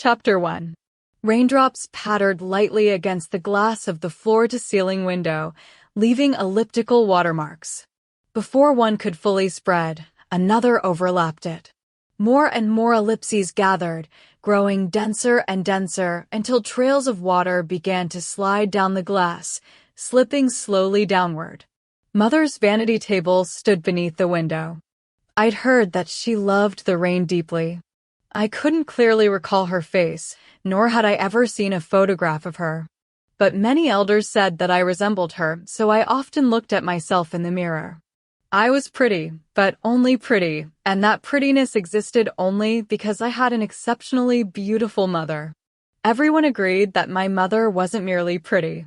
Chapter 1. Raindrops pattered lightly against the glass of the floor-to-ceiling window, leaving elliptical watermarks. Before one could fully spread, another overlapped it. More and more ellipses gathered, growing denser and denser until trails of water began to slide down the glass, slipping slowly downward. Mother's vanity table stood beneath the window. I'd heard that she loved the rain deeply. I couldn't clearly recall her face, nor had I ever seen a photograph of her. But many elders said that I resembled her, so I often looked at myself in the mirror. I was pretty, but only pretty, and that prettiness existed only because I had an exceptionally beautiful mother. Everyone agreed that my mother wasn't merely pretty.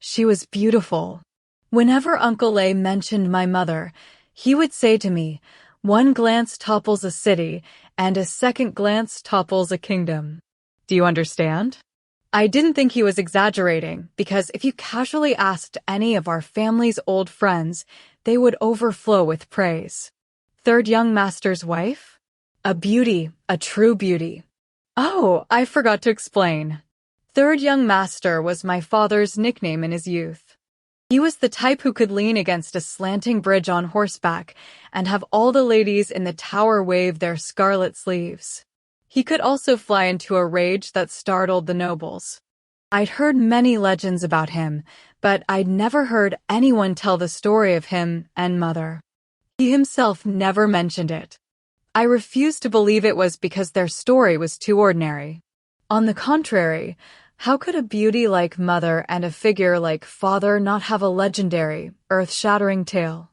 She was beautiful. Whenever Uncle Lei mentioned my mother, he would say to me, "One glance topples a city, and a second glance topples a kingdom." Do you understand? I didn't think he was exaggerating, because if you casually asked any of our family's old friends, they would overflow with praise. Third young master's wife? A beauty, a true beauty. Oh, I forgot to explain. Third young master was my father's nickname in his youth. He was the type who could lean against a slanting bridge on horseback and have all the ladies in the tower wave their scarlet sleeves. He could also fly into a rage that startled the nobles. I'd heard many legends about him, but I'd never heard anyone tell the story of him and mother. He himself never mentioned it. I refused to believe it was because their story was too ordinary. On the contrary, how could a beauty like mother and a figure like father not have a legendary, earth-shattering tale?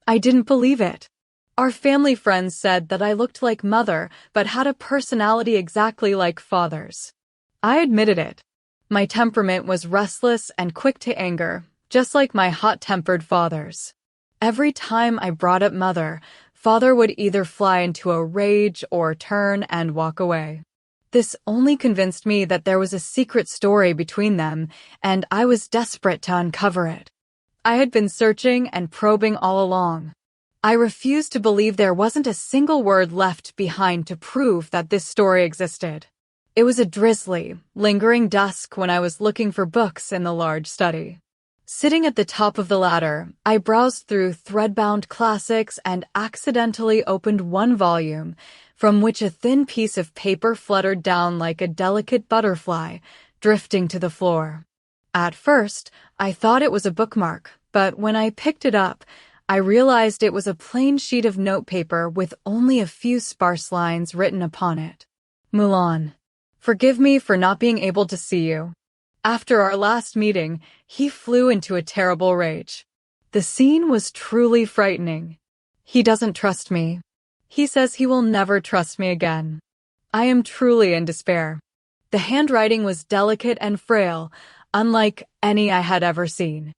I didn't believe it. Our family friends said that I looked like mother but had a personality exactly like father's. I admitted it. My temperament was restless and quick to anger, just like my hot-tempered father's. Every time I brought up mother, father would either fly into a rage or turn and walk away. This only convinced me that there was a secret story between them, and I was desperate to uncover it. I had been searching and probing all along. I refused to believe there wasn't a single word left behind to prove that this story existed. It was a drizzly, lingering dusk when I was looking for books in the large study. Sitting at the top of the ladder, I browsed through thread-bound classics and accidentally opened one volume, from which a thin piece of paper fluttered down like a delicate butterfly, drifting to the floor. At first, I thought it was a bookmark, but when I picked it up, I realized it was a plain sheet of notepaper with only a few sparse lines written upon it. Mulan. Forgive me for not being able to see you. After our last meeting, he flew into a terrible rage. The scene was truly frightening. He doesn't trust me. He says he will never trust me again. I am truly in despair. The handwriting was delicate and frail, unlike any I had ever seen.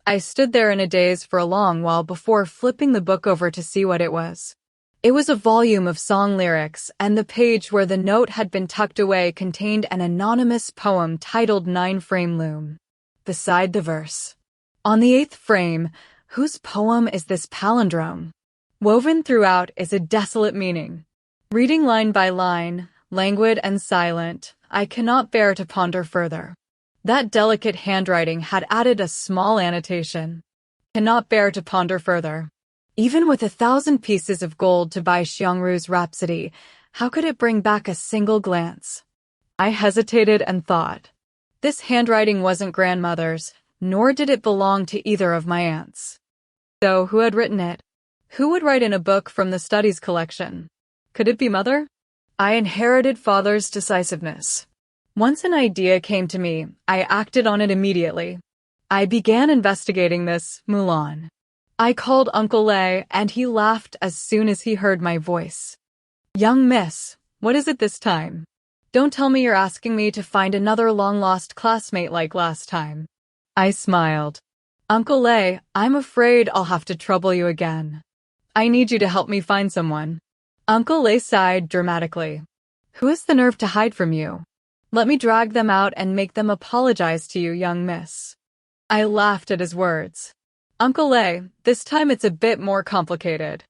I stood there in a daze for a long while before flipping the book over to see what it was. It was a volume of song lyrics, and the page where the note had been tucked away contained an anonymous poem titled 9-Frame Loom. Beside the verse. On the 8th frame, whose poem is this palindrome? Woven throughout is a desolate meaning. Reading line by line, languid and silent, I cannot bear to ponder further. That delicate handwriting had added a small annotation. Cannot bear to ponder further. Even with 1,000 pieces of gold to buy Xiangru's Rhapsody, how could it bring back a single glance? I hesitated and thought. This handwriting wasn't grandmother's, nor did it belong to either of my aunts. So who had written it? Who would write in a book from the studies collection? Could it be mother? I inherited father's decisiveness. Once an idea came to me, I acted on it immediately. I began investigating this Mulan. I called Uncle Lei, and he laughed as soon as he heard my voice. Young miss, what is it this time? Don't tell me you're asking me to find another long-lost classmate like last time. I smiled. Uncle Lei, I'm afraid I'll have to trouble you again. I need you to help me find someone. Uncle Lei sighed dramatically. Who has the nerve to hide from you? Let me drag them out and make them apologize to you, young miss. I laughed at his words. Uncle Lei, this time it's a bit more complicated.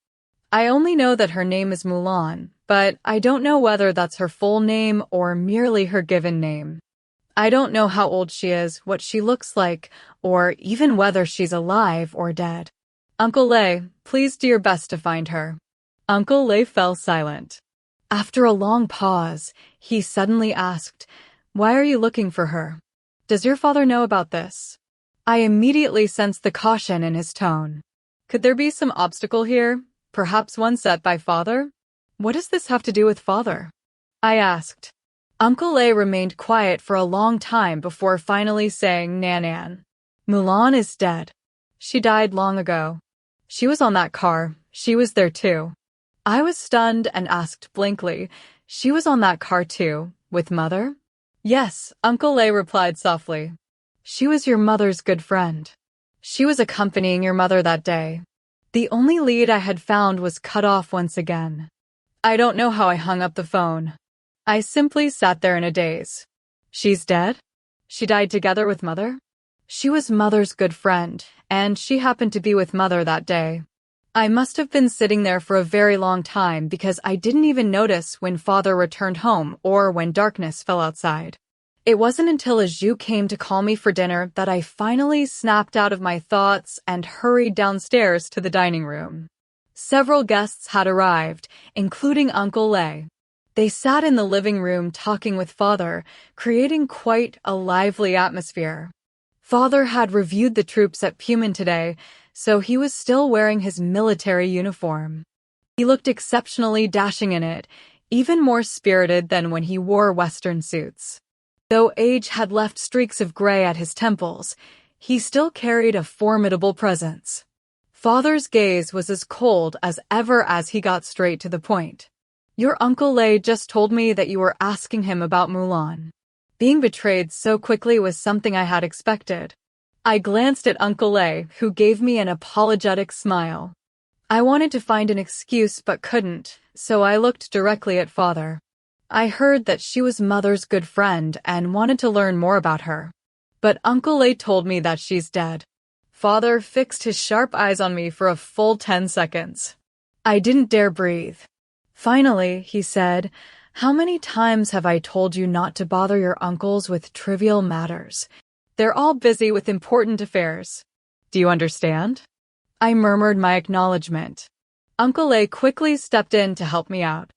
I only know that her name is Mulan, but I don't know whether that's her full name or merely her given name. I don't know how old she is, what she looks like, or even whether she's alive or dead. Uncle Lei, please do your best to find her. Uncle Lei fell silent. After a long pause, he suddenly asked, "Why are you looking for her? Does your father know about this?" I immediately sensed the caution in his tone. Could there be some obstacle here? Perhaps one set by father? What does this have to do with father? I asked. Uncle Lei remained quiet for a long time before finally saying, "Nan. Mulan is dead. She died long ago. She was on that car. She was there too." I was stunned and asked blankly, "She was on that car too, with mother?" "Yes," Uncle Lei replied softly. "She was your mother's good friend. She was accompanying your mother that day." The only lead I had found was cut off once again. I don't know how I hung up the phone. I simply sat there in a daze. She's dead? She died together with mother? She was mother's good friend, and she happened to be with mother that day. I must have been sitting there for a very long time because I didn't even notice when father returned home or when darkness fell outside. It wasn't until a Zhu came to call me for dinner that I finally snapped out of my thoughts and hurried downstairs to the dining room. Several guests had arrived, including Uncle Lei. They sat in the living room talking with father, creating quite a lively atmosphere. Father had reviewed the troops at Puman today, so he was still wearing his military uniform. He looked exceptionally dashing in it, even more spirited than when he wore Western suits. Though age had left streaks of gray at his temples, he still carried a formidable presence. Father's gaze was as cold as ever as he got straight to the point. "Your Uncle Lei just told me that you were asking him about Mulan." Being betrayed so quickly was something I had expected. I glanced at Uncle Lei, who gave me an apologetic smile. I wanted to find an excuse but couldn't, so I looked directly at father. I heard that she was mother's good friend and wanted to learn more about her. But Uncle Lei told me that she's dead. Father fixed his sharp eyes on me for a full 10 seconds. I didn't dare breathe. Finally, he said, "How many times have I told you not to bother your uncles with trivial matters? They're all busy with important affairs. Do you understand?" I murmured my acknowledgement. Uncle Lei quickly stepped in to help me out.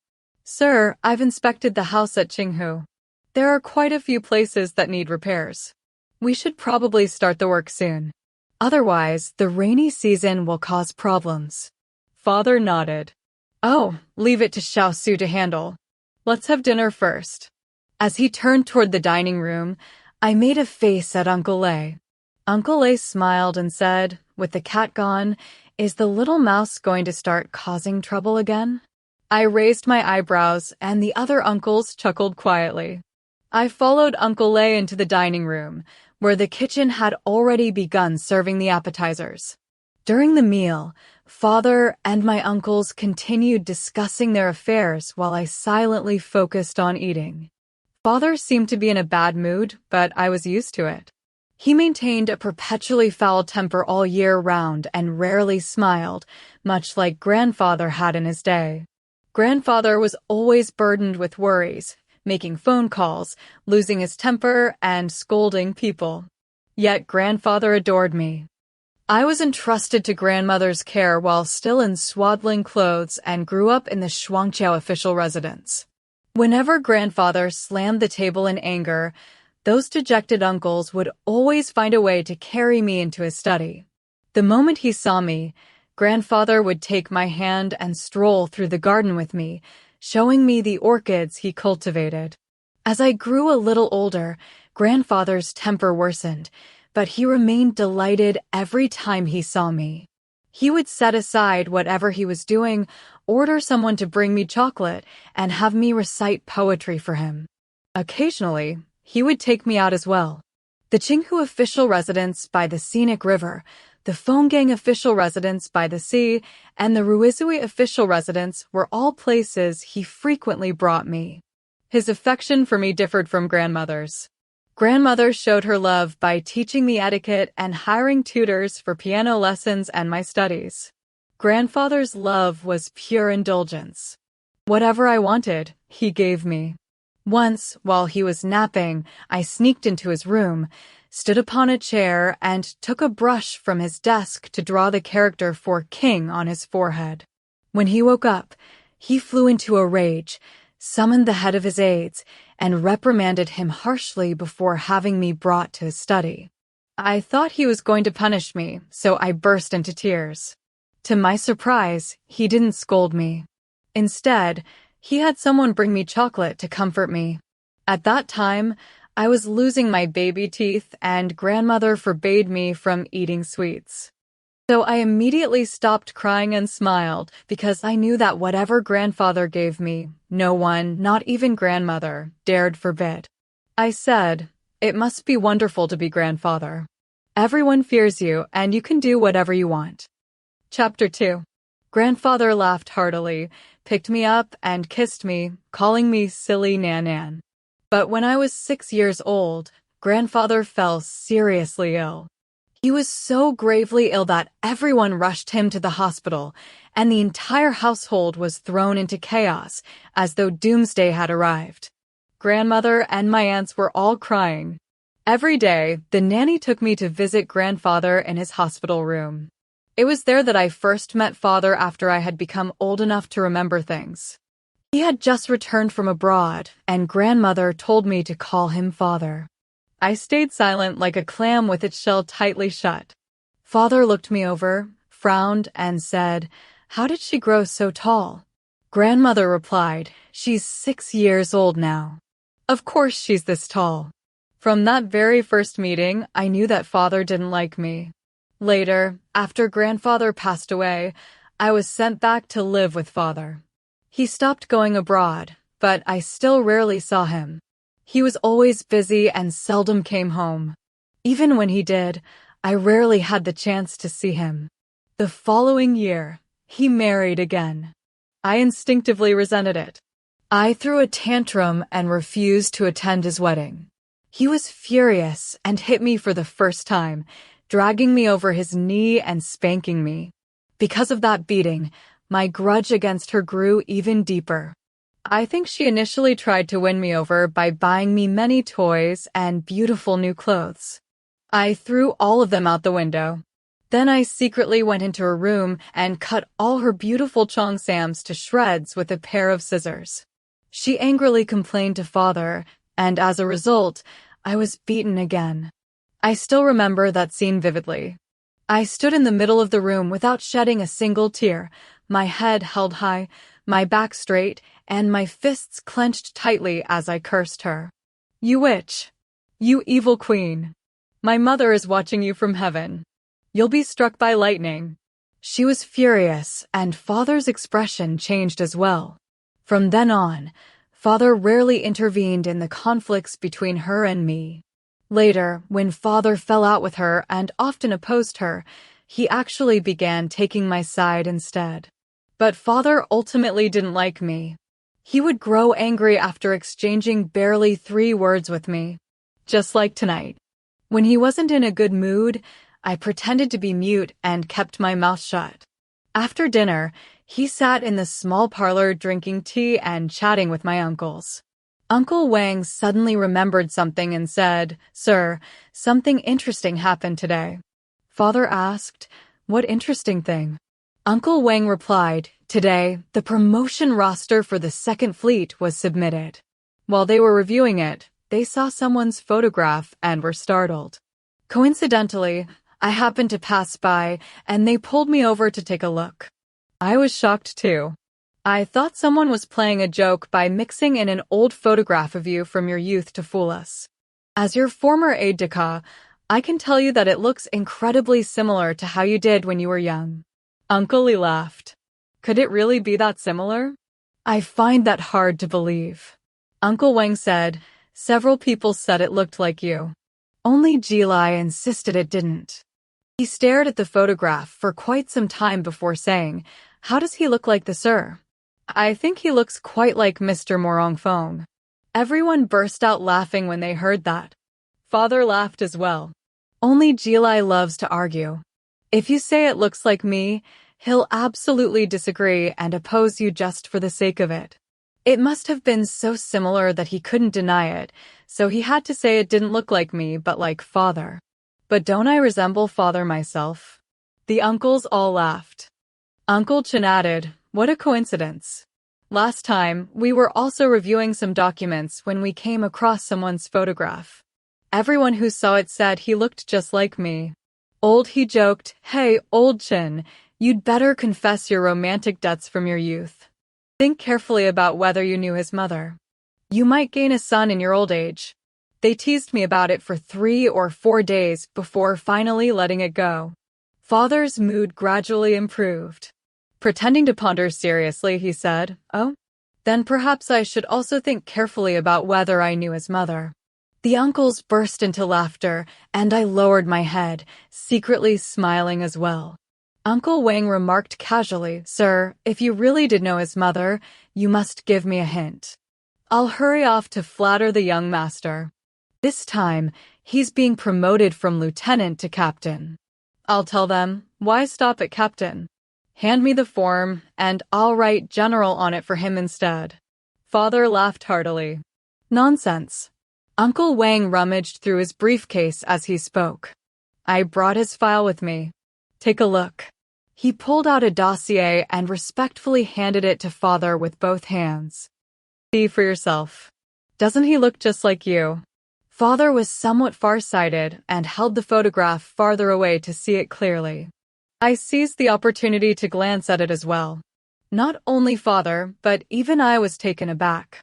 "Sir, I've inspected the house at Qinghu. There are quite a few places that need repairs. We should probably start the work soon. Otherwise, the rainy season will cause problems." Father nodded. "Oh, leave it to Xiao Su to handle. Let's have dinner first." As he turned toward the dining room, I made a face at Uncle Lei. Uncle Lei smiled and said, "With the cat gone, is the little mouse going to start causing trouble again?" I raised my eyebrows, and the other uncles chuckled quietly. I followed Uncle Lei into the dining room, where the kitchen had already begun serving the appetizers. During the meal, father and my uncles continued discussing their affairs while I silently focused on eating. Father seemed to be in a bad mood, but I was used to it. He maintained a perpetually foul temper all year round and rarely smiled, much like grandfather had in his day. Grandfather was always burdened with worries, making phone calls, losing his temper, and scolding people. Yet grandfather adored me. I was entrusted to grandmother's care while still in swaddling clothes and grew up in the Shuangqiao official residence. Whenever grandfather slammed the table in anger, those dejected uncles would always find a way to carry me into his study. The moment he saw me, grandfather would take my hand and stroll through the garden with me, showing me the orchids he cultivated. As I grew a little older, grandfather's temper worsened, but he remained delighted every time he saw me. He would set aside whatever he was doing, order someone to bring me chocolate, and have me recite poetry for him. Occasionally, he would take me out as well. The Qinghu official residence by the scenic river, the Fenggang official residence by the sea, and the Ruizui official residence were all places he frequently brought me. His affection for me differed from grandmother's. Grandmother showed her love by teaching me etiquette and hiring tutors for piano lessons and my studies. Grandfather's love was pure indulgence. Whatever I wanted, he gave me. Once, while he was napping, I sneaked into his room, stood upon a chair, and took a brush from his desk to draw the character for King on his forehead. When he woke up, he flew into a rage, summoned the head of his aides, and reprimanded him harshly before having me brought to his study. I thought he was going to punish me, so I burst into tears. To my surprise, he didn't scold me. Instead, he had someone bring me chocolate to comfort me. At that time, I was losing my baby teeth, and grandmother forbade me from eating sweets. So I immediately stopped crying and smiled, because I knew that whatever grandfather gave me, no one, not even grandmother, dared forbid. I said, "It must be wonderful to be grandfather. Everyone fears you, and you can do whatever you want." Chapter 2. Grandfather laughed heartily, picked me up, and kissed me, calling me silly Nan. But when I was 6 years old, grandfather fell seriously ill. He was so gravely ill that everyone rushed him to the hospital, and the entire household was thrown into chaos, as though doomsday had arrived. Grandmother and my aunts were all crying. Every day, the nanny took me to visit grandfather in his hospital room. It was there that I first met father after I had become old enough to remember things. He had just returned from abroad, and grandmother told me to call him father. I stayed silent like a clam with its shell tightly shut. Father looked me over, frowned, and said, "How did she grow so tall?" Grandmother replied, "She's 6 years old now. Of course she's this tall." From that very first meeting, I knew that father didn't like me. Later, after grandfather passed away, I was sent back to live with father. He stopped going abroad, but I still rarely saw him. He was always busy and seldom came home. Even when he did, I rarely had the chance to see him. The following year, he married again. I instinctively resented it. I threw a tantrum and refused to attend his wedding. He was furious and hit me for the first time, dragging me over his knee and spanking me. Because of that beating, my grudge against her grew even deeper. I think she initially tried to win me over by buying me many toys and beautiful new clothes. I threw all of them out the window. Then I secretly went into her room and cut all her beautiful cheongsams to shreds with a pair of scissors. She angrily complained to father, and as a result, I was beaten again. I still remember that scene vividly. I stood in the middle of the room without shedding a single tear, my head held high, my back straight, and my fists clenched tightly as I cursed her. "You witch! You evil queen! My mother is watching you from heaven. You'll be struck by lightning." She was furious, and father's expression changed as well. From then on, father rarely intervened in the conflicts between her and me. Later, when father fell out with her and often opposed her, he actually began taking my side instead. But father ultimately didn't like me. He would grow angry after exchanging barely 3 words with me. Just like tonight. When he wasn't in a good mood, I pretended to be mute and kept my mouth shut. After dinner, he sat in the small parlor drinking tea and chatting with my uncles. Uncle Wang suddenly remembered something and said, "Sir, something interesting happened today." Father asked, "What interesting thing?" Uncle Wang replied, "Today, the promotion roster for the Second Fleet was submitted. While they were reviewing it, they saw someone's photograph and were startled. Coincidentally, I happened to pass by, and they pulled me over to take a look. I was shocked too. I thought someone was playing a joke by mixing in an old photograph of you from your youth to fool us. As your former aide-de-camp, I can tell you that it looks incredibly similar to how you did when you were young." Uncle Lee laughed. "Could it really be that similar?" "I find that hard to believe." Uncle Wang said, "Several people said it looked like you. Only Jilai insisted it didn't." He stared at the photograph for quite some time before saying, "How does he look like the sir?" "I think he looks quite like Mr. Morongfeng." Everyone burst out laughing when they heard that. Father laughed as well. "Only Jilai loves to argue. If you say it looks like me, he'll absolutely disagree and oppose you just for the sake of it. It must have been so similar that he couldn't deny it, so he had to say it didn't look like me but like father. But don't I resemble father myself? The uncles all laughed. Uncle Chen added, "What a coincidence. Last time, we were also reviewing some documents when we came across someone's photograph. Everyone who saw it said he looked just like me." He joked, "Hey, old Chen, you'd better confess your romantic debts from your youth. Think carefully about whether you knew his mother. You might gain a son in your old age." They teased me about it for 3 or 4 days before finally letting it go. Father's mood gradually improved. Pretending to ponder seriously, he said, "Oh? Then perhaps I should also think carefully about whether I knew his mother." The uncles burst into laughter, and I lowered my head, secretly smiling as well. Uncle Wang remarked casually, "Sir, if you really did know his mother, you must give me a hint." I'll hurry off to flatter the young master. This time, he's being promoted from lieutenant to captain. I'll tell them, why stop at captain? Hand me the form, and I'll write general on it for him instead. Father laughed heartily. Nonsense. Uncle Wang rummaged through his briefcase as he spoke. I brought his file with me. Take a look. He pulled out a dossier and respectfully handed it to Father with both hands. See for yourself. Doesn't he look just like you? Father was somewhat far-sighted and held the photograph farther away to see it clearly. I seized the opportunity to glance at it as well. Not only Father, but even I was taken aback.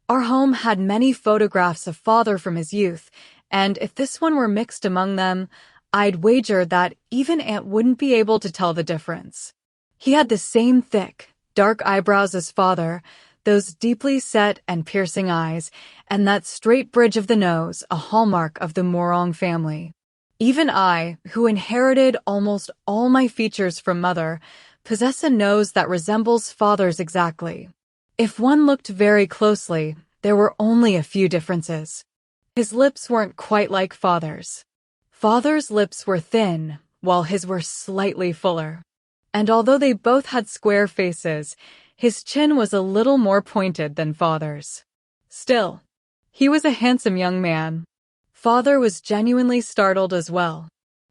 Our home had many photographs of Father from his youth, and if this one were mixed among them, I'd wager that even Aunt wouldn't be able to tell the difference. He had the same thick, dark eyebrows as Father, those deeply set and piercing eyes, and that straight bridge of the nose, a hallmark of the Morong family. Even I, who inherited almost all my features from Mother, possess a nose that resembles Father's exactly. If one looked very closely, there were only a few differences. His lips weren't quite like Father's. Father's lips were thin, while his were slightly fuller. And although they both had square faces, his chin was a little more pointed than Father's. Still, he was a handsome young man. Father was genuinely startled as well.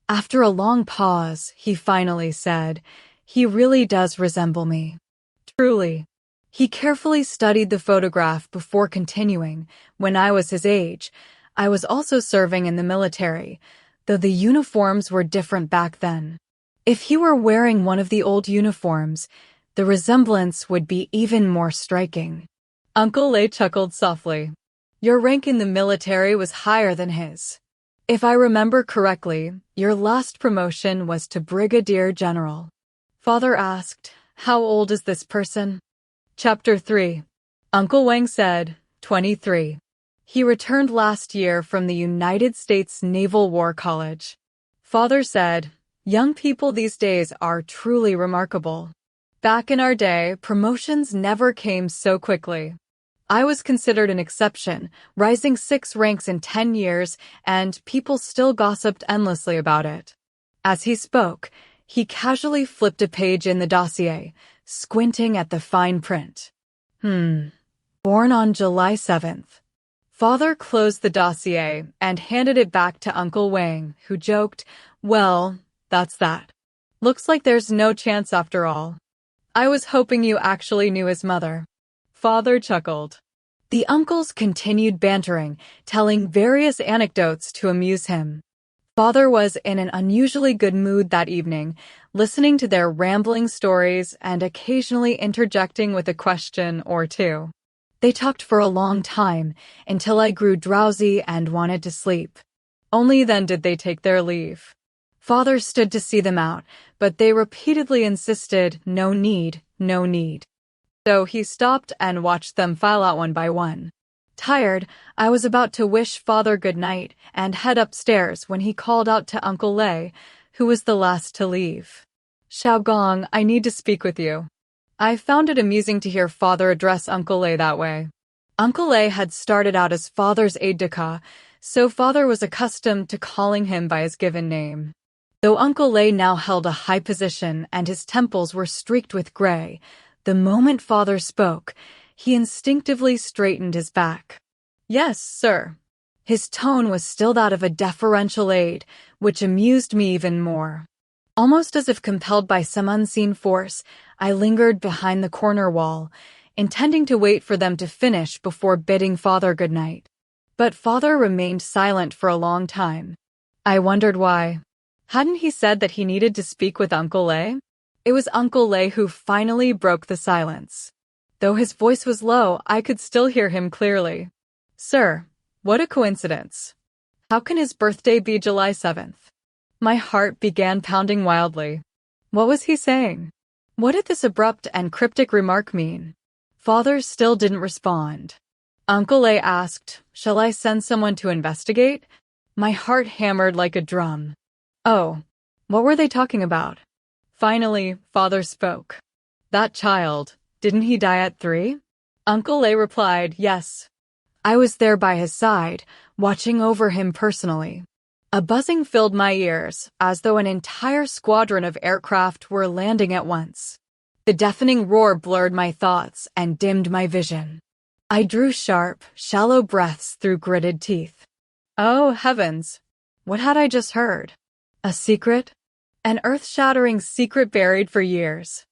After a long pause, he finally said, "He really does resemble me. Truly." He carefully studied the photograph before continuing. When I was his age, I was also serving in the military, though the uniforms were different back then. If he were wearing one of the old uniforms, the resemblance would be even more striking. Uncle Lei chuckled softly. Your rank in the military was higher than his. If I remember correctly, your last promotion was to Brigadier General. Father asked, "How old is this person?" Chapter 3. Uncle Wang said, 23. He returned last year from the United States Naval War College. Father said, "Young people these days are truly remarkable. Back in our day, promotions never came so quickly. I was considered an exception, rising 6 ranks in 10 years, and people still gossiped endlessly about it." As he spoke, he casually flipped a page in the dossier, squinting at the fine print. Born on July 7th. Father closed the dossier and handed it back to Uncle Wang, who joked, "Well, that's that. Looks like there's no chance after all. I was hoping you actually knew his mother." Father chuckled. The uncles continued bantering, telling various anecdotes to amuse him. Father was in an unusually good mood that evening, listening to their rambling stories and occasionally interjecting with a question or two. They talked for a long time, until I grew drowsy and wanted to sleep. Only then did they take their leave. Father stood to see them out, but they repeatedly insisted, no need, no need. So he stopped and watched them file out one by one. Tired, I was about to wish Father good night and head upstairs when he called out to Uncle Lei, who was the last to leave. "Xiaogong, I need to speak with you." I found it amusing to hear Father address Uncle Lei that way. Uncle Lei had started out as Father's aide-de-camp, so Father was accustomed to calling him by his given name. Though Uncle Lei now held a high position and his temples were streaked with gray, the moment father spoke, he instinctively straightened his back. "Yes, sir." His tone was still that of a deferential aide, which amused me even more. Almost as if compelled by some unseen force, I lingered behind the corner wall, intending to wait for them to finish before bidding father goodnight. But father remained silent for a long time. I wondered why. Hadn't he said that he needed to speak with Uncle Lei? It was Uncle Lei who finally broke the silence. Though his voice was low, I could still hear him clearly. "Sir, what a coincidence. How can his birthday be July 7th? My heart began pounding wildly. What was he saying? What did this abrupt and cryptic remark mean? Father still didn't respond. Uncle Lei asked, "Shall I send someone to investigate?" My heart hammered like a drum. Oh, what were they talking about? Finally, father spoke. "That child, didn't he die at 3? Uncle Lei replied, "Yes." I was there by his side, watching over him personally. A buzzing filled my ears, as though an entire squadron of aircraft were landing at once. The deafening roar blurred my thoughts and dimmed my vision. I drew sharp, shallow breaths through gritted teeth. Oh, heavens! What had I just heard? A secret? An earth-shattering secret buried for years.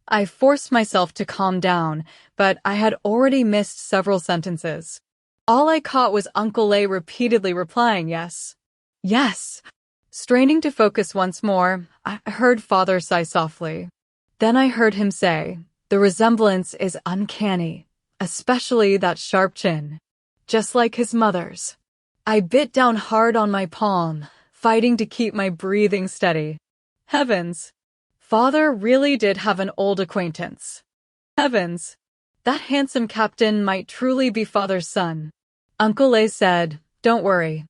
I forced myself to calm down, but I had already missed several sentences. All I caught was Uncle Lei repeatedly replying yes. Yes. Straining to focus once more, I heard father sigh softly. Then I heard him say, "The resemblance is uncanny, especially that sharp chin. Just like his mother's." I bit down hard on my palm, fighting to keep my breathing steady. Heavens! Father really did have an old acquaintance. Heavens! That handsome captain might truly be father's son. Uncle Lei said, "Don't worry.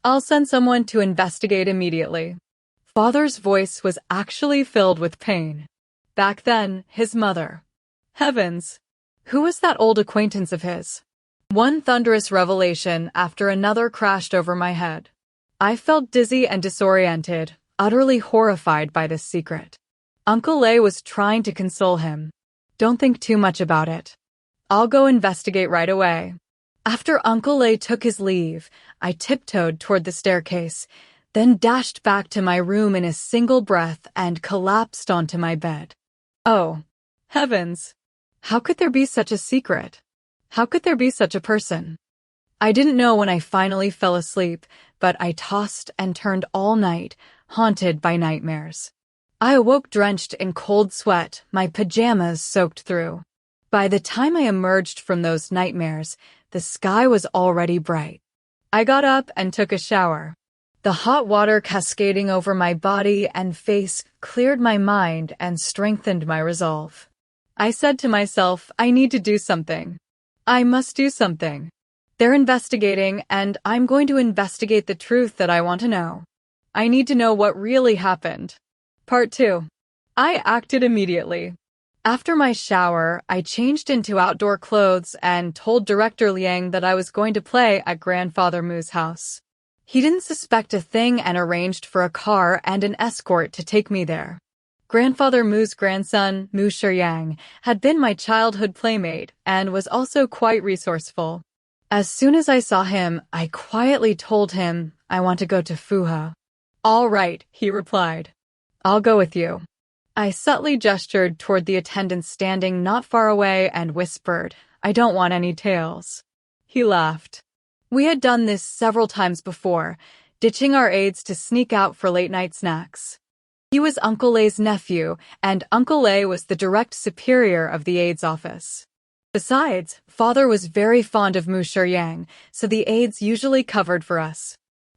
I'll send someone to investigate immediately." Father's voice was actually filled with pain. Back then, his mother. Heavens! Who was that old acquaintance of his? One thunderous revelation after another crashed over my head. I felt dizzy and disoriented, utterly horrified by this secret. Uncle Lei was trying to console him. "Don't think too much about it. I'll go investigate right away." After Uncle Lei took his leave, I tiptoed toward the staircase, then dashed back to my room in a single breath and collapsed onto my bed. Oh, heavens! How could there be such a secret? How could there be such a person? I didn't know when I finally fell asleep, but I tossed and turned all night, haunted by nightmares. I awoke drenched in cold sweat, my pajamas soaked through. By the time I emerged from those nightmares, the sky was already bright. I got up and took a shower. The hot water cascading over my body and face cleared my mind and strengthened my resolve. I said to myself, I need to do something. I must do something. They're investigating, and I'm going to investigate the truth that I want to know. I need to know what really happened. Part 2. I acted immediately. After my shower, I changed into outdoor clothes and told Director Liang that I was going to play at Grandfather Mu's house. He didn't suspect a thing and arranged for a car and an escort to take me there. Grandfather Mu's grandson, Mu Shiyang, had been my childhood playmate and was also quite resourceful. As soon as I saw him, I quietly told him I want to go to Fuha. All right, he replied. I'll go with you. I subtly gestured toward the attendant standing not far away and whispered, I don't want any tails. He laughed. We had done this several times before, ditching our aides to sneak out for late-night snacks. He was Uncle Lei's nephew, and Uncle Lei was the direct superior of the aides office. Besides, Father was very fond of Mu Shiyang, so the aides usually covered for us.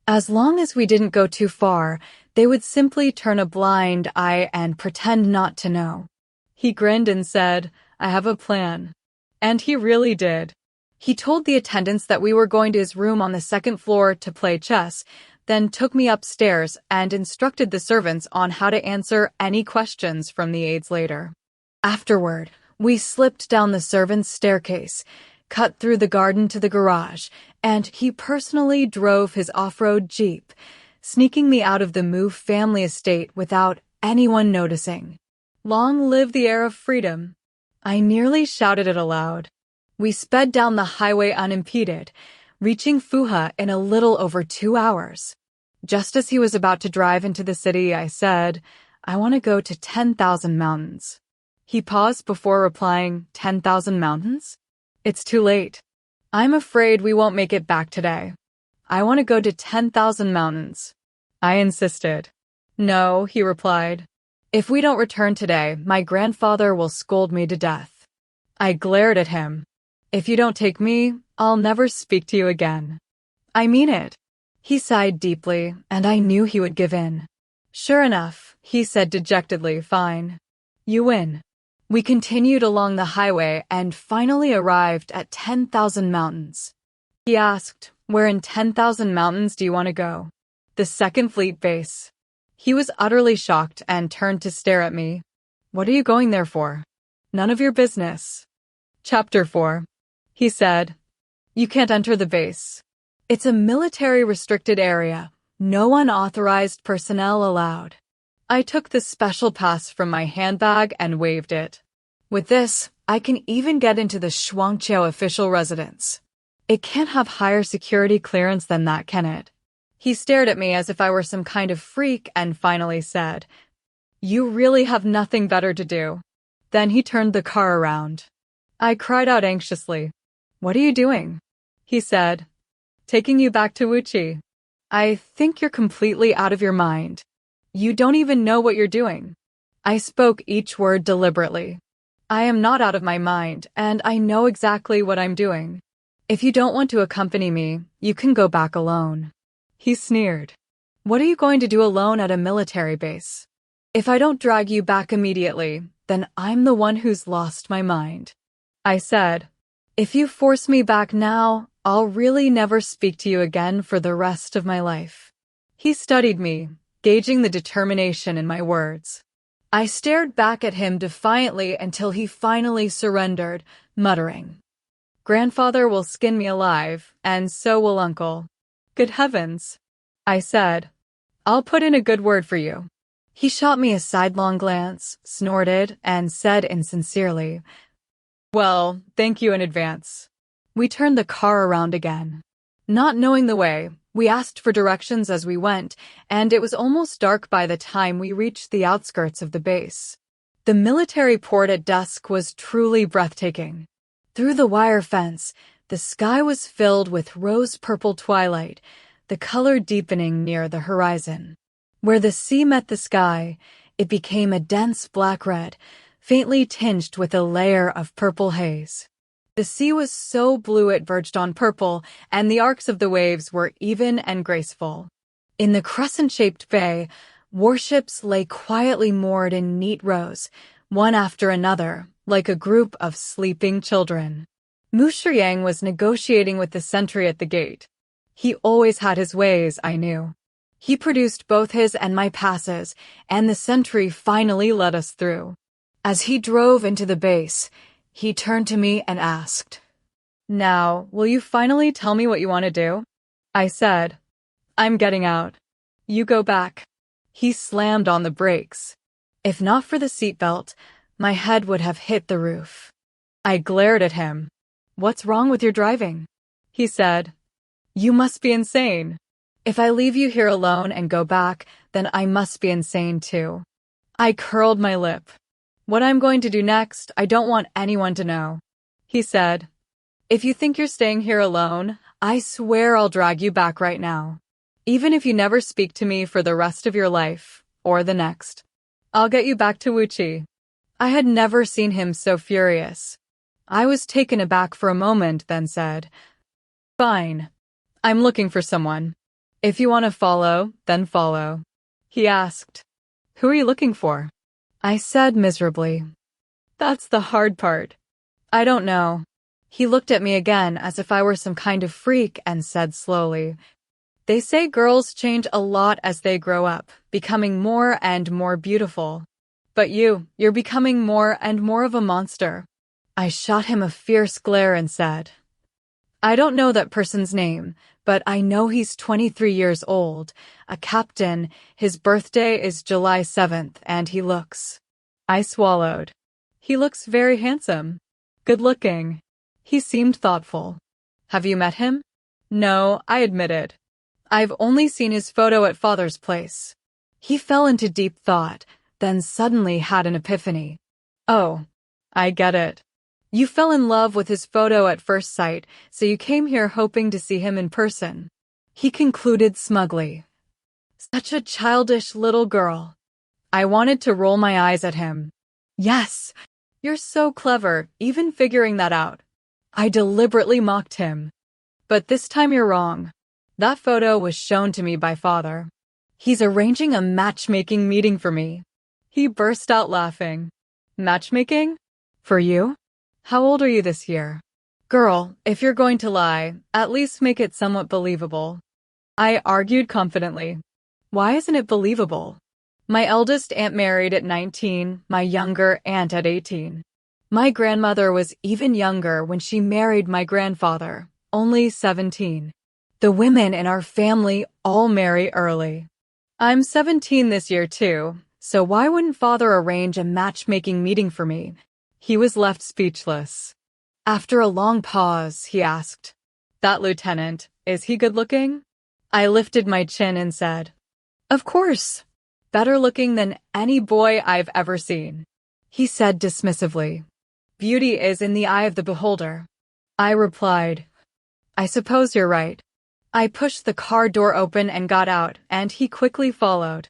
As long as we didn't go too far, they would simply turn a blind eye and pretend not to know. He grinned and said, I have a plan. And he really did. He told the attendants that we were going to his room on the second floor to play chess, then took me upstairs and instructed the servants on how to answer any questions from the aides later. Afterward, we slipped down the servants' staircase, cut through the garden to the garage, and he personally drove his off-road Jeep, sneaking me out of the Mu family estate without anyone noticing. Long live the heir of freedom! I nearly shouted it aloud. We sped down the highway unimpeded, reaching Fuha in a little over 2 hours. Just as he was about to drive into the city, I said, "I want to go to 10,000 mountains." He paused before replying, 10,000 mountains? It's too late. I'm afraid we won't make it back today. I want to go to 10,000 mountains. I insisted. No, he replied. If we don't return today, my grandfather will scold me to death. I glared at him. If you don't take me, I'll never speak to you again. I mean it. He sighed deeply, and I knew he would give in. Sure enough, he said dejectedly, fine. You win. We continued along the highway and finally arrived at 10,000 mountains. He asked, where in 10,000 mountains do you want to go? The Second Fleet Base. He was utterly shocked and turned to stare at me. What are you going there for? None of your business. Chapter 4. He said, you can't enter the base. It's a military-restricted area. No unauthorized personnel allowed. I took the special pass from my handbag and waved it. With this, I can even get into the Shuangqiao official residence. It can't have higher security clearance than that, can it? He stared at me as if I were some kind of freak and finally said, you really have nothing better to do. Then he turned the car around. I cried out anxiously. What are you doing? He said, taking you back to Wuqi. I think you're completely out of your mind. You don't even know what you're doing. I spoke each word deliberately. I am not out of my mind, and I know exactly what I'm doing. If you don't want to accompany me, you can go back alone. He sneered. What are you going to do alone at a military base? If I don't drag you back immediately, then I'm the one who's lost my mind. I said, if you force me back now, I'll really never speak to you again for the rest of my life. He studied me, gauging the determination in my words. I stared back at him defiantly until he finally surrendered, muttering, Grandfather will skin me alive, and so will Uncle. Good heavens. I said, I'll put in a good word for you. He shot me a sidelong glance, snorted, and said insincerely, well, thank you in advance. We turned the car around again. Not knowing the way, we asked for directions as we went, and it was almost dark by the time we reached the outskirts of the base. The military port at dusk was truly breathtaking. Through the wire fence, the sky was filled with rose-purple twilight, the color deepening near the horizon. Where the sea met the sky, it became a dense black-red, faintly tinged with a layer of purple haze. The sea was so blue it verged on purple, and the arcs of the waves were even and graceful. In the crescent-shaped bay, warships lay quietly moored in neat rows, one after another, like a group of sleeping children. Mu Shiyang was negotiating with the sentry at the gate. He always had his ways, I knew. He produced both his and my passes, and the sentry finally let us through. As he drove into the base, he turned to me and asked, now, will you finally tell me what you want to do? I said, I'm getting out. You go back. He slammed on the brakes. If not for the seatbelt, my head would have hit the roof. I glared at him. What's wrong with your driving? He said, you must be insane. If I leave you here alone and go back, then I must be insane too. I curled my lip. What I'm going to do next, I don't want anyone to know. He said, if you think you're staying here alone, I swear I'll drag you back right now. Even if you never speak to me for the rest of your life, or the next. I'll get you back to Wuqi. I had never seen him so furious. I was taken aback for a moment, then said, fine. I'm looking for someone. If you want to follow, then follow. He asked, who are you looking for? I said miserably, that's the hard part. I don't know. He looked at me again as if I were some kind of freak and said slowly, they say girls change a lot as they grow up, becoming more and more beautiful. But you're becoming more and more of a monster. I shot him a fierce glare and said, I don't know that person's name, but I know he's 23 years old, a captain, his birthday is July 7th, and he looks. I swallowed. He looks very handsome. Good-looking. He seemed thoughtful. Have you met him? No, I admitted. I've only seen his photo at father's place. He fell into deep thought, then suddenly had an epiphany. Oh, I get it. You fell in love with his photo at first sight, so you came here hoping to see him in person. He concluded smugly. Such a childish little girl. I wanted to roll my eyes at him. Yes, you're so clever, even figuring that out. I deliberately mocked him. But this time you're wrong. That photo was shown to me by father. He's arranging a matchmaking meeting for me. He burst out laughing. Matchmaking? For you? How old are you this year? Girl, if you're going to lie, at least make it somewhat believable. I argued confidently. Why isn't it believable? My eldest aunt married at 19, my younger aunt at 18. My grandmother was even younger when she married my grandfather, only 17. The women in our family all marry early. I'm 17 this year too, so why wouldn't father arrange a matchmaking meeting for me? He was left speechless. After a long pause, he asked, That lieutenant, is he good-looking? I lifted my chin and said, Of course. Better looking than any boy I've ever seen. He said dismissively, Beauty is in the eye of the beholder. I replied, I suppose you're right. I pushed the car door open and got out, and he quickly followed.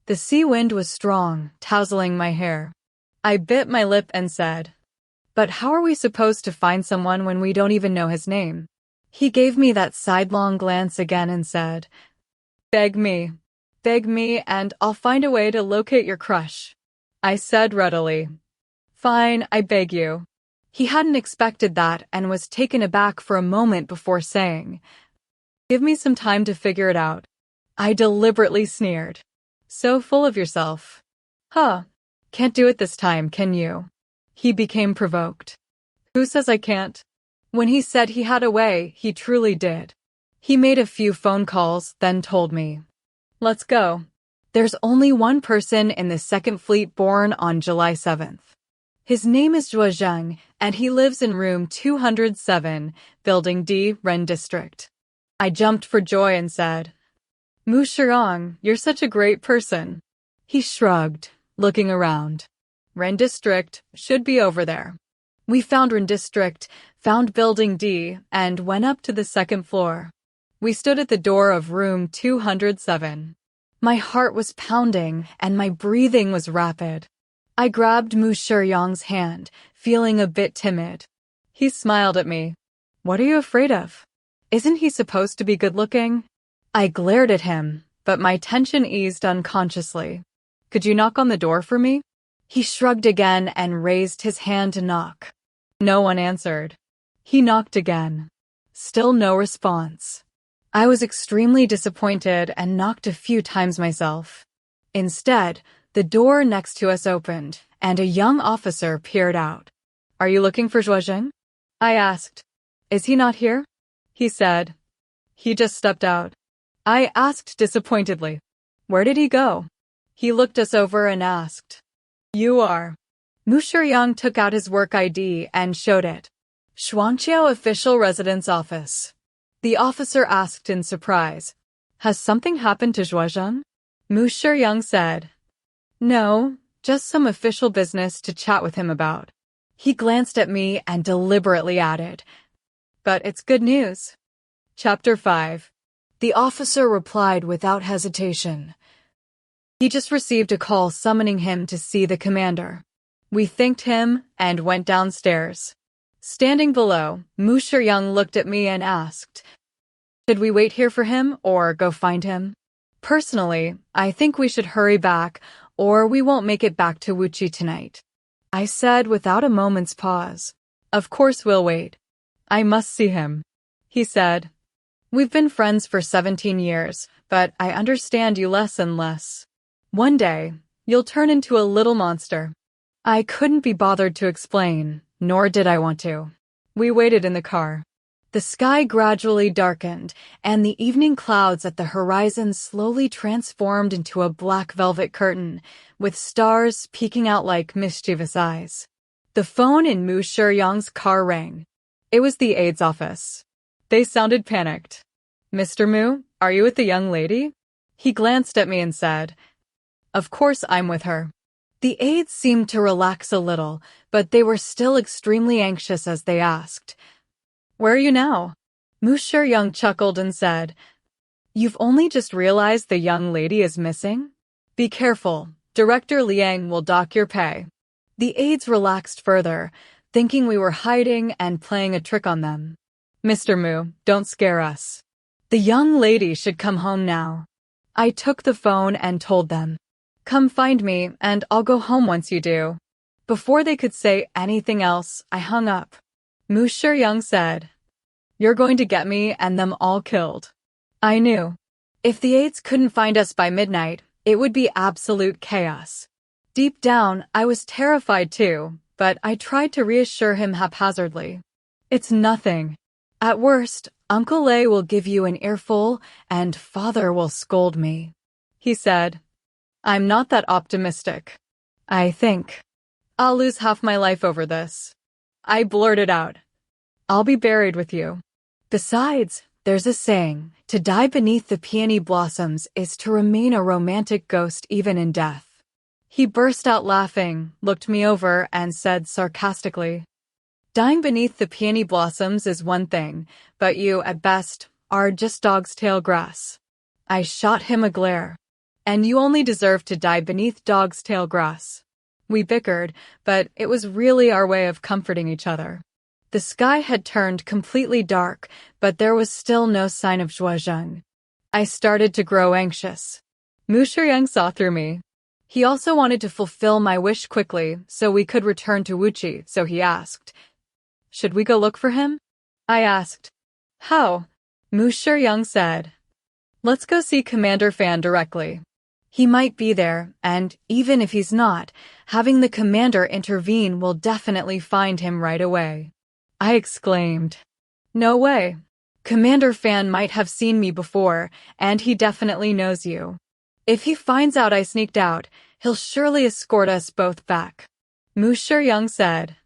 The sea wind was strong, tousling my hair. I bit my lip and said, But how are we supposed to find someone when we don't even know his name? He gave me that sidelong glance again and said, Beg me, and I'll find a way to locate your crush. I said readily, Fine, I beg you. He hadn't expected that and was taken aback for a moment before saying, Give me some time to figure it out. I deliberately sneered. So full of yourself. Huh. Can't do it this time, can you? He became provoked. Who says I can't? When he said he had a way, he truly did. He made a few phone calls, then told me, Let's go. There's only one person in the Second Fleet born on July 7th. His name is Zhang, and he lives in room 207, Building D, Ren District. I jumped for joy and said, Mu Shirong, you're such a great person. He shrugged, looking around. Ren District should be over there. We found Ren District, found Building D, and went up to the second floor. We stood at the door of room 207. My heart was pounding, and my breathing was rapid. I grabbed Mu Shiyang's hand, feeling a bit timid. He smiled at me. What are you afraid of? Isn't he supposed to be good-looking? I glared at him, but my tension eased unconsciously. Could you knock on the door for me? He shrugged again and raised his hand to knock. No one answered. He knocked again. Still no response. I was extremely disappointed and knocked a few times myself. Instead, the door next to us opened, and a young officer peered out. Are you looking for Zhang? I asked. Is he not here? He said. He just stepped out. I asked disappointedly. Where did he go? He looked us over and asked. You are. Mu Shiyang took out his work ID and showed it. Shuangqiao Official Residence Office. The officer asked in surprise. Has something happened to Zhang? Mu Shiyang said. No, just some official business to chat with him about. He glanced at me and deliberately added. But it's good news. Chapter 5. The officer replied without hesitation. He just received a call summoning him to see the commander. We thanked him and went downstairs. Standing below, Mu Shiyang looked at me and asked, Should we wait here for him or go find him? Personally, I think we should hurry back or we won't make it back to Wuchi tonight. I said without a moment's pause. Of course we'll wait. I must see him. He said, We've been friends for 17 years, but I understand you less and less. One day, you'll turn into a little monster. I couldn't be bothered to explain, nor did I want to. We waited in the car. The sky gradually darkened, and the evening clouds at the horizon slowly transformed into a black velvet curtain, with stars peeking out like mischievous eyes. The phone in Mu Shiyang's car rang. It was the aide's office. They sounded panicked. "Mr. Mu, are you with the young lady?" He glanced at me and said, "Of course I'm with her." The aides seemed to relax a little, but they were still extremely anxious as they asked, "Where are you now?" Mu Shiyang chuckled and said, "You've only just realized the young lady is missing? Be careful, Director Liang will dock your pay." The aides relaxed further, thinking we were hiding and playing a trick on them. "Mr. Mu, don't scare us. The young lady should come home now." I took the phone and told them, "Come find me, and I'll go home once you do." Before they could say anything else, I hung up. Mu Shiyang said, "You're going to get me and them all killed." I knew. If the aides couldn't find us by midnight, it would be absolute chaos. Deep down, I was terrified too, but I tried to reassure him haphazardly. "It's nothing. At worst, Uncle Lei will give you an earful, and Father will scold me," he said. "I'm not that optimistic. I think I'll lose half my life over this." I blurted out, "I'll be buried with you. Besides, there's a saying, to die beneath the peony blossoms is to remain a romantic ghost even in death." He burst out laughing, looked me over, and said sarcastically, "Dying beneath the peony blossoms is one thing, but you, at best, are just dog's tail grass." I shot him a glare. "And you only deserve to die beneath dog's tail grass." We bickered, but it was really our way of comforting each other. The sky had turned completely dark, but there was still no sign of Zhang. I started to grow anxious. Mu Shiyang saw through me. He also wanted to fulfill my wish quickly so we could return to Wuqi, so he asked, "Should we go look for him?" I asked, "How?" Mu Shiyang said, "Let's go see Commander Fan directly. He might be there, and even if he's not, having the commander intervene will definitely find him right away." I exclaimed, "No way. Commander Fan might have seen me before, and he definitely knows you. If he finds out I sneaked out, he'll surely escort us both back." Mu Shiyang said,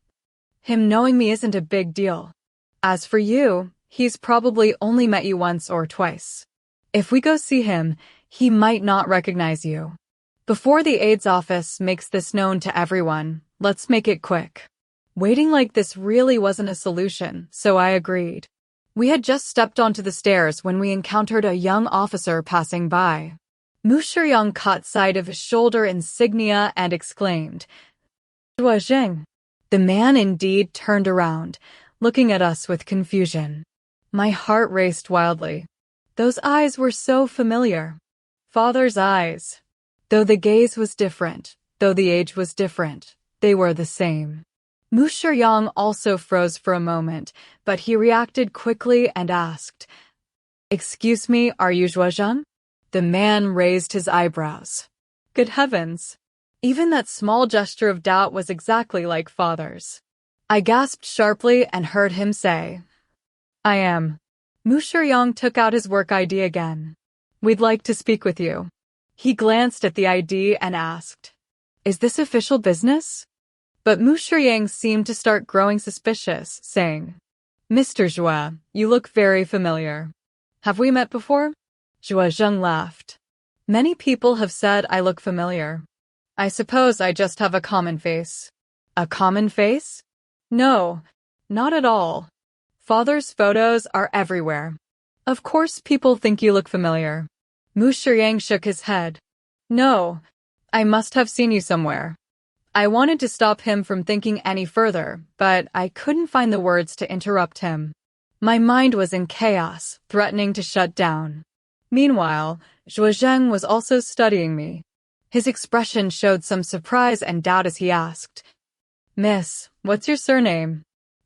"Him knowing me isn't a big deal. As for you, he's probably only met you once or twice. If we go see him, he might not recognize you. Before the aide's office makes this known to everyone, let's make it quick." Waiting like this really wasn't a solution, so I agreed. We had just stepped onto the stairs when we encountered a young officer passing by. Mu Shiyang caught sight of his shoulder insignia and exclaimed, "Zhang." The man indeed turned around, looking at us with confusion. My heart raced wildly. Those eyes were so familiar. Father's eyes. Though the gaze was different, though the age was different, they were the same. Mu Shiyang also froze for a moment, but he reacted quickly and asked, "Excuse me, are you Zhang?" The man raised his eyebrows. Good heavens! Even that small gesture of doubt was exactly like Father's. I gasped sharply and heard him say, "I am." Mu Shiyang took out his work ID again. "We'd like to speak with you." He glanced at the ID and asked, "Is this official business?" But Mu Shiyang seemed to start growing suspicious, saying, "Mr. Zhua, you look very familiar. Have we met before?" Zhang laughed. "Many people have said I look familiar. I suppose I just have a common face." "A common face?" "No, not at all. Father's photos are everywhere. Of course people think you look familiar." Mu Shiyang shook his head. "No, I must have seen you somewhere." I wanted to stop him from thinking any further, but I couldn't find the words to interrupt him. My mind was in chaos, threatening to shut down. Meanwhile, Zhang was also studying me. His expression showed some surprise and doubt as he asked, "Miss, what's your surname?"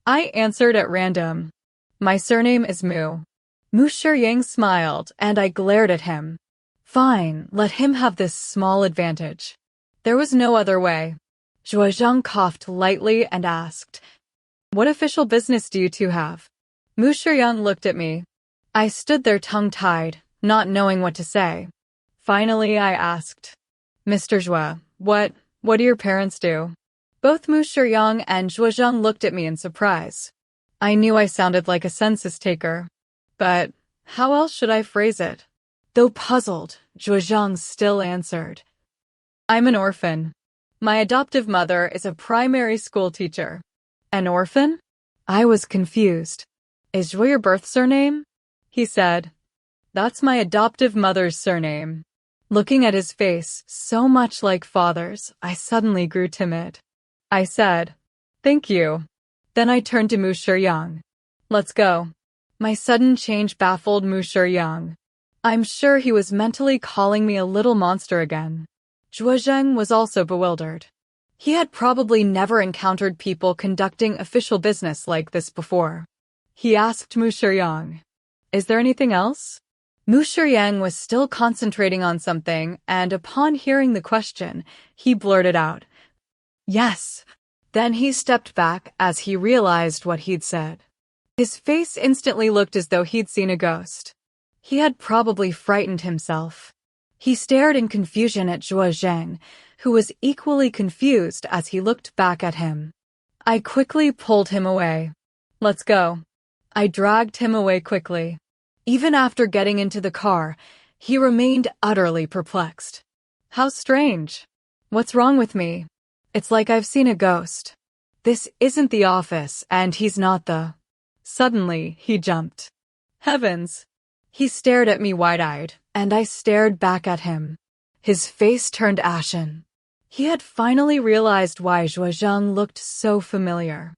I answered at random, "My surname is Mu." Mu Shiyang smiled, and I glared at him. Fine, let him have this small advantage. There was no other way. Zhang coughed lightly and asked, "What official business do you two have?" Mu Shiyang looked at me. I stood there tongue-tied, not knowing what to say. Finally, I asked, Mr. Zhua, what do your parents do? Both Mu Shiyang and Zhuozhang looked at me in surprise. I knew I sounded like a census taker. But how else should I phrase it? Though puzzled, Zhuozhang still answered. I'm an orphan. My adoptive mother is a primary school teacher. An orphan? I was confused. Is Zhua your birth surname? He said. That's my adoptive mother's surname. Looking at his face, so much like father's, I suddenly grew timid. I said, thank you. Then I turned to Mu Shiyang. Let's go. My sudden change baffled Mu Shiyang. I'm sure he was mentally calling me a little monster again. Zhuozhang was also bewildered. He had probably never encountered people conducting official business like this before. He asked Mu Shiyang, is there anything else? Mu Shiyang was still concentrating on something, and upon hearing the question, he blurted out, yes. Then he stepped back as he realized what he'd said. His face instantly looked as though he'd seen a ghost. He had probably frightened himself. He stared in confusion at Zhuozhang, who was equally confused as he looked back at him. I quickly pulled him away. Let's go. I dragged him away quickly. Even after getting into the car, he remained utterly perplexed. How strange. What's wrong with me? It's like I've seen a ghost. This isn't the office, and he's not the... Suddenly, he jumped. Heavens! He stared at me wide-eyed, and I stared back at him. His face turned ashen. He had finally realized why Zhuozhang looked so familiar.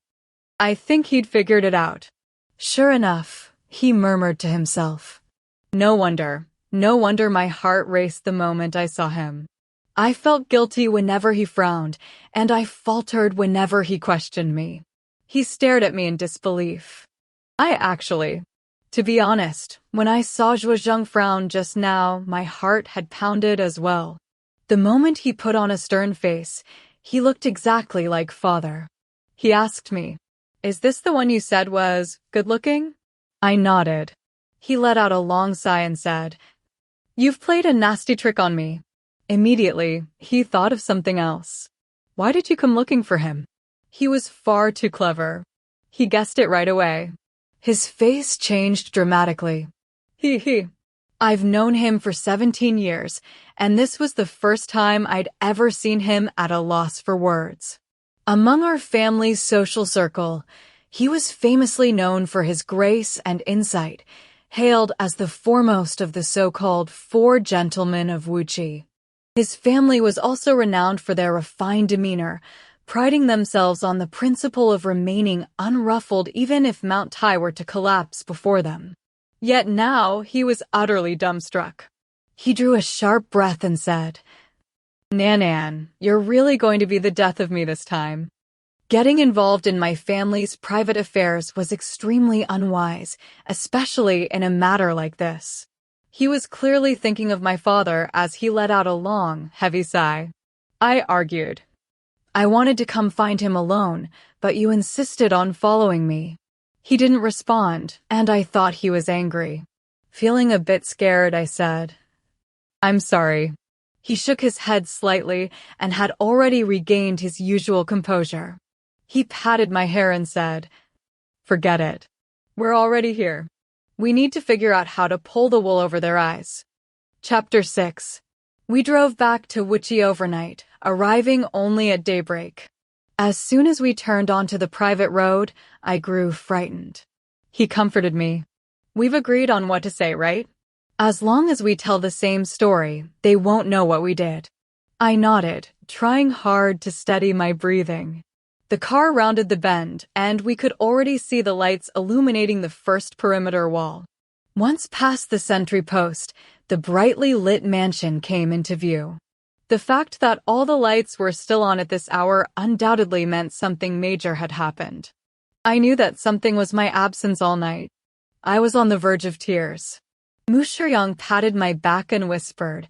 I think he'd figured it out. Sure enough, he murmured to himself. No wonder my heart raced the moment I saw him. I felt guilty whenever he frowned, and I faltered whenever he questioned me. He stared at me in disbelief. To be honest, when I saw Zhuozhang frown just now, my heart had pounded as well. The moment he put on a stern face, he looked exactly like father. He asked me, is this the one you said was good-looking? I nodded. He let out a long sigh and said, you've played a nasty trick on me. Immediately, he thought of something else. Why did you come looking for him? He was far too clever. He guessed it right away. His face changed dramatically. I've known him for 17 years, and this was the first time I'd ever seen him at a loss for words. Among our family's social circle, he was famously known for his grace and insight, hailed as the foremost of the so-called Four Gentlemen of Wuqi. His family was also renowned for their refined demeanor, priding themselves on the principle of remaining unruffled even if Mount Tai were to collapse before them. Yet now he was utterly dumbstruck. He drew a sharp breath and said, Nan, you're really going to be the death of me this time. Getting involved in my family's private affairs was extremely unwise, especially in a matter like this. He was clearly thinking of my father as he let out a long, heavy sigh. I argued. I wanted to come find him alone, but you insisted on following me. He didn't respond, and I thought he was angry. Feeling a bit scared, I said, I'm sorry. He shook his head slightly and had already regained his usual composure. He patted my hair and said, forget it. We're already here. We need to figure out how to pull the wool over their eyes. Chapter 6. We drove back to Wuqi overnight, arriving only at daybreak. As soon as we turned onto the private road, I grew frightened. He comforted me. We've agreed on what to say, right? As long as we tell the same story, they won't know what we did. I nodded, trying hard to steady my breathing. The car rounded the bend, and we could already see the lights illuminating the first perimeter wall. Once past the sentry post, the brightly lit mansion came into view. The fact that all the lights were still on at this hour undoubtedly meant something major had happened. I knew that something was my absence all night. I was on the verge of tears. Mu Shiyang patted my back and whispered,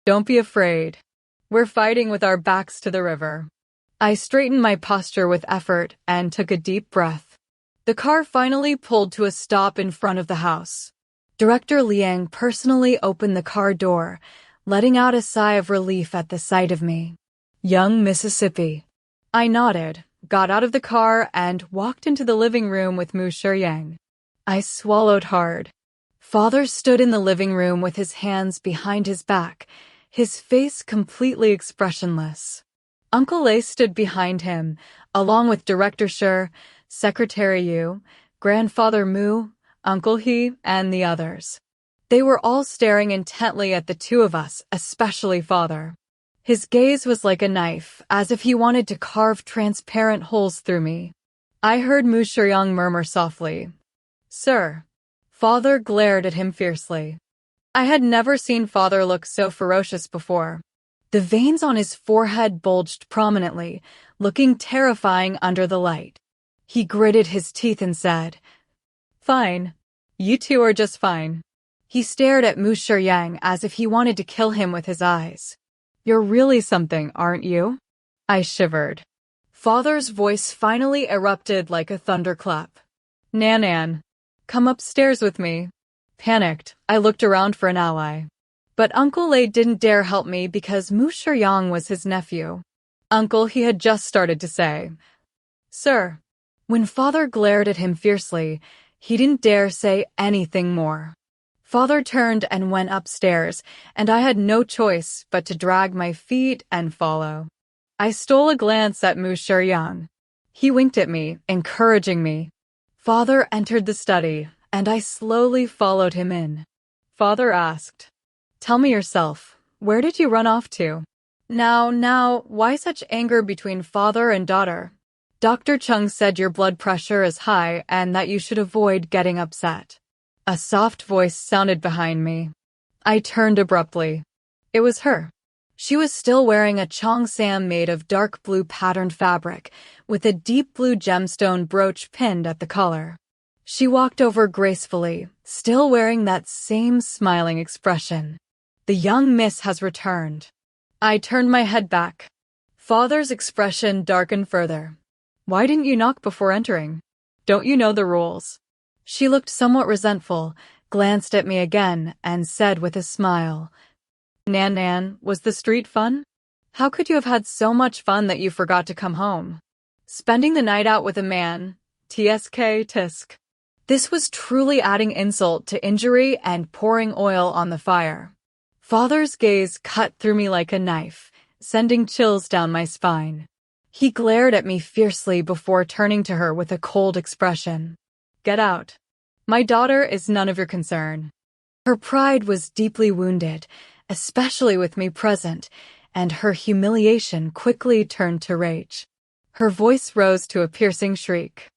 Don't be afraid. We're fighting with our backs to the river. I straightened my posture with effort and took a deep breath. The car finally pulled to a stop in front of the house. Director Liang personally opened the car door, letting out a sigh of relief at the sight of me. Young Mississippi. I nodded, got out of the car, and walked into the living room with Mu Shiyang. I swallowed hard. Father stood in the living room with his hands behind his back, his face completely expressionless. Uncle Lei stood behind him, along with Director Shi, Secretary Yu, Grandfather Mu, Uncle He, and the others. They were all staring intently at the two of us, especially Father. His gaze was like a knife, as if he wanted to carve transparent holes through me. I heard Mu Shiyang murmur softly, "Sir." Father glared at him fiercely. I had never seen Father look so ferocious before. The veins on his forehead bulged prominently, looking terrifying under the light. He gritted his teeth and said, "Fine. You two are just fine." He stared at Mu Shiyang as if he wanted to kill him with his eyes. "You're really something, aren't you?" I shivered. Father's voice finally erupted like a thunderclap. "Nan, come upstairs with me." Panicked, I looked around for an ally. But Uncle Lei didn't dare help me because Mu Shiyang was his nephew. "Uncle," he had just started to say. "Sir." When Father glared at him fiercely, he didn't dare say anything more. Father turned and went upstairs, and I had no choice but to drag my feet and follow. I stole a glance at Mu Shiyang. He winked at me, encouraging me. Father entered the study, and I slowly followed him in. Father asked, "Tell me yourself, where did you run off to?" Now, why such anger between father and daughter? Dr. Chung said your blood pressure is high and that you should avoid getting upset. A soft voice sounded behind me. I turned abruptly. It was her. She was still wearing a cheongsam made of dark blue patterned fabric, with a deep blue gemstone brooch pinned at the collar. She walked over gracefully, still wearing that same smiling expression. The young miss has returned. I turned my head back. Father's expression darkened further. "Why didn't you knock before entering? Don't you know the rules?" She looked somewhat resentful, glanced at me again, and said with a smile, Nan, was the street fun? How could you have had so much fun that you forgot to come home? Spending the night out with a man, tisk. This was truly adding insult to injury and pouring oil on the fire. Father's gaze cut through me like a knife, sending chills down my spine. He glared at me fiercely before turning to her with a cold expression. "Get out. My daughter is none of your concern." Her pride was deeply wounded, especially with me present, and her humiliation quickly turned to rage. Her voice rose to a piercing shriek.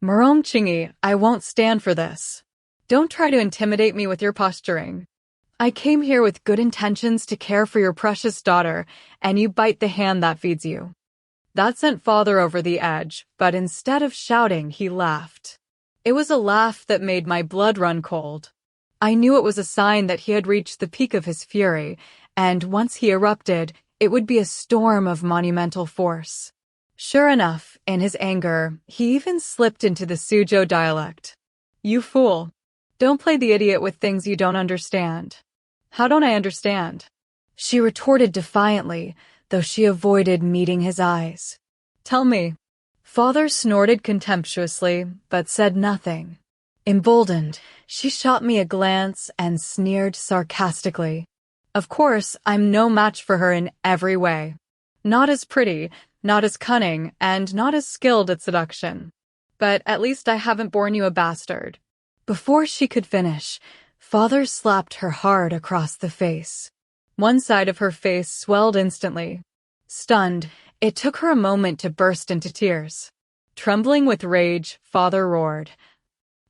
"Rong Qingyi, I won't stand for this. Don't try to intimidate me with your posturing. I came here with good intentions to care for your precious daughter, and you bite the hand that feeds you." That sent Father over the edge, but instead of shouting, he laughed. It was a laugh that made my blood run cold. I knew it was a sign that he had reached the peak of his fury, and once he erupted, it would be a storm of monumental force. Sure enough, in his anger, he even slipped into the Suzhou dialect. "You fool. Don't play the idiot with things you don't understand." "How don't I understand?" She retorted defiantly, though she avoided meeting his eyes. "Tell me." Father snorted contemptuously, but said nothing. Emboldened, she shot me a glance and sneered sarcastically. "Of course, I'm no match for her in every way. Not as pretty, not as cunning, and not as skilled at seduction. But at least I haven't borne you a bastard." Before she could finish, Father slapped her hard across the face. One side of her face swelled instantly. Stunned, it took her a moment to burst into tears. Trembling with rage, Father roared,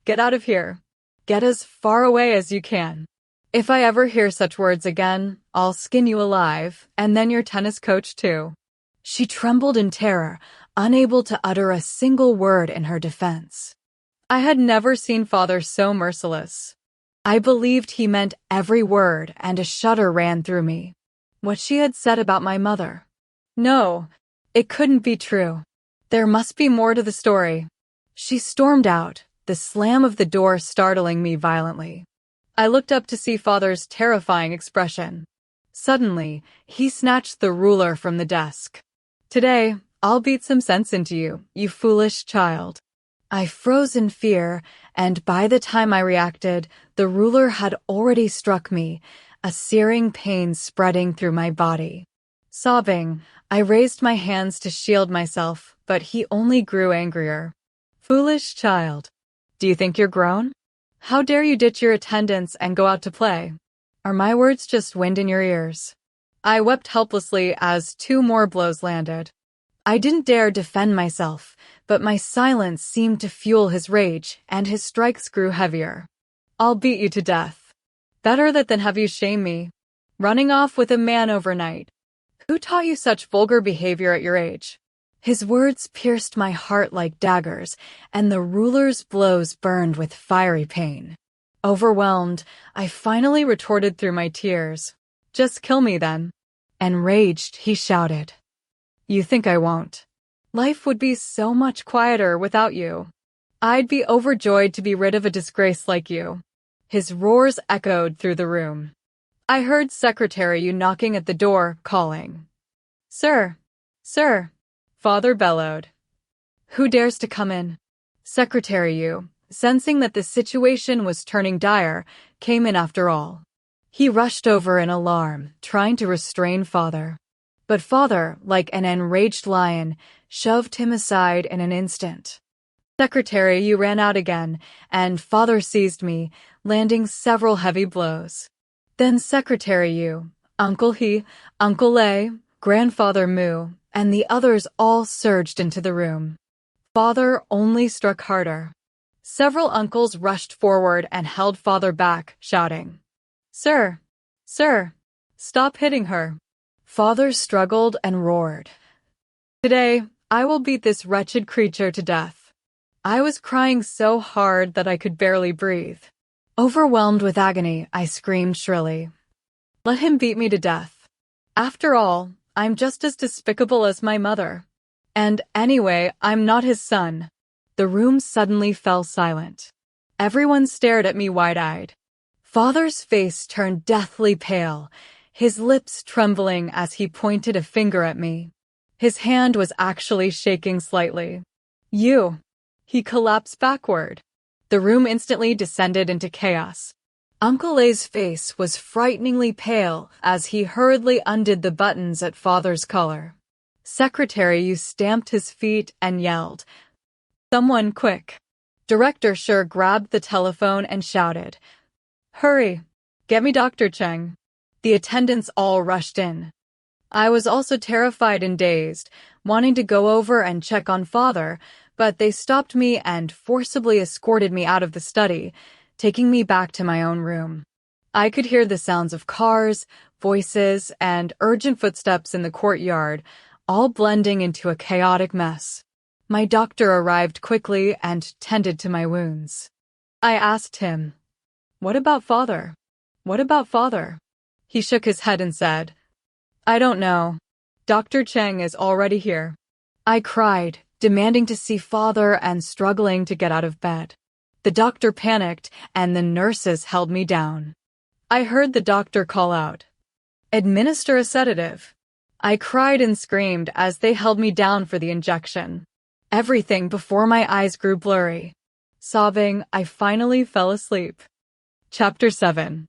"Get out of here. Get as far away as you can. If I ever hear such words again, I'll skin you alive, and then your tennis coach too." She trembled in terror, unable to utter a single word in her defense. I had never seen Father so merciless. I believed he meant every word, and a shudder ran through me. What she had said about my mother. No, it couldn't be true. There must be more to the story. She stormed out, the slam of the door startling me violently. I looked up to see father's terrifying expression. Suddenly, he snatched the ruler from the desk. "Today, I'll beat some sense into you, you foolish child." I froze in fear, and by the time I reacted, the ruler had already struck me, a searing pain spreading through my body. Sobbing, I raised my hands to shield myself, but he only grew angrier. "Foolish child. Do you think you're grown? How dare you ditch your attendance and go out to play? Are my words just wind in your ears?" I wept helplessly as 2 more blows landed. I didn't dare defend myself, but my silence seemed to fuel his rage, and his strikes grew heavier. "I'll beat you to death. Better that than have you shame me. Running off with a man overnight. Who taught you such vulgar behavior at your age?" His words pierced my heart like daggers, and the ruler's blows burned with fiery pain. Overwhelmed, I finally retorted through my tears. "Just kill me then." Enraged, he shouted. "You think I won't? Life would be so much quieter without you. I'd be overjoyed to be rid of a disgrace like you." His roars echoed through the room. I heard Secretary Yu knocking at the door, calling. "Sir! Sir!" Father bellowed. "Who dares to come in?" Secretary Yu, sensing that the situation was turning dire, came in after all. He rushed over in alarm, trying to restrain Father. But Father, like an enraged lion, shoved him aside in an instant. Secretary Yu ran out again, and Father seized me, landing several heavy blows. Then Secretary Yu, Uncle He, Uncle Lei, Grandfather Mu, and the others all surged into the room. Father only struck harder. Several uncles rushed forward and held Father back, shouting, "Sir! Sir! Stop hitting her!" Father struggled and roared. "Today, I will beat this wretched creature to death." I was crying so hard that I could barely breathe. Overwhelmed with agony, I screamed shrilly, "Let him beat me to death. After all, I'm just as despicable as my mother. And anyway, I'm not his son." The room suddenly fell silent. Everyone stared at me wide-eyed. Father's face turned deathly pale, his lips trembling as he pointed a finger at me. His hand was actually shaking slightly. "You!" He collapsed backward. The room instantly descended into chaos. Uncle Lei's face was frighteningly pale as he hurriedly undid the buttons at Father's collar. Secretary Yu stamped his feet and yelled, "Someone quick!" Director Shi grabbed the telephone and shouted, "Hurry! Get me Dr. Cheng." The attendants all rushed in. I was also terrified and dazed, wanting to go over and check on Father, but they stopped me and forcibly escorted me out of the study, taking me back to my own room. I could hear the sounds of cars, voices, and urgent footsteps in the courtyard, all blending into a chaotic mess. My doctor arrived quickly and tended to my wounds. I asked him, "What about Father? What about Father?" He shook his head and said, "I don't know. Dr. Cheng is already here." I cried, demanding to see Father and struggling to get out of bed. The doctor panicked, and the nurses held me down. I heard the doctor call out, "Administer a sedative." I cried and screamed as they held me down for the injection. Everything before my eyes grew blurry. Sobbing, I finally fell asleep. Chapter 7.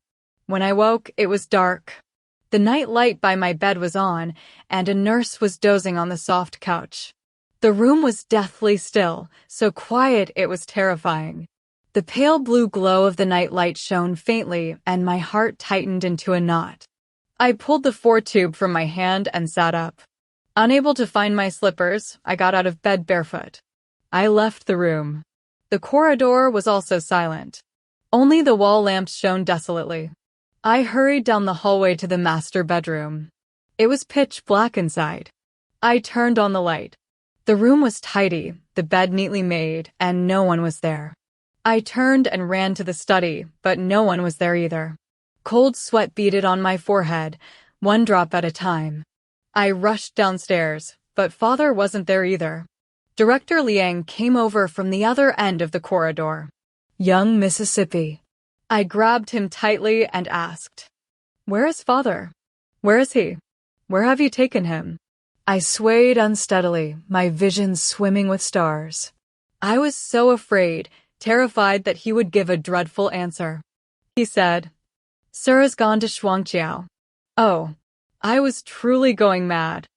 When I woke, it was dark. The night light by my bed was on, and a nurse was dozing on the soft couch. The room was deathly still, so quiet it was terrifying. The pale blue glow of the night light shone faintly, and my heart tightened into a knot. I pulled the 4-tube from my hand and sat up. Unable to find my slippers, I got out of bed barefoot. I left the room. The corridor was also silent. Only the wall lamps shone desolately. I hurried down the hallway to the master bedroom. It was pitch black inside. I turned on the light. The room was tidy, the bed neatly made, and no one was there. I turned and ran to the study, but no one was there either. Cold sweat beaded on my forehead, one drop at a time. I rushed downstairs, but Father wasn't there either. Director Liang came over from the other end of the corridor. Young Mississippi. I grabbed him tightly and asked, "Where is father? Where is he? Where have you taken him?" I swayed unsteadily, my vision swimming with stars. I was so afraid, terrified that he would give a dreadful answer. He said, "Sir has gone to Shuangqiao." Oh, I was truly going mad.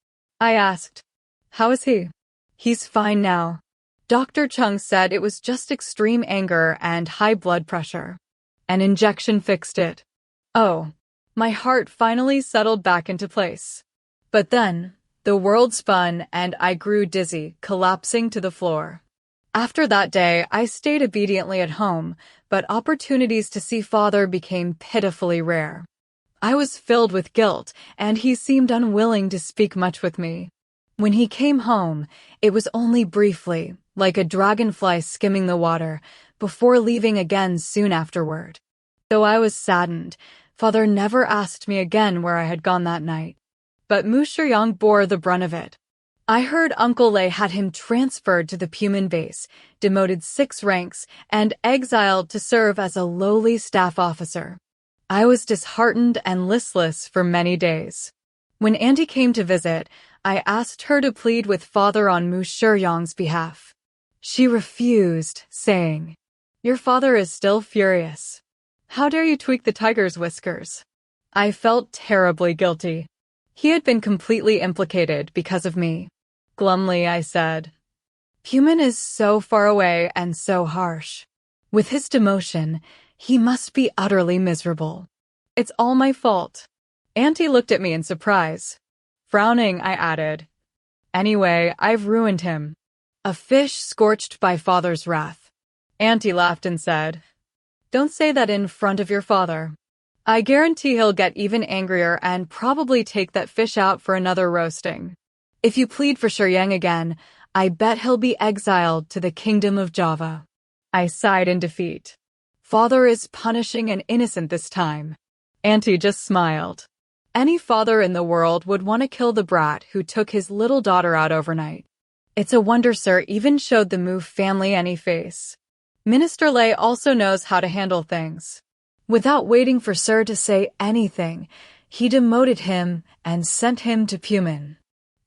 I asked, "How is he?" "He's fine now." Dr. Chung said it was just extreme anger and high blood pressure. An injection fixed it. Oh, my heart finally settled back into place. But then, the world spun and I grew dizzy, collapsing to the floor. After that day, I stayed obediently at home, but opportunities to see father became pitifully rare. I was filled with guilt, and he seemed unwilling to speak much with me. When he came home, it was only briefly, like a dragonfly skimming the water, before leaving again soon afterward. Though I was saddened, father never asked me again where I had gone that night. But Mu Shiyang bore the brunt of it. I heard Uncle Lei had him transferred to the Puman base, demoted 6 ranks, and exiled to serve as a lowly staff officer. I was disheartened and listless for many days. When Auntie came to visit, I asked her to plead with father on Mu Shiyang's behalf. She refused, saying, "Your father is still furious. How dare you tweak the tiger's whiskers?" I felt terribly guilty. He had been completely implicated because of me. Glumly, I said, "Puman is so far away and so harsh. With his demotion, he must be utterly miserable. It's all my fault." Auntie looked at me in surprise. Frowning, I added, "Anyway, I've ruined him." A fish scorched by father's wrath. Auntie laughed and said, "Don't say that in front of your father. I guarantee he'll get even angrier and probably take that fish out for another roasting. If you plead for Shiyang again, I bet he'll be exiled to the kingdom of Java." I sighed in defeat. Father is punishing an innocent this time. Auntie just smiled. Any father in the world would want to kill the brat who took his little daughter out overnight. It's a wonder Sir even showed the Mu family any face. Minister Lei also knows how to handle things. Without waiting for Sir to say anything, he demoted him and sent him to Puman.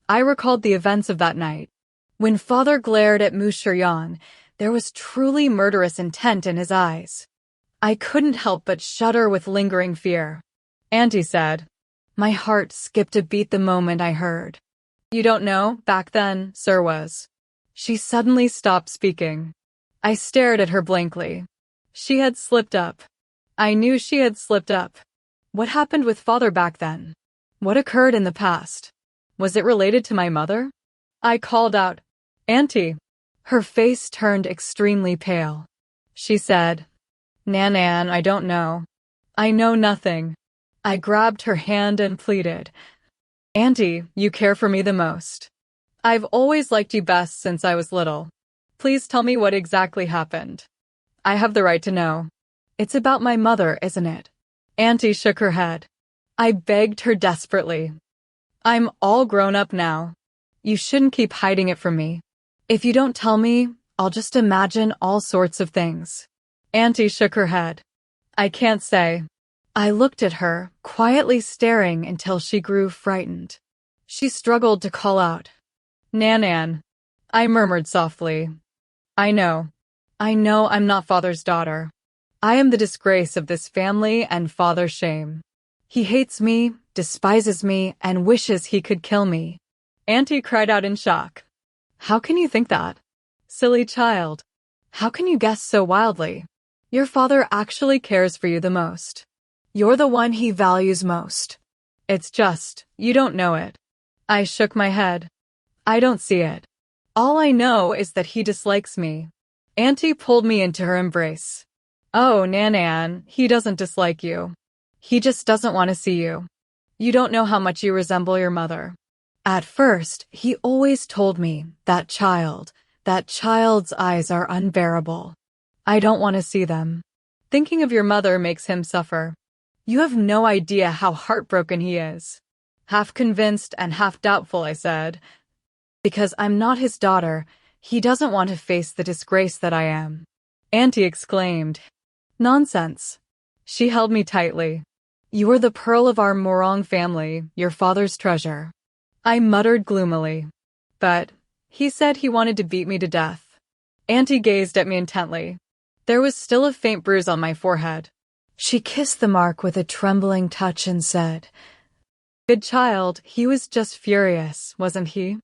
I recalled the events of that night. When father glared at Mu Shiyang, there was truly murderous intent in his eyes. I couldn't help but shudder with lingering fear. Auntie said, "My heart skipped a beat the moment I heard. You don't know, back then, Sir was." She suddenly stopped speaking. I stared at her blankly. She had slipped up. I knew she had slipped up. What happened with father back then? What occurred in the past? Was it related to my mother? I called out, "Auntie." Her face turned extremely pale. She said, Nan, I don't know. I know nothing." I grabbed her hand and pleaded, "Auntie, you care for me the most. I've always liked you best since I was little. Please tell me what exactly happened. I have the right to know. It's about my mother, isn't it?" Auntie shook her head. I begged her desperately. "I'm all grown up now. You shouldn't keep hiding it from me. If you don't tell me, I'll just imagine all sorts of things." Auntie shook her head. "I can't say." I looked at her, quietly staring until she grew frightened. She struggled to call out, "Nan." I murmured softly, I know I'm not father's daughter. I am the disgrace of this family and father's shame. He hates me, despises me, and wishes he could kill me." Auntie cried out in shock. "How can you think that? Silly child. How can you guess so wildly? Your father actually cares for you the most. You're the one he values most. It's just, you don't know it." I shook my head. "I don't see it. All I know is that he dislikes me." Auntie pulled me into her embrace. "Oh, Nan, he doesn't dislike you. He just doesn't want to see you. You don't know how much you resemble your mother. At first, he always told me, that child's eyes are unbearable. I don't want to see them. Thinking of your mother makes him suffer. You have no idea how heartbroken he is." Half convinced and half doubtful, I said, "Because I'm not his daughter, He doesn't want to face the disgrace that I am. Auntie exclaimed. Nonsense. She held me tightly. You are the pearl of our Morong family, your father's treasure. I muttered gloomily. But he said he wanted to beat me to death. Auntie gazed at me intently. There was still a faint bruise on my forehead. She kissed the mark with a trembling touch and said, Good child, he was just furious, wasn't he?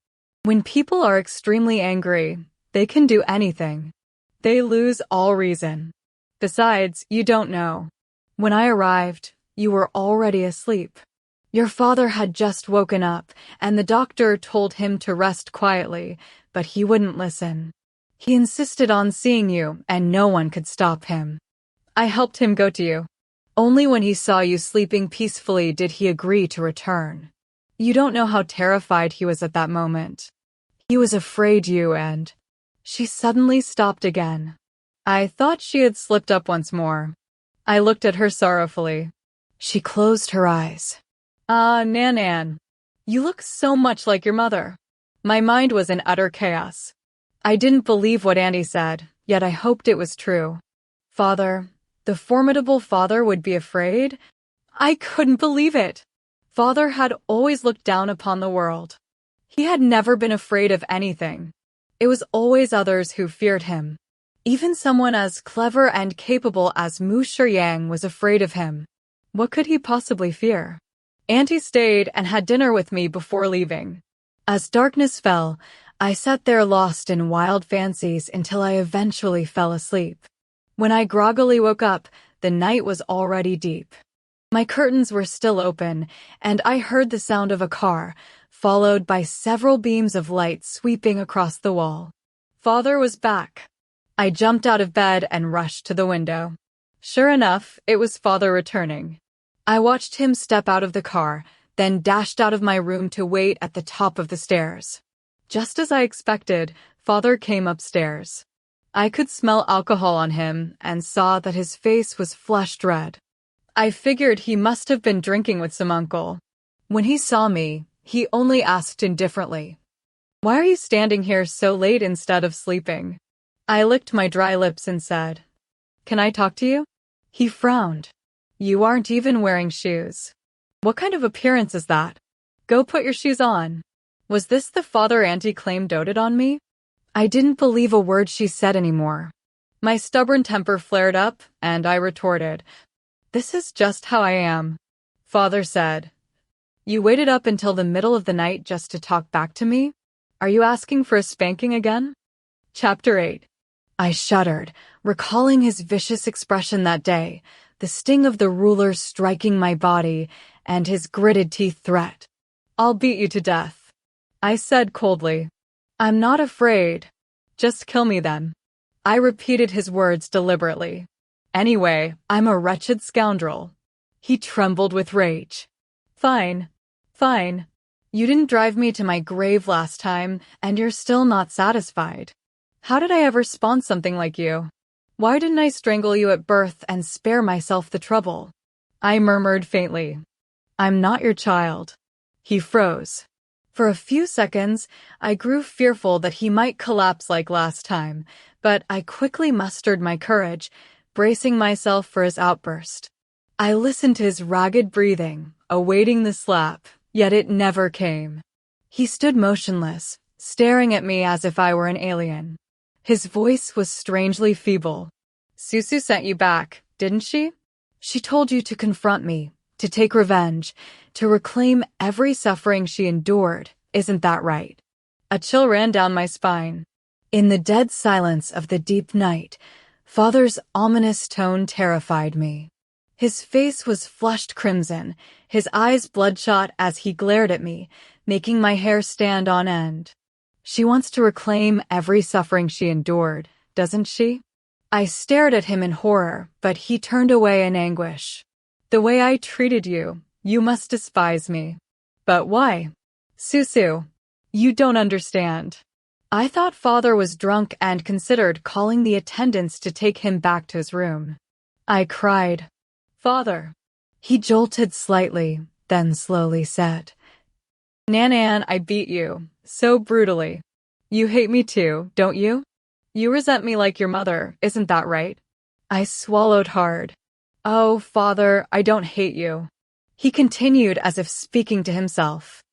When people are extremely angry, they can do anything. They lose all reason. Besides, you don't know. When I arrived, you were already asleep. Your father had just woken up, and the doctor told him to rest quietly, but he wouldn't listen. He insisted on seeing you, and no one could stop him. I helped him go to you. Only when he saw you sleeping peacefully did he agree to return. You don't know how terrified he was at that moment. He was afraid you and... She suddenly stopped again. I thought she had slipped up once more. I looked at her sorrowfully. She closed her eyes. Nan, you look so much like your mother. My mind was in utter chaos. I didn't believe what Auntie said, yet I hoped it was true. Father, the formidable father would be afraid? I couldn't believe it. Father had always looked down upon the world. He had never been afraid of anything. It was always others who feared him. Even someone as clever and capable as Mu Shiyang was afraid of him. What could he possibly fear? Auntie stayed and had dinner with me before leaving. As darkness fell, I sat there lost in wild fancies until I eventually fell asleep. When I groggily woke up, the night was already deep. My curtains were still open, and I heard the sound of a car, followed by several beams of light sweeping across the wall. Father was back. I jumped out of bed and rushed to the window. Sure enough, it was Father returning. I watched him step out of the car, then dashed out of my room to wait at the top of the stairs. Just as I expected, Father came upstairs. I could smell alcohol on him and saw that his face was flushed red. I figured he must have been drinking with some uncle. When he saw me, he only asked indifferently, Why are you standing here so late instead of sleeping? I licked my dry lips and said, Can I talk to you? He frowned. You aren't even wearing shoes. What kind of appearance is that? Go put your shoes on. Was this the father Auntie claimed doted on me? I didn't believe a word she said anymore. My stubborn temper flared up, and I retorted, This is just how I am. Father said, You waited up until the middle of the night just to talk back to me? Are you asking for a spanking again? Chapter 8. I shuddered, recalling his vicious expression that day, the sting of the ruler striking my body, and his gritted teeth threat. I'll beat you to death. I said coldly. I'm not afraid. Just kill me then. I repeated his words deliberately. Anyway, I'm a wretched scoundrel. He trembled with rage. Fine. You didn't drive me to my grave last time, and you're still not satisfied. How did I ever spawn something like you? Why didn't I strangle you at birth and spare myself the trouble? I murmured faintly. I'm not your child. He froze. For a few seconds, I grew fearful that he might collapse like last time, but I quickly mustered my courage, bracing myself for his outburst. I listened to his ragged breathing, awaiting the slap, yet it never came. He stood motionless, staring at me as if I were an alien. His voice was strangely feeble. Susu sent you back, didn't she? She told you to confront me, to take revenge, to reclaim every suffering she endured, isn't that right? A chill ran down my spine. In the dead silence of the deep night, Father's ominous tone terrified me. His face was flushed crimson, his eyes bloodshot as he glared at me, making my hair stand on end. She wants to reclaim every suffering she endured, doesn't she? I stared at him in horror, but he turned away in anguish. The way I treated you, you must despise me. But why? Susu, you don't understand. I thought Father was drunk and considered calling the attendants to take him back to his room. I cried, Father. He jolted slightly, then slowly said, Nanan, I beat you, so brutally. You hate me too, don't you? You resent me like your mother, isn't that right? I swallowed hard. Oh, father, I don't hate you. He continued as if speaking to himself.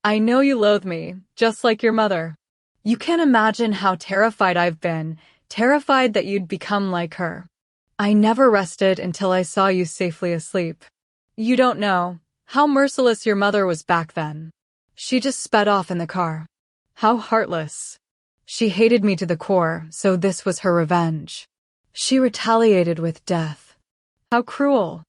I know you loathe me, just like your mother. You can't imagine how terrified I've been, terrified that you'd become like her. I never rested until I saw you safely asleep. You don't know how merciless your mother was back then. She just sped off in the car. How heartless. She hated me to the core, so this was her revenge. She retaliated with death. How cruel.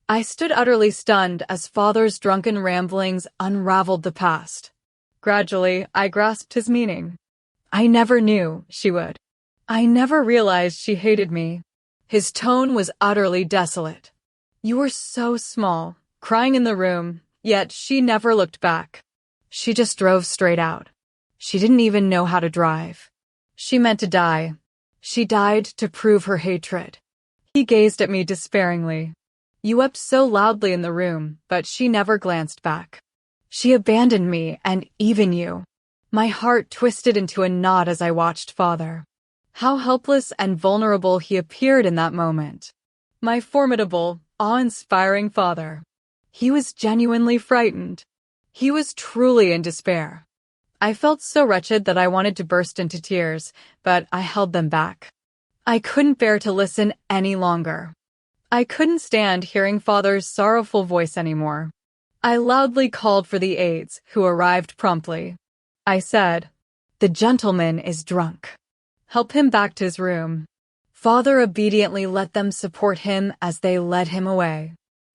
I stood utterly stunned as father's drunken ramblings unraveled the past. Gradually, I grasped his meaning. I never knew she would. I never realized she hated me. His tone was utterly desolate. You were so small, crying in the room, yet she never looked back. She just drove straight out. She didn't even know how to drive. She meant to die. She died to prove her hatred. He gazed at me despairingly. You wept so loudly in the room, but she never glanced back. She abandoned me and even you. My heart twisted into a knot as I watched father. How helpless and vulnerable he appeared in that moment. My formidable, awe-inspiring father. He was genuinely frightened. He was truly in despair. I felt so wretched that I wanted to burst into tears, but I held them back. I couldn't bear to listen any longer. I couldn't stand hearing father's sorrowful voice anymore. I loudly called for the aides, who arrived promptly. I said, "The gentleman is drunk. Help him back to his room." Father obediently let them support him as they led him away.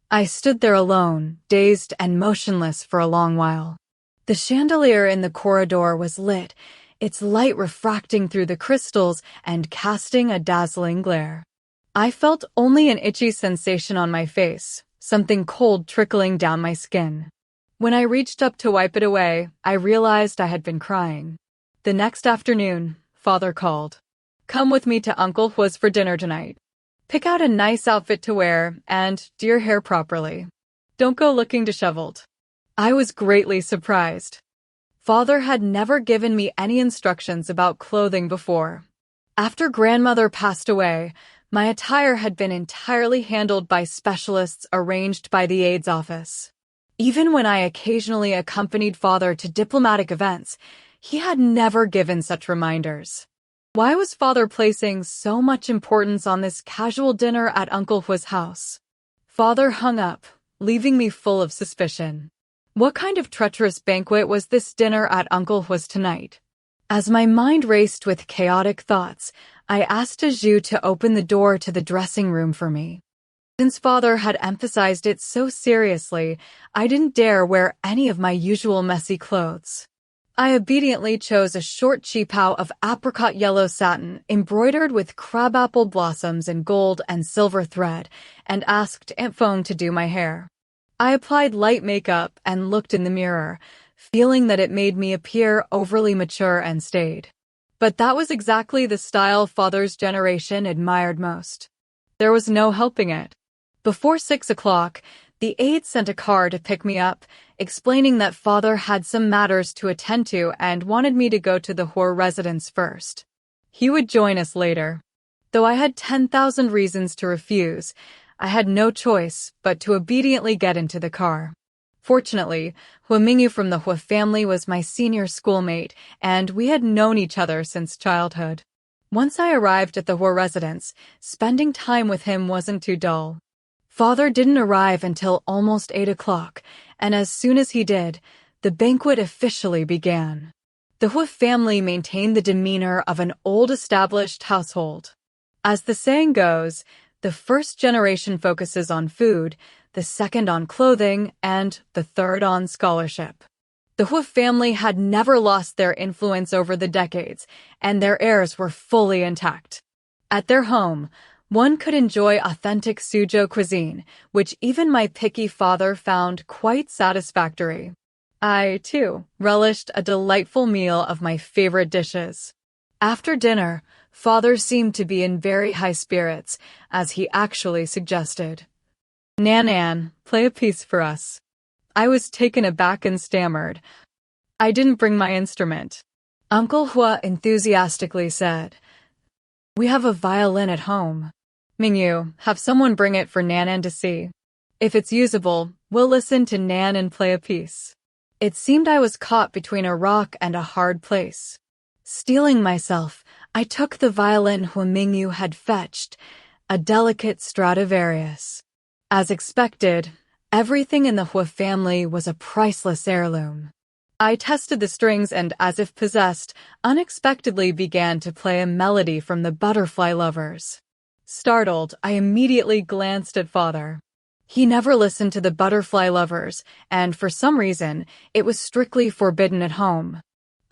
I stood there alone, dazed and motionless for a long while. The chandelier in the corridor was lit, its light refracting through the crystals and casting a dazzling glare. I felt only an itchy sensation on my face, something cold trickling down my skin. When I reached up to wipe it away, I realized I had been crying. The next afternoon, father called. "Come with me to Uncle Hua's for dinner tonight. Pick out a nice outfit to wear and do your hair properly. Don't go looking disheveled." I was greatly surprised. Father had never given me any instructions about clothing before. After grandmother passed away, my attire had been entirely handled by specialists arranged by the aides office. Even when I occasionally accompanied father to diplomatic events, he had never given such reminders. Why was father placing so much importance on this casual dinner at Uncle Hua's house? Father hung up, leaving me full of suspicion. What kind of treacherous banquet was this dinner at Uncle Hua's tonight? As my mind raced with chaotic thoughts, I asked Zhu to open the door to the dressing room for me. Since father had emphasized it so seriously, I didn't dare wear any of my usual messy clothes. I obediently chose a short qipao of apricot yellow satin embroidered with crabapple blossoms in gold and silver thread and asked Aunt Feng to do my hair. I applied light makeup and looked in the mirror, feeling that it made me appear overly mature and staid. But that was exactly the style father's generation admired most. There was no helping it. Before 6 o'clock, the aide sent a car to pick me up, explaining that father had some matters to attend to and wanted me to go to the Hua residence first. He would join us later. Though I had 10,000 reasons to refuse, I had no choice but to obediently get into the car. Fortunately, Hua Mingyu from the Hua family was my senior schoolmate, and we had known each other since childhood. Once I arrived at the Hua residence, spending time with him wasn't too dull. Father didn't arrive until almost 8 o'clock, and as soon as he did, the banquet officially began. The Hua family maintained the demeanor of an old established household. As the saying goes, the first generation focuses on food, the second on clothing, and the third on scholarship. The Hua family had never lost their influence over the decades, and their heirs were fully intact. At their home, one could enjoy authentic Suzhou cuisine, which even my picky father found quite satisfactory. I, too, relished a delightful meal of my favorite dishes. After dinner, father seemed to be in very high spirits, as he actually suggested. "Nan, play a piece for us." I was taken aback and stammered. "I didn't bring my instrument." Uncle Hua enthusiastically said. We have a violin at home. Mingyu, have someone bring it for Nanan to see. If it's usable, we'll listen to Nan and play a piece. It seemed I was caught between a rock and a hard place. Steeling myself, I took the violin Hua Mingyu had fetched, a delicate Stradivarius. As expected, everything in the Hua family was a priceless heirloom. I tested the strings and, as if possessed, unexpectedly began to play a melody from the Butterfly Lovers. Startled, I immediately glanced at Father. He never listened to the Butterfly Lovers, and for some reason, it was strictly forbidden at home.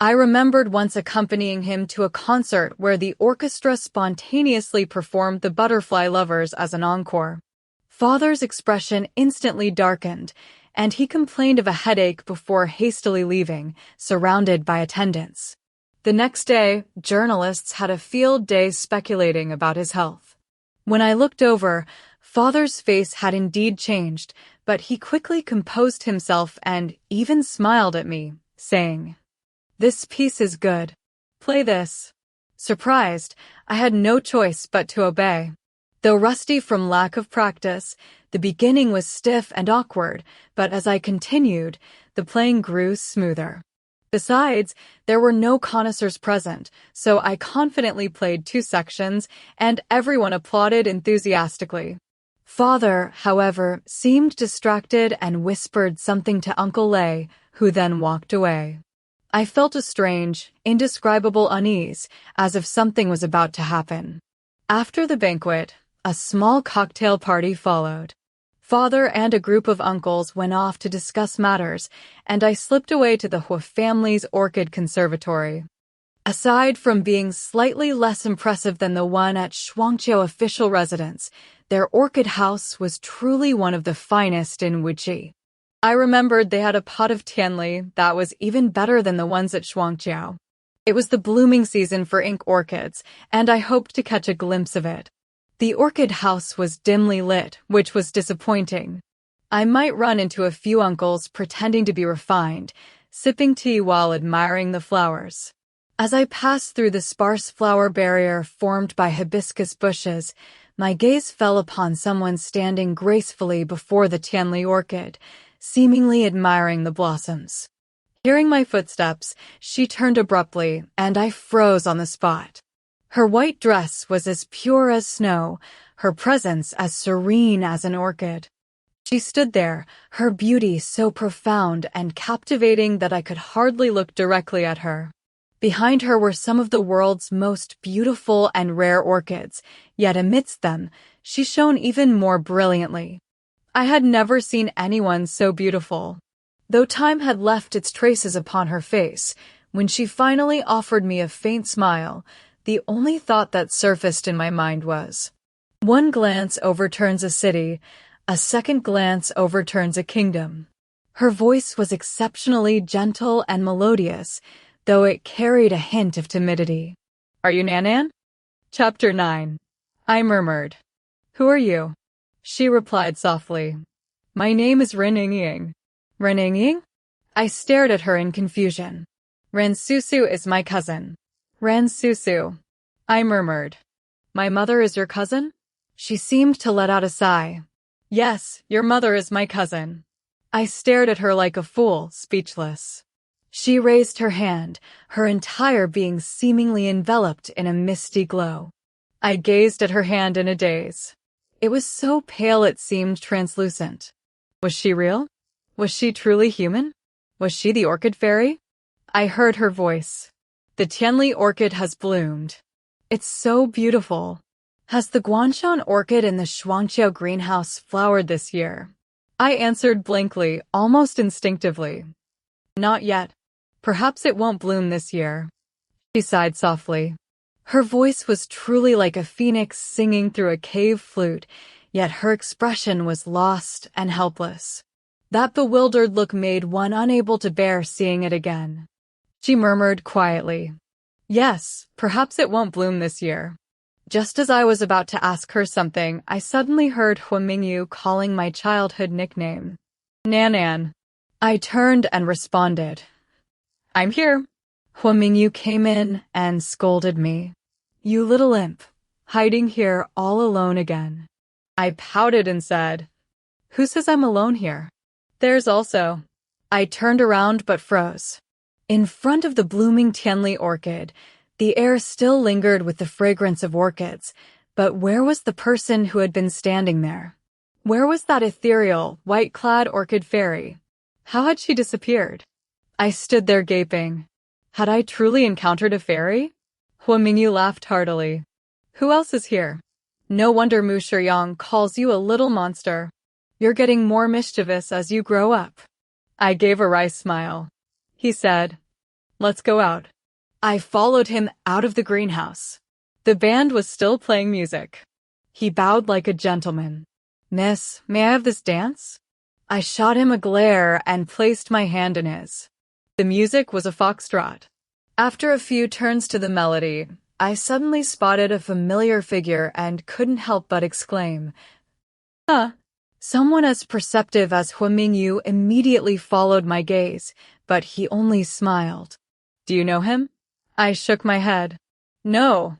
I remembered once accompanying him to a concert where the orchestra spontaneously performed the Butterfly Lovers as an encore. Father's expression instantly darkened, and he complained of a headache before hastily leaving, surrounded by attendants. The next day, journalists had a field day speculating about his health. When I looked over, Father's face had indeed changed, but he quickly composed himself and even smiled at me, saying, "This piece is good. Play this." Surprised, I had no choice but to obey. Though rusty from lack of practice, the beginning was stiff and awkward, but as I continued, the playing grew smoother. Besides, there were no connoisseurs present, so I confidently played 2 sections, and everyone applauded enthusiastically. Father, however, seemed distracted and whispered something to Uncle Lei, who then walked away. I felt a strange, indescribable unease, as if something was about to happen. After the banquet, a small cocktail party followed. Father and a group of uncles went off to discuss matters, and I slipped away to the Hua family's orchid conservatory. Aside from being slightly less impressive than the one at Shuangqiu official residence, their orchid house was truly one of the finest in Wuqi. I remembered they had a pot of tianli that was even better than the ones at Shuangqiu. It was the blooming season for ink orchids, and I hoped to catch a glimpse of it. The orchid house was dimly lit, which was disappointing. I might run into a few uncles pretending to be refined, sipping tea while admiring the flowers. As I passed through the sparse flower barrier formed by hibiscus bushes, my gaze fell upon someone standing gracefully before the Tianli orchid, seemingly admiring the blossoms. Hearing my footsteps, she turned abruptly, and I froze on the spot. Her white dress was as pure as snow, her presence as serene as an orchid. She stood there, her beauty so profound and captivating that I could hardly look directly at her. Behind her were some of the world's most beautiful and rare orchids, yet amidst them, she shone even more brilliantly. I had never seen anyone so beautiful. Though time had left its traces upon her face, when she finally offered me a faint smile, the only thought that surfaced in my mind was, one glance overturns a city, a second glance overturns a kingdom. Her voice was exceptionally gentle and melodious, though it carried a hint of timidity. "Are you Nanan?" Chapter 9. I murmured. "Who are you?" She replied softly. "My name is Ren Susu." "Ren Susu?" I stared at her in confusion. "Ren Susu is my cousin." "Ren Susu," I murmured. "My mother is your cousin?" She seemed to let out a sigh. "Yes, your mother is my cousin." I stared at her like a fool, speechless. She raised her hand, her entire being seemingly enveloped in a misty glow. I gazed at her hand in a daze. It was so pale it seemed translucent. Was she real? Was she truly human? Was she the orchid fairy? I heard her voice. "The Tianli orchid has bloomed. It's so beautiful. Has the Guanshan orchid in the Shuangqiu greenhouse flowered this year?" I answered blankly, almost instinctively. "Not yet. Perhaps it won't bloom this year." She sighed softly. Her voice was truly like a phoenix singing through a cave flute, yet her expression was lost and helpless. That bewildered look made one unable to bear seeing it again. She murmured quietly, "Yes, perhaps it won't bloom this year." Just as I was about to ask her something, I suddenly heard Hua Mingyu calling my childhood nickname. "Nanan." I turned and responded, "I'm here." Mingyu came in and scolded me. You little imp, hiding here all alone again. I pouted and said, who says I'm alone here? There's also. I turned around but froze. In front of the blooming Tianli orchid, the air still lingered with the fragrance of orchids, but where was the person who had been standing there? Where was that ethereal, white-clad orchid fairy? How had she disappeared? I stood there gaping. Had I truly encountered a fairy? Mingyu laughed heartily. Who else is here? No wonder Mu Shiyang calls you a little monster. You're getting more mischievous as you grow up. I gave a wry smile. He said, let's go out. I followed him out of the greenhouse. The band was still playing music. He bowed like a gentleman. Miss, may I have this dance? I shot him a glare and placed my hand in his. The music was a foxtrot. After a few turns to the melody, I suddenly spotted a familiar figure and couldn't help but exclaim, huh? Someone as perceptive as Mingyu immediately followed my gaze, but he only smiled. Do you know him? I shook my head. No.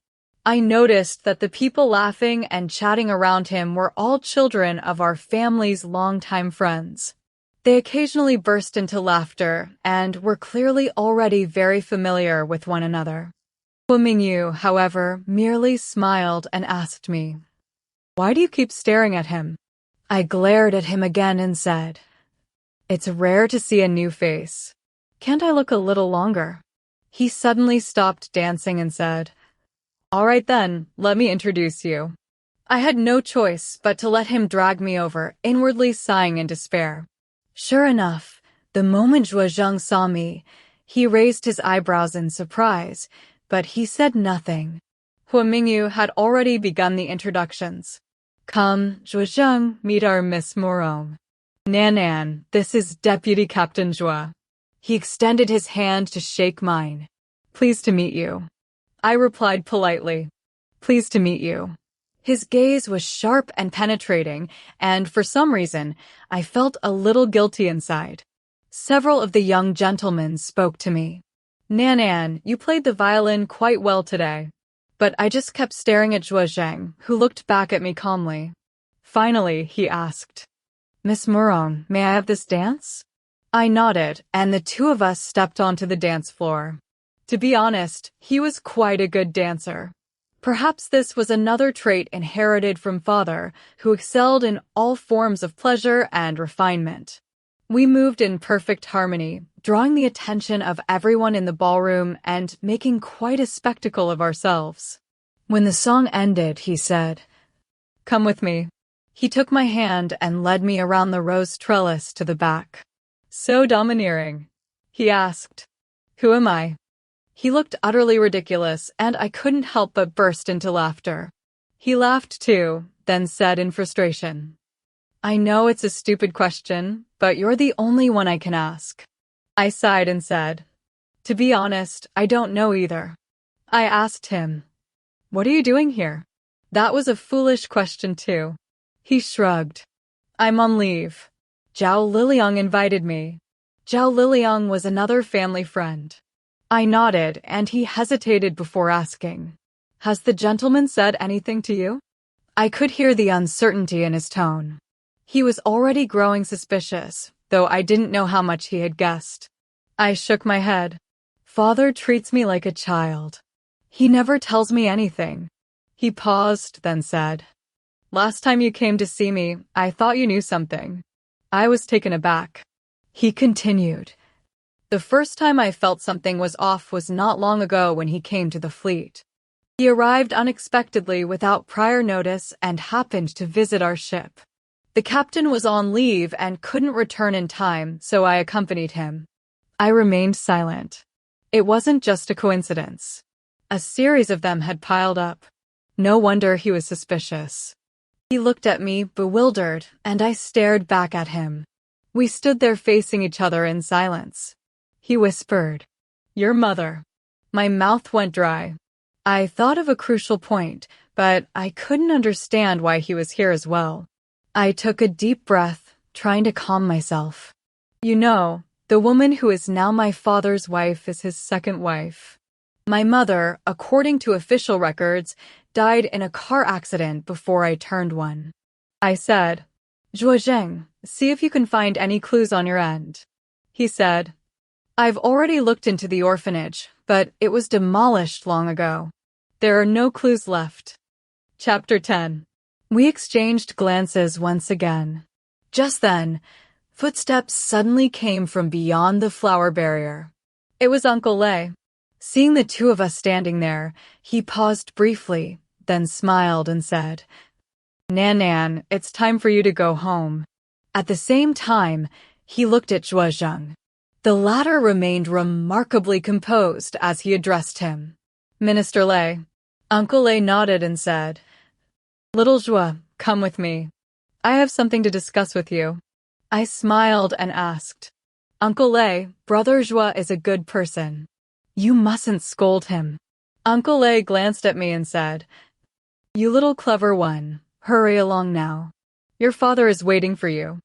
I noticed that the people laughing and chatting around him were all children of our family's longtime friends. They occasionally burst into laughter and were clearly already very familiar with one another. Mingyu, however, merely smiled and asked me, why do you keep staring at him? I glared at him again and said, it's rare to see a new face. Can't I look a little longer? He suddenly stopped dancing and said, all right then, let me introduce you. I had no choice but to let him drag me over, inwardly sighing in despair. Sure enough, the moment Zhang saw me, he raised his eyebrows in surprise, but he said nothing. Mingyu had already begun the introductions. Come, Zhang, meet our Miss Morong. Nan, this is Deputy Captain Zhua. He extended his hand to shake mine. Pleased to meet you. I replied politely. Pleased to meet you. His gaze was sharp and penetrating, and for some reason, I felt a little guilty inside. Several of the young gentlemen spoke to me. Nan, you played the violin quite well today. But I just kept staring at Zhang, who looked back at me calmly. Finally, he asked, Miss Morong, may I have this dance? I nodded, and the two of us stepped onto the dance floor. To be honest, he was quite a good dancer. Perhaps this was another trait inherited from father, who excelled in all forms of pleasure and refinement. We moved in perfect harmony, drawing the attention of everyone in the ballroom and making quite a spectacle of ourselves. When the song ended, he said, come with me. He took my hand and led me around the rose trellis to the back. So domineering. He asked, who am I? He looked utterly ridiculous, and I couldn't help but burst into laughter. He laughed too, then said in frustration, I know it's a stupid question, but you're the only one I can ask. I sighed and said, to be honest, I don't know either. I asked him, what are you doing here? That was a foolish question too. He shrugged. I'm on leave. Zhao Liliang invited me. Zhao Liliang was another family friend. I nodded, and he hesitated before asking, has the gentleman said anything to you? I could hear the uncertainty in his tone. He was already growing suspicious, though I didn't know how much he had guessed. I shook my head. Father treats me like a child. He never tells me anything. He paused, then said, last time you came to see me, I thought you knew something. I was taken aback. He continued, the first time I felt something was off was not long ago when he came to the fleet. He arrived unexpectedly without prior notice and happened to visit our ship. The captain was on leave and couldn't return in time, so I accompanied him. I remained silent. It wasn't just a coincidence. A series of them had piled up. No wonder he was suspicious. He looked at me, bewildered, and I stared back at him. We stood there facing each other in silence. He whispered, your mother. My mouth went dry. I thought of a crucial point, but I couldn't understand why he was here as well. I took a deep breath, trying to calm myself. You know, The woman who is now my father's wife is his second wife. My mother, according to official records, died in a car accident before I turned 1. I said, Zhang, see if you can find any clues on your end. He said, I've already looked into the orphanage, but it was demolished long ago. There are no clues left. Chapter 10. We exchanged glances once again. Just then, footsteps suddenly came from beyond the flower barrier. It was Uncle Lei. Seeing the two of us standing there, he paused briefly, then smiled and said, Nan, it's time for you to go home. At the same time, he looked at Zhang. The latter remained remarkably composed as he addressed him. Minister Lei. Uncle Lei nodded and said, Little Zhua, come with me. I have something to discuss with you. I smiled and asked, Uncle Lei, Brother Zhua is a good person. You mustn't scold him. Uncle Lei glanced at me and said, You little clever one, hurry along now. Your father is waiting for you.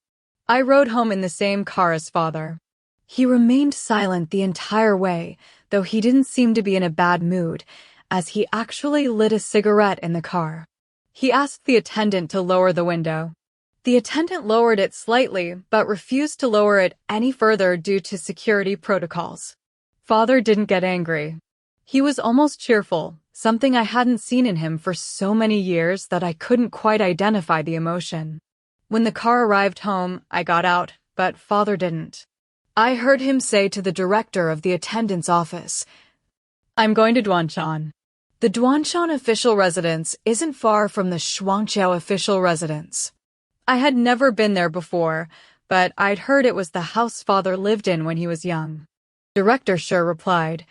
I rode home in the same car as father. He remained silent the entire way, though he didn't seem to be in a bad mood, as he actually lit a cigarette in the car. He asked the attendant to lower the window. The attendant lowered it slightly, but refused to lower it any further due to security protocols. Father didn't get angry. He was almost cheerful, something I hadn't seen in him for so many years that I couldn't quite identify the emotion. When the car arrived home, I got out, but father didn't. I heard him say to the director of the attendant's office, I'm going to Duanshan. The Duanshan official residence isn't far from the Shuangqiao official residence. I had never been there before, but I'd heard it was the house father lived in when he was young. Director Shi replied,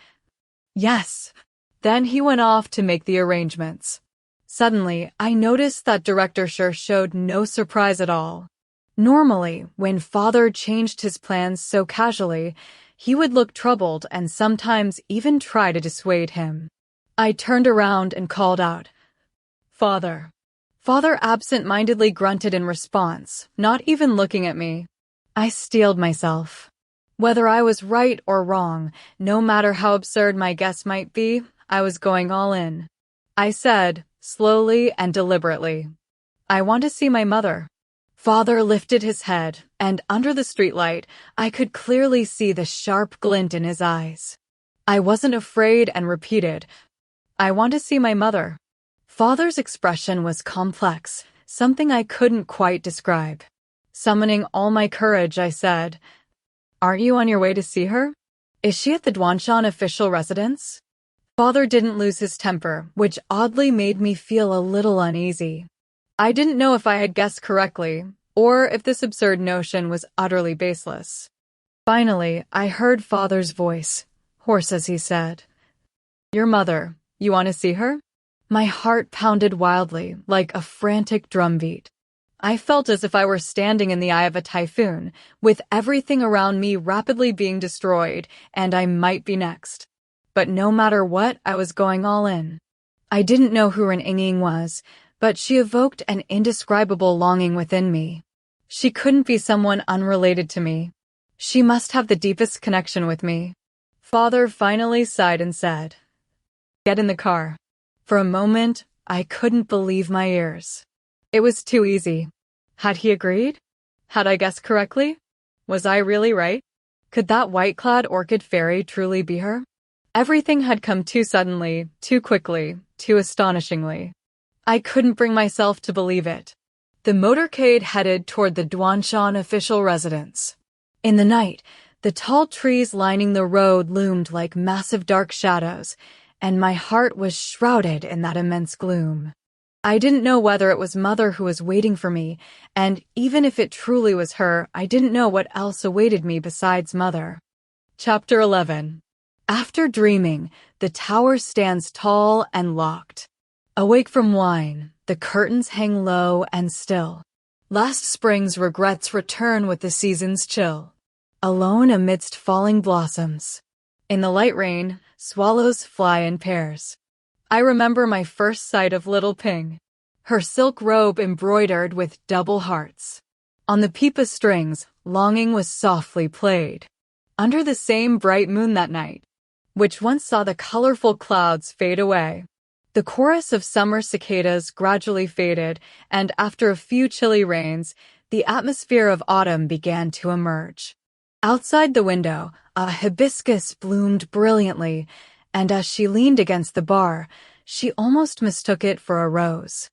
Yes. Then he went off to make the arrangements. Suddenly, I noticed that Director Shi showed no surprise at all. Normally, when father changed his plans so casually, he would look troubled and sometimes even try to dissuade him. I turned around and called out, Father. Father absent-mindedly grunted in response, not even looking at me. I steeled myself. Whether I was right or wrong, no matter how absurd my guess might be, I was going all in. I said, slowly and deliberately, I want to see my mother. Father lifted his head, and under the streetlight, I could clearly see the sharp glint in his eyes. I wasn't afraid and repeated, I want to see my mother. Father's expression was complex, something I couldn't quite describe. Summoning all my courage, I said, Aren't you on your way to see her? Is she at the Duanshan official residence? Father didn't lose his temper, which oddly made me feel a little uneasy. I didn't know if I had guessed correctly, or if this absurd notion was utterly baseless. Finally, I heard Father's voice, hoarse as he said, Your mother, you want to see her? My heart pounded wildly, like a frantic drumbeat. I felt as if I were standing in the eye of a typhoon, with everything around me rapidly being destroyed, and I might be next. But no matter what, I was going all in. I didn't know who Ren Susu was, but she evoked an indescribable longing within me. She couldn't be someone unrelated to me. She must have the deepest connection with me. Father finally sighed and said, Get in the car. For a moment, I couldn't believe my ears. It was too easy. Had he agreed? Had I guessed correctly? Was I really right? Could that white-clad orchid fairy truly be her? Everything had come too suddenly, too quickly, too astonishingly. I couldn't bring myself to believe it. The motorcade headed toward the Duanshan official residence. In the night, the tall trees lining the road loomed like massive dark shadows, and my heart was shrouded in that immense gloom. I didn't know whether it was Mother who was waiting for me, and even if it truly was her, I didn't know what else awaited me besides Mother. Chapter 11. After dreaming, the tower stands tall and locked. Awake from wine, the curtains hang low and still. Last spring's regrets return with the season's chill. Alone amidst falling blossoms. In the light rain, swallows fly in pairs. I remember my first sight of little Ping. Her silk robe embroidered with double hearts. On the pipa strings, longing was softly played. under the same bright moon that night, which once saw the colorful clouds fade away. The chorus of summer cicadas gradually faded, and after a few chilly rains, the atmosphere of autumn began to emerge. Outside the window, a hibiscus bloomed brilliantly, and as she leaned against the bar, she almost mistook it for a rose.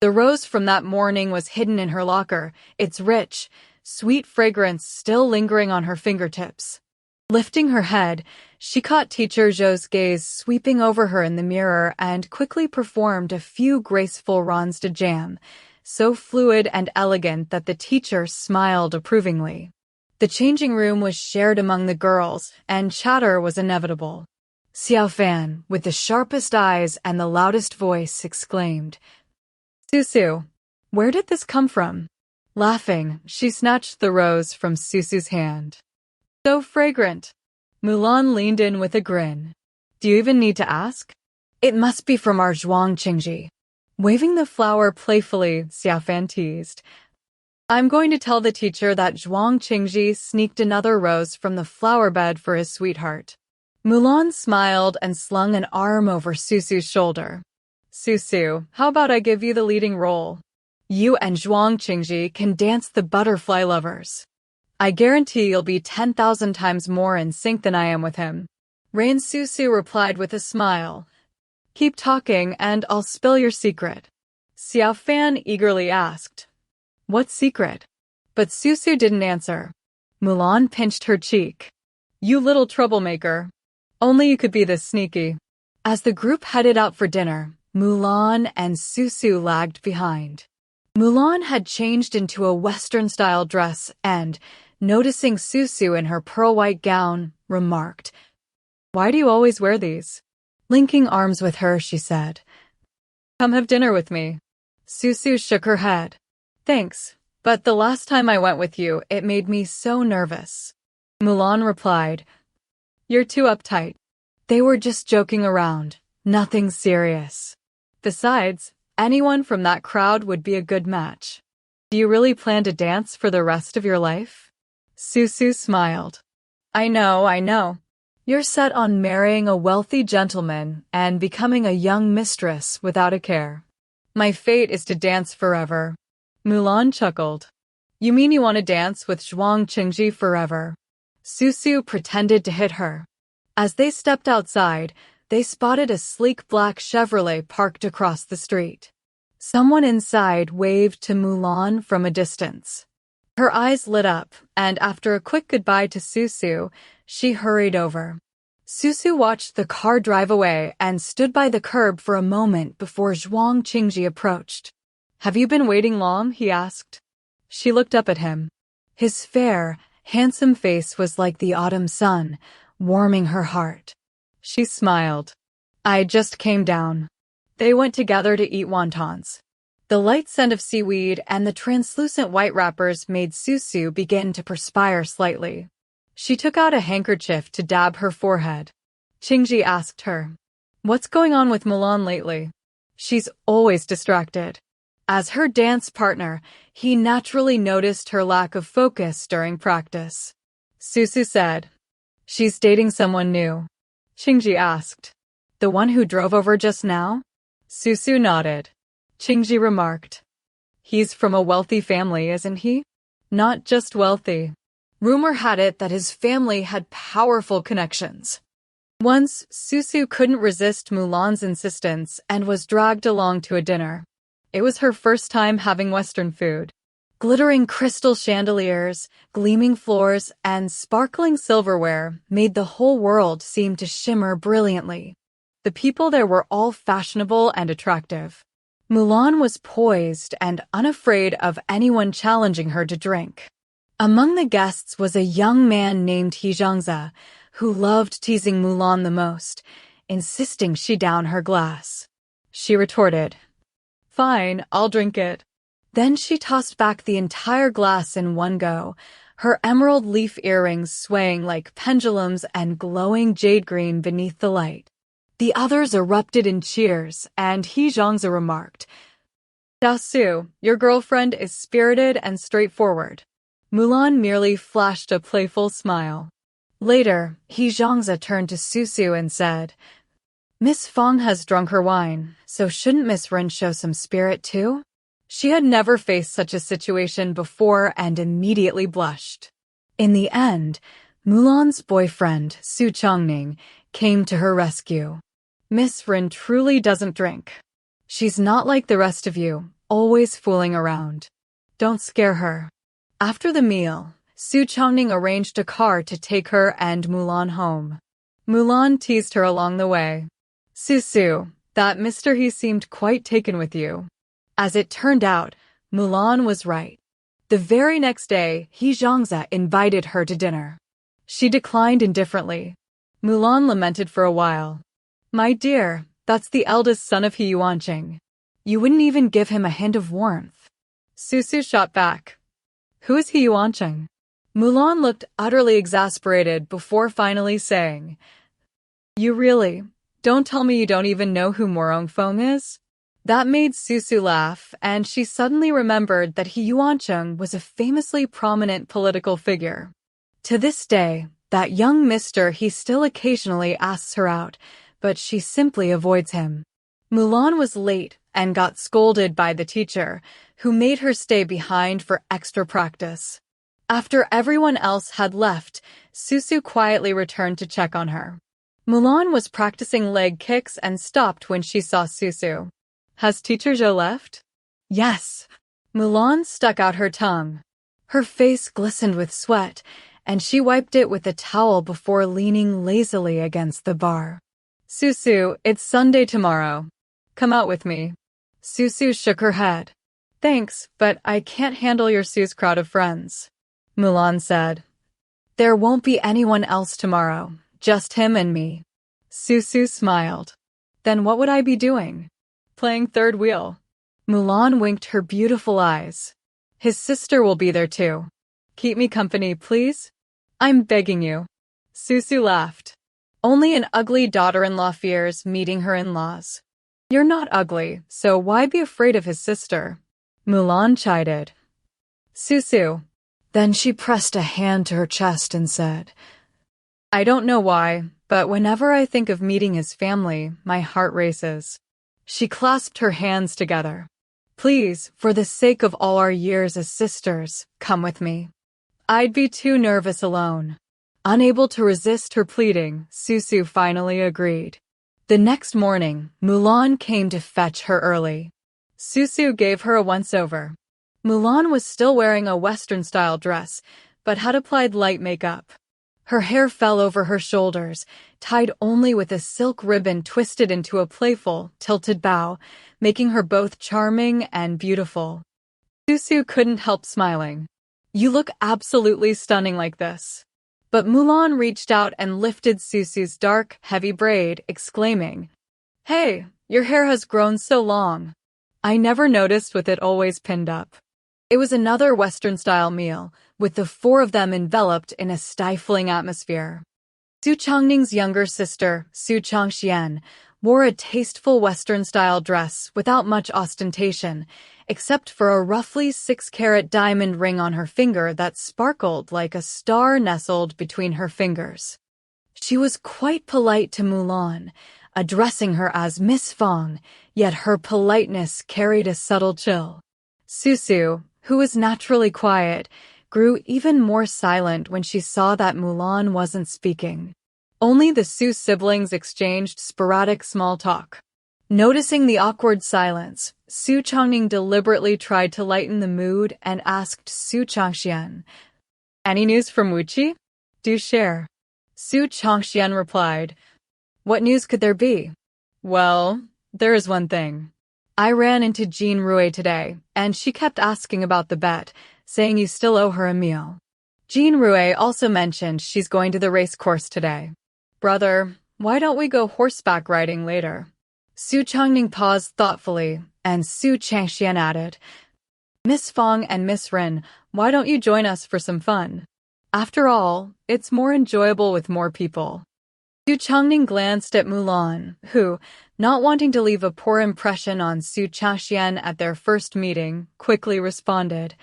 The rose from that morning was hidden in her locker, its rich, sweet fragrance still lingering on her fingertips. Lifting her head, she caught Teacher Zhou's gaze sweeping over her in the mirror and quickly performed a few graceful ronds de jam, so fluid and elegant that the teacher smiled approvingly. The changing room was shared among the girls, and chatter was inevitable. Xiao Fan, with the sharpest eyes and the loudest voice, exclaimed, "Susu, where did this come from?" Laughing, she snatched the rose from Susu's hand. "So fragrant." Mulan leaned in with a grin. "Do you even need to ask?" "It must be from our Rong Qingyi." Waving the flower playfully, Xiao Fan teased, "I'm going to tell the teacher that Rong Qingyi sneaked another rose from the flower bed for his sweetheart." Mulan smiled and slung an arm over Susu's shoulder. "Susu, how about I give you the leading role? You and Rong Qingyi can dance the butterfly lovers. I guarantee you'll be 10,000 times more in sync than I am with him." Ren Susu replied with a smile. "Keep talking and I'll spill your secret." Xiao Fan eagerly asked, "What secret?" But Susu didn't answer. Mulan pinched her cheek. "You little troublemaker. Only you could be this sneaky." As the group headed out for dinner, Mulan and Susu lagged behind. Mulan had changed into a Western-style dress and, noticing Susu in her pearl-white gown, remarked, "Why do you always wear these?" Linking arms with her, she said, "Come have dinner with me." Susu shook her head. "Thanks, but the last time I went with you, it made me so nervous." Mulan replied, "You're too uptight." They were just joking around, nothing serious. Besides, anyone from that crowd would be a good match. "Do you really plan to dance for the rest of your life?" Susu smiled. I know. You're set on marrying a wealthy gentleman and becoming a young mistress without a care. My fate is to dance forever." Mulan chuckled. "You mean you want to dance with Rong Qingyi forever?" Susu pretended to hit her. As they stepped outside, they spotted a sleek black Chevrolet parked across the street. Someone inside waved to Mulan from a distance. Her eyes lit up, and after a quick goodbye to Susu, she hurried over. Susu watched the car drive away and stood by the curb for a moment before Rong Qingyi approached. "Have you been waiting long?" he asked. She looked up at him. His fair, handsome face was like the autumn sun, warming her heart. She smiled. "I just came down." They went together to eat wontons. The light scent of seaweed and the translucent white wrappers made Susu begin to perspire slightly. She took out a handkerchief to dab her forehead. Qingyi asked her, "What's going on with Mulan lately?" "She's always distracted." As her dance partner, he naturally noticed her lack of focus during practice. Susu said, "She's dating someone new." Qingyi asked, "The one who drove over just now?" Susu nodded. Qingyi remarked, "He's from a wealthy family, isn't he?" "Not just wealthy. Rumor had it that his family had powerful connections." Once, Susu couldn't resist Mulan's insistence and was dragged along to a dinner. It was her first time having Western food. Glittering crystal chandeliers, gleaming floors, and sparkling silverware made the whole world seem to shimmer brilliantly. The people there were all fashionable and attractive. Mulan was poised and unafraid of anyone challenging her to drink. Among the guests was a young man named Zhang, who loved teasing Mulan the most, insisting she down her glass. She retorted, "Fine, I'll drink it." Then she tossed back the entire glass in one go, her emerald leaf earrings swaying like pendulums and glowing jade green beneath the light. The others erupted in cheers, and Zhang remarked, "Xiao Su, your girlfriend is spirited and straightforward." Mulan merely flashed a playful smile. Later, Zhangza turned to Susu and said, Miss Fang has drunk her wine, so shouldn't Miss Ren show some spirit too? She had never faced such a situation before and immediately blushed. In the end, Mulan's boyfriend, Su Chongning, came to her rescue. Miss Ren truly doesn't drink. She's not like the rest of you, always fooling around. Don't scare her. After the meal, Su Chongning arranged a car to take her and Mulan home. Mulan teased her along the way. Susu, that Mr. He seemed quite taken with you. As it turned out, Mulan was right. The very next day, Zhangza invited her to dinner. She declined indifferently. Mulan lamented for a while. My dear, that's the eldest son of Yuanqing. You wouldn't even give him a hint of warmth. Susu shot back. Who is Yuanqing? Mulan looked utterly exasperated before finally saying, You really, don't tell me you don't even know who Morongfeng is? That made Susu laugh, and she suddenly remembered that Yuanqing was a famously prominent political figure. To this day, that young mister he still occasionally asks her out, but she simply avoids him. Mulan was late and got scolded by the teacher, who made her stay behind for extra practice. After everyone else had left, Susu quietly returned to check on her. Mulan was practicing leg kicks and stopped when she saw Susu. Has Teacher Zhou left? Yes. Mulan stuck out her tongue. Her face glistened with sweat, and she wiped it with a towel before leaning lazily against the bar. Susu, it's Sunday tomorrow. Come out with me. Susu shook her head. Thanks, but I can't handle your Su's crowd of friends. Mulan said. There won't be anyone else tomorrow, just him and me. Susu smiled. Then what would I be doing? Playing third wheel. Mulan winked her beautiful eyes. His sister will be there too. Keep me company, please. I'm begging you. Susu laughed. Only an ugly daughter-in-law fears meeting her in-laws. You're not ugly, so why be afraid of his sister? Mulan chided. Susu. Then she pressed a hand to her chest and said, I don't know why, but whenever I think of meeting his family, my heart races. She clasped her hands together. Please, for the sake of all our years as sisters, come with me. I'd be too nervous alone. Unable to resist her pleading, Susu finally agreed. The next morning, Mulan came to fetch her early. Susu gave her a once-over. Mulan was still wearing a Western-style dress, but had applied light makeup. Her hair fell over her shoulders, tied only with a silk ribbon twisted into a playful, tilted bow, making her both charming and beautiful. Susu couldn't help smiling. You look absolutely stunning like this. But Mulan reached out and lifted Susu's dark, heavy braid, exclaiming, Hey, your hair has grown so long. I never noticed with it always pinned up. It was another Western-style meal, with the four of them enveloped in a stifling atmosphere. Su Chongning's younger sister, Su Chongxian, wore a tasteful Western-style dress without much ostentation, except for a roughly 6-carat diamond ring on her finger that sparkled like a star nestled between her fingers. She was quite polite to Mulan, addressing her as Miss Fang, yet her politeness carried a subtle chill. Susu, who was naturally quiet, grew even more silent when she saw that Mulan wasn't speaking. Only the Su siblings exchanged sporadic small talk. Noticing the awkward silence, Su Chongning deliberately tried to lighten the mood and asked Su Chongxian, Any news from Wuqi? Do share. Su Chongxian replied, What news could there be? Well, there is one thing. I ran into Jean Rue today, and she kept asking about the bet, saying you still owe her a meal. Jean Rue also mentioned she's going to the race course today. Brother, why don't we go horseback riding later? Su Chongning paused thoughtfully, and Su Changxian added, Miss Fang and Miss Ren, why don't you join us for some fun? After all, it's more enjoyable with more people. Su Chongning glanced at Mulan, who, not wanting to leave a poor impression on Su Changxian at their first meeting, quickly responded,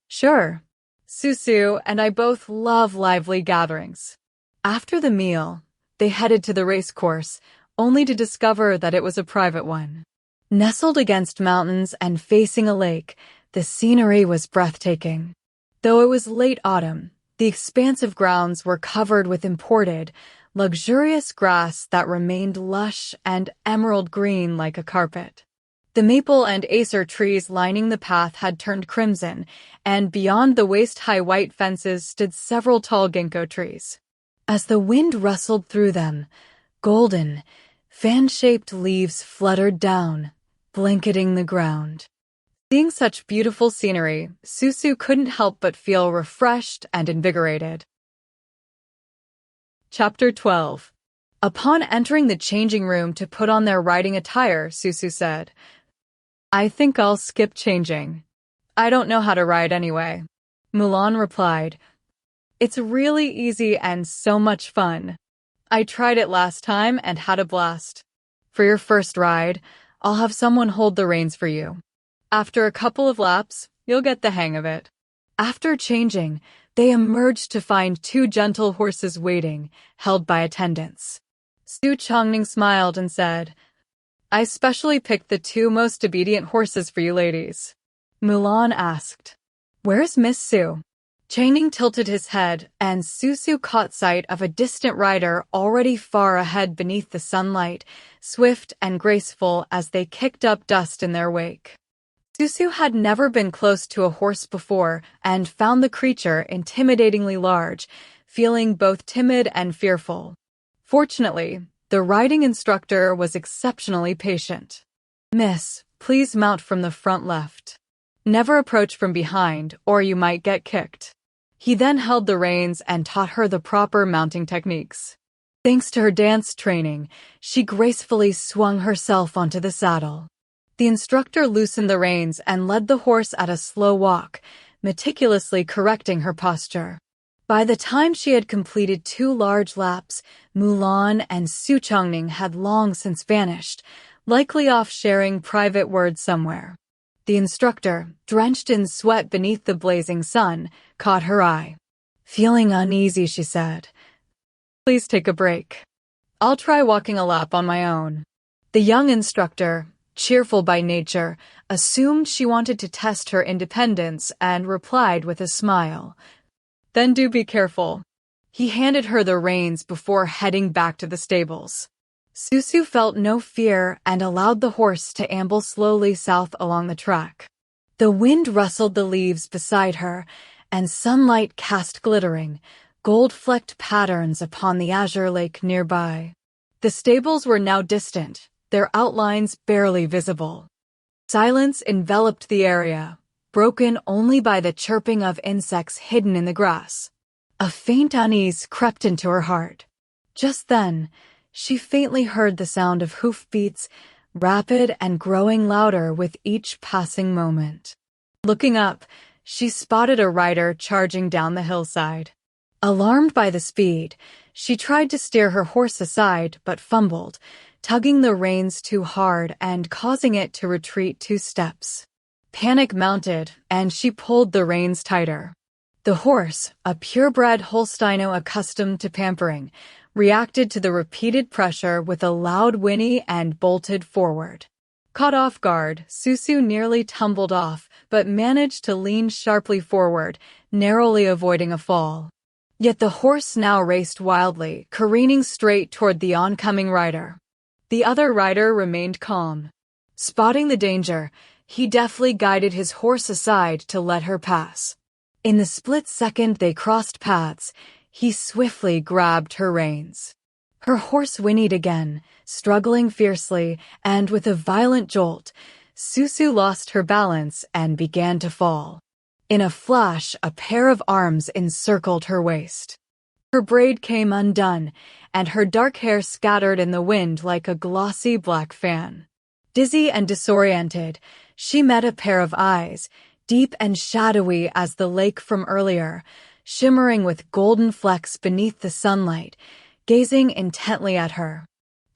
Sure. Susu and I both love lively gatherings. After the meal, they headed to the race course, only to discover that it was a private one. Nestled against mountains and facing a lake, the scenery was breathtaking. Though it was late autumn, the expansive grounds were covered with imported, luxurious grass that remained lush and emerald green like a carpet. The maple and acer trees lining the path had turned crimson, and beyond the waist-high white fences stood several tall ginkgo trees. As the wind rustled through them, golden, fan-shaped leaves fluttered down, blanketing the ground. Seeing such beautiful scenery, Susu couldn't help but feel refreshed and invigorated. Chapter 12. Upon entering the changing room to put on their riding attire, Susu said, "I think I'll skip changing. I don't know how to ride anyway." Mulan replied, "It's really easy and so much fun. I tried it last time and had a blast. For your first ride, I'll have someone hold the reins for you. After a couple of laps, you'll get the hang of it." After changing, they emerged to find two gentle horses waiting, held by attendants. Su Chongning smiled and said, "I specially picked the two most obedient horses for you ladies." Mulan asked, "Where's Miss Su?" Changning tilted his head, and Susu caught sight of a distant rider already far ahead beneath the sunlight, swift and graceful as they kicked up dust in their wake. Susu had never been close to a horse before and found the creature intimidatingly large, feeling both timid and fearful. Fortunately, the riding instructor was exceptionally patient. "Miss, please mount from the front left. Never approach from behind, or you might get kicked." He then held the reins and taught her the proper mounting techniques. Thanks to her dance training, she gracefully swung herself onto the saddle. The instructor loosened the reins and led the horse at a slow walk, meticulously correcting her posture. By the time she had completed 2 large laps, Mulan and Su Chongning had long since vanished, likely off sharing private words somewhere. The instructor, drenched in sweat beneath the blazing sun, caught her eye. Feeling uneasy, she said, "Please take a break. I'll try walking a lap on my own." The young instructor, cheerful by nature, assumed she wanted to test her independence and replied with a smile, "Then do be careful." He handed her the reins before heading back to the stables. Susu felt no fear and allowed the horse to amble slowly south along the track. The wind rustled the leaves beside her, and sunlight cast glittering, gold-flecked patterns upon the azure lake nearby. The stables were now distant, their outlines barely visible. Silence enveloped the area, broken only by the chirping of insects hidden in the grass. A faint unease crept into her heart. Just then, she faintly heard the sound of hoofbeats, rapid and growing louder with each passing moment. Looking up, she spotted a rider charging down the hillside. Alarmed by the speed, she tried to steer her horse aside but fumbled, tugging the reins too hard and causing it to retreat 2 steps. Panic mounted, and she pulled the reins tighter. The horse, a purebred Holsteino accustomed to pampering, reacted to the repeated pressure with a loud whinny and bolted forward. Caught off guard, Susu nearly tumbled off, but managed to lean sharply forward, narrowly avoiding a fall. Yet the horse now raced wildly, careening straight toward the oncoming rider. The other rider remained calm. Spotting the danger, he deftly guided his horse aside to let her pass. In the split second they crossed paths, he swiftly grabbed her reins. Her horse whinnied again, struggling fiercely, and with a violent jolt, Susu lost her balance and began to fall. In a flash, a pair of arms encircled her waist. Her braid came undone, and her dark hair scattered in the wind like a glossy black fan. Dizzy and disoriented, she met a pair of eyes, deep and shadowy as the lake from earlier, shimmering with golden flecks beneath the sunlight, gazing intently at her.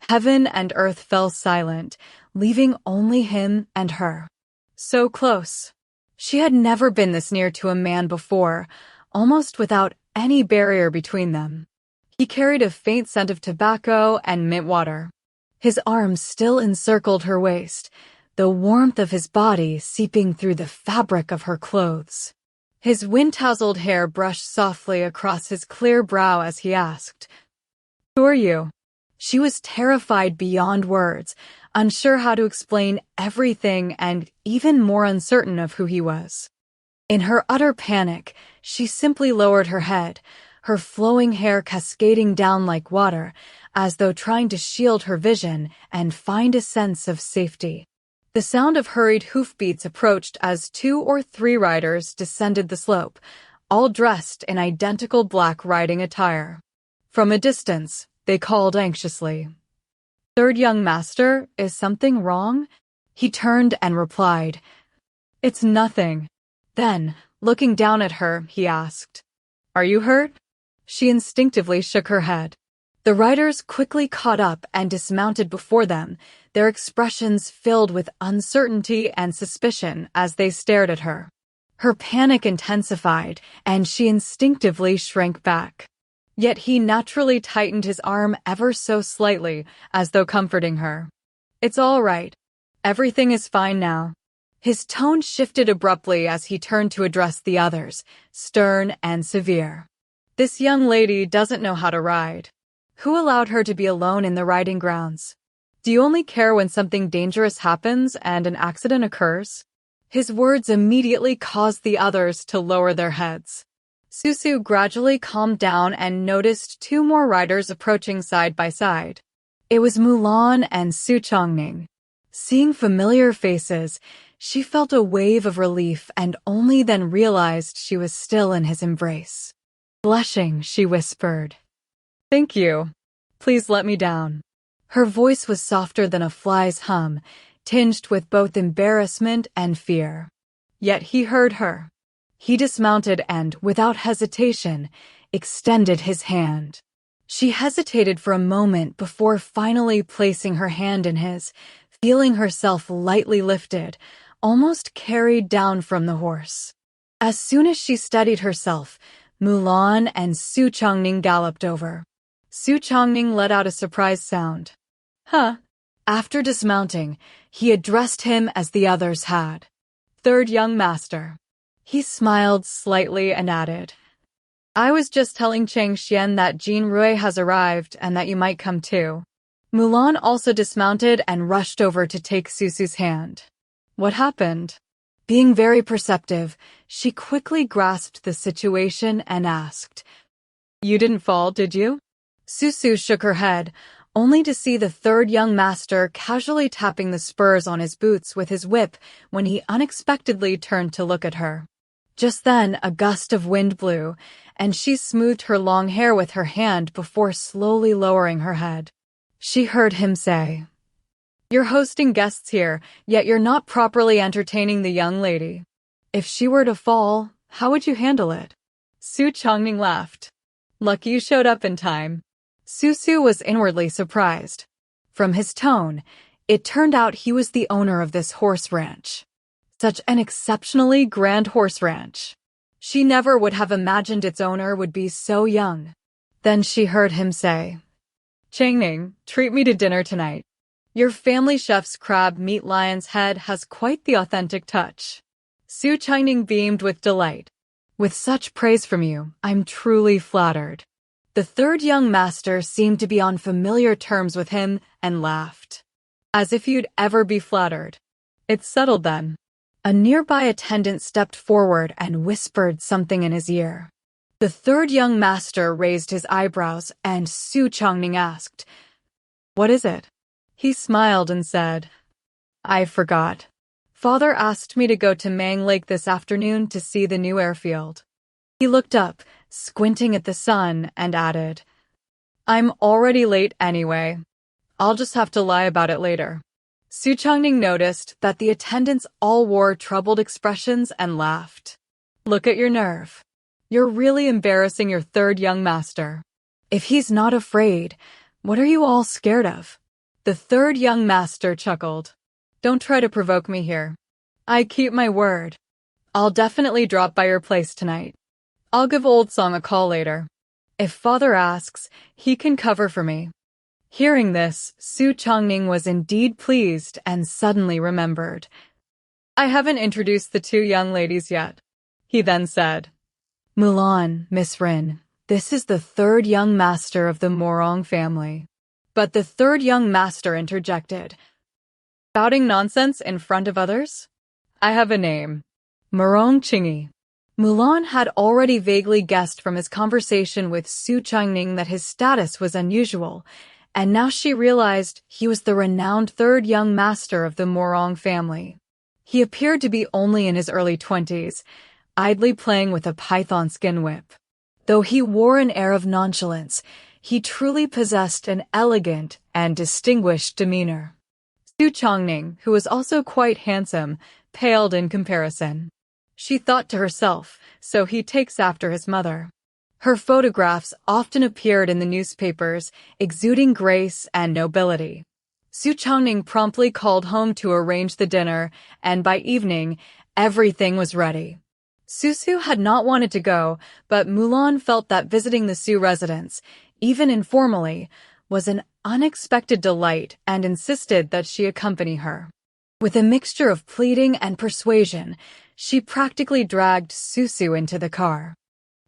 Heaven and earth fell silent, leaving only him and her. So close. She had never been this near to a man before, almost without any barrier between them. He carried a faint scent of tobacco and mint water. His arms still encircled her waist, the warmth of his body seeping through the fabric of her clothes. His wind-tousled hair brushed softly across his clear brow as he asked, "Who are you?" She was terrified beyond words, unsure how to explain everything and even more uncertain of who he was. In her utter panic, she simply lowered her head, her flowing hair cascading down like water, as though trying to shield her vision and find a sense of safety. The sound of hurried hoofbeats approached as 2 or 3 riders descended the slope, all dressed in identical black riding attire. From a distance, they called anxiously, "Third young master, is something wrong?" He turned and replied, "It's nothing." Then, looking down at her, he asked, "Are you hurt?" She instinctively shook her head. The riders quickly caught up and dismounted before them, their expressions filled with uncertainty and suspicion as they stared at her. Her panic intensified, and she instinctively shrank back. Yet he naturally tightened his arm ever so slightly, as though comforting her. "It's all right. Everything is fine now." His tone shifted abruptly as he turned to address the others, stern and severe. "This young lady doesn't know how to ride. Who allowed her to be alone in the riding grounds? Do you only care when something dangerous happens and an accident occurs?" His words immediately caused the others to lower their heads. Susu gradually calmed down and noticed 2 more riders approaching side by side. It was Mulan and Su Chongning. Seeing familiar faces, she felt a wave of relief and only then realized she was still in his embrace. Blushing, she whispered, "Thank you. Please let me down." Her voice was softer than a fly's hum, tinged with both embarrassment and fear. Yet he heard her. He dismounted and, without hesitation, extended his hand. She hesitated for a moment before finally placing her hand in his, feeling herself lightly lifted, almost carried down from the horse. As soon as she steadied herself, Mulan and Su Chongning galloped over. Su Chongning let out a surprised sound. "Huh." After dismounting, he addressed him as the others had. "Third young master." He smiled slightly and added, "I was just telling Chang Xian that Jin Rui has arrived and that you might come too." Mulan also dismounted and rushed over to take Susu's hand. "What happened?" Being very perceptive, she quickly grasped the situation and asked, "You didn't fall, did you?" Susu shook her head, only to see the third young master casually tapping the spurs on his boots with his whip when he unexpectedly turned to look at her. Just then, a gust of wind blew, and she smoothed her long hair with her hand before slowly lowering her head. She heard him say, "You're hosting guests here, yet you're not properly entertaining the young lady. If she were to fall, how would you handle it?" Su Chongning laughed. "Lucky you showed up in time." Susu was inwardly surprised. From his tone, it turned out he was the owner of this horse ranch. Such an exceptionally grand horse ranch. She never would have imagined its owner would be so young. Then she heard him say, "Changning, treat me to dinner tonight. Your family chef's crab meat lion's head has quite the authentic touch." Su Changning beamed with delight. "With such praise from you, I'm truly flattered." The third young master seemed to be on familiar terms with him and laughed. "As if you'd ever be flattered. It's settled then." A nearby attendant stepped forward and whispered something in his ear. The third young master raised his eyebrows and Su Chongning asked, "What is it?" He smiled and said, "I forgot. Father asked me to go to Mang Lake this afternoon to see the new airfield." He looked up, squinting at the sun, and added, "I'm already late anyway. I'll just have to lie about it later." Su Chongning noticed that the attendants all wore troubled expressions and laughed. "Look at your nerve. You're really embarrassing your third young master. If he's not afraid, what are you all scared of?" The third young master chuckled. "Don't try to provoke me here. I keep my word. I'll definitely drop by your place tonight. I'll give Old Song a call later. If father asks, he can cover for me. Hearing this, Su Chongning was indeed pleased and suddenly remembered. I haven't introduced the two young ladies yet. He then said, Mulan, Miss Rin, this is the third young master of the Morong family. But the third young master interjected, spouting nonsense in front of others? I have a name. Rong Qingyi. Mulan had already vaguely guessed from his conversation with Su Chongning that his status was unusual, and now she realized he was the renowned third young master of the Morong family. He appeared to be only in his early 20s, idly playing with a python skin whip. Though he wore an air of nonchalance, he truly possessed an elegant and distinguished demeanor. Su Chongning, who was also quite handsome, paled in comparison. She thought to herself, so he takes after his mother. Her photographs often appeared in the newspapers, exuding grace and nobility. Su Chongning promptly called home to arrange the dinner, and by evening, everything was ready. Susu had not wanted to go, but Mulan felt that visiting the Su residence, even informally, was an unexpected delight and insisted that she accompany her. With a mixture of pleading and persuasion, she practically dragged Susu into the car.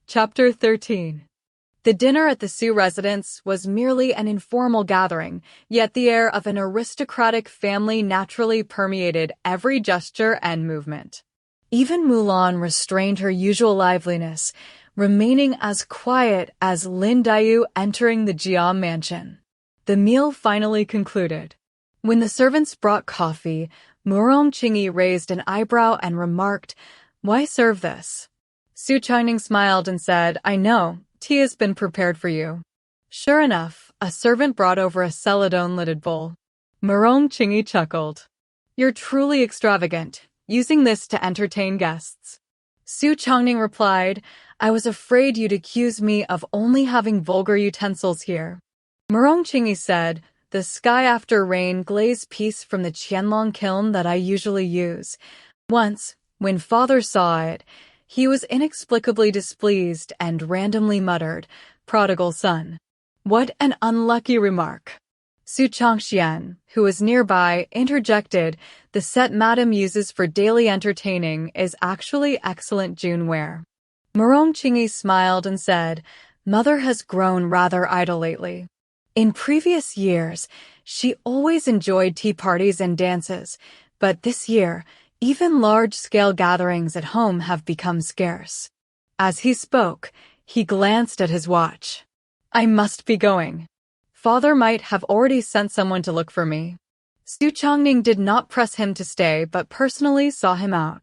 Chapter 13. The dinner at the Su residence was merely an informal gathering, yet the air of an aristocratic family naturally permeated every gesture and movement. Even Mulan restrained her usual liveliness, remaining as quiet as Lin Dayu entering the Jiam mansion. The meal finally concluded. When the servants brought coffee, Rong Qingyi raised an eyebrow and remarked, "Why serve this?" Su Chongning smiled and said, "I know, tea has been prepared for you." Sure enough, a servant brought over a celadon-lidded bowl. Rong Qingyi chuckled. "You're truly extravagant, using this to entertain guests." Su Chongning replied, "I was afraid you'd accuse me of only having vulgar utensils here." Rong Qingyi said, "The sky after rain glaze piece from the Qianlong kiln that I usually use. Once, when father saw it, he was inexplicably displeased and randomly muttered, 'Prodigal son.' What an unlucky remark." Su Chongxian, who was nearby, interjected, "The set madam uses for daily entertaining is actually excellent Juneware." Rong Qingyi smiled and said, "Mother has grown rather idle lately. In previous years, she always enjoyed tea parties and dances, but this year, even large-scale gatherings at home have become scarce." As he spoke, he glanced at his watch. "I must be going. Father might have already sent someone to look for me." Su Chongning did not press him to stay, but personally saw him out.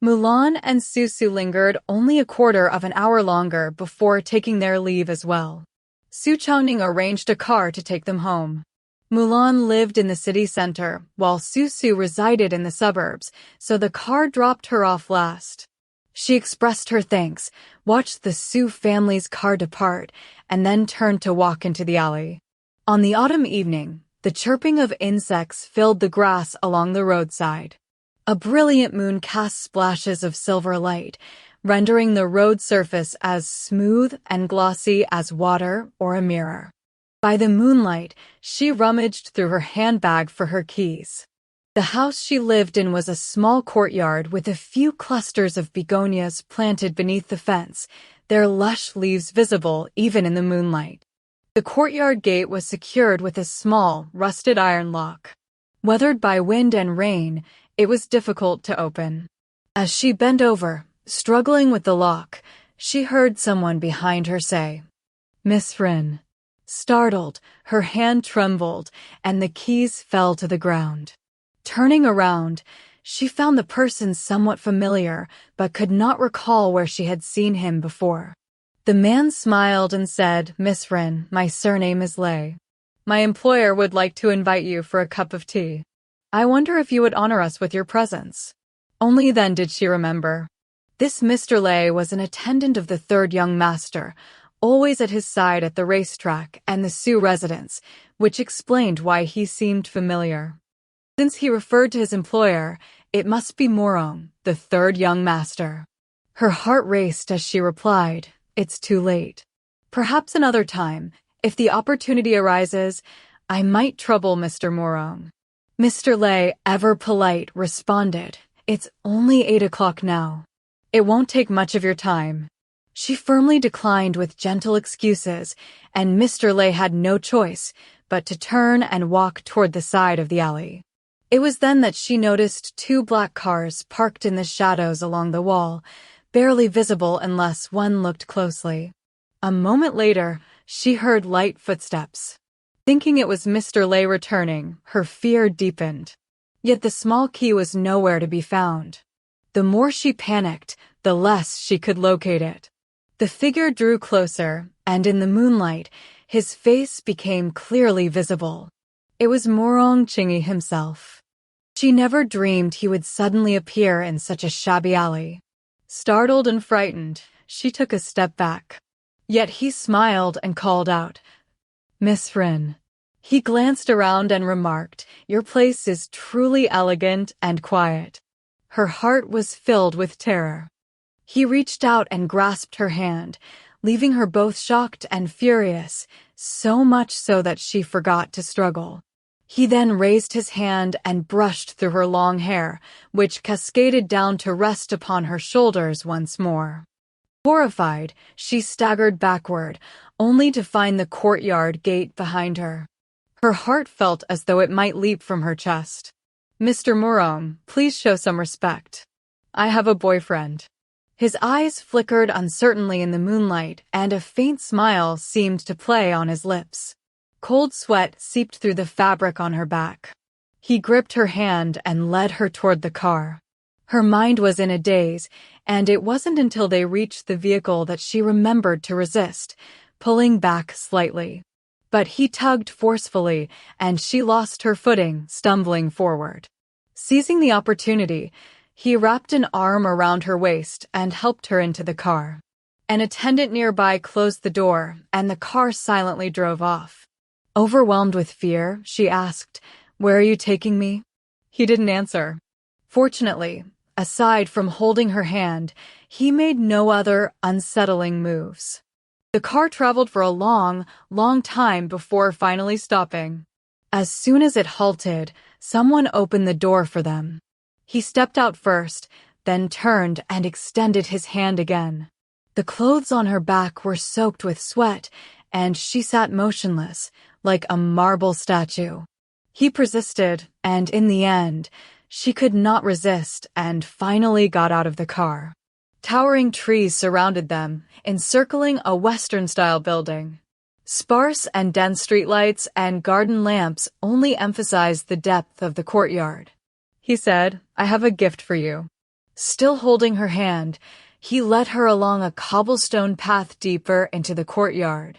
Mulan and Susu lingered only a quarter of an hour longer before taking their leave as well. Su Chongning arranged a car to take them home. Mulan lived in the city center, while Susu resided in the suburbs, so the car dropped her off last. She expressed her thanks, watched the Su family's car depart, and then turned to walk into the alley. On the autumn evening, the chirping of insects filled the grass along the roadside. A brilliant moon cast splashes of silver light, rendering the road surface as smooth and glossy as water or a mirror. By the moonlight, she rummaged through her handbag for her keys. The house she lived in was a small courtyard with a few clusters of begonias planted beneath the fence, their lush leaves visible even in the moonlight. The courtyard gate was secured with a small, rusted iron lock. Weathered by wind and rain, it was difficult to open. As she bent over, struggling with the lock, she heard someone behind her say, "Miss Rin." Startled, her hand trembled, and the keys fell to the ground. Turning around, she found the person somewhat familiar, but could not recall where she had seen him before. The man smiled and said, "Miss Rin, my surname is Lei. My employer would like to invite you for a cup of tea. I wonder if you would honor us with your presence." Only then did she remember. This Mr. Lei was an attendant of the third young master, always at his side at the racetrack and the Su residence, which explained why he seemed familiar. Since he referred to his employer, it must be Morong, the third young master. Her heart raced as she replied, "It's too late. Perhaps another time, if the opportunity arises, I might trouble Mr. Morong. Mr. Lei, ever polite, responded, "It's only 8 o'clock now. It won't take much of your time." She firmly declined with gentle excuses, and Mr. Lei had no choice but to turn and walk toward the side of the alley. It was then that she noticed 2 black cars parked in the shadows along the wall, barely visible unless one looked closely. A moment later, she heard light footsteps. Thinking it was Mr. Lei returning, her fear deepened. Yet the small key was nowhere to be found. The more she panicked, the less she could locate it. The figure drew closer, and in the moonlight, his face became clearly visible. It was Rong Qingyi himself. She never dreamed he would suddenly appear in such a shabby alley. Startled and frightened, she took a step back. Yet he smiled and called out, "Miss Ren." He glanced around and remarked, "Your place is truly elegant and quiet." Her heart was filled with terror. He reached out and grasped her hand, leaving her both shocked and furious, so much so that she forgot to struggle. He then raised his hand and brushed through her long hair, which cascaded down to rest upon her shoulders once more. Horrified, she staggered backward, only to find the courtyard gate behind her. Her heart felt as though it might leap from her chest. "Mr. Morong, please show some respect. I have a boyfriend." His eyes flickered uncertainly in the moonlight, and a faint smile seemed to play on his lips. Cold sweat seeped through the fabric on her back. He gripped her hand and led her toward the car. Her mind was in a daze, and it wasn't until they reached the vehicle that she remembered to resist, pulling back slightly. But he tugged forcefully, and she lost her footing, stumbling forward. Seizing the opportunity, he wrapped an arm around her waist and helped her into the car. An attendant nearby closed the door, and the car silently drove off. Overwhelmed with fear, she asked, "Where are you taking me?" He didn't answer. Fortunately, aside from holding her hand, he made no other unsettling moves. The car traveled for a long, long time before finally stopping. As soon as it halted, someone opened the door for them. He stepped out first, then turned and extended his hand again. The clothes on her back were soaked with sweat, and she sat motionless, like a marble statue. He persisted, and in the end, she could not resist and finally got out of the car. Towering trees surrounded them, encircling a Western-style building. Sparse and dense streetlights and garden lamps only emphasized the depth of the courtyard. He said, "I have a gift for you." Still holding her hand, he led her along a cobblestone path deeper into the courtyard.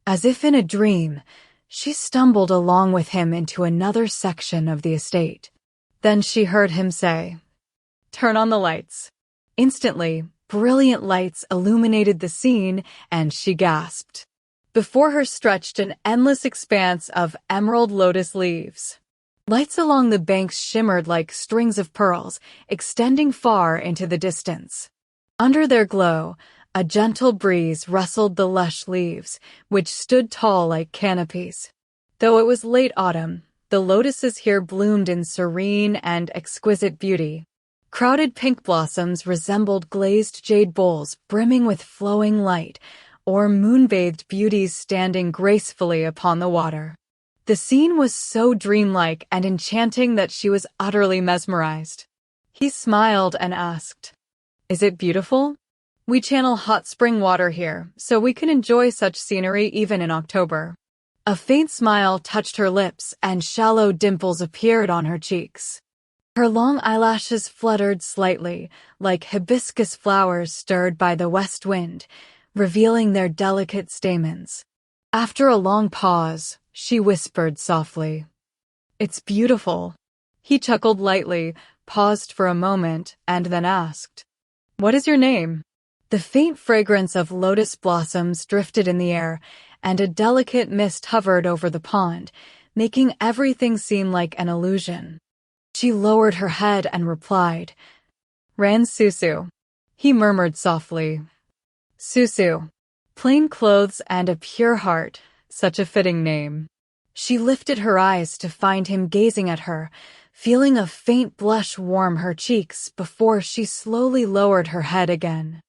As if in a dream, she stumbled along with him into another section of the estate. Then she heard him say, "Turn on the lights." Instantly, brilliant lights illuminated the scene, and she gasped. Before her stretched an endless expanse of emerald lotus leaves. Lights along the banks shimmered like strings of pearls, extending far into the distance. Under their glow, a gentle breeze rustled the lush leaves, which stood tall like canopies. Though it was late autumn, the lotuses here bloomed in serene and exquisite beauty. Crowded pink blossoms resembled glazed jade bowls brimming with flowing light, or moon-bathed beauties standing gracefully upon the water. The scene was so dreamlike and enchanting that she was utterly mesmerized. He smiled and asked, "Is it beautiful? We channel hot spring water here, so we can enjoy such scenery even in October." A faint smile touched her lips, and shallow dimples appeared on her cheeks. Her long eyelashes fluttered slightly, like hibiscus flowers stirred by the west wind, revealing their delicate stamens. After a long pause, she whispered softly, "It's beautiful." He chuckled lightly, paused for a moment, and then asked, "What is your name?" The faint fragrance of lotus blossoms drifted in the air, and a delicate mist hovered over the pond, making everything seem like an illusion. She lowered her head and replied, "Ren Susu." He murmured softly, "Susu, Plain clothes and a pure heart, such a fitting name. She lifted her eyes to find him gazing at her, feeling a faint blush warm her cheeks before she slowly lowered her head again.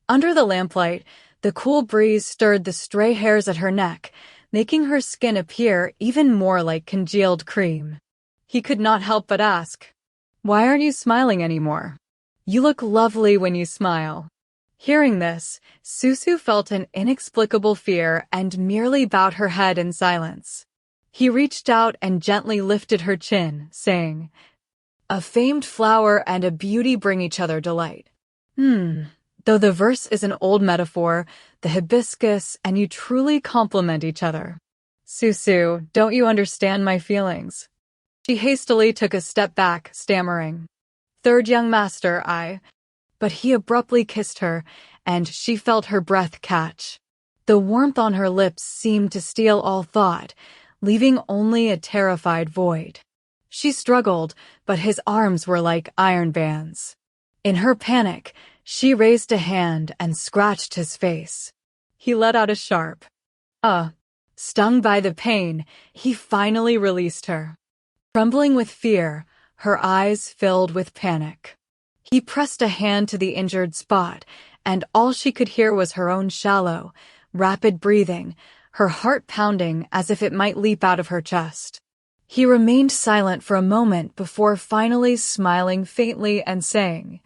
Under the lamplight, the cool breeze stirred the stray hairs at her neck, making her skin appear even more like congealed cream. He could not help but ask, "Why aren't you smiling anymore? You look lovely when you smile." Hearing this, Susu felt an inexplicable fear and merely bowed her head in silence. He reached out and gently lifted her chin, saying, "A famed flower and a beauty bring each other delight." Though the verse is an old metaphor, the hibiscus and you truly complement each other. Susu, don't you understand my feelings? She hastily took a step back, stammering, "Third young master, But he abruptly kissed her, and she felt her breath catch. The warmth on her lips seemed to steal all thought, leaving only a terrified void. She struggled, but his arms were like iron bands. In her panic, she raised a hand and scratched his face. He let out a sharp, Stung by the pain, he finally released her. Trembling with fear, her eyes filled with panic. He pressed a hand to the injured spot, and all she could hear was her own shallow, rapid breathing, her heart pounding as if it might leap out of her chest. He remained silent for a moment before finally smiling faintly and saying,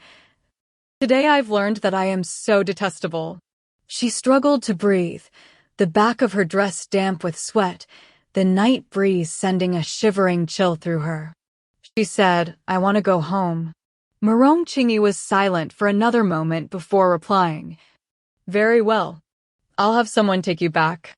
"Today I've learned that I am so detestable." She struggled to breathe, the back of her dress damp with sweat, the night breeze sending a shivering chill through her. She said, "I want to go home." Rong Qingyi was silent for another moment before replying, "Very well. I'll have someone take you back."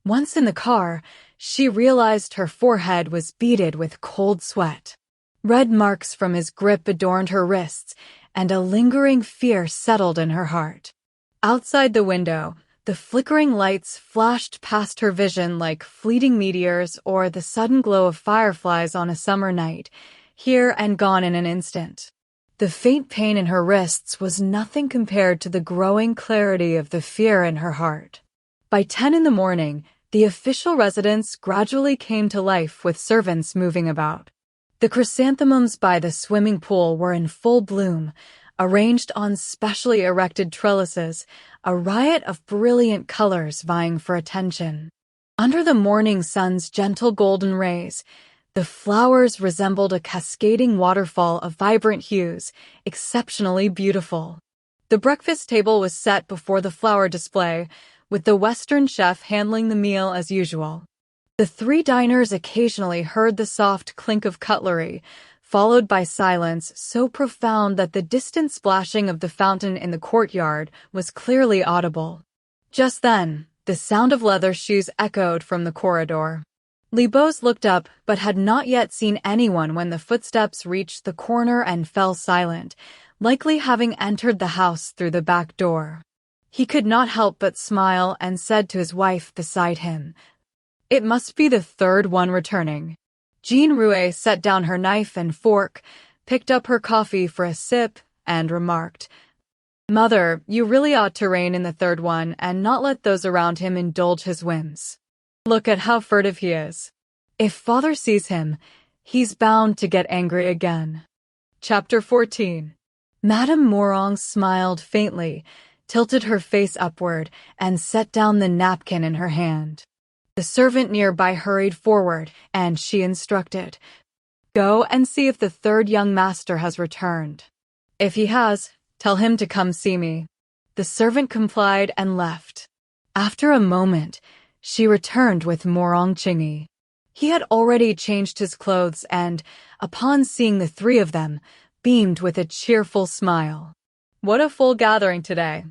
Once in the car, she realized her forehead was beaded with cold sweat. Red marks from his grip adorned her wrists, and a lingering fear settled in her heart. Outside the window, the flickering lights flashed past her vision like fleeting meteors or the sudden glow of fireflies on a summer night, here and gone in an instant. The faint pain in her wrists was nothing compared to the growing clarity of the fear in her heart. By 10 in the morning, the official residence gradually came to life with servants moving about. The chrysanthemums by the swimming pool were in full bloom, arranged on specially erected trellises, a riot of brilliant colors vying for attention. Under the morning sun's gentle golden rays, the flowers resembled a cascading waterfall of vibrant hues, exceptionally beautiful. The breakfast table was set before the flower display, with the Western chef handling the meal as usual. The three diners occasionally heard the soft clink of cutlery, followed by silence so profound that the distant splashing of the fountain in the courtyard was clearly audible. Just then, the sound of leather shoes echoed from the corridor. Li Bo's looked up but had not yet seen anyone when the footsteps reached the corner and fell silent, likely having entered the house through the back door. He could not help but smile and said to his wife beside him, "It must be the third one returning." Jean Rouet set down her knife and fork, picked up her coffee for a sip, and remarked, "Mother, you really ought to rein in the third one and not let those around him indulge his whims. Look at how furtive he is. If father sees him, he's bound to get angry again." Chapter 14. Madame Morong smiled faintly, tilted her face upward, and set down the napkin in her hand. The servant nearby hurried forward, and she instructed, "Go and see if the third young master has returned. If he has, tell him to come see me." The servant complied and left. After a moment, she returned with Rong Qingyi. He had already changed his clothes and, upon seeing the three of them, beamed with a cheerful smile. "What a full gathering today.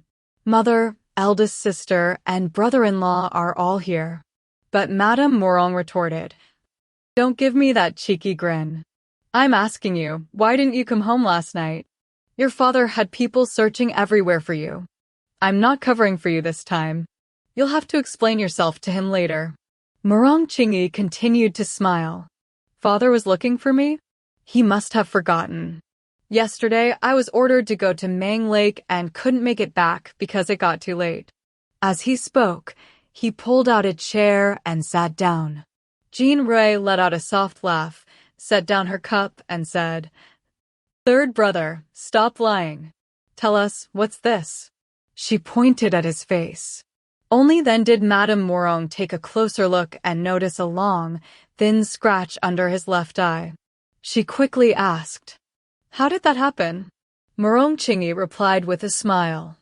Mother, eldest sister, and brother-in-law are all here." But Madame Morong retorted, "Don't give me that cheeky grin. I'm asking you, why didn't you come home last night? Your father had people searching everywhere for you. I'm not covering for you this time. You'll have to explain yourself to him later." Rong Qingyi continued to smile. "Father was looking for me? He must have forgotten. Yesterday, I was ordered to go to Mang Lake and couldn't make it back because it got too late. As he spoke, he pulled out a chair and sat down. Jean Rui let out a soft laugh, set down her cup, and said, "Third brother, stop lying. Tell us, what's this?" She pointed at his face. Only then did Madame Morong take a closer look and notice a long, thin scratch under his left eye. She quickly asked, "How did that happen?" Rong Qingyi replied with a smile.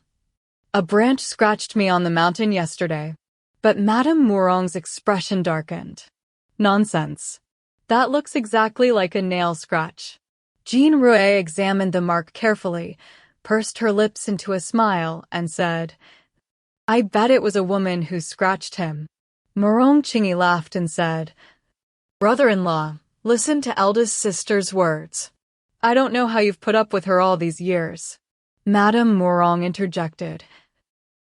"A branch scratched me on the mountain yesterday." But Madame Morong's expression darkened. "Nonsense. That looks exactly like a nail scratch." Jean Rui examined the mark carefully, pursed her lips into a smile, and said, "I bet it was a woman who scratched him." Rong Qingyi laughed and said, "Brother-in-law, listen to eldest sister's words. I don't know how you've put up with her all these years." Madame Morong interjected,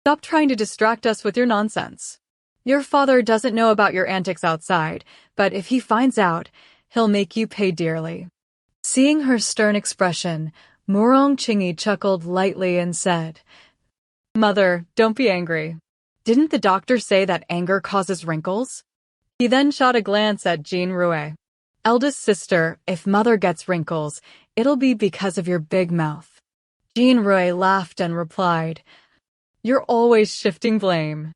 "Stop trying to distract us with your nonsense. Your father doesn't know about your antics outside, but if he finds out, he'll make you pay dearly." Seeing her stern expression, Rong Qingyi chuckled lightly and said, "Mother, don't be angry. Didn't the doctor say that anger causes wrinkles?" He then shot a glance at Jean Rui. "Eldest sister, if mother gets wrinkles, it'll be because of your big mouth." Jean Rui laughed and replied, "You're always shifting blame.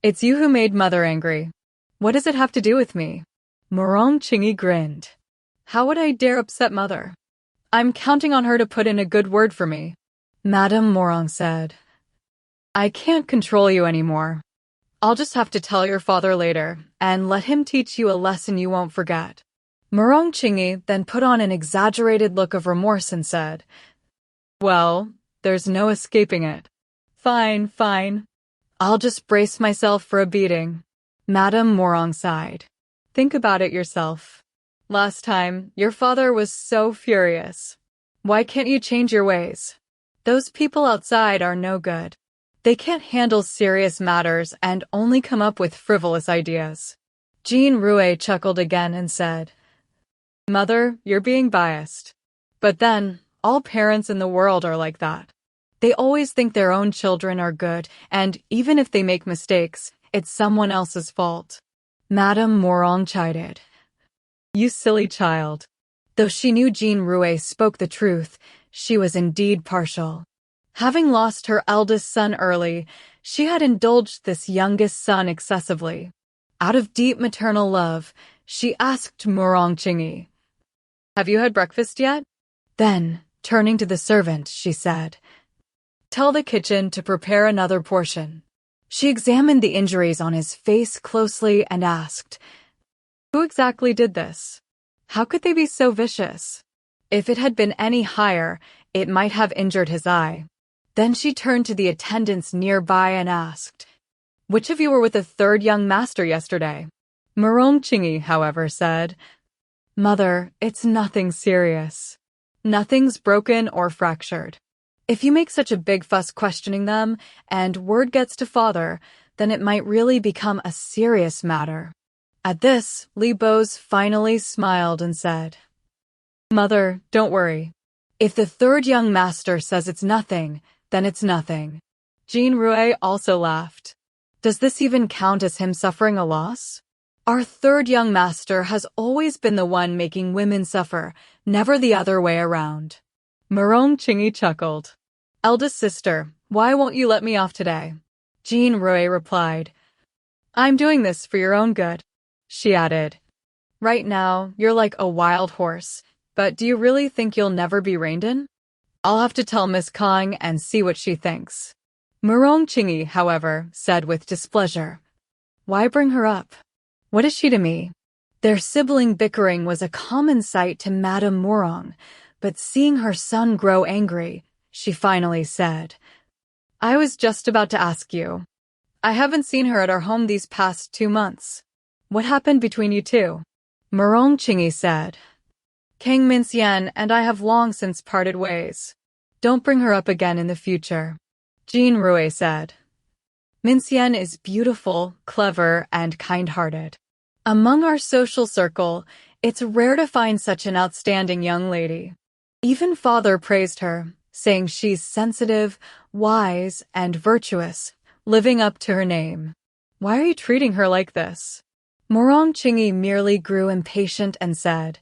It's you who made mother angry. What does it have to do with me?" Rong Qingyi grinned. "How would I dare upset mother? I'm counting on her to put in a good word for me." Madame Morong said, "I can't control you anymore. I'll just have to tell your father later and let him teach you a lesson you won't forget." Rong Qingyi then put on an exaggerated look of remorse and said, "Well, there's no escaping it. Fine, fine. I'll just brace myself for a beating." Madame Morong sighed. "Think about it yourself. Last time, your father was so furious. Why can't you change your ways? Those people outside are no good. They can't handle serious matters and only come up with frivolous ideas." Jean Rui chuckled again and said, "Mother, you're being biased. But then, all parents in the world are like that. They always think their own children are good, and even if they make mistakes, it's someone else's fault." Madame Morong chided, "You silly child." Though she knew Jean Rui spoke the truth, she was indeed partial. Having lost her eldest son early, she had indulged this youngest son excessively. Out of deep maternal love, she asked Rong Qingyi, "Have you had breakfast yet?" Then, turning to the servant, she said, "Tell the kitchen to prepare another portion." She examined the injuries on his face closely and asked, "Who exactly did this? How could they be so vicious? If it had been any higher, it might have injured his eye." Then she turned to the attendants nearby and asked, "Which of you were with the third young master yesterday?" Rong Qingyi, however, said, "Mother, it's nothing serious. Nothing's broken or fractured. If you make such a big fuss questioning them, and word gets to father, then it might really become a serious matter." At this, Li Bose finally smiled and said, "Mother, don't worry. If the third young master says it's nothing, then it's nothing." Jean Rui also laughed. "Does this even count as him suffering a loss? Our third young master has always been the one making women suffer, never the other way around." Rong Qingyi chuckled. "Eldest sister, why won't you let me off today?" Jean Rui replied, "I'm doing this for your own good." She added, "Right now, you're like a wild horse, but do you really think you'll never be reined in? I'll have to tell Miss Kong and see what she thinks." Rong Qingyi, however, said with displeasure, "Why bring her up? What is she to me?" Their sibling bickering was a common sight to Madame Morong, but seeing her son grow angry, she finally said, "I was just about to ask you. I haven't seen her at our home these past 2 months. What happened between you two?" Rong Qingyi said, "King Minxian and I have long since parted ways. Don't bring her up again in the future." Jean Rui said, "Minxian is beautiful, clever, and kind-hearted. Among our social circle, it's rare to find such an outstanding young lady. Even father praised her, saying she's sensitive, wise, and virtuous, living up to her name. Why are you treating her like this? Rong Qingyi merely grew impatient and said,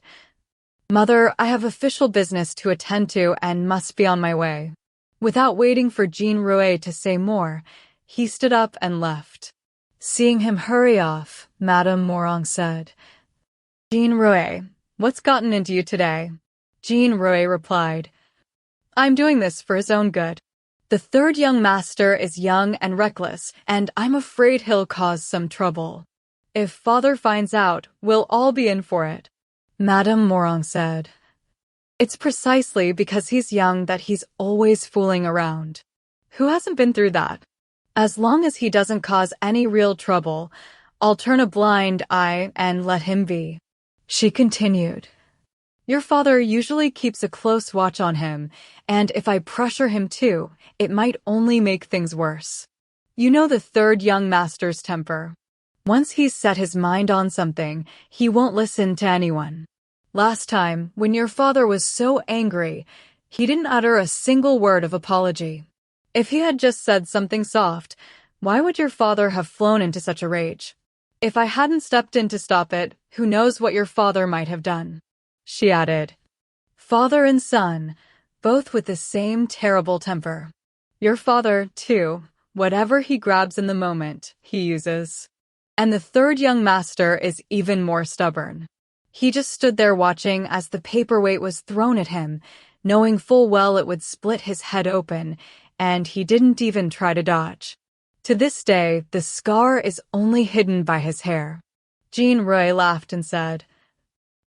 Mother, I have official business to attend to and must be on my way. Without waiting for Jean Rouet to say more, he stood up and left. Seeing him hurry off, Madame Morong said, Jean Rouet, what's gotten into you today? Jean Rouet replied, I'm doing this for his own good. The third young master is young and reckless, and I'm afraid he'll cause some trouble. If father finds out, we'll all be in for it. Madame Morong said, It's precisely because he's young that he's always fooling around. Who hasn't been through that? As long as he doesn't cause any real trouble, I'll turn a blind eye and let him be. She continued, Your father usually keeps a close watch on him, and if I pressure him too, it might only make things worse. You know the third young master's temper. Once he's set his mind on something, he won't listen to anyone. Last time, when your father was so angry, he didn't utter a single word of apology. If he had just said something soft, why would your father have flown into such a rage? If I hadn't stepped in to stop it, who knows what your father might have done? She added, Father and son, both with the same terrible temper. Your father, too, whatever he grabs in the moment, he uses. And the third young master is even more stubborn. He just stood there watching as the paperweight was thrown at him, knowing full well it would split his head open, and he didn't even try to dodge. To this day, the scar is only hidden by his hair. Jean Rouet laughed and said,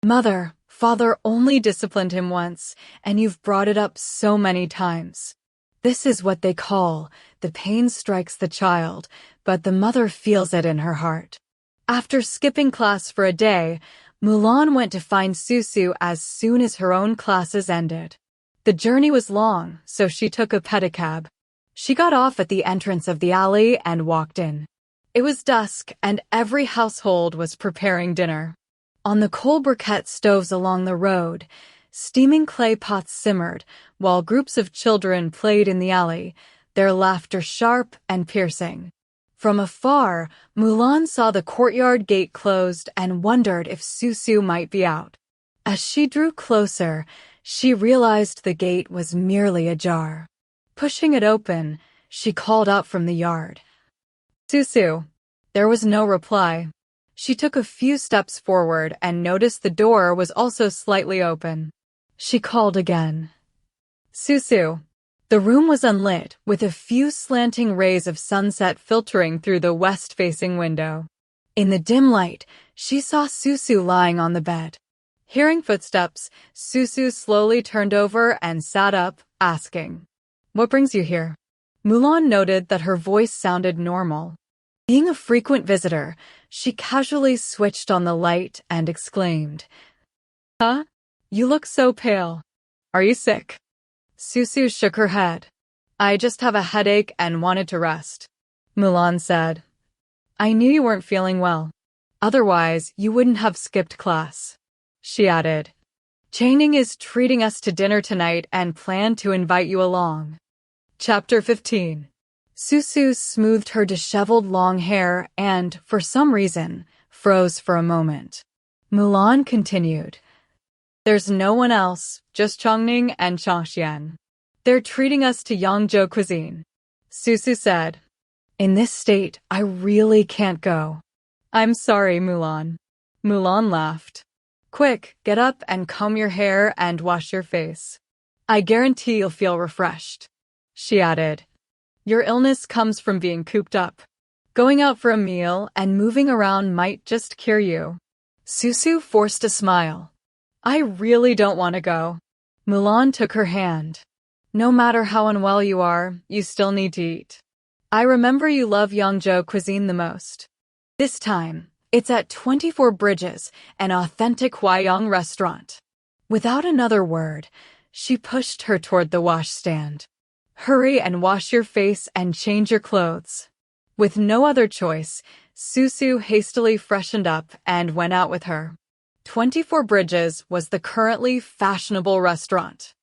Mother, father only disciplined him once, and you've brought it up so many times. This is what they call, the pain strikes the child, but the mother feels it in her heart. After skipping class for a day, Mulan went to find Susu as soon as her own classes ended. The journey was long, so she took a pedicab. She got off at the entrance of the alley and walked in. It was dusk, and every household was preparing dinner. On the coal briquette stoves along the road, steaming clay pots simmered, while groups of children played in the alley, their laughter sharp and piercing. From afar, Mulan saw the courtyard gate closed and wondered if Susu might be out. As she drew closer, she realized the gate was merely ajar. Pushing it open, she called out from the yard, Susu. There was no reply. She took a few steps forward and noticed the door was also slightly open. She called again, Susu. The room was unlit, with a few slanting rays of sunset filtering through the west-facing window. In the dim light, she saw Susu lying on the bed. Hearing footsteps, Susu slowly turned over and sat up, asking, What brings you here? Mulan noted that her voice sounded normal. Being a frequent visitor, she casually switched on the light and exclaimed, Huh? You look so pale. Are you sick? Susu shook her head. I just have a headache and wanted to rest. Mulan said, I knew you weren't feeling well. Otherwise, you wouldn't have skipped class. She added, Changning is treating us to dinner tonight and planned to invite you along. Chapter 15. Susu smoothed her disheveled long hair and, for some reason, froze for a moment. Mulan continued, There's no one else, just Chongning and Changxian. They're treating us to Yangzhou cuisine. Susu said, In this state, I really can't go. I'm sorry, Mulan. Mulan laughed. Quick, get up and comb your hair and wash your face. I guarantee you'll feel refreshed. She added, Your illness comes from being cooped up. Going out for a meal and moving around might just cure you. Susu forced a smile. I really don't want to go. Mulan took her hand. No matter how unwell you are, you still need to eat. I remember you love Yangzhou cuisine the most. This time, it's at 24 Bridges, an authentic Huayang restaurant. Without another word, she pushed her toward the washstand. Hurry and wash your face and change your clothes. With no other choice, Susu hastily freshened up and went out with her. 24 Bridges was the currently fashionable restaurant.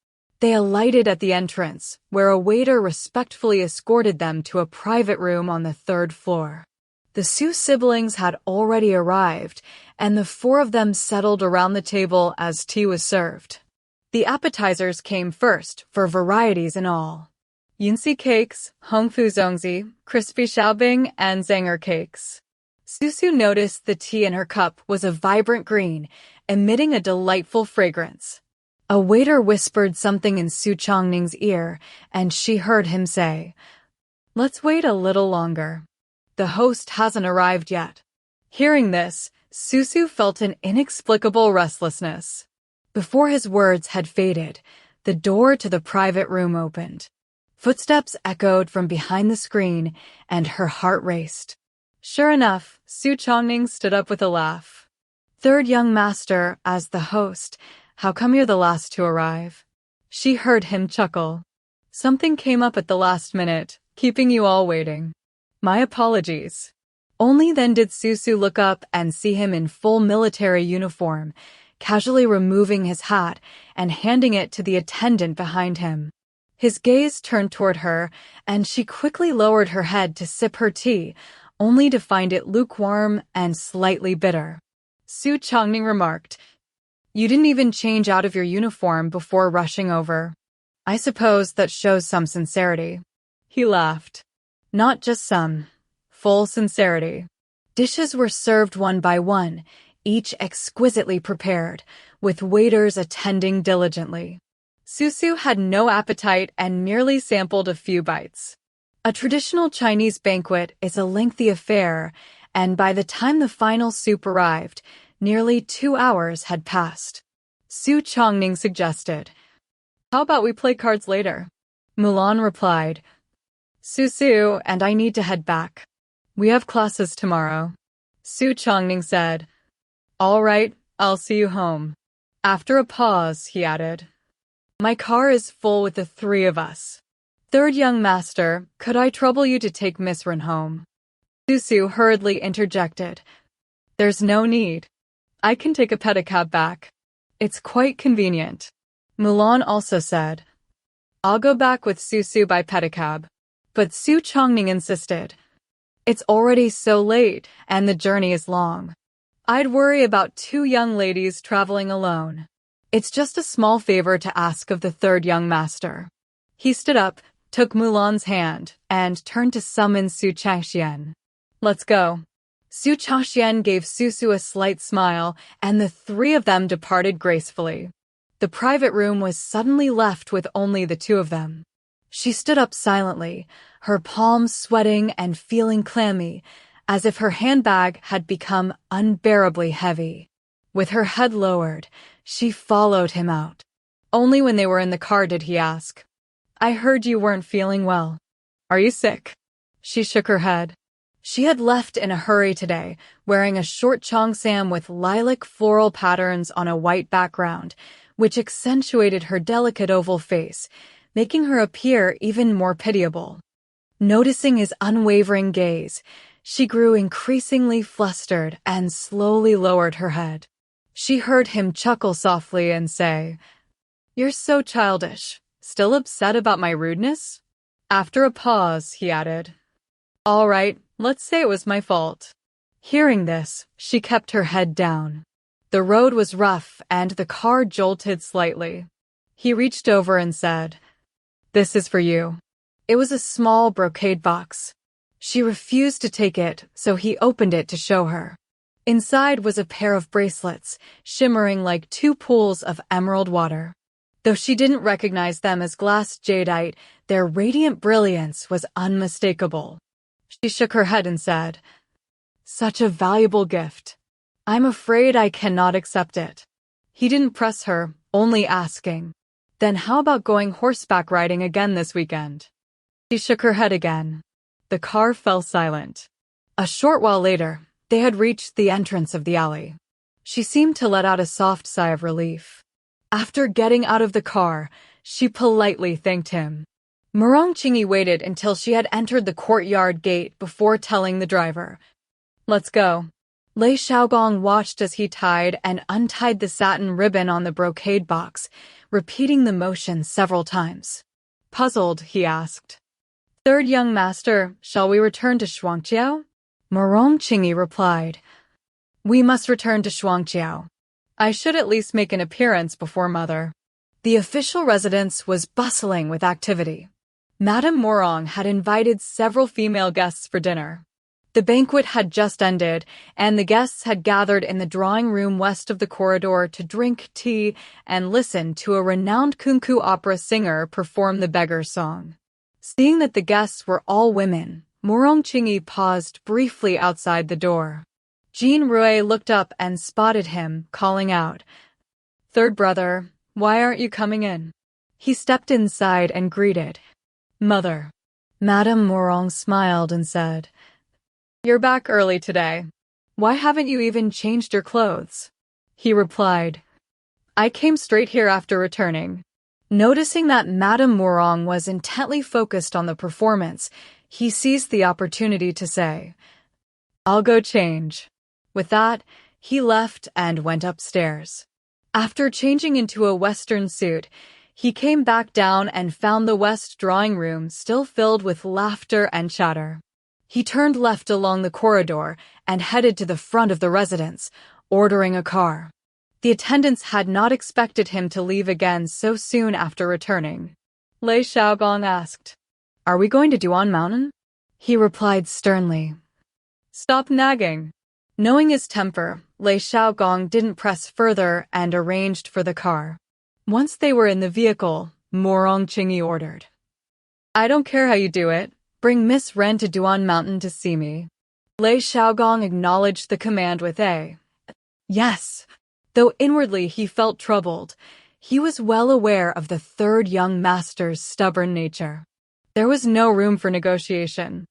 They alighted at the entrance, where a waiter respectfully escorted them to a private room on the third floor. The Su siblings had already arrived, and the four of them settled around the table as tea was served. The appetizers came first, for varieties and all. Yunxi cakes, Hongfu zongzi, crispy xiaobing, and zanger cakes. Susu noticed the tea in her cup was a vibrant green, emitting a delightful fragrance. A waiter whispered something in Su Chongning's ear, and she heard him say, "Let's wait a little longer. The host hasn't arrived yet." Hearing this, Susu felt an inexplicable restlessness. Before his words had faded, the door to the private room opened. Footsteps echoed from behind the screen, and her heart raced. Sure enough, Su Chongning stood up with a laugh. "Third young master, as the host, how come you're the last to arrive?" She heard him chuckle. "Something came up at the last minute, keeping you all waiting. My apologies." Only then did Susu look up and see him in full military uniform, casually removing his hat and handing it to the attendant behind him. His gaze turned toward her, and she quickly lowered her head to sip her tea, only to find it lukewarm and slightly bitter. Su Chongning remarked, "You didn't even change out of your uniform before rushing over. I suppose that shows some sincerity." He laughed. "Not just some. Full sincerity." Dishes were served one by one, each exquisitely prepared, with waiters attending diligently. Susu had no appetite and merely sampled a few bites. A traditional Chinese banquet is a lengthy affair, and by the time the final soup arrived, nearly 2 hours had passed. Su Chongning suggested, "How about we play cards later?" Mulan replied, "Susu and I need to head back. We have classes tomorrow." Su Chongning said, "All right, I'll see you home." After a pause, he added, "My car is full with the 3 of us. Third young master, could I trouble you to take Miss Ren home?" Susu hurriedly interjected, "There's no need. I can take a pedicab back. It's quite convenient." Mulan also said, "I'll go back with Susu by pedicab." But Su Chongning insisted, "It's already so late, and the journey is long. I'd worry about 2 young ladies traveling alone. It's just a small favor to ask of the third young master." He stood up, took Mulan's hand, and turned to summon Su Changxian. "Let's go." Su Changxian gave Susu a slight smile, and the 3 of them departed gracefully. The private room was suddenly left with only the 2 of them. She stood up silently, her palms sweating and feeling clammy, as if her handbag had become unbearably heavy. With her head lowered, she followed him out. Only when they were in the car did he ask, "I heard you weren't feeling well. Are you sick?" She shook her head. She had left in a hurry today, wearing a short cheongsam with lilac floral patterns on a white background, which accentuated her delicate oval face, making her appear even more pitiable. Noticing his unwavering gaze, she grew increasingly flustered and slowly lowered her head. She heard him chuckle softly and say, "You're so childish. Still upset about my rudeness?" After a pause, he added, "All right, let's say it was my fault." Hearing this, she kept her head down. The road was rough and the car jolted slightly. He reached over and said, "This is for you." It was a small brocade box. She refused to take it, so he opened it to show her. Inside was a pair of bracelets, shimmering like 2 pools of emerald water. Though she didn't recognize them as glass jadeite, their radiant brilliance was unmistakable. She shook her head and said, "Such a valuable gift. I'm afraid I cannot accept it." He didn't press her, only asking, "Then how about going horseback riding again this weekend?" She shook her head again. The car fell silent. A short while later, they had reached the entrance of the alley. She seemed to let out a soft sigh of relief. After getting out of the car, she politely thanked him. Rong Qingyi waited until she had entered the courtyard gate before telling the driver, "Let's go." Lei Xiaogong watched as he tied and untied the satin ribbon on the brocade box, repeating the motion several times. Puzzled, he asked, "Third young master, shall we return to Shuangqiao?" Rong Qingyi replied, "We must return to Shuangqiao. I should at least make an appearance before mother." The official residence was bustling with activity. Madame Morong had invited several female guests for dinner. The banquet had just ended, and the guests had gathered in the drawing room west of the corridor to drink tea and listen to a renowned kunku opera singer perform the beggar song. Seeing that the guests were all women, Rong Qingyi paused briefly outside the door. Jean Rui looked up and spotted him, calling out, "Third brother, why aren't you coming in?" He stepped inside and greeted, "Mother." Madame Morong smiled and said, "You're back early today. Why haven't you even changed your clothes?" He replied, "I came straight here after returning." Noticing that Madame Morong was intently focused on the performance, he seized the opportunity to say, "I'll go change." With that, he left and went upstairs. After changing into a Western suit, he came back down and found the West drawing room still filled with laughter and chatter. He turned left along the corridor and headed to the front of the residence, ordering a car. The attendants had not expected him to leave again so soon after returning. Lei Xiaogong asked, "Are we going to Duan Mountain?" He replied sternly, "Stop nagging." Knowing his temper, Lei Xiaogong didn't press further and arranged for the car. Once they were in the vehicle, Rong Qingyi ordered, "I don't care how you do it. Bring Miss Ren to Duan Mountain to see me." Lei Xiaogong acknowledged the command with a yes. Though inwardly he felt troubled, he was well aware of the third young master's stubborn nature. There was no room for negotiation.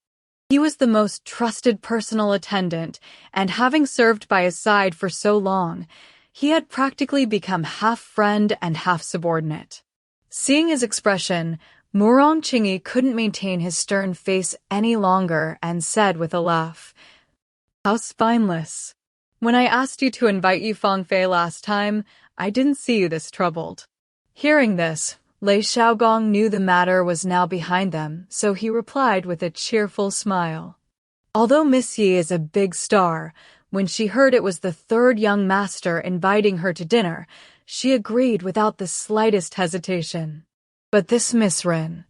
He was the most trusted personal attendant, and having served by his side for so long, he had practically become half friend and half subordinate. Seeing his expression, Rong Qingyi couldn't maintain his stern face any longer and said with a laugh, "How spineless. When I asked you to invite Yu Fangfei last time, I didn't see you this troubled." Hearing this, Lei Xiaogong knew the matter was now behind them, so he replied with a cheerful smile. Although Miss Yi is a big star, when she heard it was the third young master inviting her to dinner, she agreed without the slightest hesitation. But this Miss Ren.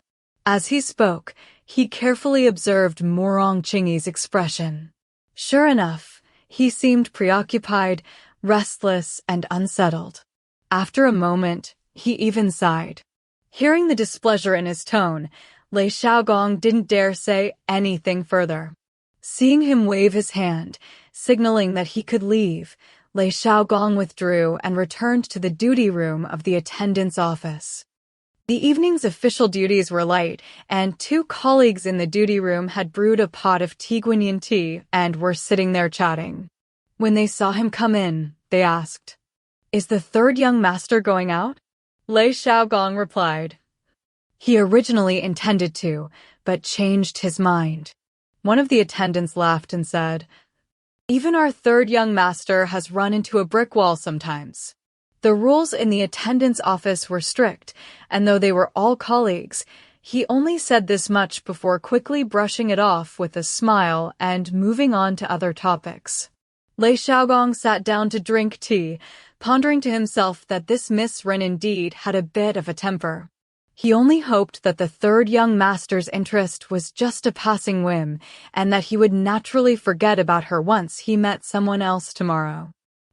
As he spoke, he carefully observed Rong Qingyi's expression. Sure enough, he seemed preoccupied, restless, and unsettled. After a moment, he even sighed. Hearing the displeasure in his tone, Lei Xiaogong didn't dare say anything further. Seeing him wave his hand, signaling that he could leave, Lei Xiaogong withdrew and returned to the duty room of the attendant's office. The evening's official duties were light, and two colleagues in the duty room had brewed a pot of Tiguanyin tea and were sitting there chatting. When they saw him come in, they asked, "Is the third young master going out?" Lei Xiaogong replied, "He originally intended to, but changed his mind." One of the attendants laughed and said, "Even our third young master has run into a brick wall sometimes." The rules in the attendant's office were strict, and though they were all colleagues, he only said this much before quickly brushing it off with a smile and moving on to other topics. Lei Xiaogong sat down to drink tea, pondering to himself that this Miss Ren indeed had a bit of a temper. He only hoped that the third young master's interest was just a passing whim, and that he would naturally forget about her once he met someone else tomorrow.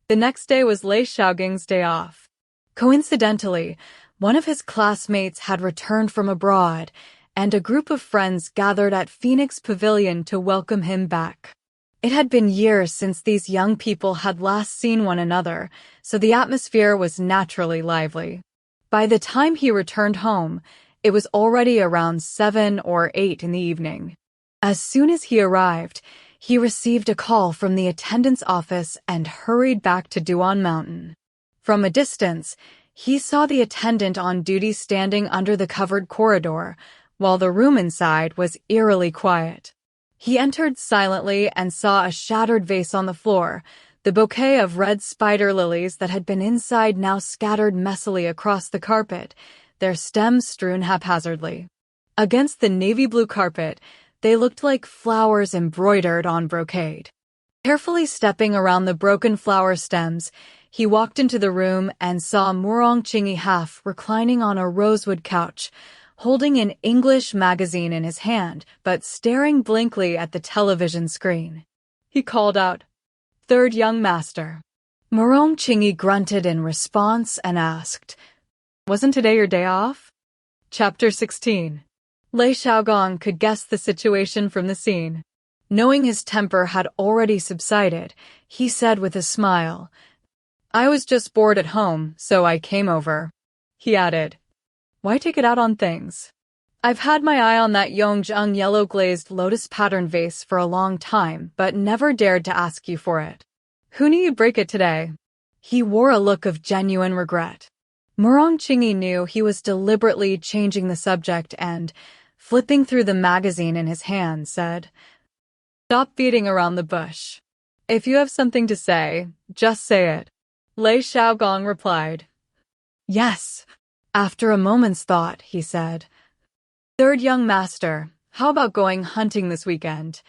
The next day was Lei Xiaogong's day off. Coincidentally, one of his classmates had returned from abroad, and a group of friends gathered at Phoenix Pavilion to welcome him back. It had been years since these young people had last seen one another, so the atmosphere was naturally lively. By the time he returned home, it was already around 7 or 8 in the evening. As soon as he arrived, he received a call from the attendant's office and hurried back to Duan Mountain. From a distance, he saw the attendant on duty standing under the covered corridor, while the room inside was eerily quiet. He entered silently and saw a shattered vase on the floor, the bouquet of red spider lilies that had been inside now scattered messily across the carpet, their stems strewn haphazardly. Against the navy blue carpet, they looked like flowers embroidered on brocade. Carefully stepping around the broken flower stems, he walked into the room and saw Rong Qingyi half reclining on a rosewood couch, holding an English magazine in his hand but staring blankly at the television screen. He called out, "Third young master." Rong Qingyi grunted in response and asked, "Wasn't today your day off?" Chapter 16. Lei Xiaogong could guess the situation from the scene. Knowing his temper had already subsided, he said with a smile, "I was just bored at home, so I came over." He added, "Why take it out on things? I've had my eye on that Zhang yellow-glazed lotus pattern vase for a long time, but never dared to ask you for it. Who knew you'd break it today?" He wore a look of genuine regret. Rong Qingyi knew he was deliberately changing the subject and, flipping through the magazine in his hand, said, "Stop beating around the bush. If you have something to say, just say it." Lei Xiaogong replied, "Yes." After a moment's thought, he said, "Third young master, how about going hunting this weekend?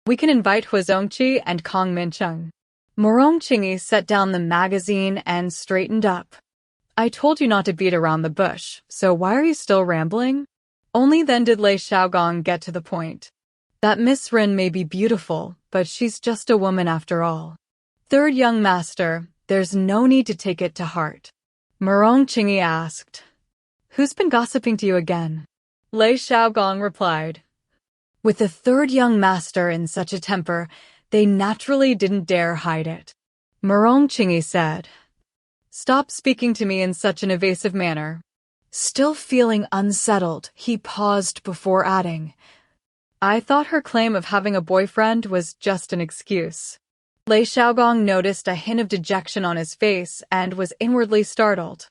We can invite Huazongqi and Kong Mincheng." Rong Qingyi set down the magazine and straightened up. "I told you not to beat around the bush, so why are you still rambling?" Only then did Lei Xiaogong get to the point. "That Miss Ren may be beautiful, but she's just a woman after all. Third young master, there's no need to take it to heart." Rong Qingyi asked, "Who's been gossiping to you again?" Lei Xiaogong replied, With the third young master in such a temper, they naturally didn't dare hide it. Rong Qingyi said, "Stop speaking to me in such an evasive manner." Still feeling unsettled, he paused before adding, "I thought her claim of having a boyfriend was just an excuse." Lei Xiaogong noticed a hint of dejection on his face and was inwardly startled.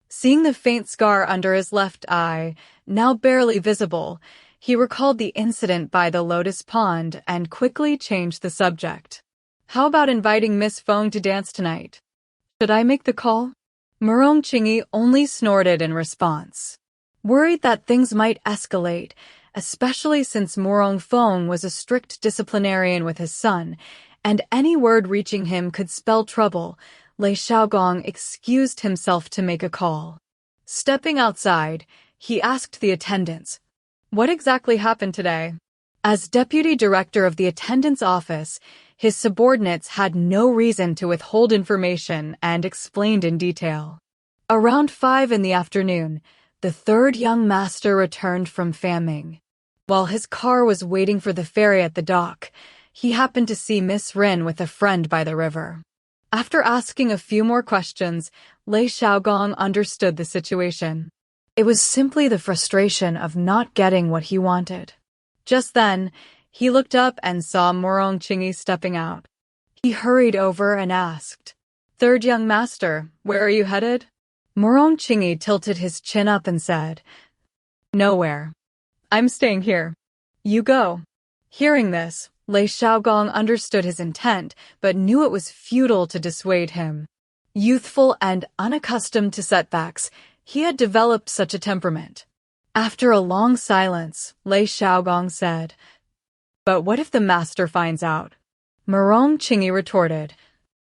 Seeing the faint scar under his left eye, now barely visible, he recalled the incident by the lotus pond and quickly changed the subject. "How about inviting Miss Feng to dance tonight? Should I make the call?" Rong Qingyi only snorted in response. Worried that things might escalate, especially since Rong Feng was a strict disciplinarian with his son, and any word reaching him could spell trouble, Lei Xiaogong excused himself to make a call. Stepping outside, he asked the attendants, "What exactly happened today?" As deputy director of the attendance office, his subordinates had no reason to withhold information and explained in detail. Around 5 in the afternoon, the third young master returned from Fanming. While his car was waiting for the ferry at the dock, he happened to see Miss Ren with a friend by the river. After asking a few more questions, Lei Xiaogong understood the situation. It was simply the frustration of not getting what he wanted. Just then, he looked up and saw Rong Qingyi stepping out. He hurried over and asked, "Third young master, where are you headed?" Rong Qingyi tilted his chin up and said, "Nowhere. I'm staying here. You go." Hearing this, Lei Xiaogong understood his intent, but knew it was futile to dissuade him. Youthful and unaccustomed to setbacks, he had developed such a temperament. After a long silence, Lei Xiaogong said, "But what if the master finds out?" Rong Qingyi retorted,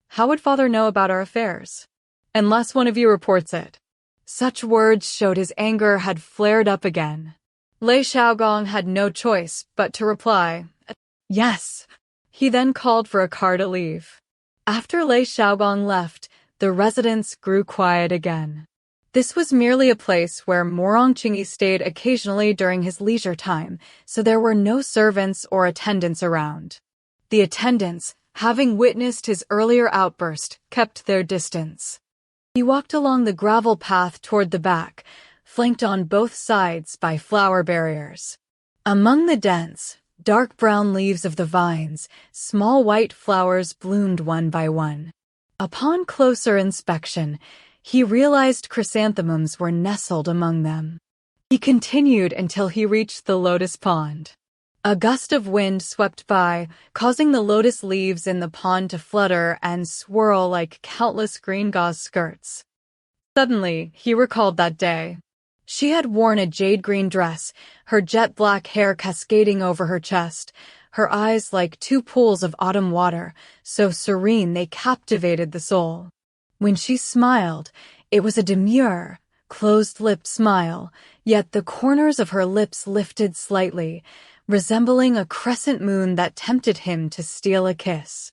"How would father know about our affairs? Unless one of you reports it." Such words showed his anger had flared up again. Lei Xiaogong had no choice but to reply, "Yes." He then called for a car to leave. After Lei Xiaogong left, the residence grew quiet again. This was merely a place where Rong Qingyi stayed occasionally during his leisure time, so there were no servants or attendants around. The attendants, having witnessed his earlier outburst, kept their distance. He walked along the gravel path toward the back, flanked on both sides by flower barriers. Among the dense, dark brown leaves of the vines, small white flowers bloomed one by one. Upon closer inspection, he realized chrysanthemums were nestled among them. He continued until he reached the lotus pond. A gust of wind swept by, causing the lotus leaves in the pond to flutter and swirl like countless green gauze skirts. Suddenly, he recalled that day. She had worn a jade-green dress, her jet-black hair cascading over her chest, her eyes like two pools of autumn water, so serene they captivated the soul. When she smiled, it was a demure, closed-lipped smile, yet the corners of her lips lifted slightly, resembling a crescent moon that tempted him to steal a kiss.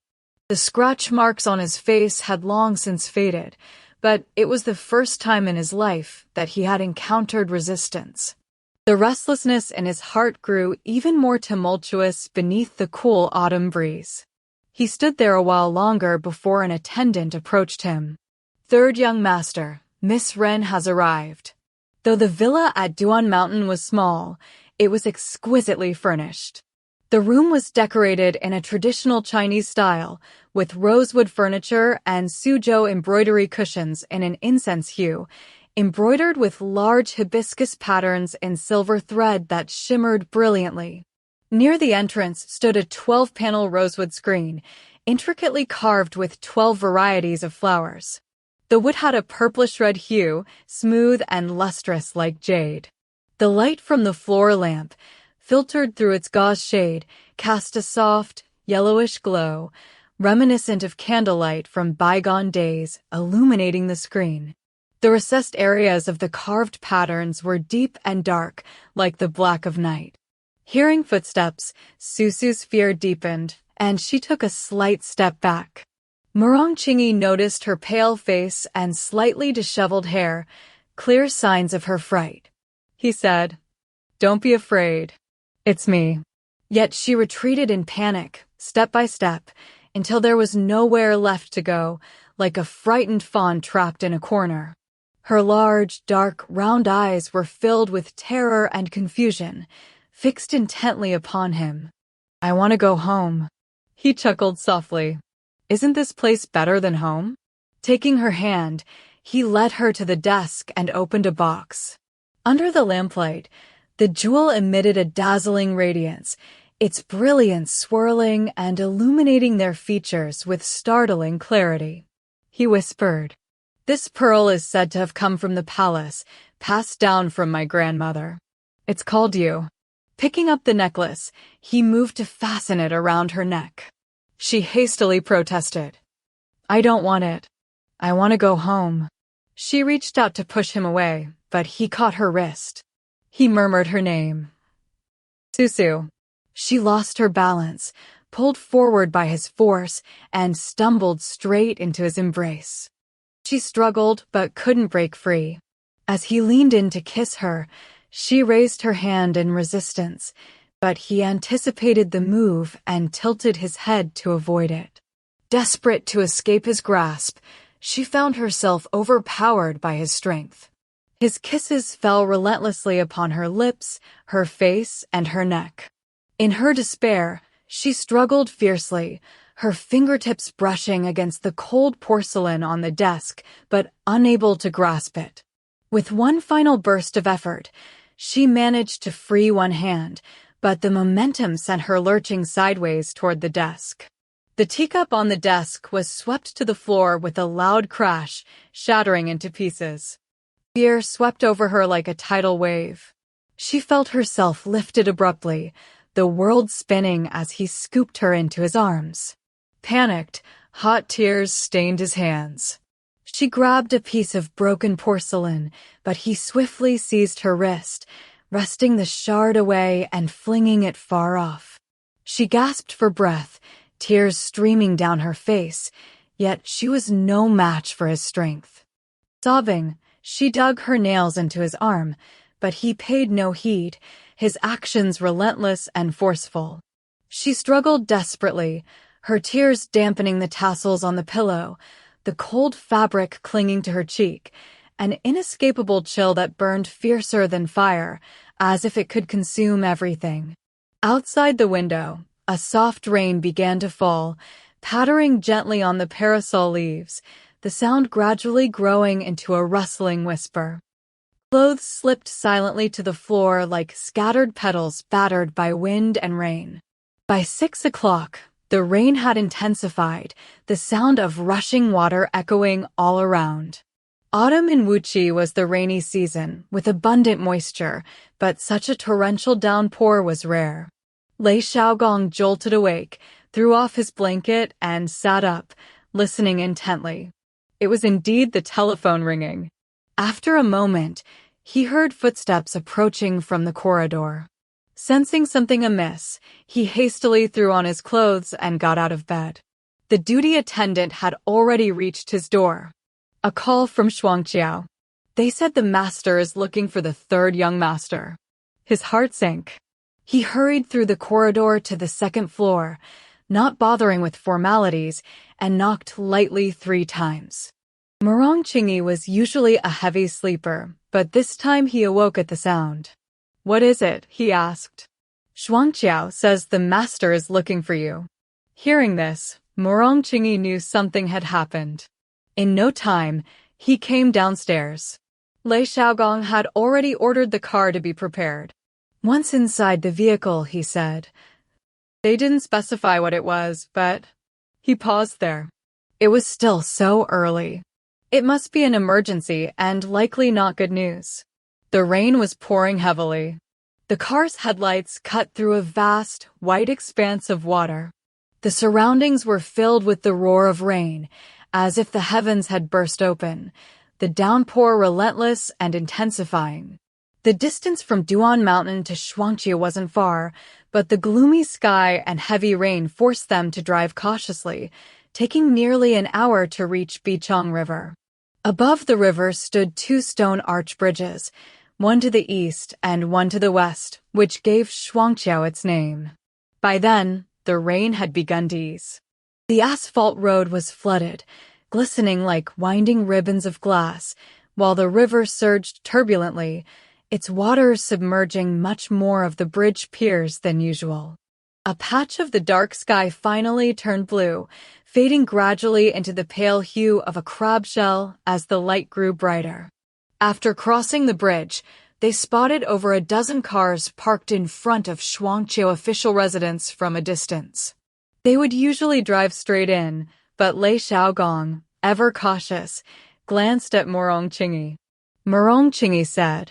The scratch marks on his face had long since faded, but it was the first time in his life that he had encountered resistance. The restlessness in his heart grew even more tumultuous beneath the cool autumn breeze. He stood there a while longer before an attendant approached him. "Third young master, Miss Ren has arrived." Though the villa at Duan Mountain was small, it was exquisitely furnished. The room was decorated in a traditional Chinese style, with rosewood furniture and suzhou embroidery cushions in an incense hue, embroidered with large hibiscus patterns in silver thread that shimmered brilliantly. Near the entrance stood a 12-panel rosewood screen, intricately carved with 12 varieties of flowers. The wood had a purplish-red hue, smooth and lustrous like jade. The light from the floor lamp, filtered through its gauze shade, cast a soft, yellowish glow, reminiscent of candlelight from bygone days, illuminating the screen. The recessed areas of the carved patterns were deep and dark, like the black of night. Hearing footsteps, Susu's fear deepened, and she took a slight step back. Rong Qingyi noticed her pale face and slightly disheveled hair, clear signs of her fright. He said, "Don't be afraid. It's me." Yet she retreated in panic, step by step, until there was nowhere left to go, like a frightened fawn trapped in a corner. Her large, dark, round eyes were filled with terror and confusion, fixed intently upon him. "I want to go home." He chuckled softly. "Isn't this place better than home?" Taking her hand, he led her to the desk and opened a box. Under the lamplight, the jewel emitted a dazzling radiance, its brilliance swirling and illuminating their features with startling clarity. He whispered, "This pearl is said to have come from the palace, passed down from my grandmother. It's called you." Picking up the necklace, he moved to fasten it around her neck. She hastily protested, "I don't want it. I want to go home." She reached out to push him away, but he caught her wrist. He murmured her name. "Susu." She lost her balance, pulled forward by his force, and stumbled straight into his embrace. She struggled but couldn't break free. As he leaned in to kiss her, she raised her hand in resistance, but he anticipated the move and tilted his head to avoid it. Desperate to escape his grasp, she found herself overpowered by his strength. His kisses fell relentlessly upon her lips, her face, and her neck. In her despair, she struggled fiercely, her fingertips brushing against the cold porcelain on the desk, but unable to grasp it. With one final burst of effort, she managed to free one hand, but the momentum sent her lurching sideways toward the desk. The teacup on the desk was swept to the floor with a loud crash, shattering into pieces. Fear swept over her like a tidal wave. She felt herself lifted abruptly, the world spinning as he scooped her into his arms. Panicked, hot tears stained his hands. She grabbed a piece of broken porcelain, but he swiftly seized her wrist, wresting the shard away and flinging it far off. She gasped for breath, tears streaming down her face, yet she was no match for his strength. Sobbing, she dug her nails into his arm, but he paid no heed, his actions relentless and forceful. She struggled desperately, her tears dampening the tassels on the pillow, the cold fabric clinging to her cheek, an inescapable chill that burned fiercer than fire, as if it could consume everything. Outside the window, a soft rain began to fall, pattering gently on the parasol leaves, the sound gradually growing into a rustling whisper. Clothes slipped silently to the floor like scattered petals battered by wind and rain. By 6 o'clock, the rain had intensified, the sound of rushing water echoing all around. Autumn in Wuqi was the rainy season, with abundant moisture, but such a torrential downpour was rare. Lei Xiaogong jolted awake, threw off his blanket, and sat up, listening intently. It was indeed the telephone ringing. After a moment, he heard footsteps approaching from the corridor. Sensing something amiss, he hastily threw on his clothes and got out of bed. The duty attendant had already reached his door. A call from Shuangqiao. They said the master is looking for the third young master. His heart sank. He hurried through the corridor to the second floor, not bothering with formalities, and knocked lightly 3 times. Rong Qingyi was usually a heavy sleeper, but this time he awoke at the sound. "What is it?" he asked. "Shuangqiao says the master is looking for you." Hearing this, Rong Qingyi knew something had happened. In no time, he came downstairs. Lei Xiaogong had already ordered the car to be prepared. Once inside the vehicle, he said. They didn't specify what it was, but... He paused there. It was still so early. It must be an emergency and likely not good news. The rain was pouring heavily. The car's headlights cut through a vast, white expanse of water. The surroundings were filled with the roar of rain, as if the heavens had burst open, the downpour relentless and intensifying. The distance from Duan Mountain to Shuangqiao wasn't far, but the gloomy sky and heavy rain forced them to drive cautiously, taking nearly an hour to reach Bichang River. Above the river stood 2 stone arch bridges, one to the east and one to the west, which gave Shuangqiao its name. By then, the rain had begun to ease. The asphalt road was flooded, glistening like winding ribbons of glass, while the river surged turbulently, its waters submerging much more of the bridge piers than usual. A patch of the dark sky finally turned blue, fading gradually into the pale hue of a crab shell as the light grew brighter. After crossing the bridge, they spotted over a dozen cars parked in front of Shuangqiao official residence from a distance. They would usually drive straight in, but Lei Xiaogong, ever cautious, glanced at Rong Qingyi. Rong Qingyi said,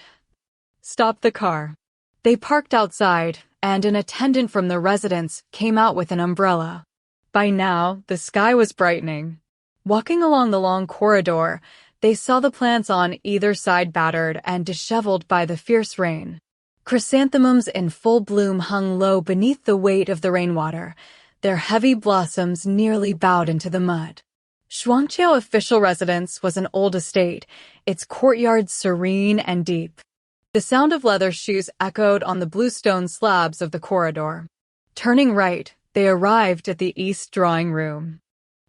"Stop the car." They parked outside, and an attendant from the residence came out with an umbrella. By now, the sky was brightening. Walking along the long corridor, they saw the plants on either side battered and disheveled by the fierce rain. Chrysanthemums in full bloom hung low beneath the weight of the rainwater, their heavy blossoms nearly bowed into the mud. Shuangqiao official residence was an old estate, its courtyard serene and deep. The sound of leather shoes echoed on the bluestone slabs of the corridor. Turning right, they arrived at the east drawing room.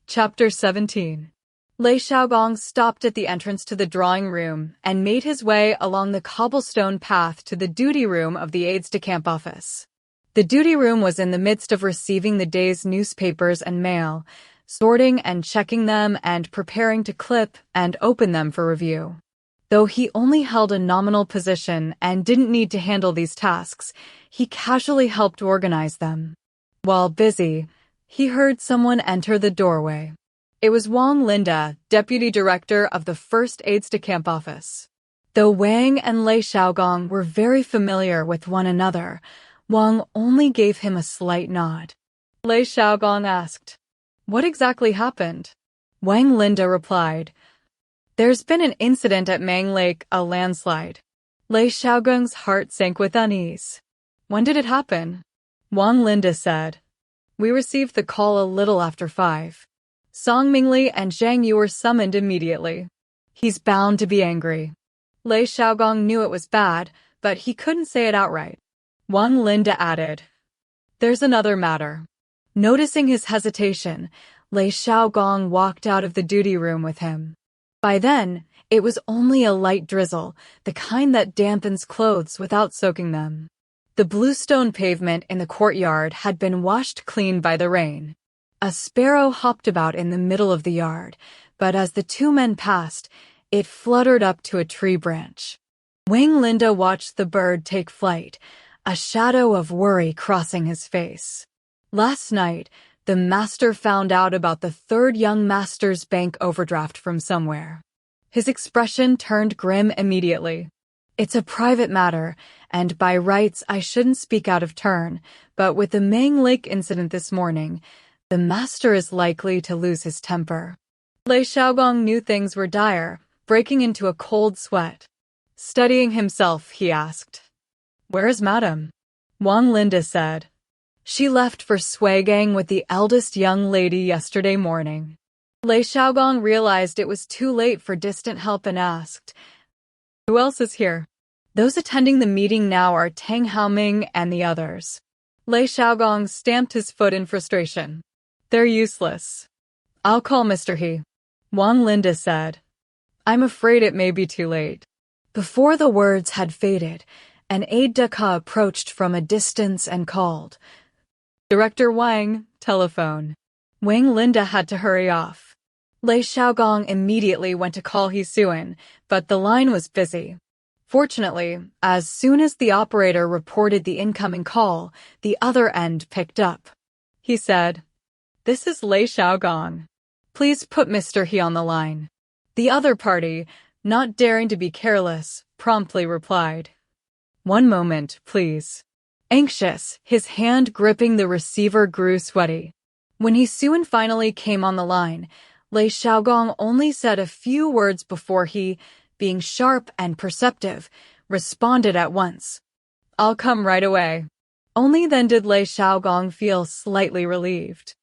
Chapter 17. Lei Xiaogong stopped at the entrance to the drawing room and made his way along the cobblestone path to the duty room of the aides-de-camp office. The duty room was in the midst of receiving the day's newspapers and mail, sorting and checking them and preparing to clip and open them for review. Though he only held a nominal position and didn't need to handle these tasks, he casually helped organize them. While busy, he heard someone enter the doorway. It was Wang Linda, deputy director of the first aides-de-camp office. Though Wang and Lei Xiaogong were very familiar with one another, Wang only gave him a slight nod. Lei Xiaogong asked, "What exactly happened?" Wang Linda replied, "There's been an incident at Mang Lake, a landslide." Lei Xiaogong's heart sank with unease. "When did it happen?" Wang Linda said, "We received the call a little after 5. Song Mingli and Zhang Yu were summoned immediately. He's bound to be angry." Lei Xiaogong knew it was bad, but he couldn't say it outright. Wang Linda added, "There's another matter." Noticing his hesitation, Lei Xiaogong walked out of the duty room with him. By then, it was only a light drizzle, the kind that dampens clothes without soaking them. The bluestone pavement in the courtyard had been washed clean by the rain. A sparrow hopped about in the middle of the yard, but as the 2 men passed, it fluttered up to a tree branch. Wang Linda watched the bird take flight, a shadow of worry crossing his face. Last night, the master found out about the third young master's bank overdraft from somewhere. His expression turned grim immediately. It's a private matter, and by rights I shouldn't speak out of turn, but with the Mang Lake incident this morning, the master is likely to lose his temper. Lei Xiaogong knew things were dire, breaking into a cold sweat. Studying himself, he asked. "Where is Madam?" Wang Linda said. "She left for Shuigang with the eldest young lady yesterday morning." Lei Xiaogong realized it was too late for distant help and asked, "Who else is here?" "Those attending the meeting now are Tang Haoming and the others." Lei Xiaogong stamped his foot in frustration. "They're useless. I'll call Mr. He," Wang Linda said. "I'm afraid it may be too late." Before the words had faded, an aide-de-camp approached from a distance and called, "Director Wang, telephone." Wang Linda had to hurry off. Lei Xiaogong immediately went to call He Suan, but the line was busy. Fortunately, as soon as the operator reported the incoming call, the other end picked up. He said, "This is Lei Xiaogong. Please put Mr. He on the line." The other party, not daring to be careless, promptly replied, "One moment, please." Anxious, his hand gripping the receiver grew sweaty. When He Suan finally came on the line, Lei Xiaogong only said a few words before he, being sharp and perceptive, responded at once, "I'll come right away." Only then did Lei Xiaogong feel slightly relieved.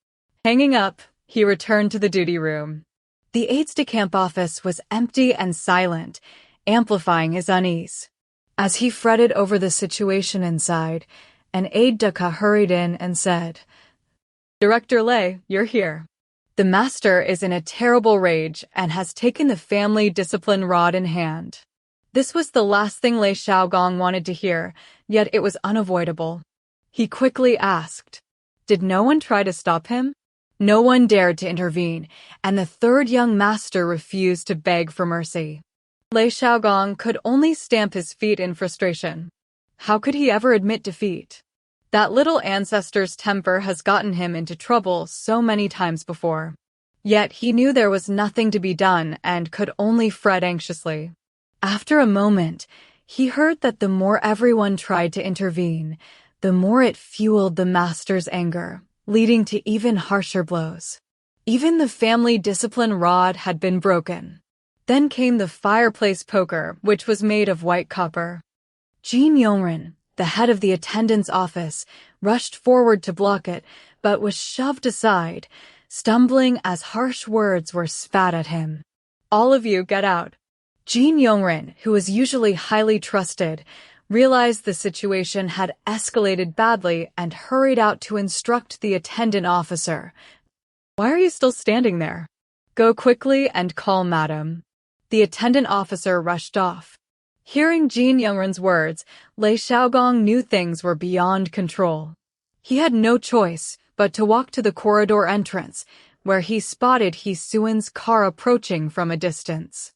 Hanging up, he returned to the duty room. The aides-de-camp office was empty and silent, amplifying his unease. As he fretted over the situation inside, an aide-de-camp hurried in and said, "Director Lei, you're here. The master is in a terrible rage and has taken the family discipline rod in hand." This was the last thing Lei Xiaogong wanted to hear, yet it was unavoidable. He quickly asked, "Did no one try to stop him?" No one dared to intervene, and the third young master refused to beg for mercy. Lei Xiaogong could only stamp his feet in frustration. How could he ever admit defeat? That little ancestor's temper has gotten him into trouble so many times before. Yet he knew there was nothing to be done and could only fret anxiously. After a moment, he heard that the more everyone tried to intervene, the more it fueled the master's anger, leading to even harsher blows. Even the family discipline rod had been broken. Then came the fireplace poker, which was made of white copper. Jin Yongren, the head of the attendance office, rushed forward to block it, but was shoved aside, stumbling as harsh words were spat at him. "All of you, get out." Jin Yongren, who was usually highly trusted, realized the situation had escalated badly and hurried out to instruct the attendant officer. "Why are you still standing there? Go quickly and call Madam." The attendant officer rushed off. Hearing Jin Yongren's words, Lei Xiaogong knew things were beyond control. He had no choice but to walk to the corridor entrance, where he spotted He Suan's car approaching from a distance.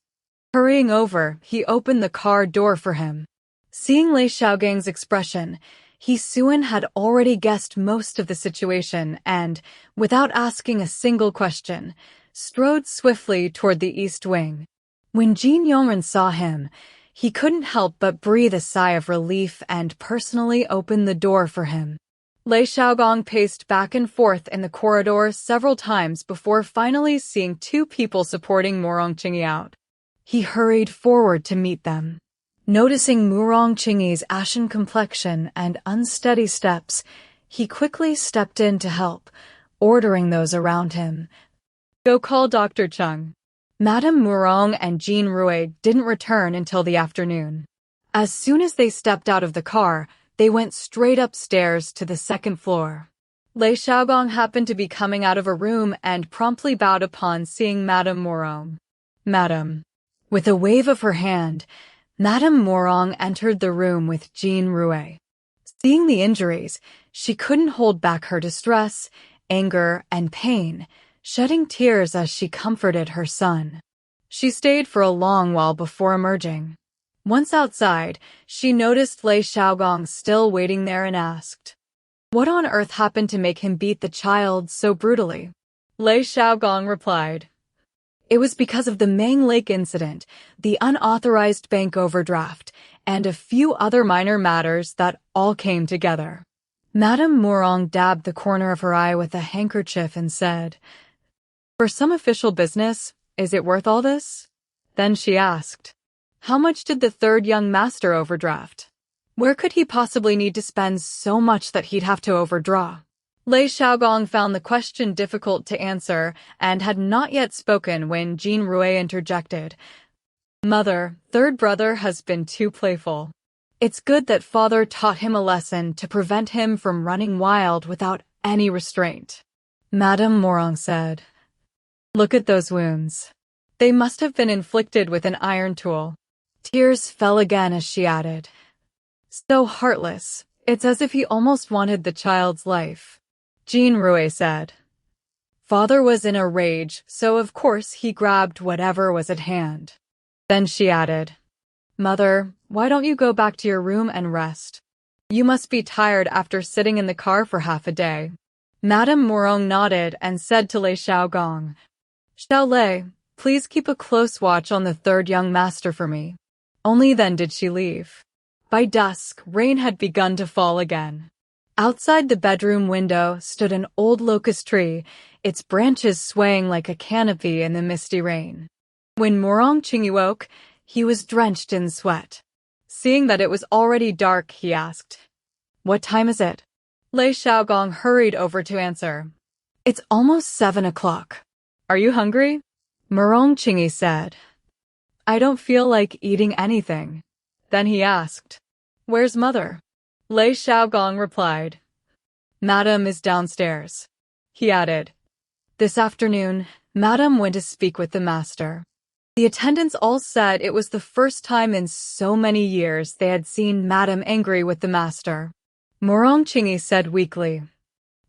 Hurrying over, he opened the car door for him. Seeing Lei Xiaogong's expression, He Suan had already guessed most of the situation and, without asking a single question, strode swiftly toward the east wing. When Jin Yongren saw him, he couldn't help but breathe a sigh of relief and personally opened the door for him. Lei Xiaogong paced back and forth in the corridor several times before finally seeing two people supporting Rong Qingyi out. He hurried forward to meet them. Noticing Rong Qingyi's ashen complexion and unsteady steps, he quickly stepped in to help, ordering those around him, "Go call Dr. Chung." Madame Murong and Jean Rui didn't return until the afternoon. As soon as they stepped out of the car, they went straight upstairs to the second floor. Lei Xiaogong happened to be coming out of a room and promptly bowed upon seeing Madame Murong. "Madam." With a wave of her hand, Madame Murong entered the room with Jean Rui. Seeing the injuries, she couldn't hold back her distress, anger, and pain, shedding tears as she comforted her son. She stayed for a long while before emerging. Once outside, she noticed Lei Xiaogong still waiting there and asked, "What on earth happened to make him beat the child so brutally?" Lei Xiaogong replied, "It was because of the Mang Lake incident, the unauthorized bank overdraft, and a few other minor matters that all came together." Madame Morong dabbed the corner of her eye with a handkerchief and said, "For some official business, is it worth all this?" Then she asked, "How much did the third young master overdraft? Where could he possibly need to spend so much that he'd have to overdraw?" Lei Xiaogong found the question difficult to answer and had not yet spoken when Jean Rui interjected, "Mother, third brother has been too playful. It's good that father taught him a lesson to prevent him from running wild without any restraint." Madame Morong said, "Look at those wounds. They must have been inflicted with an iron tool." Tears fell again as she added, "So heartless, it's as if he almost wanted the child's life." Jean Rui said, "Father was in a rage, so of course he grabbed whatever was at hand." Then she added, "Mother, why don't you go back to your room and rest? You must be tired after sitting in the car for half a day." Madame Morong nodded and said to Lei Xiaogong, "Xiao Lei, please keep a close watch on the third young master for me." Only then did she leave. By dusk, rain had begun to fall again. Outside the bedroom window stood an old locust tree, its branches swaying like a canopy in the misty rain. When Rong Qingyi woke, he was drenched in sweat. Seeing that it was already dark, he asked, "What time is it?" Lei Xiaogong hurried over to answer, "It's almost 7 o'clock. Are you hungry?" Rong Qingyi said, "I don't feel like eating anything." Then he asked, "Where's mother?" Lei Xiaogong replied, "Madam is downstairs." He added, "This afternoon, Madam went to speak with the master." The attendants all said it was the first time in so many years they had seen Madam angry with the master. Rong Qingyi said weakly,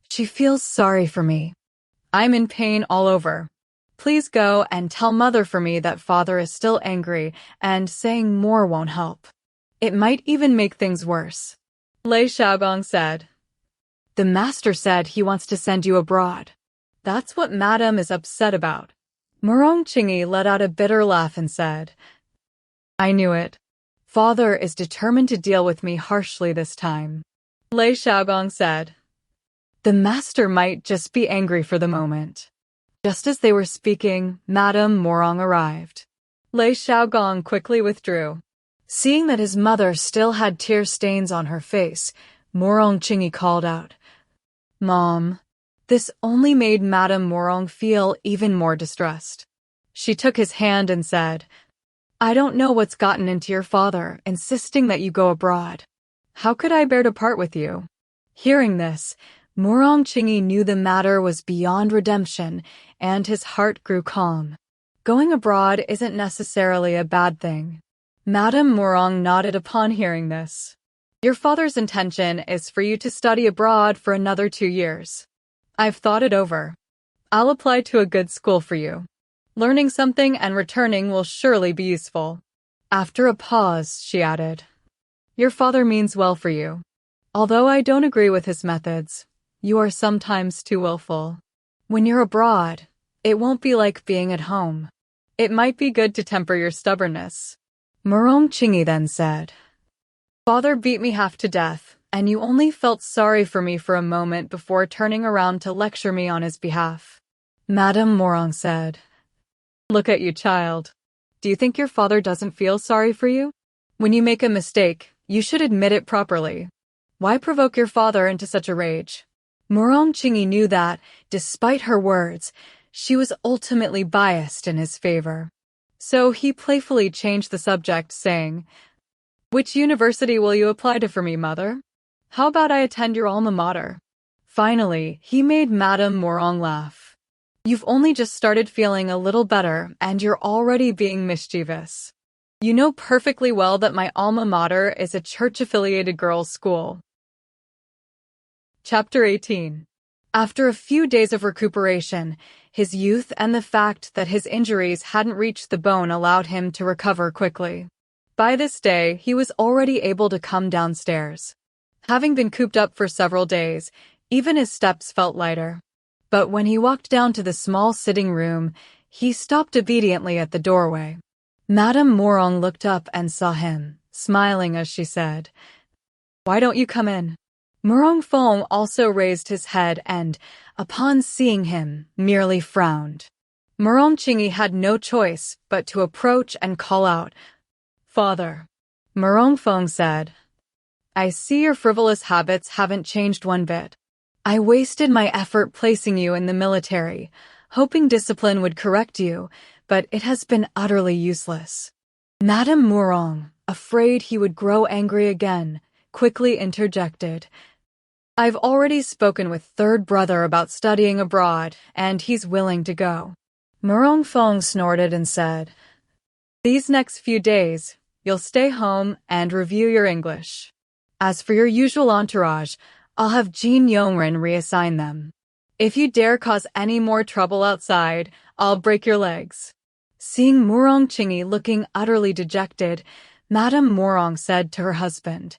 "She feels sorry for me. I'm in pain all over. Please go and tell mother for me that father is still angry and saying more won't help. It might even make things worse." Lei Xiaogong said, "The master said he wants to send you abroad. That's what Madam is upset about." Rong Qingyi let out a bitter laugh and said, "I knew it. Father is determined to deal with me harshly this time." Lei Xiaogong said, "The master might just be angry for the moment." Just as they were speaking, Madame Morong arrived. Lei Xiaogong quickly withdrew. Seeing that his mother still had tear stains on her face, Rong Qingyi called out, "Mom." This only made Madame Morong feel even more distressed. She took his hand and said, "I don't know what's gotten into your father, insisting that you go abroad. How could I bear to part with you?" Hearing this, Rong Qingyi knew the matter was beyond redemption, and his heart grew calm. Going abroad isn't necessarily a bad thing. Madame Morong nodded upon hearing this. "Your father's intention is for you to study abroad for another 2 years. I've thought it over. I'll apply to a good school for you. Learning something and returning will surely be useful." After a pause, she added, "Your father means well for you. Although I don't agree with his methods, you are sometimes too willful. When you're abroad, it won't be like being at home. It might be good to temper your stubbornness." Rong Qingyi then said, "Father beat me half to death, and you only felt sorry for me for a moment before turning around to lecture me on his behalf." Madame Morong said, "Look at you, child. Do you think your father doesn't feel sorry for you? When you make a mistake, you should admit it properly. Why provoke your father into such a rage?" Rong Qingyi knew that, despite her words, she was ultimately biased in his favor. So he playfully changed the subject, saying, "Which university will you apply to for me, mother? How about I attend your alma mater?" Finally, he made Madame Morong laugh. "You've only just started feeling a little better, and you're already being mischievous. You know perfectly well that my alma mater is a church-affiliated girls' school." Chapter 18. After a few days of recuperation, his youth and the fact that his injuries hadn't reached the bone allowed him to recover quickly. By this day, he was already able to come downstairs. Having been cooped up for several days, even his steps felt lighter. But when he walked down to the small sitting room, he stopped obediently at the doorway. Madame Morong looked up and saw him, smiling as she said, "Why don't you come in?" Morong Fong also raised his head and, upon seeing him, merely frowned. Rong Qingyi had no choice but to approach and call out, "Father." Morong Fong said, "I see your frivolous habits haven't changed one bit. I wasted my effort placing you in the military, hoping discipline would correct you, but it has been utterly useless." Madame Morong, afraid he would grow angry again, quickly interjected, "I've already spoken with third brother about studying abroad, and he's willing to go." Morong Fong snorted and said, "These next few days, you'll stay home and review your English. As for your usual entourage, I'll have Jin Yongren reassign them. If you dare cause any more trouble outside, I'll break your legs." Seeing Rong Qingyi looking utterly dejected, Madame Morong said to her husband,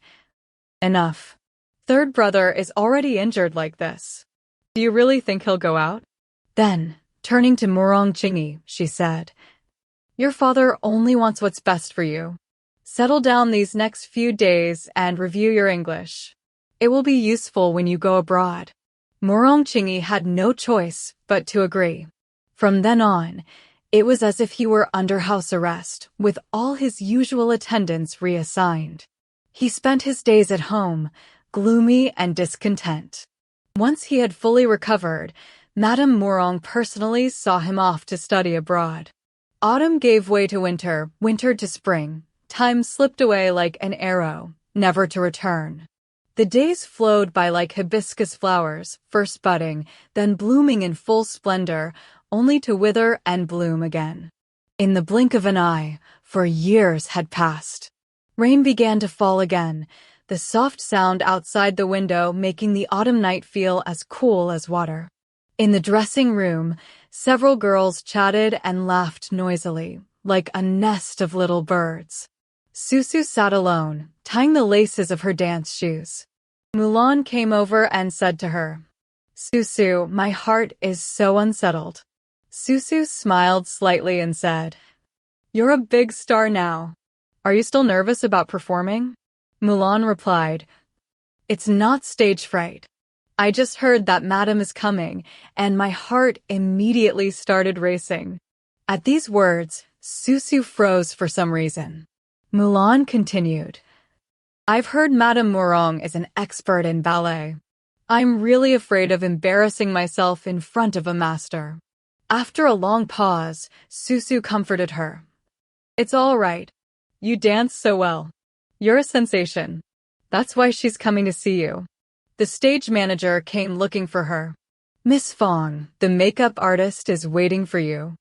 "Enough. Third brother is already injured like this. Do you really think he'll go out?" Then, turning to Rong Qingyi, she said, "Your father only wants what's best for you. Settle down these next few days and review your English. It will be useful when you go abroad." Rong Qingyi had no choice but to agree. From then on, it was as if he were under house arrest, with all his usual attendants reassigned. He spent his days at home, gloomy and discontent. Once he had fully recovered, Madame Morong personally saw him off to study abroad. Autumn gave way to winter, winter to spring. Time slipped away like an arrow, never to return. The days flowed by like hibiscus flowers, first budding, then blooming in full splendor, only to wither and bloom again. In the blink of an eye, for years had passed. Rain began to fall again, the soft sound outside the window making the autumn night feel as cool as water. In the dressing room, several girls chatted and laughed noisily, like a nest of little birds. Susu sat alone, tying the laces of her dance shoes. Mulan came over and said to her, "Susu, my heart is so unsettled." Susu smiled slightly and said, "You're a big star now. Are you still nervous about performing?" Mulan replied, "It's not stage fright. I just heard that Madame is coming, and my heart immediately started racing." At these words, Susu froze for some reason. Mulan continued, "I've heard Madame Morong is an expert in ballet. I'm really afraid of embarrassing myself in front of a master." After a long pause, Susu comforted her. "It's all right. You dance so well. You're a sensation. That's why she's coming to see you." The stage manager came looking for her. "Miss Fong, the makeup artist is waiting for you."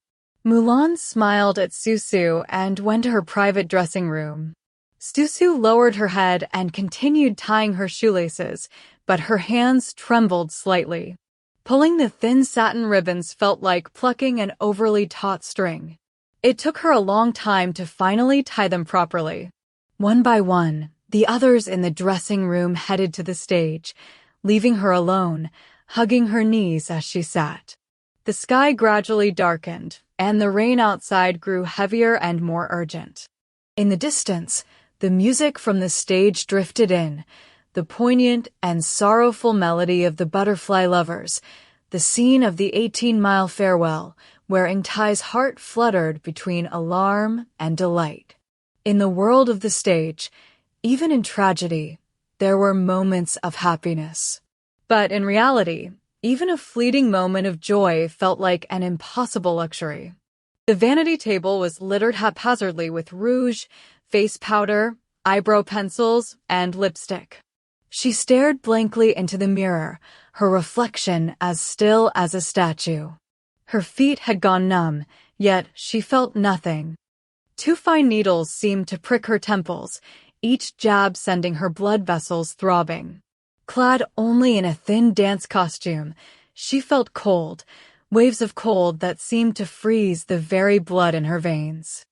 Mulan smiled at Susu and went to her private dressing room. Susu lowered her head and continued tying her shoelaces, but her hands trembled slightly. Pulling the thin satin ribbons felt like plucking an overly taut string. It took her a long time to finally tie them properly. One by one, the others in the dressing room headed to the stage, leaving her alone, hugging her knees as she sat. The sky gradually darkened, and the rain outside grew heavier and more urgent. In the distance, the music from the stage drifted in, the poignant and sorrowful melody of the Butterfly Lovers, the scene of the 18-mile farewell, wherein Tai's heart fluttered between alarm and delight. In the world of the stage, even in tragedy, there were moments of happiness. But in reality, even a fleeting moment of joy felt like an impossible luxury. The vanity table was littered haphazardly with rouge, face powder, eyebrow pencils, and lipstick. She stared blankly into the mirror, her reflection as still as a statue. Her feet had gone numb, yet she felt nothing. Two fine needles seemed to prick her temples, each jab sending her blood vessels throbbing. Clad only in a thin dance costume, she felt cold, waves of cold that seemed to freeze the very blood in her veins.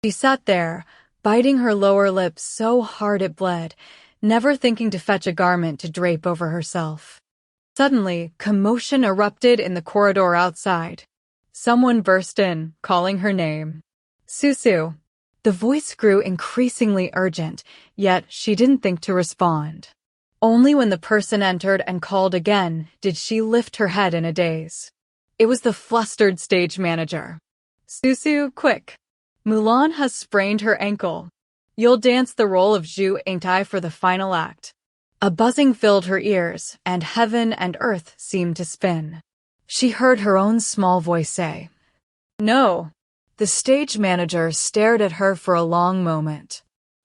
She sat there, biting her lower lip so hard it bled, never thinking to fetch a garment to drape over herself. Suddenly, commotion erupted in the corridor outside. Someone burst in, calling her name. Susu. The voice grew increasingly urgent, yet she didn't think to respond. Only when the person entered and called again did she lift her head in a daze. It was the flustered stage manager. Susu, quick. Mulan has sprained her ankle. You'll dance the role of Zhu Yingtai for the final act. A buzzing filled her ears, and heaven and earth seemed to spin. She heard her own small voice say, "No." The stage manager stared at her for a long moment.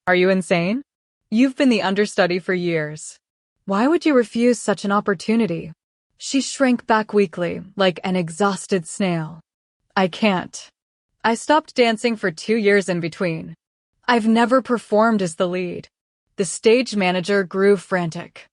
"Are you insane? You've been the understudy for years. Why would you refuse such an opportunity?" She shrank back weakly, like an exhausted snail. "I can't. I stopped dancing for 2 years in between. I've never performed as the lead." The stage manager grew frantic.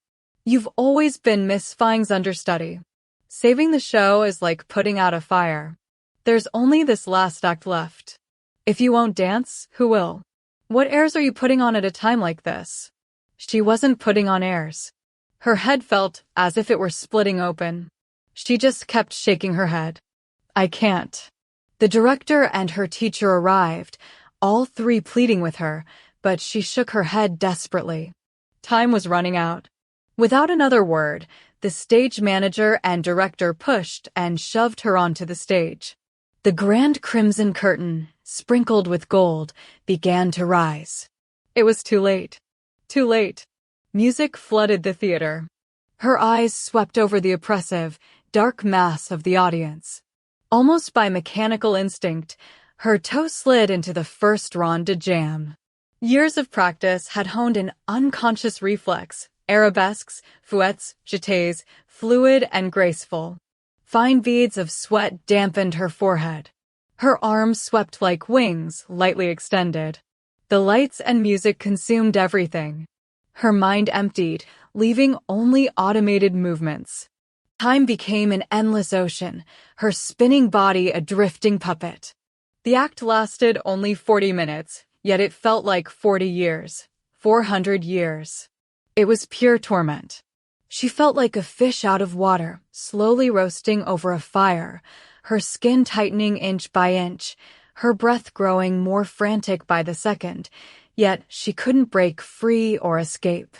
"You've always been Miss Fang's understudy. Saving the show is like putting out a fire. There's only this last act left. If you won't dance, who will? What airs are you putting on at a time like this?" She wasn't putting on airs. Her head felt as if it were splitting open. She just kept shaking her head. "I can't." The director and her teacher arrived, all three pleading with her, but she shook her head desperately. Time was running out. Without another word, the stage manager and director pushed and shoved her onto the stage. The grand crimson curtain, sprinkled with gold, began to rise. It was too late. Too late. Music flooded the theater. Her eyes swept over the oppressive, dark mass of the audience. Almost by mechanical instinct, her toe slid into the first rond de jam. Years of practice had honed an unconscious reflex, arabesques, fouettes, jetés, fluid and graceful. Fine beads of sweat dampened her forehead. Her arms swept like wings, lightly extended. The lights and music consumed everything. Her mind emptied, leaving only automated movements. Time became an endless ocean, her spinning body a drifting puppet. The act lasted only 40 minutes, yet it felt like 40 years, 400 years. It was pure torment. She felt like a fish out of water, slowly roasting over a fire, her skin tightening inch by inch, her breath growing more frantic by the second, yet she couldn't break free or escape.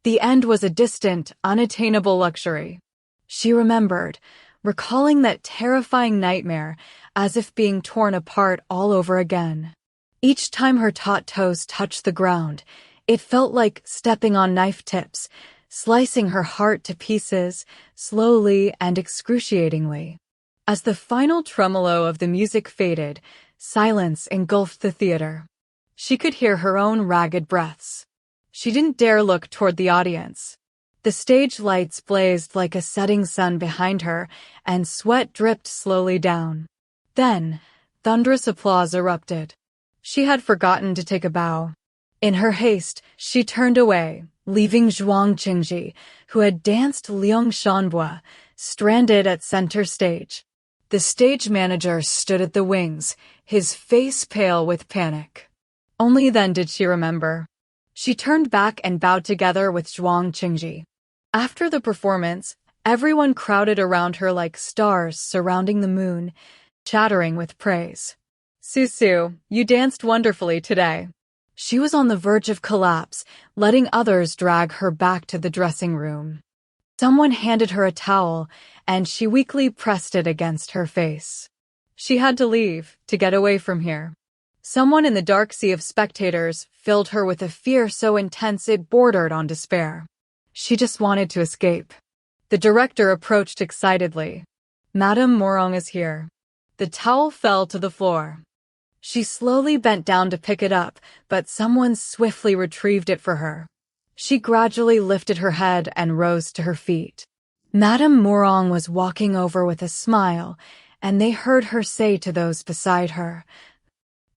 The end was a distant, unattainable luxury. She remembered, recalling that terrifying nightmare as if being torn apart all over again. Each time her taut toes touched the ground, it felt like stepping on knife tips, slicing her heart to pieces, slowly and excruciatingly. As the final tremolo of the music faded, silence engulfed the theater. She could hear her own ragged breaths. She didn't dare look toward the audience. The stage lights blazed like a setting sun behind her, and sweat dripped slowly down. Then, thunderous applause erupted. She had forgotten to take a bow. In her haste, she turned away, leaving Rong Qingyi, who had danced Liang Shanbua, stranded at center stage. The stage manager stood at the wings, his face pale with panic. Only then did she remember. She turned back and bowed together with Rong Qingyi. After the performance, everyone crowded around her like stars surrounding the moon, chattering with praise. "Susu, you danced wonderfully today." She was on the verge of collapse, letting others drag her back to the dressing room. Someone handed her a towel, and she weakly pressed it against her face. She had to leave, to get away from here. Someone in the dark sea of spectators filled her with a fear so intense it bordered on despair. She just wanted to escape. The director approached excitedly. "Madame Morong is here." The towel fell to the floor. She slowly bent down to pick it up, but someone swiftly retrieved it for her. She gradually lifted her head and rose to her feet. Madame Morong was walking over with a smile, and they heard her say to those beside her,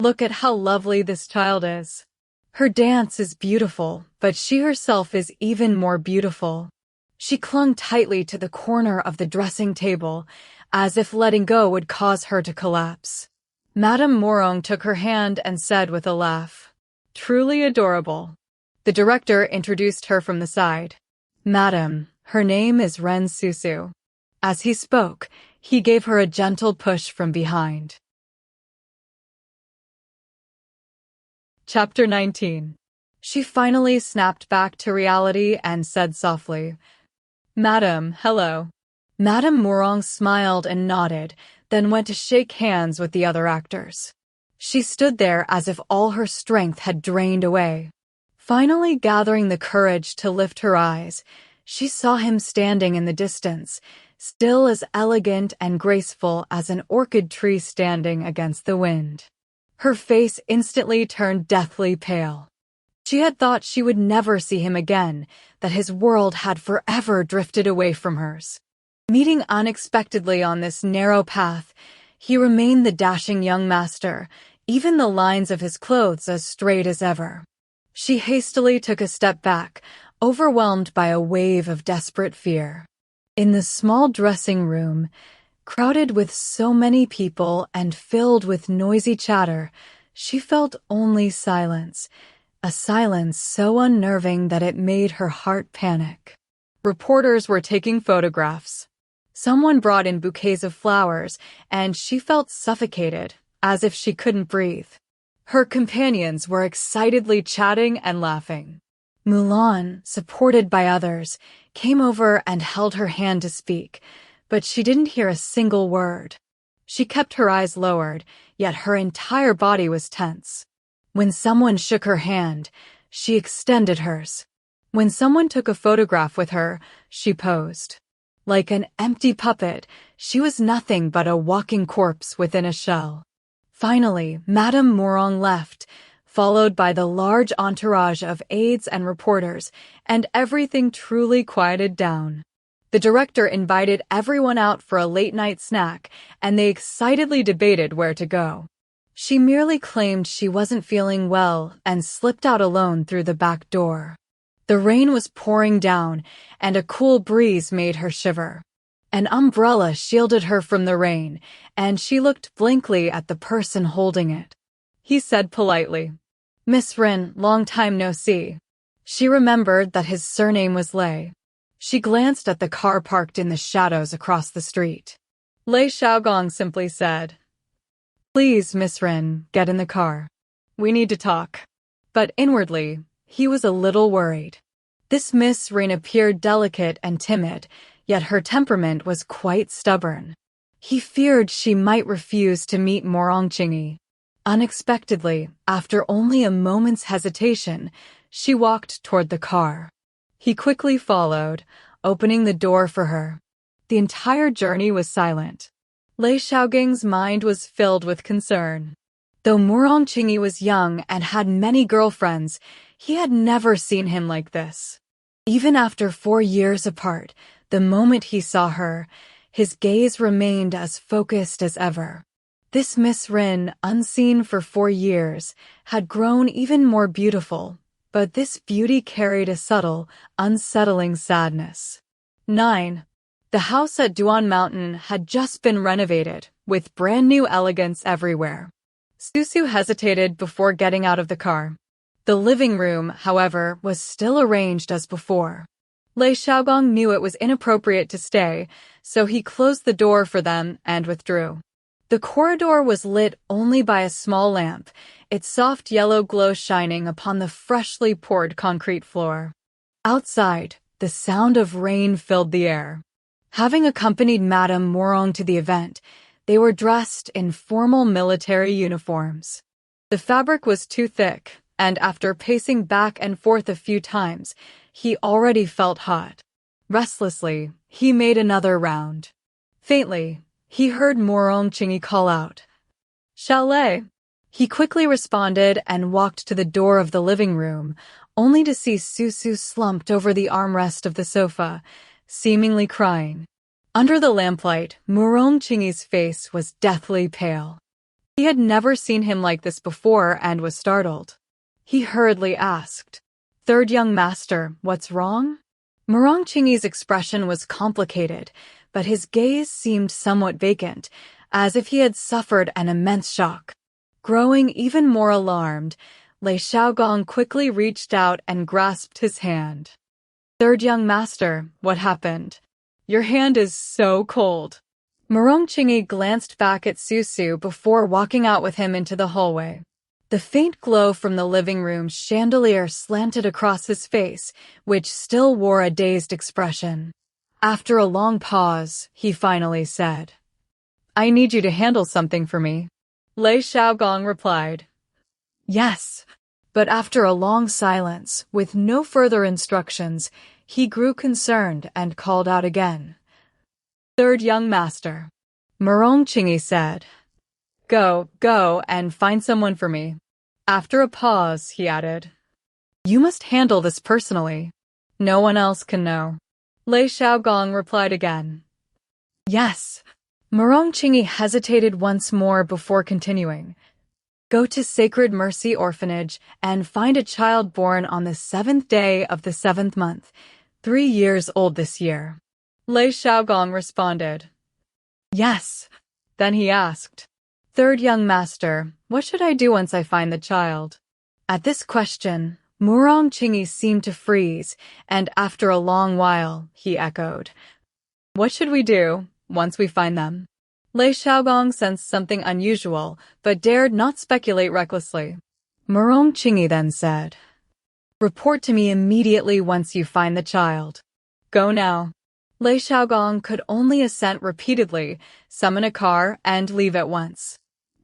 "Look at how lovely this child is. Her dance is beautiful, but she herself is even more beautiful." She clung tightly to the corner of the dressing table, as if letting go would cause her to collapse. Madame Morong took her hand and said with a laugh, Truly adorable. The director introduced her from the side. Madam, her name is Ren Susu. As he spoke, he gave her a gentle push from behind. Chapter 19. She finally snapped back to reality and said softly, Madam, hello. Madame Morong smiled and nodded, then went to shake hands with the other actors. She stood there as if all her strength had drained away. Finally gathering the courage to lift her eyes, she saw him standing in the distance, still as elegant and graceful as an orchid tree standing against the wind. Her face instantly turned deathly pale. She had thought she would never see him again, that his world had forever drifted away from hers. Meeting unexpectedly on this narrow path, he remained the dashing young master, even the lines of his clothes as straight as ever. She hastily took a step back, overwhelmed by a wave of desperate fear. In the small dressing room, crowded with so many people and filled with noisy chatter, she felt only silence, a silence so unnerving that it made her heart panic. Reporters were taking photographs. Someone brought in bouquets of flowers, and she felt suffocated, as if she couldn't breathe. Her companions were excitedly chatting and laughing. Mulan, supported by others, came over and held her hand to speak, but she didn't hear a single word. She kept her eyes lowered, yet her entire body was tense. When someone shook her hand, she extended hers. When someone took a photograph with her, she posed. Like an empty puppet, she was nothing but a walking corpse within a shell. Finally, Madame Morong left, followed by the large entourage of aides and reporters, and everything truly quieted down. The director invited everyone out for a late-night snack, and they excitedly debated where to go. She merely claimed she wasn't feeling well and slipped out alone through the back door. The rain was pouring down, and a cool breeze made her shiver. An umbrella shielded her from the rain, and she looked blankly at the person holding it. He said politely, Miss Ren, long time no see. She remembered that his surname was Lei. She glanced at the car parked in the shadows across the street. Lei Xiaogong simply said, Please, Miss Ren, get in the car. We need to talk. But inwardly, he was a little worried. This Miss Ren appeared delicate and timid, yet her temperament was quite stubborn. He feared she might refuse to meet Rong Qingyi. Unexpectedly, after only a moment's hesitation, she walked toward the car. He quickly followed, opening the door for her. The entire journey was silent. Lei Xiaogong's mind was filled with concern. Though Rong Qingyi was young and had many girlfriends, he had never seen him like this. Even after 4 years apart, the moment he saw her, his gaze remained as focused as ever. This Miss Ren, unseen for 4 years, had grown even more beautiful, but this beauty carried a subtle, unsettling sadness. 9. The house at Duan Mountain had just been renovated, with brand new elegance everywhere. Susu hesitated before getting out of the car. The living room, however, was still arranged as before. Lei Xiaogong knew it was inappropriate to stay, so he closed the door for them and withdrew. The corridor was lit only by a small lamp, its soft yellow glow shining upon the freshly poured concrete floor. Outside, the sound of rain filled the air. Having accompanied Madame Morong to the event, they were dressed in formal military uniforms. The fabric was too thick, and after pacing back and forth a few times, he already felt hot. Restlessly, he made another round. Faintly, he heard Rong Qingyi call out, Chalet! He quickly responded and walked to the door of the living room, only to see Susu slumped over the armrest of the sofa, seemingly crying. Under the lamplight, Rong Qingyi's face was deathly pale. He had never seen him like this before and was startled. He hurriedly asked, Third young master, what's wrong? Rong Qingyi's expression was complicated, but his gaze seemed somewhat vacant, as if he had suffered an immense shock. Growing even more alarmed, Lei Xiaogong quickly reached out and grasped his hand. Third young master, what happened? Your hand is so cold. Rong Qingyi glanced back at Susu before walking out with him into the hallway. The faint glow from the living room chandelier slanted across his face, which still wore a dazed expression. After a long pause, he finally said, I need you to handle something for me. Lei Xiaogong replied, Yes. But after a long silence, with no further instructions, he grew concerned and called out again. Third young master. Rong Qingyi said, Go and find someone for me. After a pause, he added, You must handle this personally. No one else can know. Lei Xiaogong replied again. Yes. Rong Qingyi hesitated once more before continuing. Go to Sacred Mercy Orphanage and find a child born on the 7th day of the 7th month, 3 years old this year. Lei Xiaogong responded. Yes. Then he asked, Third young master, what should I do once I find the child? At this question, Rong Qingyi seemed to freeze, and after a long while, he echoed, What should we do once we find them? Lei Xiaogong sensed something unusual, but dared not speculate recklessly. Rong Qingyi then said, Report to me immediately once you find the child. Go now. Lei Xiaogong could only assent repeatedly, summon a car, and leave at once.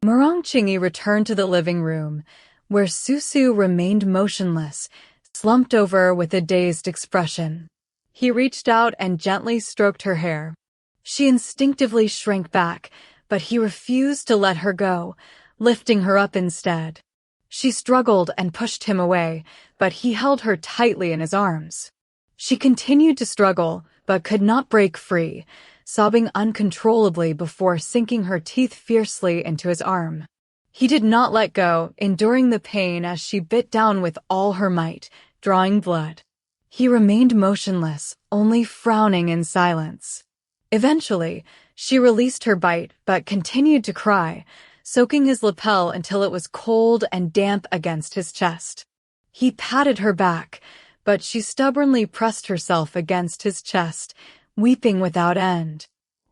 Rong Qingyi returned to the living room, where Susu remained motionless, slumped over with a dazed expression. He reached out and gently stroked her hair. She instinctively shrank back, but he refused to let her go, lifting her up instead. She struggled and pushed him away, but he held her tightly in his arms. She continued to struggle, but could not break free, sobbing uncontrollably before sinking her teeth fiercely into his arm. He did not let go, enduring the pain as she bit down with all her might, drawing blood. He remained motionless, only frowning in silence. Eventually, she released her bite but continued to cry, soaking his lapel until it was cold and damp against his chest. He patted her back, but she stubbornly pressed herself against his chest, weeping without end.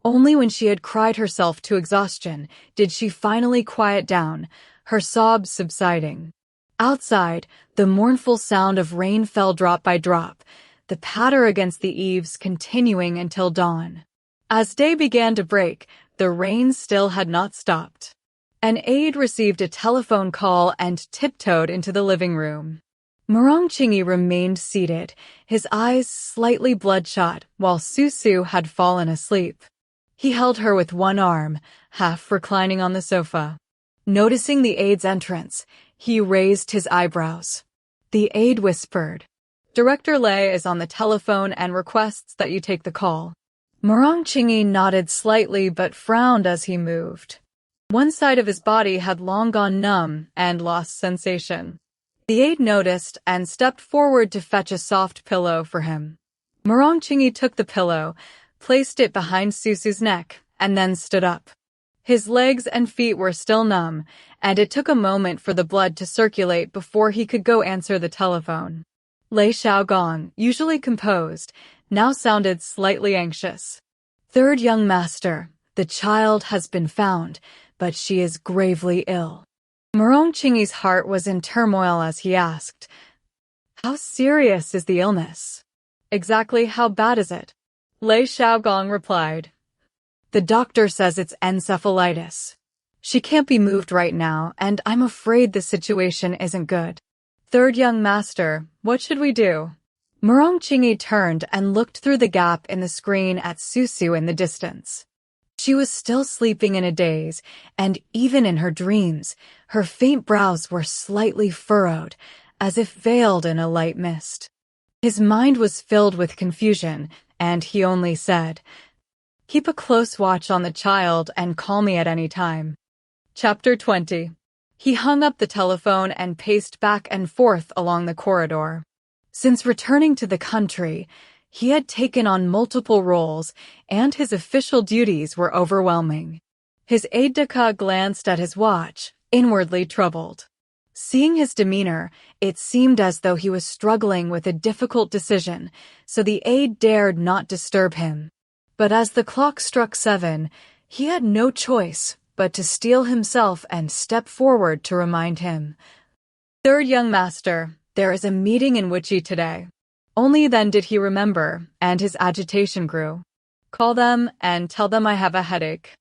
Only when she had cried herself to exhaustion did she finally quiet down, her sobs subsiding. Outside, the mournful sound of rain fell drop by drop, the patter against the eaves continuing until dawn. As day began to break, the rain still had not stopped. An aide received a telephone call and tiptoed into the living room. Rong Qingyi remained seated, his eyes slightly bloodshot, while Susu had fallen asleep. He held her with one arm, half reclining on the sofa. Noticing the aide's entrance, he raised his eyebrows. The aide whispered, Director Lei is on the telephone and requests that you take the call. Rong Qingyi nodded slightly but frowned as he moved. One side of his body had long gone numb and lost sensation. The aide noticed and stepped forward to fetch a soft pillow for him. Rong Qingyi took the pillow, placed it behind Susu's neck, and then stood up. His legs and feet were still numb, and it took a moment for the blood to circulate before he could go answer the telephone. Lei Xiaogong, usually composed, now sounded slightly anxious. Third young master, the child has been found, but she is gravely ill. Rong Qingyi's heart was in turmoil as he asked, How serious is the illness? Exactly how bad is it? Lei Xiaogong replied, The doctor says it's encephalitis. She can't be moved right now, and I'm afraid the situation isn't good. Third young master, what should we do? Rong Qingyi turned and looked through the gap in the screen at Susu in the distance. She was still sleeping in a daze, and even in her dreams, her faint brows were slightly furrowed, as if veiled in a light mist. His mind was filled with confusion, and he only said, Keep a close watch on the child and call me at any time. Chapter 20. He hung up the telephone and paced back and forth along the corridor. Since returning to the country, he had taken on multiple roles, and his official duties were overwhelming. His aide-de-camp glanced at his watch, inwardly troubled. Seeing his demeanor, it seemed as though he was struggling with a difficult decision, so the aide dared not disturb him. But as the clock struck 7, he had no choice but to steel himself and step forward to remind him. Third young master, there is a meeting in Wuchi today. Only then did he remember, and his agitation grew. Call them and tell them I have a headache.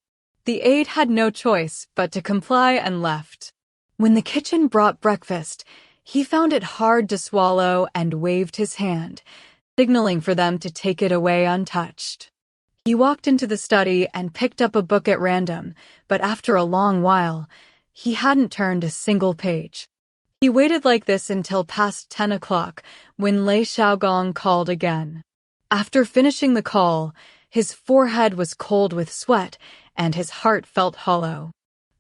The aide had no choice but to comply and left. When the kitchen brought breakfast, he found it hard to swallow and waved his hand, signaling for them to take it away untouched. He walked into the study and picked up a book at random, but after a long while, he hadn't turned a single page. He waited like this until past 10 o'clock, when Lei Xiaogong called again. After finishing the call, his forehead was cold with sweat, and his heart felt hollow.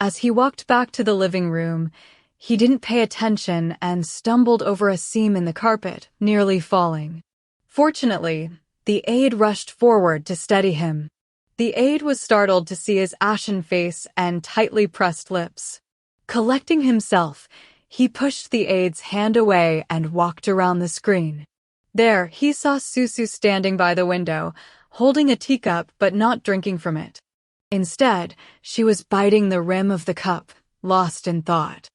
As he walked back to the living room, he didn't pay attention and stumbled over a seam in the carpet, nearly falling. Fortunately, the aide rushed forward to steady him. The aide was startled to see his ashen face and tightly pressed lips. Collecting himself, he pushed the aide's hand away and walked around the screen. There, he saw Susu standing by the window, holding a teacup but not drinking from it. Instead, she was biting the rim of the cup, lost in thought.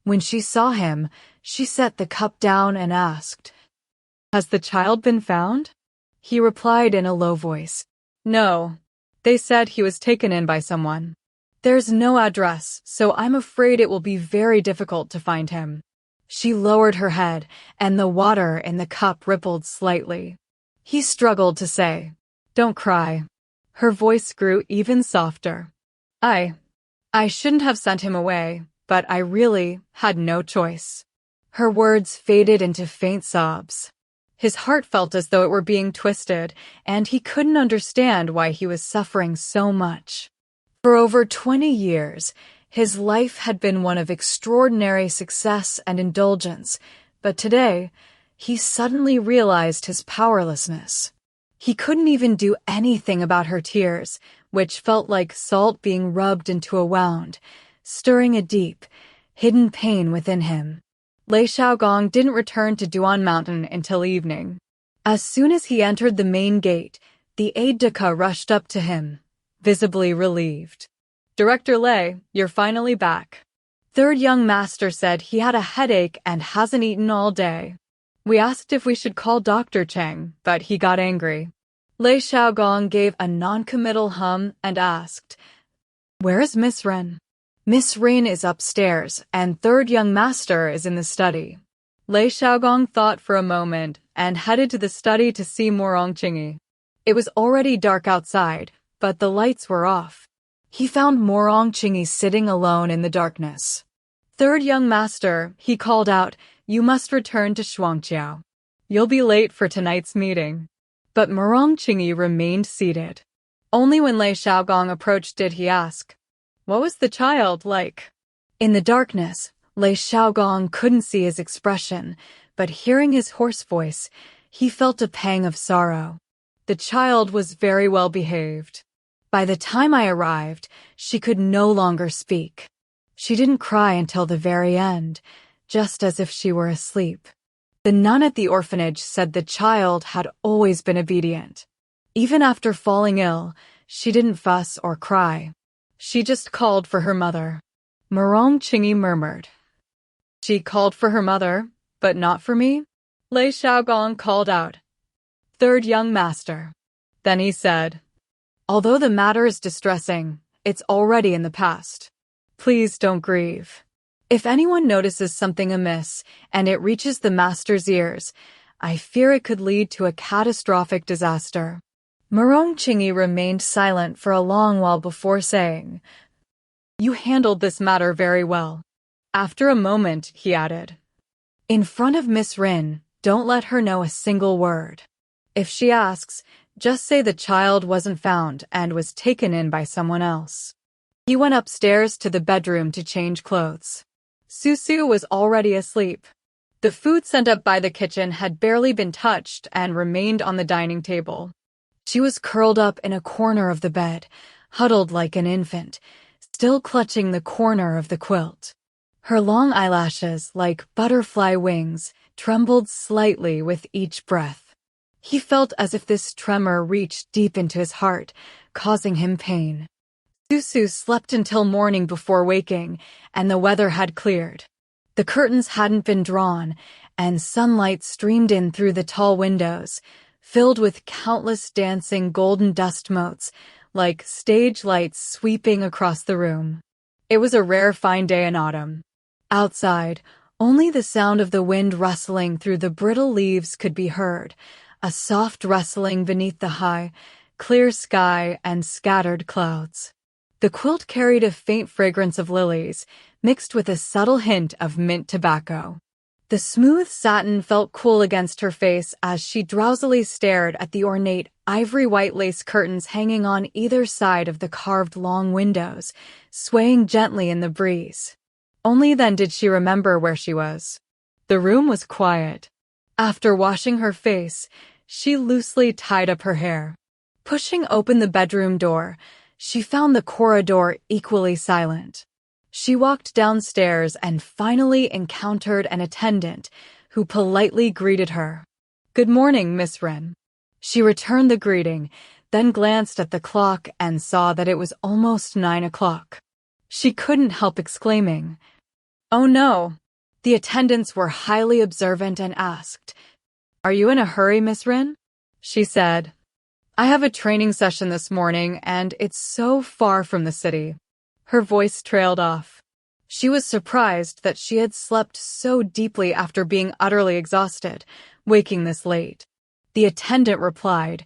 When she saw him, she set the cup down and asked, "Has the child been found?" He replied in a low voice, "No. They said he was taken in by someone. There's no address, so I'm afraid it will be very difficult to find him." She lowered her head, and the water in the cup rippled slightly. He struggled to say, "Don't cry." Her voice grew even softer. I shouldn't have sent him away, but I really had no choice." Her words faded into faint sobs. His heart felt as though it were being twisted, and he couldn't understand why he was suffering so much. For over 20 years, his life had been one of extraordinary success and indulgence, but today, he suddenly realized his powerlessness. He couldn't even do anything about her tears, which felt like salt being rubbed into a wound, stirring a deep, hidden pain within him. Lei Xiaogong didn't return to Duan Mountain until evening. As soon as he entered the main gate, the aide-de-camp rushed up to him, visibly relieved. "Director Lei, you're finally back." Third young master said he had a headache and hasn't eaten all day. We asked if we should call Dr. Cheng, but he got angry. Lei Xiaogong gave a non-committal hum and asked, "Where is Miss Ren?" "Miss Ren is upstairs, and third young master is in the study." Lei Xiaogong thought for a moment and headed to the study to see Rong Qingyi. It was already dark outside, but the lights were off. He found Rong Qingyi sitting alone in the darkness. "Third young master," he called out, "you must return to Shuangqiao. You'll be late for tonight's meeting." But Rong Qingyi remained seated. Only when Lei Xiaogong approached did he ask, "What was the child like?" In the darkness, Lei Xiaogong couldn't see his expression, but hearing his hoarse voice, he felt a pang of sorrow. The child was very well behaved. By the time I arrived, she could no longer speak. She didn't cry until the very end, just as if she were asleep. The nun at the orphanage said the child had always been obedient. Even after falling ill, she didn't fuss or cry. She just called for her mother. Rong Qingyi murmured. "She called for her mother, but not for me?" Lei Xiaogong called out, "Third young master." Then he said, "Although the matter is distressing, it's already in the past. Please don't grieve. If anyone notices something amiss and it reaches the master's ears, I fear it could lead to a catastrophic disaster." Rong Qingyi remained silent for a long while before saying, "You handled this matter very well." After a moment, he added, "In front of Miss Rin, don't let her know a single word. If she asks, just say the child wasn't found and was taken in by someone else." He went upstairs to the bedroom to change clothes. Susu was already asleep. The food sent up by the kitchen had barely been touched and remained on the dining table. She was curled up in a corner of the bed, huddled like an infant, still clutching the corner of the quilt. Her long eyelashes, like butterfly wings, trembled slightly with each breath. He felt as if this tremor reached deep into his heart, causing him pain. Susu slept until morning before waking, and the weather had cleared. The curtains hadn't been drawn, and sunlight streamed in through the tall windows, filled with countless dancing golden dust motes, like stage lights sweeping across the room. It was a rare fine day in autumn. Outside, only the sound of the wind rustling through the brittle leaves could be heard, a soft rustling beneath the high, clear sky and scattered clouds. The quilt carried a faint fragrance of lilies, mixed with a subtle hint of mint tobacco. The smooth satin felt cool against her face as she drowsily stared at the ornate ivory-white lace curtains hanging on either side of the carved long windows, swaying gently in the breeze. Only then did she remember where she was. The room was quiet. After washing her face, she loosely tied up her hair. Pushing open the bedroom door, she found the corridor equally silent. She walked downstairs and finally encountered an attendant who politely greeted her. "Good morning, Miss Ren." She returned the greeting, then glanced at the clock and saw that it was almost 9 o'clock. She couldn't help exclaiming, "Oh no." The attendants were highly observant and asked, "Are you in a hurry, Miss Ren?" She said, "I have a training session this morning and it's so far from the city." Her voice trailed off. She was surprised that she had slept so deeply after being utterly exhausted, waking this late. The attendant replied,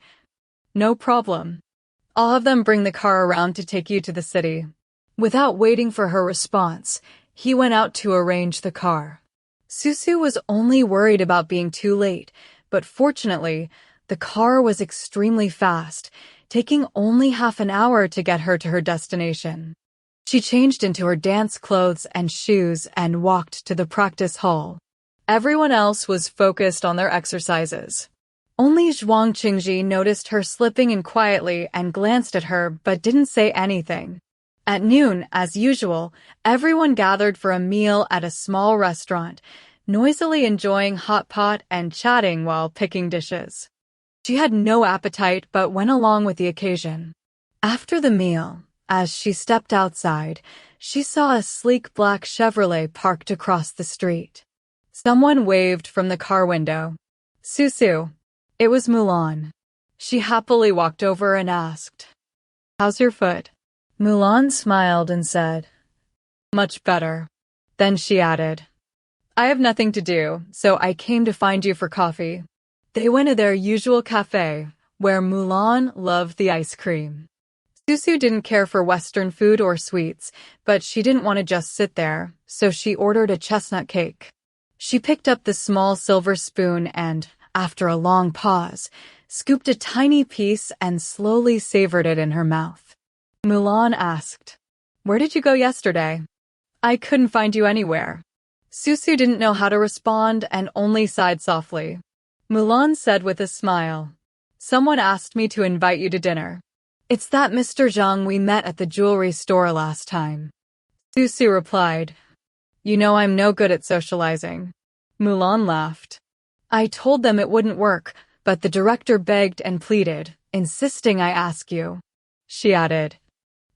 "No problem. I'll have them bring the car around to take you to the city." Without waiting for her response, he went out to arrange the car. Susu was only worried about being too late, but fortunately, the car was extremely fast, taking only half an hour to get her to her destination. She changed into her dance clothes and shoes and walked to the practice hall. Everyone else was focused on their exercises. Only Rong Qingyi noticed her slipping in quietly and glanced at her but didn't say anything. At noon, as usual, everyone gathered for a meal at a small restaurant, noisily enjoying hot pot and chatting while picking dishes. She had no appetite but went along with the occasion. After the meal, as she stepped outside, she saw a sleek black Chevrolet parked across the street. Someone waved from the car window. "Susu." It was Mulan. She happily walked over and asked, "How's your foot?" Mulan smiled and said, "Much better." Then she added, "I have nothing to do, so I came to find you for coffee." They went to their usual cafe, where Mulan loved the ice cream. Susu didn't care for Western food or sweets, but she didn't want to just sit there, so she ordered a chestnut cake. She picked up the small silver spoon and, after a long pause, scooped a tiny piece and slowly savored it in her mouth. Mulan asked, "Where did you go yesterday?" "I couldn't find you anywhere." Susu didn't know how to respond and only sighed softly. Mulan said with a smile, "Someone asked me to invite you to dinner. It's that Mr. Zhang we met at the jewelry store last time." Susu replied, "You know I'm no good at socializing." Mulan laughed. "I told them it wouldn't work, but the director begged and pleaded, insisting I ask you." She added,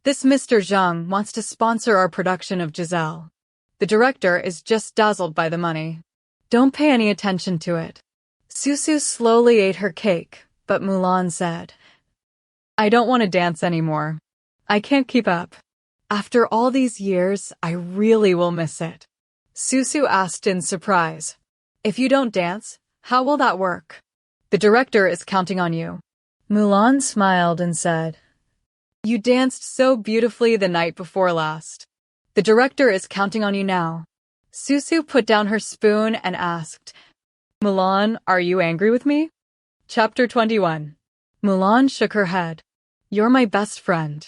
"This Mr. Zhang wants to sponsor our production of Giselle. The director is just dazzled by the money. Don't pay any attention to it." Susu slowly ate her cake, but Mulan said, "I don't want to dance anymore. I can't keep up. After all these years, I really will miss it." Susu asked in surprise, "If you don't dance, how will that work?" "The director is counting on you." Mulan smiled and said, "You danced so beautifully the night before last. The director is counting on you now." Susu put down her spoon and asked, "Mulan, are you angry with me?" Chapter 21. Mulan shook her head. "You're my best friend.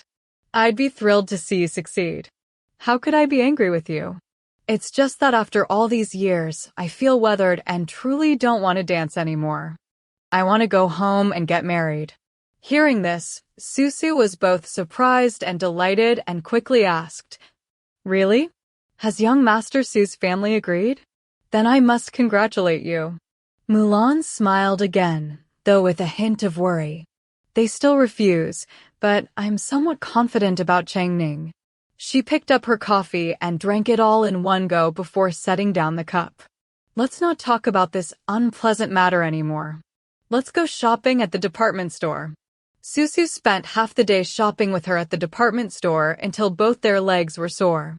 I'd be thrilled to see you succeed. How could I be angry with you? It's just that after all these years, I feel weathered and truly don't want to dance anymore. I want to go home and get married." Hearing this, Susu was both surprised and delighted and quickly asked, "Really? Has young Master Su's family agreed? Then I must congratulate you. Mulan smiled again, though with a hint of worry. They still refuse, but I'm somewhat confident about Changning. She picked up her coffee and drank it all in one go before setting down the cup. Let's not talk about this unpleasant matter anymore. Let's go shopping at the department store. Susu spent half the day shopping with her at the department store until both their legs were sore.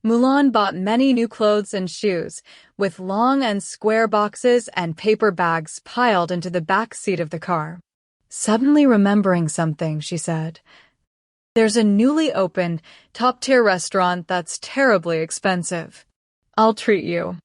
Mulan bought many new clothes and shoes, with long and square boxes and paper bags piled into the back seat of the car. Suddenly remembering something, she said, "There's a newly opened, top-tier restaurant that's terribly expensive. I'll treat you."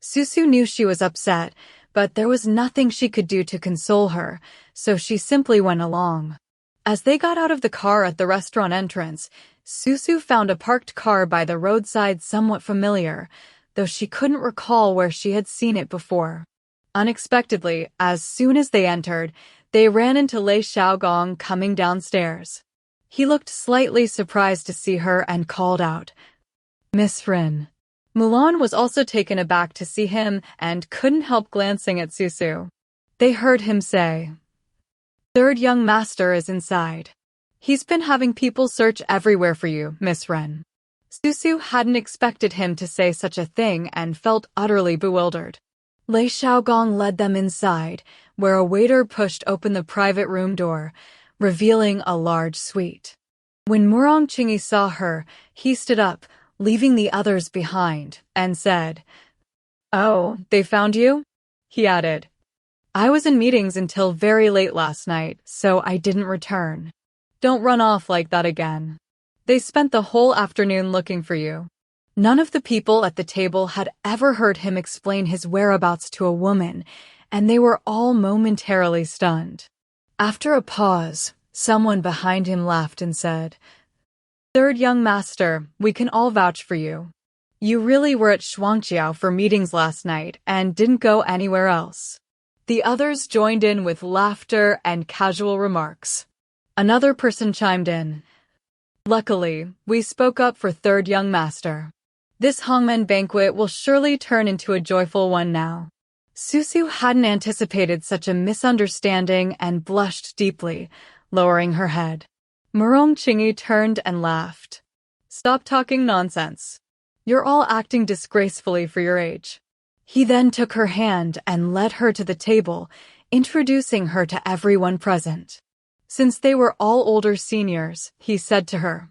Susu knew she was upset, but there was nothing she could do to console her, so she simply went along. As they got out of the car at the restaurant entrance, Susu found a parked car by the roadside somewhat familiar, though she couldn't recall where she had seen it before. Unexpectedly, as soon as they entered, they ran into Lei Xiaogong coming downstairs. He looked slightly surprised to see her and called out, "Miss Ren." Mulan was also taken aback to see him and couldn't help glancing at Susu. They heard him say, "Third young master is inside. He's been having people search everywhere for you, Miss Ren." Susu hadn't expected him to say such a thing and felt utterly bewildered. Lei Xiaogong led them inside, where a waiter pushed open the private room door, revealing a large suite. When Rong Qingyi saw her, he stood up, leaving the others behind, and said, "Oh, they found you?" He added, "I was in meetings until very late last night, so I didn't return. Don't run off like that again. They spent the whole afternoon looking for you." None of the people at the table had ever heard him explain his whereabouts to a woman, and they were all momentarily stunned. After a pause, someone behind him laughed and said, "Third young master, we can all vouch for you. You really were at Shuangqiao for meetings last night and didn't go anywhere else." The others joined in with laughter and casual remarks. Another person chimed in, "Luckily, we spoke up for third young master. This Hongmen banquet will surely turn into a joyful one now." Susu hadn't anticipated such a misunderstanding and blushed deeply, lowering her head. Rong Qingyi turned and laughed. "Stop talking nonsense. You're all acting disgracefully for your age." He then took her hand and led her to the table, introducing her to everyone present. Since they were all older seniors, he said to her,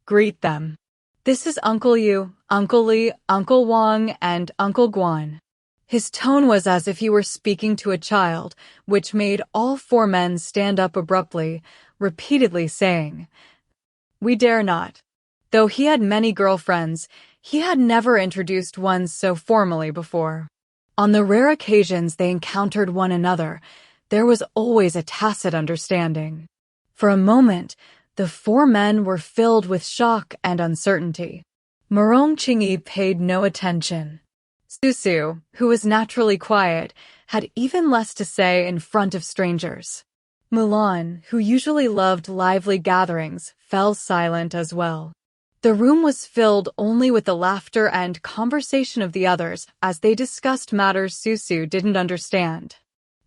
"Greet them. This is Uncle Yu, Uncle Li, Uncle Wang, and Uncle Guan." His tone was as if he were speaking to a child, which made all four men stand up abruptly, repeatedly saying, "We dare not." Though he had many girlfriends, he had never introduced one so formally before. On the rare occasions they encountered one another, there was always a tacit understanding. For a moment, the four men were filled with shock and uncertainty. Rong Qingyi paid no attention. Susu, who was naturally quiet, had even less to say in front of strangers. Mulan, who usually loved lively gatherings, fell silent as well. The room was filled only with the laughter and conversation of the others as they discussed matters Susu didn't understand.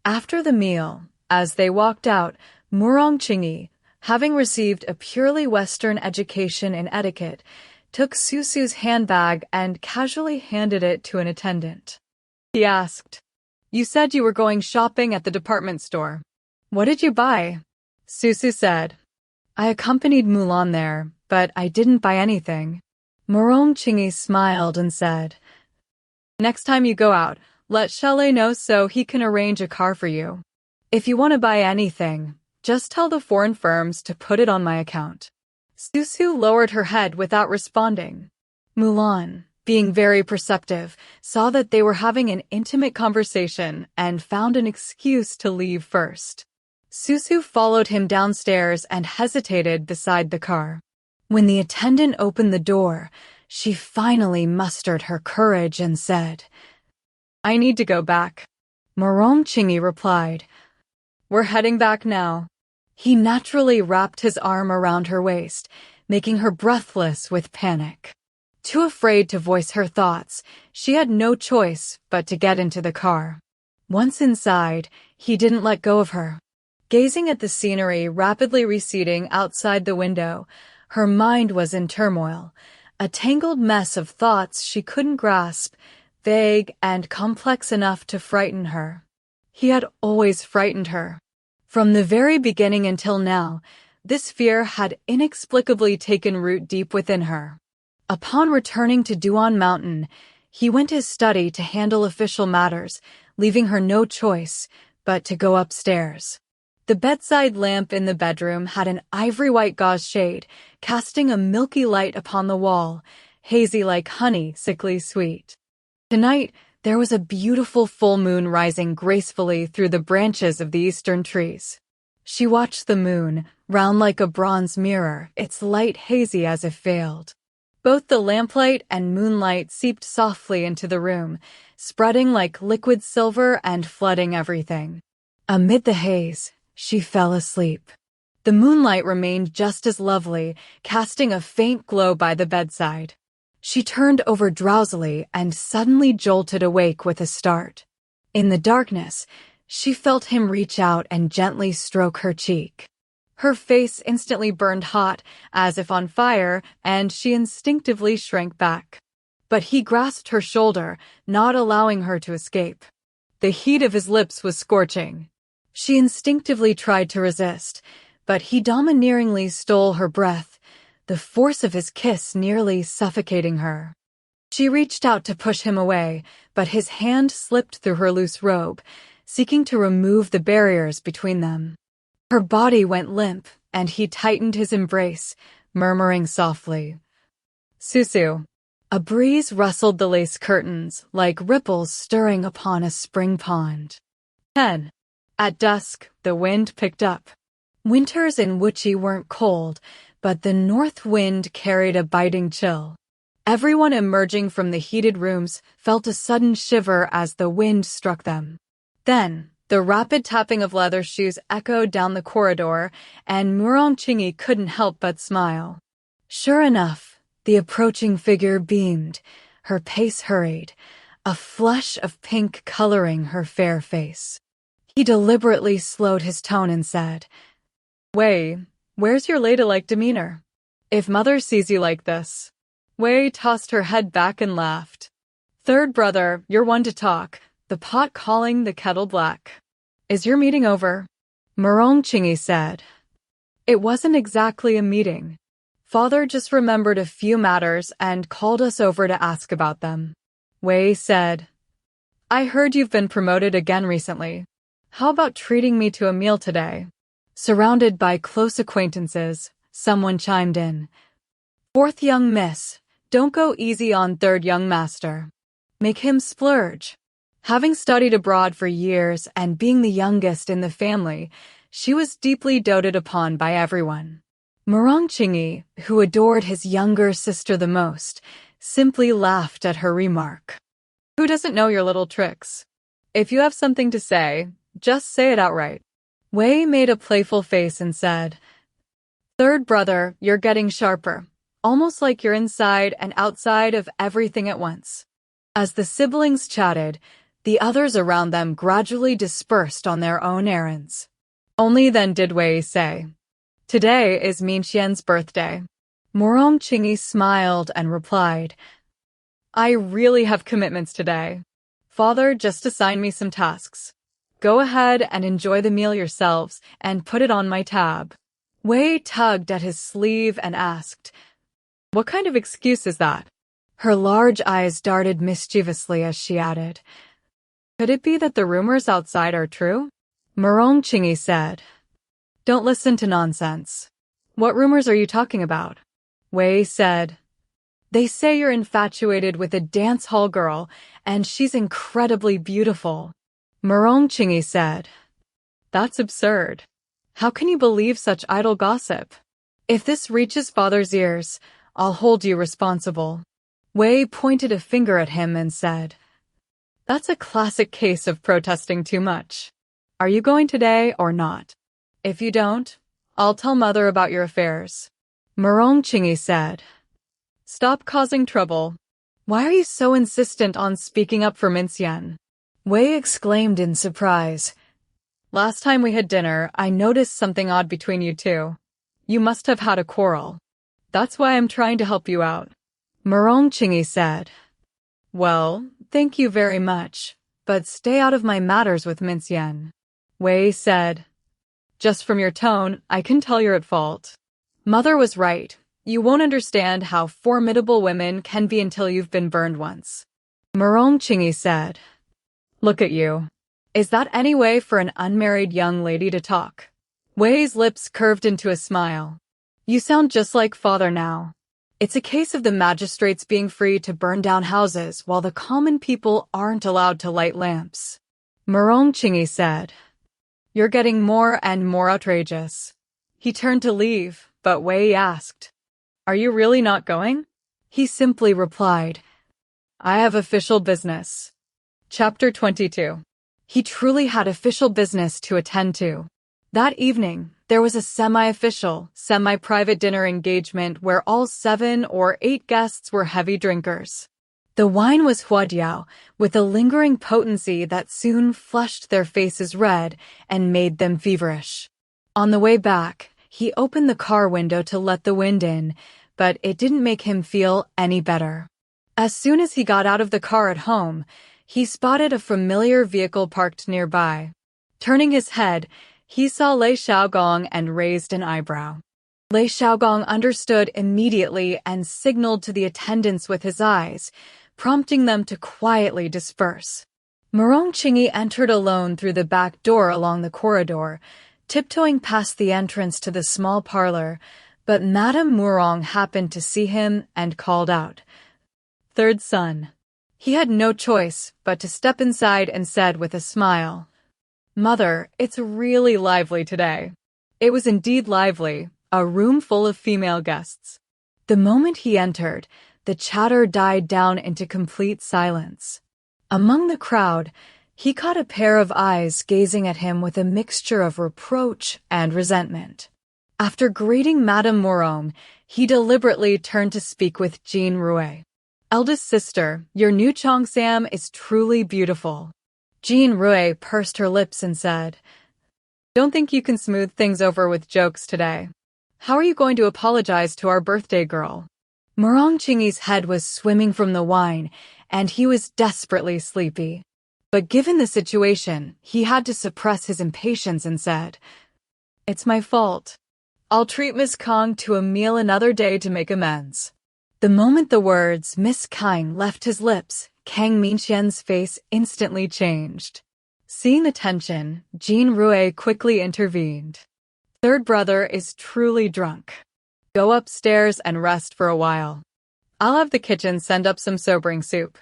After the meal, as they walked out, Rong Qingyi, having received a purely Western education in etiquette, took Susu's handbag and casually handed it to an attendant. He asked, "You said you were going shopping at the department store. What did you buy?" Susu said, "I accompanied Mulan there, but I didn't buy anything." Rong Qingyi smiled and said, "Next time you go out, let Chalet know so he can arrange a car for you. If you want to buy anything, just tell the foreign firms to put it on my account." Susu lowered her head without responding. Mulan, being very perceptive, saw that they were having an intimate conversation and found an excuse to leave first. Susu followed him downstairs and hesitated beside the car. When the attendant opened the door, she finally mustered her courage and said, "I need to go back." Rong Qingyi replied, "We're heading back now." He naturally wrapped his arm around her waist, making her breathless with panic. Too afraid to voice her thoughts, she had no choice but to get into the car. Once inside, he didn't let go of her. Gazing at the scenery rapidly receding outside the window, her mind was in turmoil, a tangled mess of thoughts she couldn't grasp, vague and complex enough to frighten her. He had always frightened her. From the very beginning until now, this fear had inexplicably taken root deep within her. Upon returning to Duan Mountain, he went to his study to handle official matters, leaving her no choice but to go upstairs. The bedside lamp in the bedroom had an ivory-white gauze shade, casting a milky light upon the wall, hazy like honey, sickly sweet. Tonight, there was a beautiful full moon rising gracefully through the branches of the eastern trees. She watched the moon, round like a bronze mirror, its light hazy as if veiled. Both the lamplight and moonlight seeped softly into the room, spreading like liquid silver and flooding everything. Amid the haze, she fell asleep. The moonlight remained just as lovely, casting a faint glow by the bedside. She turned over drowsily and suddenly jolted awake with a start. In the darkness, she felt him reach out and gently stroke her cheek. Her face instantly burned hot, as if on fire, and she instinctively shrank back. But he grasped her shoulder, not allowing her to escape. The heat of his lips was scorching. She instinctively tried to resist, but he domineeringly stole her breath, the force of his kiss nearly suffocating her. She reached out to push him away, but his hand slipped through her loose robe, seeking to remove the barriers between them. Her body went limp, and he tightened his embrace, murmuring softly, "Susu." A breeze rustled the lace curtains, like ripples stirring upon a spring pond. 10. At dusk, the wind picked up. Winters in Wuchi weren't cold, but the north wind carried a biting chill. Everyone emerging from the heated rooms felt a sudden shiver as the wind struck them. Then, the rapid tapping of leather shoes echoed down the corridor, and Rong Qingyi couldn't help but smile. Sure enough, the approaching figure beamed, her pace hurried, a flush of pink coloring her fair face. He deliberately slowed his tone and said, "Wei, where's your ladylike demeanor? If mother sees you like this." Wei tossed her head back and laughed. "Third brother, you're one to talk, the pot calling the kettle black. Is your meeting over?" Rong Qingyi said. "It wasn't exactly a meeting. Father just remembered a few matters and called us over to ask about them." Wei said, "I heard you've been promoted again recently. How about treating me to a meal today?" Surrounded by close acquaintances, someone chimed in. "Fourth young miss, don't go easy on third young master. Make him splurge." Having studied abroad for years and being the youngest in the family, she was deeply doted upon by everyone. Rong Qingyi, who adored his younger sister the most, simply laughed at her remark. "Who doesn't know your little tricks? If you have something to say, just say it outright." Wei made a playful face and said, "Third brother, you're getting sharper, almost like you're inside and outside of everything at once." As the siblings chatted, the others around them gradually dispersed on their own errands. Only then did Wei say, "Today is Minxian's birthday." Rong Qingyi smiled and replied, "I really have commitments today. Father just assigned me some tasks. Go ahead and enjoy the meal yourselves and put it on my tab." Wei tugged at his sleeve and asked, "What kind of excuse is that?" Her large eyes darted mischievously as she added, "Could it be that the rumors outside are true?" Rong Qingyi said, "Don't listen to nonsense. What rumors are you talking about?" Wei said, "They say you're infatuated with a dance hall girl, and she's incredibly beautiful." Rong Qingyi said, "That's absurd. How can you believe such idle gossip? If this reaches father's ears, I'll hold you responsible." Wei pointed a finger at him and said, "That's a classic case of protesting too much. Are you going today or not? If you don't, I'll tell mother about your affairs." Rong Qingyi said, Stop causing trouble. Why are you so insistent on speaking up for Minxian? Wei exclaimed in surprise. Last time we had dinner, I noticed something odd between you two. You must have had a quarrel. That's why I'm trying to help you out. Rong Qingyi said. Well, thank you very much, but stay out of my matters with Minxian. Wei said. Just from your tone, I can tell you're at fault. Mother was right. You won't understand how formidable women can be until you've been burned once. Rong Qingyi said. Look at you. Is that any way for an unmarried young lady to talk? Wei's lips curved into a smile. You sound just like father now. It's a case of the magistrates being free to burn down houses while the common people aren't allowed to light lamps. Rong Qingyi said. You're getting more and more outrageous. He turned to leave, but Wei asked. Are you really not going? He simply replied. I have official business. Chapter 22. He truly had official business to attend to. That evening, there was a semi-official, semi-private dinner engagement where all 7 or 8 guests were heavy drinkers. The wine was huadiao, with a lingering potency that soon flushed their faces red and made them feverish. On the way back, he opened the car window to let the wind in, but it didn't make him feel any better. As soon as he got out of the car at home, he spotted a familiar vehicle parked nearby. Turning his head, he saw Lei Xiaogong and raised an eyebrow. Lei Xiaogong understood immediately and signaled to the attendants with his eyes, prompting them to quietly disperse. Rong Qingyi entered alone through the back door along the corridor, tiptoeing past the entrance to the small parlor, but Madame Murong happened to see him and called out, Third son. He had no choice but to step inside and said with a smile, Mother, it's really lively today. It was indeed lively, a room full of female guests. The moment he entered, the chatter died down into complete silence. Among the crowd, he caught a pair of eyes gazing at him with a mixture of reproach and resentment. After greeting Madame Murong, he deliberately turned to speak with Jean Rue. Eldest sister, your new Cheongsam is truly beautiful. Jean Rue pursed her lips and said, Don't think you can smooth things over with jokes today. How are you going to apologize to our birthday girl? Rong Qingyi's head was swimming from the wine, and he was desperately sleepy. But given the situation, he had to suppress his impatience and said, It's my fault. I'll treat Miss Kang to a meal another day to make amends. The moment the words Miss Kang left his lips, Kang Minxian's face instantly changed. Seeing the tension, Jean Rue quickly intervened. Third brother is truly drunk. Go upstairs and rest for a while. I'll have the kitchen send up some sobering soup.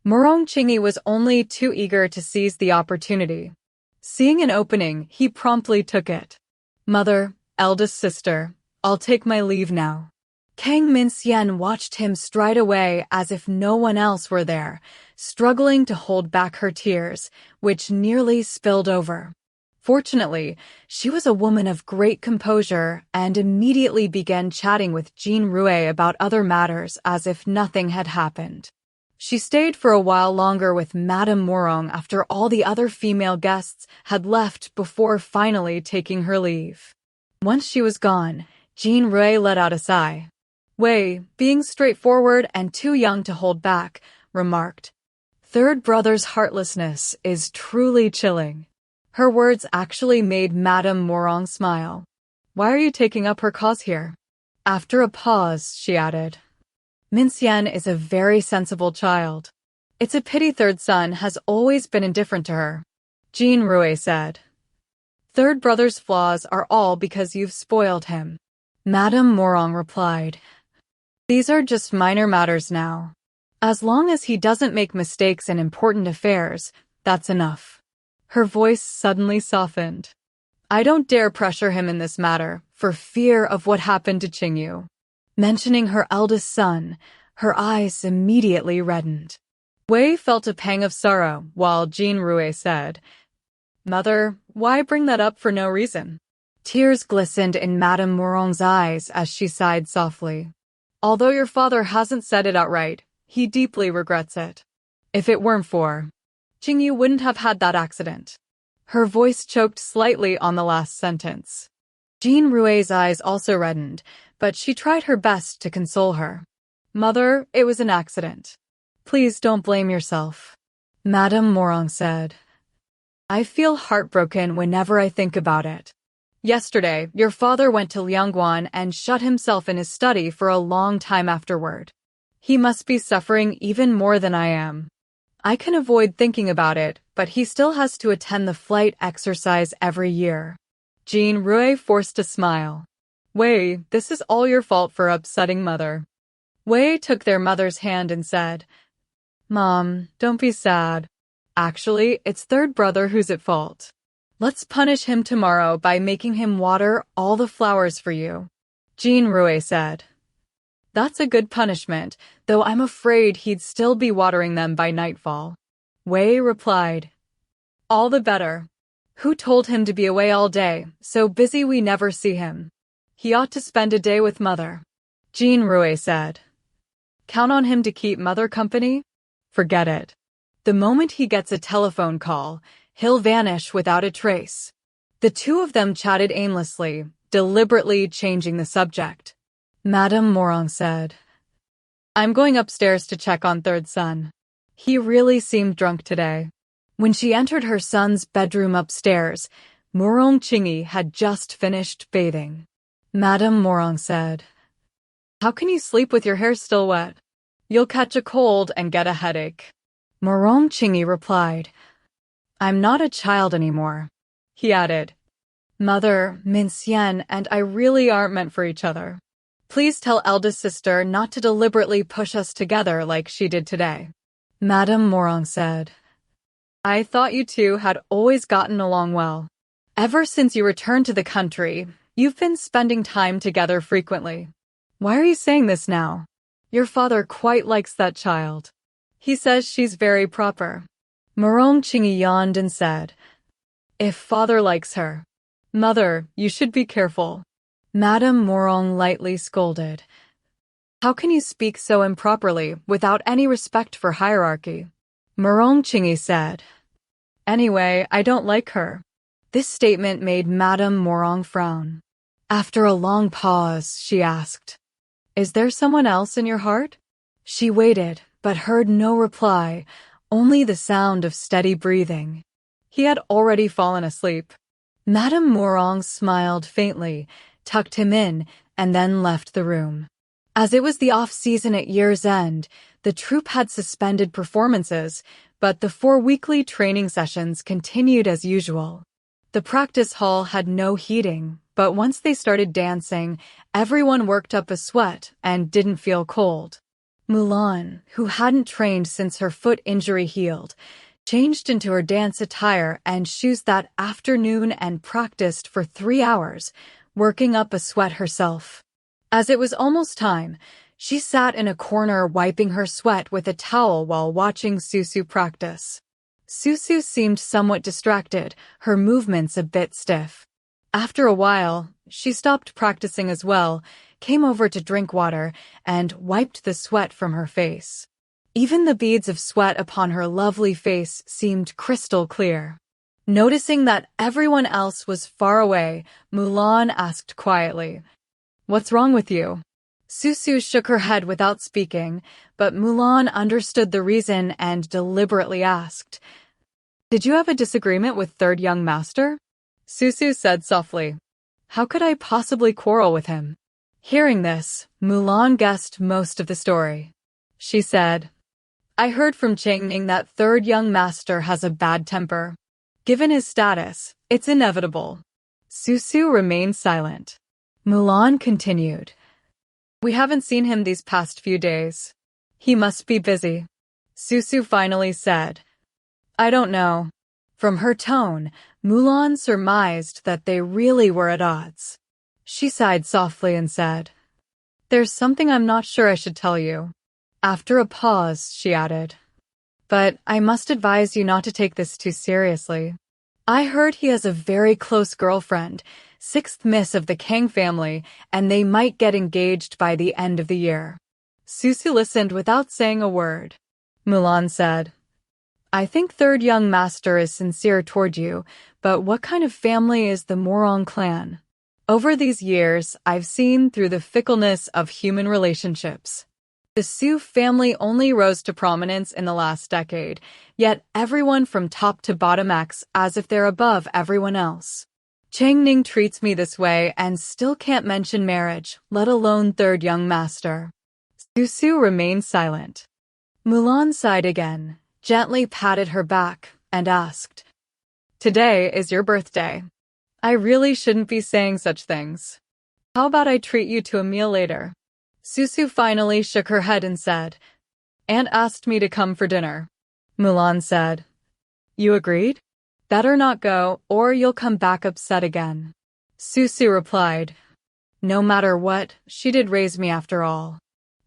Rong Qingyi was only too eager to seize the opportunity. Seeing an opening, he promptly took it. Mother, eldest sister, I'll take my leave now. Kang Minxian watched him stride away as if no one else were there, struggling to hold back her tears, which nearly spilled over. Fortunately, she was a woman of great composure and immediately began chatting with Jean Rue about other matters as if nothing had happened. She stayed for a while longer with Madame Murong after all the other female guests had left before finally taking her leave. Once she was gone, Jean Rue let out a sigh. Wei, being straightforward and too young to hold back, remarked, Third brother's heartlessness is truly chilling. Her words actually made Madame Murong smile. Why are you taking up her cause here? After a pause, she added, Minxian is a very sensible child. It's a pity third son has always been indifferent to her. Jean Rue said, Third brother's flaws are all because you've spoiled him. Madame Murong replied, These are just minor matters now. As long as he doesn't make mistakes in important affairs, that's enough. Her voice suddenly softened. I don't dare pressure him in this matter, for fear of what happened to Qingyu. Mentioning her eldest son, her eyes immediately reddened. Wei felt a pang of sorrow, while Jean Rue said, Mother, why bring that up for no reason? Tears glistened in Madame Murong's eyes as she sighed softly. Although your father hasn't said it outright, he deeply regrets it. If it weren't for Qingyi, you wouldn't have had that accident. Her voice choked slightly on the last sentence. Jean Rue's eyes also reddened, but she tried her best to console her. Mother, it was an accident. Please don't blame yourself. Madame Morong said. I feel heartbroken whenever I think about it. Yesterday, your father went to Liangguan and shut himself in his study for a long time afterward. He must be suffering even more than I am. I can avoid thinking about it, but he still has to attend the flight exercise every year. Jean Rue forced a smile. Wei, this is all your fault for upsetting Mother. Wei took their mother's hand and said, Mom, don't be sad. Actually, it's third brother who's at fault. Let's punish him tomorrow by making him water all the flowers for you. Jean Rue said. That's a good punishment, though I'm afraid he'd still be watering them by nightfall. Wei replied. All the better. Who told him to be away all day, so busy we never see him? He ought to spend a day with Mother. Jean Rue said. Count on him to keep Mother company? Forget it. The moment he gets a telephone call, he'll vanish without a trace. The two of them chatted aimlessly, deliberately changing the subject. Madame Morong said. I'm going upstairs to check on third son. He really seemed drunk today. When she entered her son's bedroom upstairs, Rong Qingyi had just finished bathing. Madame Morong said. How can you sleep with your hair still wet? You'll catch a cold and get a headache. Rong Qingyi replied. I'm not a child anymore. He added. Mother, Min Xian and I really aren't meant for each other. Please tell eldest sister not to deliberately push us together like she did today. Madame Morong said. I thought you two had always gotten along well. Ever since you returned to the country, you've been spending time together frequently. Why are you saying this now? Your father quite likes that child. He says she's very proper. Rong Qingyi yawned and said, If father likes her. Mother, you should be careful. Madame Morong lightly scolded. How can you speak so improperly without any respect for hierarchy? Rong Qingyi said. Anyway, I don't like her. This statement made Madame Morong frown. After a long pause, she asked, Is there someone else in your heart? She waited, but heard no reply, only the sound of steady breathing. He had already fallen asleep. Madame Morong smiled faintly, tucked him in, and then left the room. As it was the off-season at year's end, the troupe had suspended performances, but the 4 weekly training sessions continued as usual. The practice hall had no heating, but once they started dancing, everyone worked up a sweat and didn't feel cold. Mulan, who hadn't trained since her foot injury healed, changed into her dance attire and shoes that afternoon and practiced for 3 hours, working up a sweat herself. As it was almost time, she sat in a corner wiping her sweat with a towel while watching Susu practice. Susu seemed somewhat distracted, her movements a bit stiff. After a while, she stopped practicing as well, came over to drink water, and wiped the sweat from her face. Even the beads of sweat upon her lovely face seemed crystal clear. Noticing that everyone else was far away, Mulan asked quietly, What's wrong with you? Susu shook her head without speaking, but Mulan understood the reason and deliberately asked, Did you have a disagreement with third young master? Susu said softly, How could I possibly quarrel with him? Hearing this, Mulan guessed most of the story. She said, I heard from Changning that third young master has a bad temper. Given his status, it's inevitable. Susu remained silent. Mulan continued. We haven't seen him these past few days. He must be busy. Susu finally said, I don't know. From her tone, Mulan surmised that they really were at odds. She sighed softly and said, There's something I'm not sure I should tell you. After a pause, she added, But I must advise you not to take this too seriously. I heard he has a very close girlfriend, sixth miss of the Kang family, and they might get engaged by the end of the year. Susu listened without saying a word. Mulan said, I think third young master is sincere toward you, but what kind of family is the Morong clan? Over these years, I've seen through the fickleness of human relationships. The Su family only rose to prominence in the last decade, yet everyone from top to bottom acts as if they're above everyone else. Chang Ning treats me this way and still can't mention marriage, let alone third young master. Susu remained silent. Mulan sighed again, gently patted her back, and asked, Today is your birthday. I really shouldn't be saying such things. How about I treat you to a meal later? Susu finally shook her head and said, Aunt asked me to come for dinner. Mulan said, You agreed? Better not go, or you'll come back upset again. Susu replied, No matter what, she did raise me after all.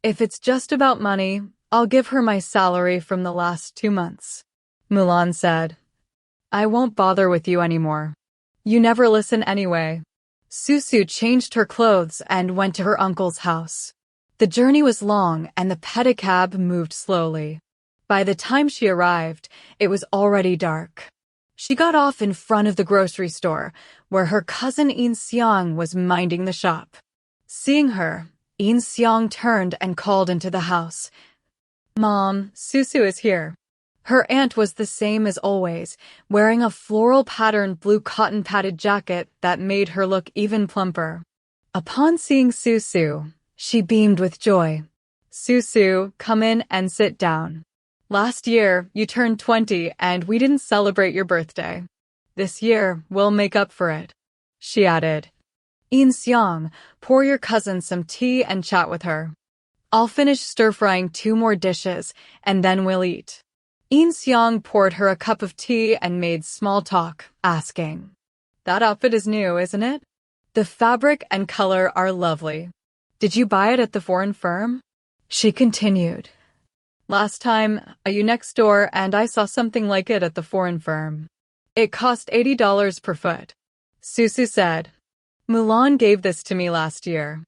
If it's just about money, I'll give her my salary from the last 2 months. Mulan said, I won't bother with you anymore. You never listen anyway. Susu changed her clothes and went to her uncle's house. The journey was long and the pedicab moved slowly. By the time she arrived, it was already dark. She got off in front of the grocery store, where her cousin In Xiang was minding the shop. Seeing her, In Xiang turned and called into the house. Mom, Susu is here. Her aunt was the same as always, wearing a floral-patterned blue cotton-padded jacket that made her look even plumper. Upon seeing Susu, she beamed with joy. Susu, come in and sit down. Last year, you turned 20 and we didn't celebrate your birthday. This year, we'll make up for it. She added, In Xiang, pour your cousin some tea and chat with her. I'll finish stir-frying 2 more dishes, and then we'll eat. In Xiang poured her a cup of tea and made small talk, asking, That outfit is new, isn't it? The fabric and color are lovely. Did you buy it at the foreign firm? She continued, Last time, you next door and I saw something like it at the foreign firm. It cost $80 per foot. Susu said, Mulan gave this to me last year.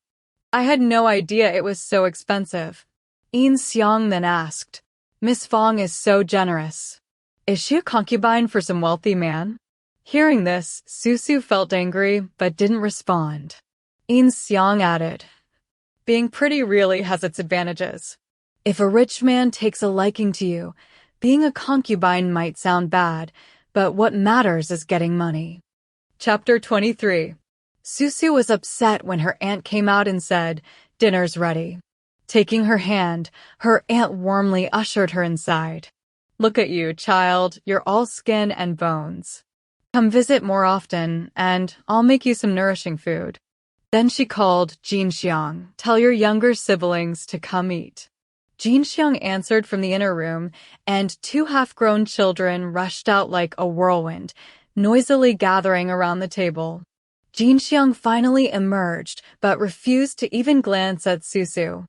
I had no idea it was so expensive. In Xiang then asked, Miss Fong is so generous. Is she a concubine for some wealthy man? Hearing this, Susu felt angry but didn't respond. In Xiang added, Being pretty really has its advantages. If a rich man takes a liking to you, being a concubine might sound bad, but what matters is getting money. Chapter 23. Susu was upset when her aunt came out and said, Dinner's ready. Taking her hand, her aunt warmly ushered her inside. Look at you, child, you're all skin and bones. Come visit more often, and I'll make you some nourishing food. Then she called Jinxiang, Tell your younger siblings to come eat. Jinxiang answered from the inner room, and 2 half-grown children rushed out like a whirlwind, noisily gathering around the table. Jinxiang finally emerged, but refused to even glance at Susu.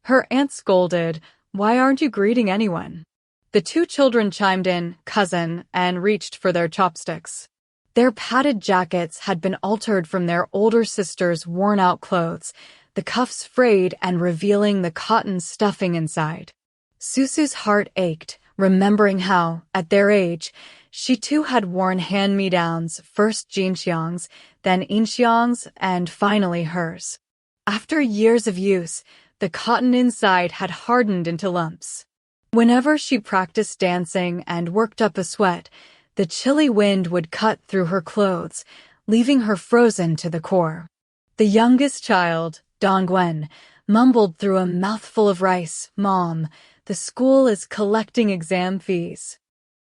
Her aunt scolded, Why aren't you greeting anyone? The 2 children chimed in, cousin, and reached for their chopsticks. Their padded jackets had been altered from their older sister's worn-out clothes, the cuffs frayed and revealing the cotton stuffing inside. Susu's heart ached, remembering how, at their age, she too had worn hand-me-downs, first Jinxiang's, then Inxiang's, and finally hers. After years of use, the cotton inside had hardened into lumps. Whenever she practiced dancing and worked up a sweat, the chilly wind would cut through her clothes, leaving her frozen to the core. The youngest child, Dongwen, mumbled through a mouthful of rice, Mom, the school is collecting exam fees.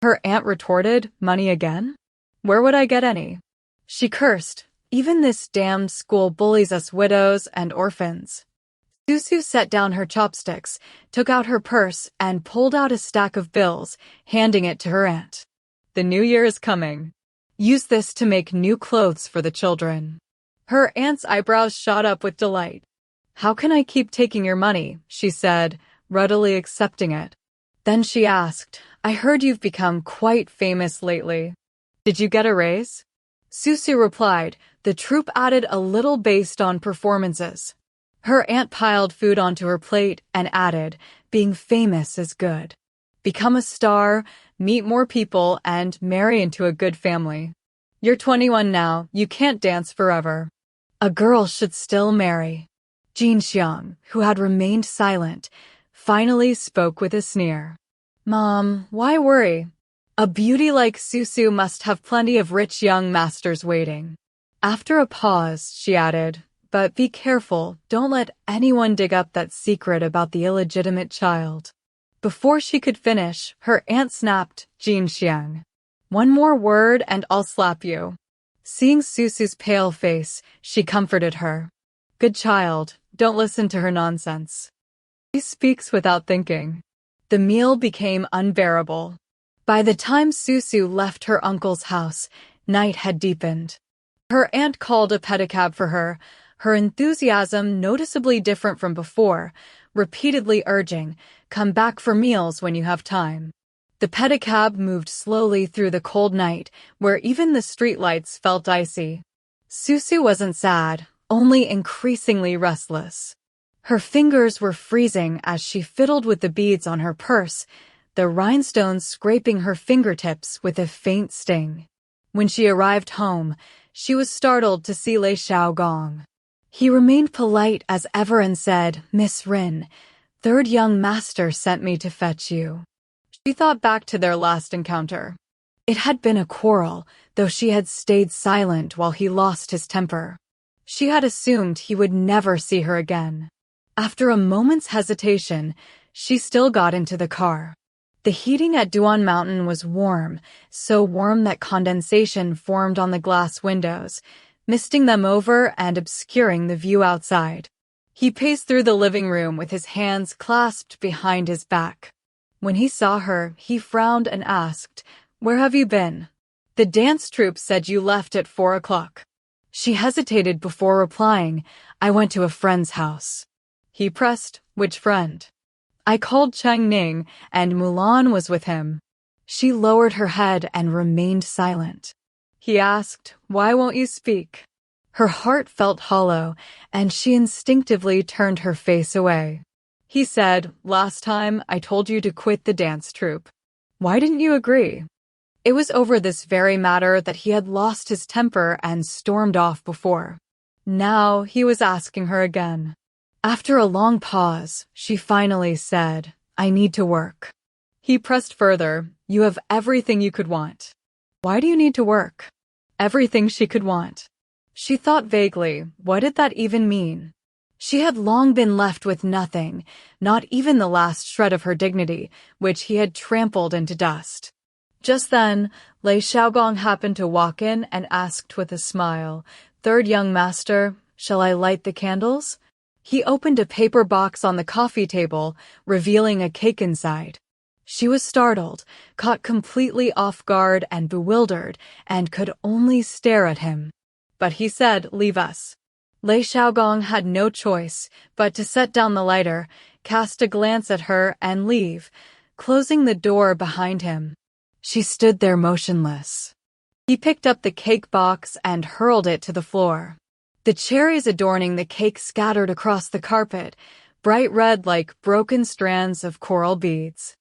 Her aunt retorted, Money again? Where would I get any? She cursed, Even this damned school bullies us widows and orphans. Susu set down her chopsticks, took out her purse, and pulled out a stack of bills, handing it to her aunt. The new year is coming. Use this to make new clothes for the children. Her aunt's eyebrows shot up with delight. How can I keep taking your money? She said, readily accepting it. Then she asked, I heard you've become quite famous lately. Did you get a raise? Susu replied, the troop added a little based on performances. Her aunt piled food onto her plate and added, being famous is good. Become a star, meet more people, and marry into a good family. You're 21 now, you can't dance forever. A girl should still marry. Xiang, who had remained silent, finally spoke with a sneer. Mom, why worry? A beauty like Susu must have plenty of rich young masters waiting. After a pause, she added, but be careful, don't let anyone dig up that secret about the illegitimate child. Before she could finish, her aunt snapped, Xiang. One more word and I'll slap you. Seeing Susu's pale face, she comforted her. Good child, don't listen to her nonsense. She speaks without thinking. The meal became unbearable. By the time Susu left her uncle's house, night had deepened. Her aunt called a pedicab for her, her enthusiasm noticeably different from before, repeatedly urging, come back for meals when you have time. The pedicab moved slowly through the cold night, where even the streetlights felt icy. Susu wasn't sad, only increasingly restless. Her fingers were freezing as she fiddled with the beads on her purse, the rhinestones scraping her fingertips with a faint sting. When she arrived home, she was startled to see Lei Xiaogong. He remained polite as ever and said, Miss Rin, third young master sent me to fetch you. She thought back to their last encounter. It had been a quarrel, though she had stayed silent while he lost his temper. She had assumed he would never see her again. After a moment's hesitation, she still got into the car. The heating at Duan Mountain was warm, so warm that condensation formed on the glass windows, misting them over and obscuring the view outside. He paced through the living room with his hands clasped behind his back. When he saw her, he frowned and asked, Where have you been? The dance troupe said you left at 4 o'clock. She hesitated before replying, I went to a friend's house. He pressed, Which friend? I called Cheng Ning, and Mulan was with him. She lowered her head and remained silent. He asked, Why won't you speak? Her heart felt hollow, and she instinctively turned her face away. He said, Last time I told you to quit the dance troupe. Why didn't you agree? It was over this very matter that he had lost his temper and stormed off before. Now he was asking her again. After a long pause, she finally said, I need to work. He pressed further, You have everything you could want. Why do you need to work? Everything she could want. She thought vaguely, what did that even mean? She had long been left with nothing, not even the last shred of her dignity, which he had trampled into dust. Just then, Lei Xiaogong happened to walk in and asked with a smile, Third young master, shall I light the candles? He opened a paper box on the coffee table, revealing a cake inside. She was startled, caught completely off guard and bewildered, and could only stare at him. But he said, Leave us. Lei Xiaogong had no choice but to set down the lighter, cast a glance at her, and leave, closing the door behind him. She stood there motionless. He picked up the cake box and hurled it to the floor. The cherries adorning the cake scattered across the carpet, bright red like broken strands of coral beads.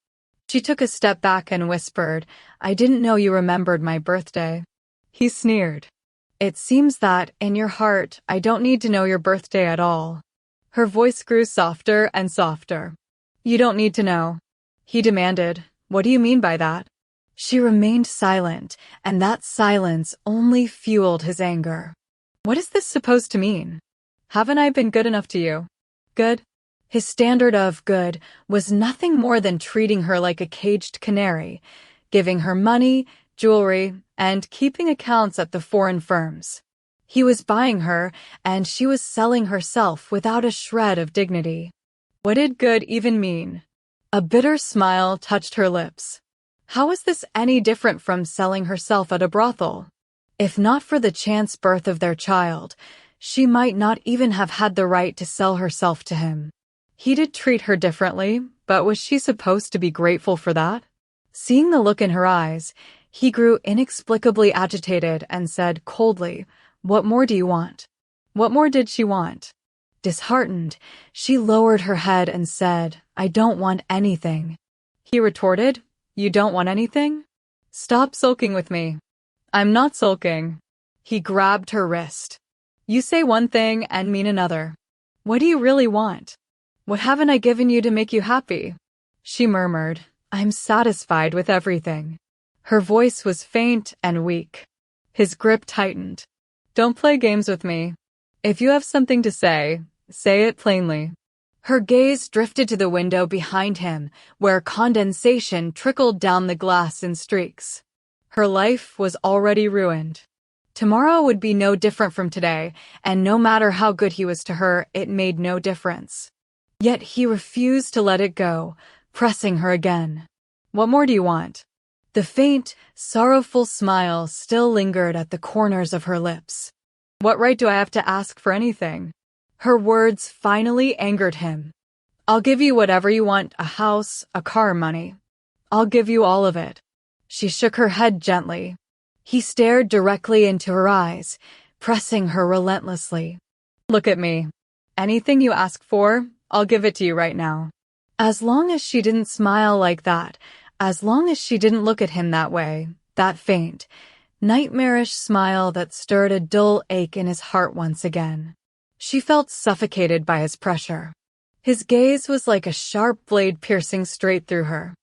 She took a step back and whispered, I didn't know you remembered my birthday. He sneered. It seems that, in your heart, I don't need to know your birthday at all. Her voice grew softer and softer. You don't need to know. He demanded, What do you mean by that? She remained silent, and that silence only fueled his anger. What is this supposed to mean? Haven't I been good enough to you? Good? His standard of good was nothing more than treating her like a caged canary, giving her money, jewelry, and keeping accounts at the foreign firms. He was buying her, and she was selling herself without a shred of dignity. What did good even mean? A bitter smile touched her lips. How was this any different from selling herself at a brothel? If not for the chance birth of their child, she might not even have had the right to sell herself to him. He did treat her differently, but was she supposed to be grateful for that? Seeing the look in her eyes, He grew inexplicably agitated and said coldly, "What more do you want?" What more did she want? Disheartened, she lowered her head and said, "I don't want anything." He retorted, "You don't want anything? Stop sulking with me." "I'm not sulking." He grabbed her wrist. "You say one thing and mean another. What do you really want? What haven't I given you to make you happy?" She murmured, "I'm satisfied with everything." Her voice was faint and weak. His grip tightened. "Don't play games with me. If you have something to say it plainly." Her gaze drifted to the window behind him, where condensation trickled down the glass in streaks. Her life was already ruined. Tomorrow would be no different from today, and no matter how good he was to her, it made no difference. Yet he refused to let it go, pressing her again. "What more do you want?" The faint, sorrowful smile still lingered at the corners of her lips. "What right do I have to ask for anything?" Her words finally angered him. "I'll give you whatever you want, a house, a car, money. I'll give you all of it." She shook her head gently. He stared directly into her eyes, pressing her relentlessly. "Look at me. Anything you ask for, I'll give it to you right now." As long as she didn't smile like that, as long as she didn't look at him that way, that faint, nightmarish smile that stirred a dull ache in his heart once again. She felt suffocated by his pressure. His gaze was like a sharp blade piercing straight through her.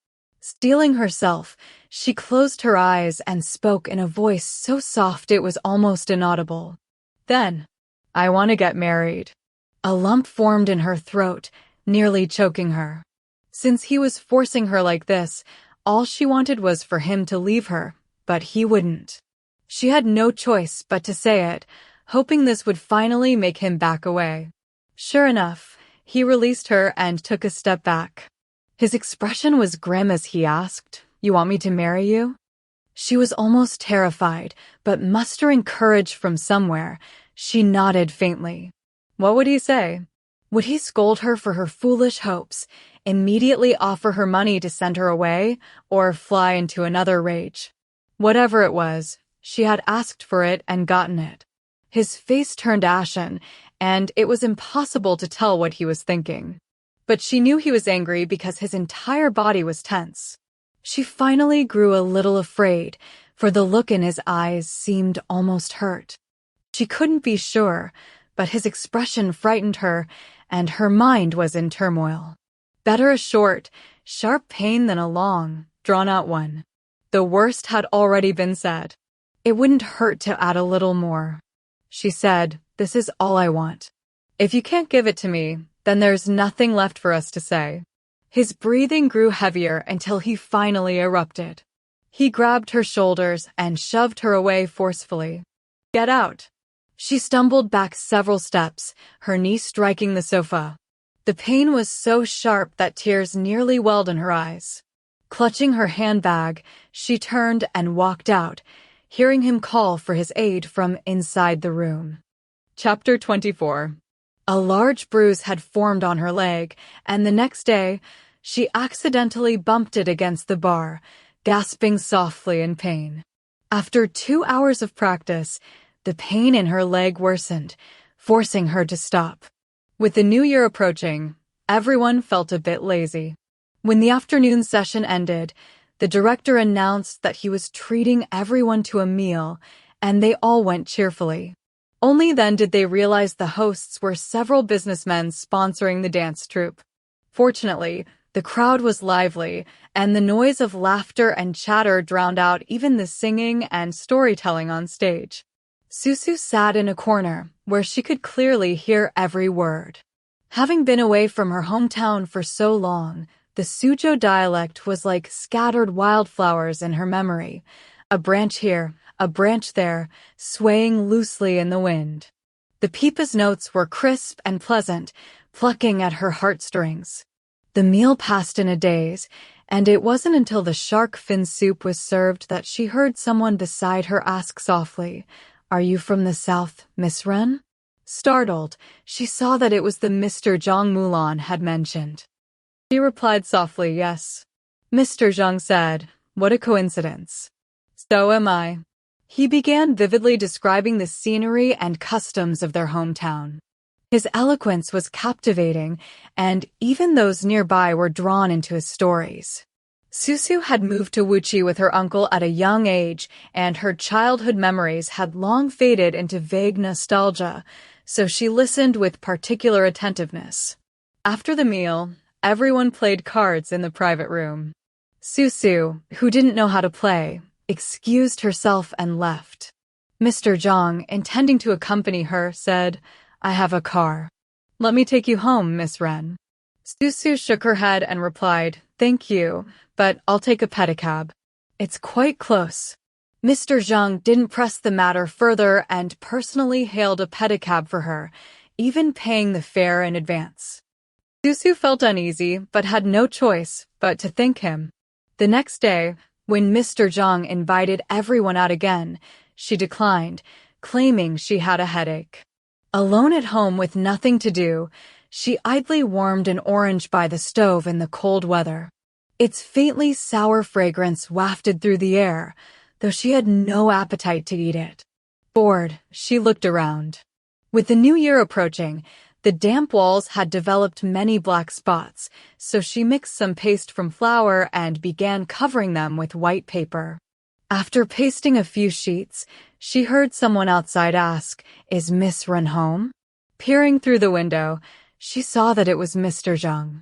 Steeling herself, she closed her eyes and spoke in a voice so soft it was almost inaudible. "Then, I want to get married." A lump formed in her throat, nearly choking her. Since he was forcing her like this, all she wanted was for him to leave her, but he wouldn't. She had no choice but to say it, hoping this would finally make him back away. Sure enough, he released her and took a step back. His expression was grim as he asked, "You want me to marry you?" She was almost terrified, but mustering courage from somewhere, she nodded faintly. What would he say? Would he scold her for her foolish hopes, immediately offer her money to send her away, or fly into another rage? Whatever it was, she had asked for it and gotten it. His face turned ashen, and it was impossible to tell what he was thinking. But she knew he was angry because his entire body was tense. She finally grew a little afraid, for the look in his eyes seemed almost hurt. She couldn't be sure, but his expression frightened her, and her mind was in turmoil. Better a short, sharp pain than a long, drawn-out one. The worst had already been said. It wouldn't hurt to add a little more. She said, "This is all I want. If you can't give it to me, then there's nothing left for us to say." His breathing grew heavier until he finally erupted. He grabbed her shoulders and shoved her away forcefully. "Get out." She stumbled back several steps, her knee striking the sofa. The pain was so sharp that tears nearly welled in her eyes. Clutching her handbag, she turned and walked out, hearing him call for his aide from inside the room. Chapter 24. A large bruise had formed on her leg, and the next day, she accidentally bumped it against the bar, gasping softly in pain. After 2 hours of practice, the pain in her leg worsened, forcing her to stop. With the new year approaching, everyone felt a bit lazy. When the afternoon session ended, the director announced that he was treating everyone to a meal, and they all went cheerfully. Only then did they realize the hosts were several businessmen sponsoring the dance troupe. Fortunately, the crowd was lively, and the noise of laughter and chatter drowned out even the singing and storytelling on stage. Susu sat in a corner, where she could clearly hear every word. Having been away from her hometown for so long, the Suzhou dialect was like scattered wildflowers in her memory, a branch here, a branch there, swaying loosely in the wind. The pipa's notes were crisp and pleasant, plucking at her heartstrings. The meal passed in a daze, and it wasn't until the shark fin soup was served that she heard someone beside her ask softly, "Are you from the south, Miss Ren?" Startled, she saw that it was the Mr. Zhang Mulan had mentioned. She replied softly, "Yes." Mr. Zhang said, "What a coincidence." So am I. He began vividly describing the scenery and customs of their hometown. His eloquence was captivating, and even those nearby were drawn into his stories. Susu had moved to Wuchi with her uncle at a young age, and her childhood memories had long faded into vague nostalgia, so she listened with particular attentiveness. After the meal, everyone played cards in the private room. Susu, who didn't know how to play, excused herself and left. Mr. Zhang, intending to accompany her, said, "I have a car. Let me take you home, Miss Ren." Susu shook her head and replied, "Thank you, but I'll take a pedicab. It's quite close." Mr. Zhang didn't press the matter further and personally hailed a pedicab for her, even paying the fare in advance. Susu felt uneasy but had no choice but to thank him. The next day, when Mr. Zhang invited everyone out again, she declined, claiming she had a headache. Alone at home with nothing to do, she idly warmed an orange by the stove in the cold weather. Its faintly sour fragrance wafted through the air, though she had no appetite to eat it. Bored, she looked around. With the new year approaching, the damp walls had developed many black spots, so she mixed some paste from flour and began covering them with white paper. After pasting a few sheets, she heard someone outside ask, "Is Miss Ren home?" Peering through the window, she saw that it was Mr. Zhang.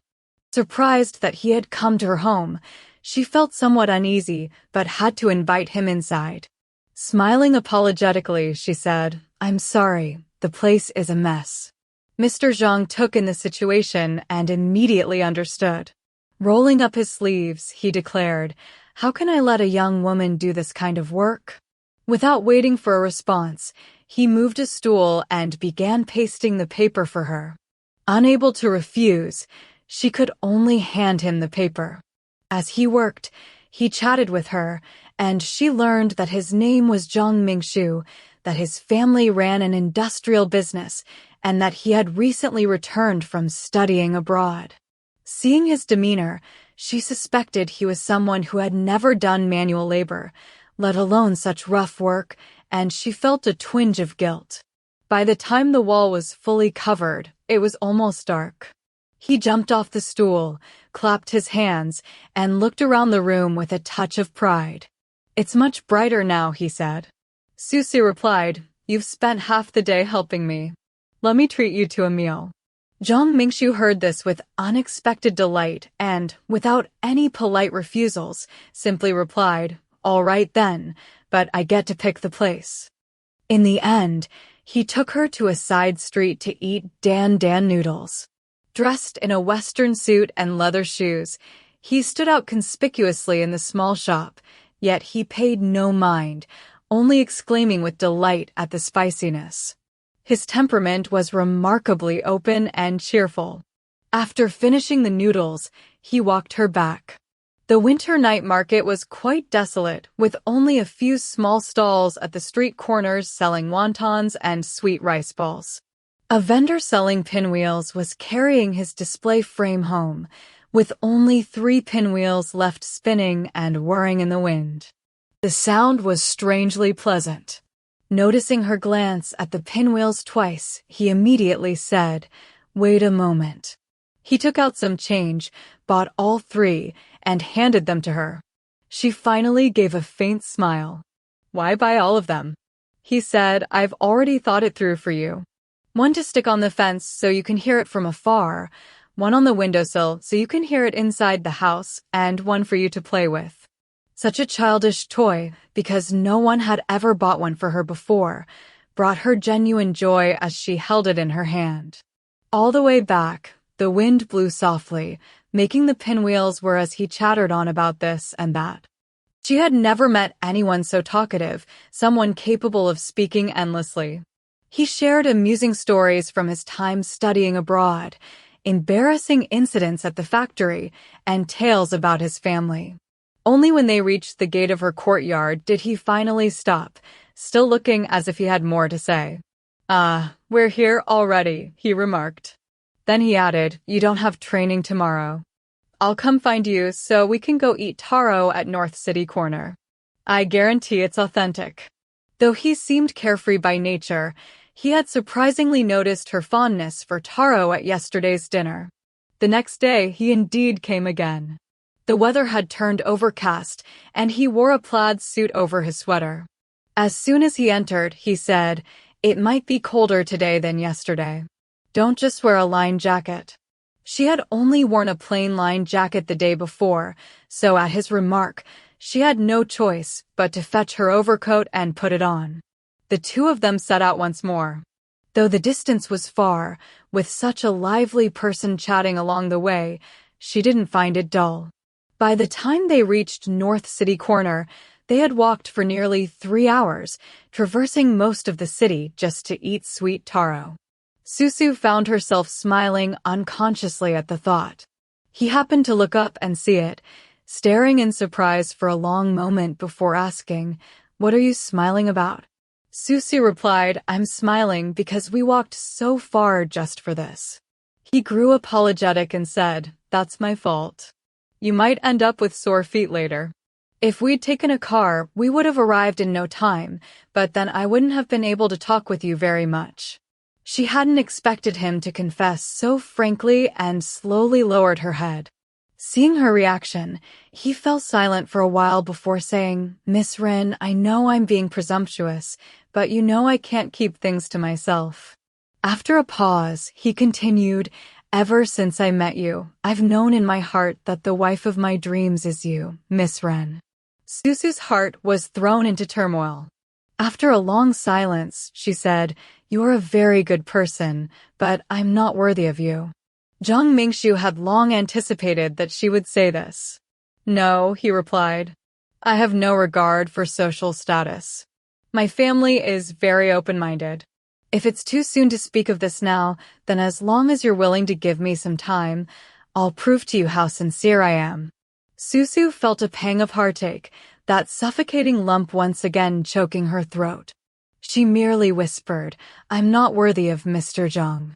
Surprised that he had come to her home, she felt somewhat uneasy but had to invite him inside. Smiling apologetically, she said, "I'm sorry, the place is a mess." Mr. Zhang took in the situation and immediately understood. Rolling up his sleeves, he declared, "How can I let a young woman do this kind of work?" Without waiting for a response, he moved a stool and began pasting the paper for her. Unable to refuse, she could only hand him the paper. As he worked, he chatted with her, and she learned that his name was Zhang Mingshu, that his family ran an industrial business, and that he had recently returned from studying abroad. Seeing his demeanor, she suspected he was someone who had never done manual labor, let alone such rough work, and she felt a twinge of guilt. By the time the wall was fully covered, it was almost dark. He jumped off the stool, clapped his hands, and looked around the room with a touch of pride. "It's much brighter now," he said. Susu replied, "You've spent half the day helping me. Let me treat you to a meal." Zhang Mingshu heard this with unexpected delight and, without any polite refusals, simply replied, "All right then, but I get to pick the place." In the end, he took her to a side street to eat dan noodles. Dressed in a Western suit and leather shoes, he stood out conspicuously in the small shop, yet he paid no mind, only exclaiming with delight at the spiciness. His temperament was remarkably open and cheerful. After finishing the noodles, he walked her back. The winter night market was quite desolate, with only a few small stalls at the street corners selling wontons and sweet rice balls. A vendor selling pinwheels was carrying his display frame home, with only 3 pinwheels left spinning and whirring in the wind. The sound was strangely pleasant. Noticing her glance at the pinwheels twice, he immediately said, "Wait a moment." He took out some change, bought all 3, and handed them to her. She finally gave a faint smile. "Why buy all of them?" He said, "I've already thought it through for you. One to stick on the fence so you can hear it from afar, one on the windowsill so you can hear it inside the house, and one for you to play with." Such a childish toy, because no one had ever bought one for her before, brought her genuine joy as she held it in her hand. All the way back, the wind blew softly, making the pinwheels whir as he chattered on about this and that. She had never met anyone so talkative, someone capable of speaking endlessly. He shared amusing stories from his time studying abroad, embarrassing incidents at the factory, and tales about his family. Only when they reached the gate of her courtyard did he finally stop, still looking as if he had more to say. "Ah, we're here already," he remarked. Then he added, "You don't have training tomorrow. I'll come find you so we can go eat taro at North City Corner." I guarantee it's authentic. Though he seemed carefree by nature, he had surprisingly noticed her fondness for taro at yesterday's dinner. The next day, he indeed came again. The weather had turned overcast, and he wore a plaid suit over his sweater. As soon as he entered, he said, "It might be colder today than yesterday. Don't just wear a lined jacket." She had only worn a plain lined jacket the day before, so at his remark, she had no choice but to fetch her overcoat and put it on. The two of them set out once more. Though the distance was far, with such a lively person chatting along the way, she didn't find it dull. By the time they reached North City Corner, they had walked for nearly 3 hours, traversing most of the city just to eat sweet taro. Susu found herself smiling unconsciously at the thought. He happened to look up and see it, staring in surprise for a long moment before asking, "What are you smiling about?" Susu replied, "I'm smiling because we walked so far just for this." He grew apologetic and said, "That's my fault. You might end up with sore feet later. If we'd taken a car, we would have arrived in no time, but then I wouldn't have been able to talk with you very much." She hadn't expected him to confess so frankly and slowly lowered her head. Seeing her reaction, he fell silent for a while before saying, "Miss Ren, I know I'm being presumptuous, but you know I can't keep things to myself." After a pause, he continued, "Ever since I met you, I've known in my heart that the wife of my dreams is you, Miss Ren." Susu's heart was thrown into turmoil. After a long silence, she said, "You are a very good person, but I'm not worthy of you." Zhang Mingshu had long anticipated that she would say this. "No," he replied. "I have no regard for social status. My family is very open-minded. If it's too soon to speak of this now, then as long as you're willing to give me some time, I'll prove to you how sincere I am." Susu felt a pang of heartache, that suffocating lump once again choking her throat. She merely whispered, "I'm not worthy of Mr. Zhang.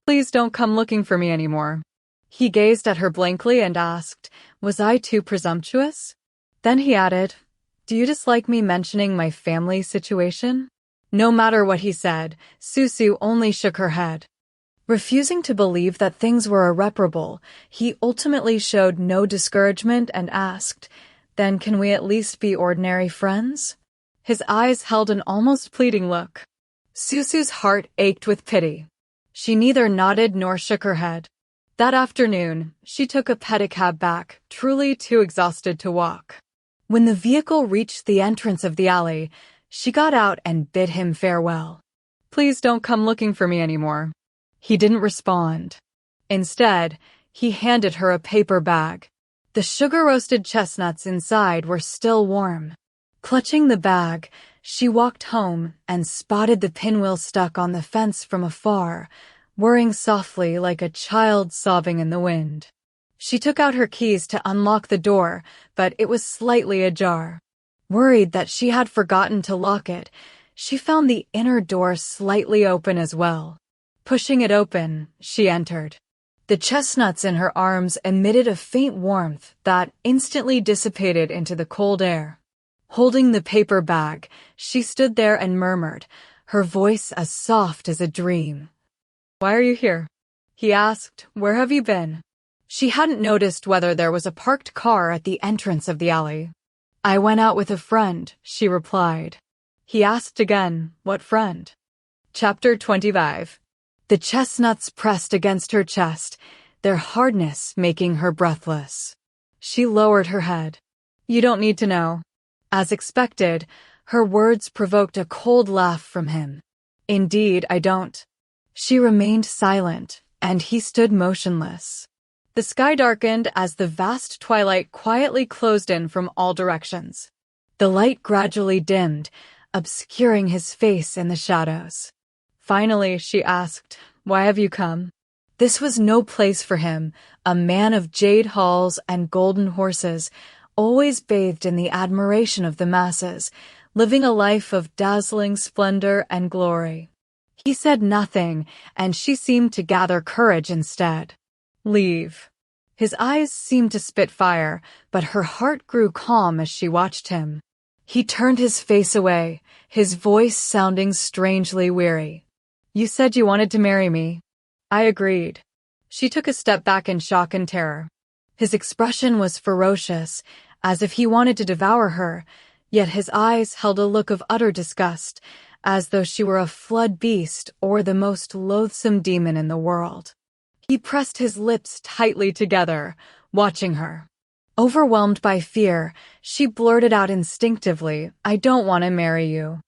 Please don't come looking for me anymore." He gazed at her blankly and asked, "Was I too presumptuous?" Then he added, "Do you dislike me mentioning my family situation?" No matter what he said, Susu only shook her head. Refusing to believe that things were irreparable, he ultimately showed no discouragement and asked, "Then can we at least be ordinary friends?" His eyes held an almost pleading look. Susu's heart ached with pity. She neither nodded nor shook her head. That afternoon, she took a pedicab back, truly too exhausted to walk. When the vehicle reached the entrance of the alley, she got out and bid him farewell. "Please don't come looking for me anymore." He didn't respond. Instead, he handed her a paper bag. The sugar-roasted chestnuts inside were still warm. Clutching the bag, she walked home and spotted the pinwheel stuck on the fence from afar, whirring softly like a child sobbing in the wind. She took out her keys to unlock the door, but it was slightly ajar. Worried that she had forgotten to lock it, she found the inner door slightly open as well. Pushing it open, she entered. The chestnuts in her arms emitted a faint warmth that instantly dissipated into the cold air. Holding the paper bag, she stood there and murmured, her voice as soft as a dream. "Why are you here?" He asked, "Where have you been?" She hadn't noticed whether there was a parked car at the entrance of the alley. "I went out with a friend," she replied. He asked again, "What friend?" Chapter 25. The chestnuts pressed against her chest, their hardness making her breathless. She lowered her head. "You don't need to know." As expected, her words provoked a cold laugh from him. "Indeed, I don't." She remained silent, and he stood motionless. The sky darkened as the vast twilight quietly closed in from all directions. The light gradually dimmed, obscuring his face in the shadows. Finally, she asked, "Why have you come?" This was no place for him, a man of jade halls and golden horses, always bathed in the admiration of the masses, living a life of dazzling splendor and glory. He said nothing, and she seemed to gather courage instead. "Leave." His eyes seemed to spit fire, but her heart grew calm as she watched him. He turned his face away, his voice sounding strangely weary. You said you wanted to marry me. I agreed. She took a step back in shock and terror. His expression was ferocious, as if he wanted to devour her, yet his eyes held a look of utter disgust, as though she were a flood beast or the most loathsome demon in the world. He pressed his lips tightly together, watching her. Overwhelmed by fear, she blurted out instinctively, I don't want to marry you.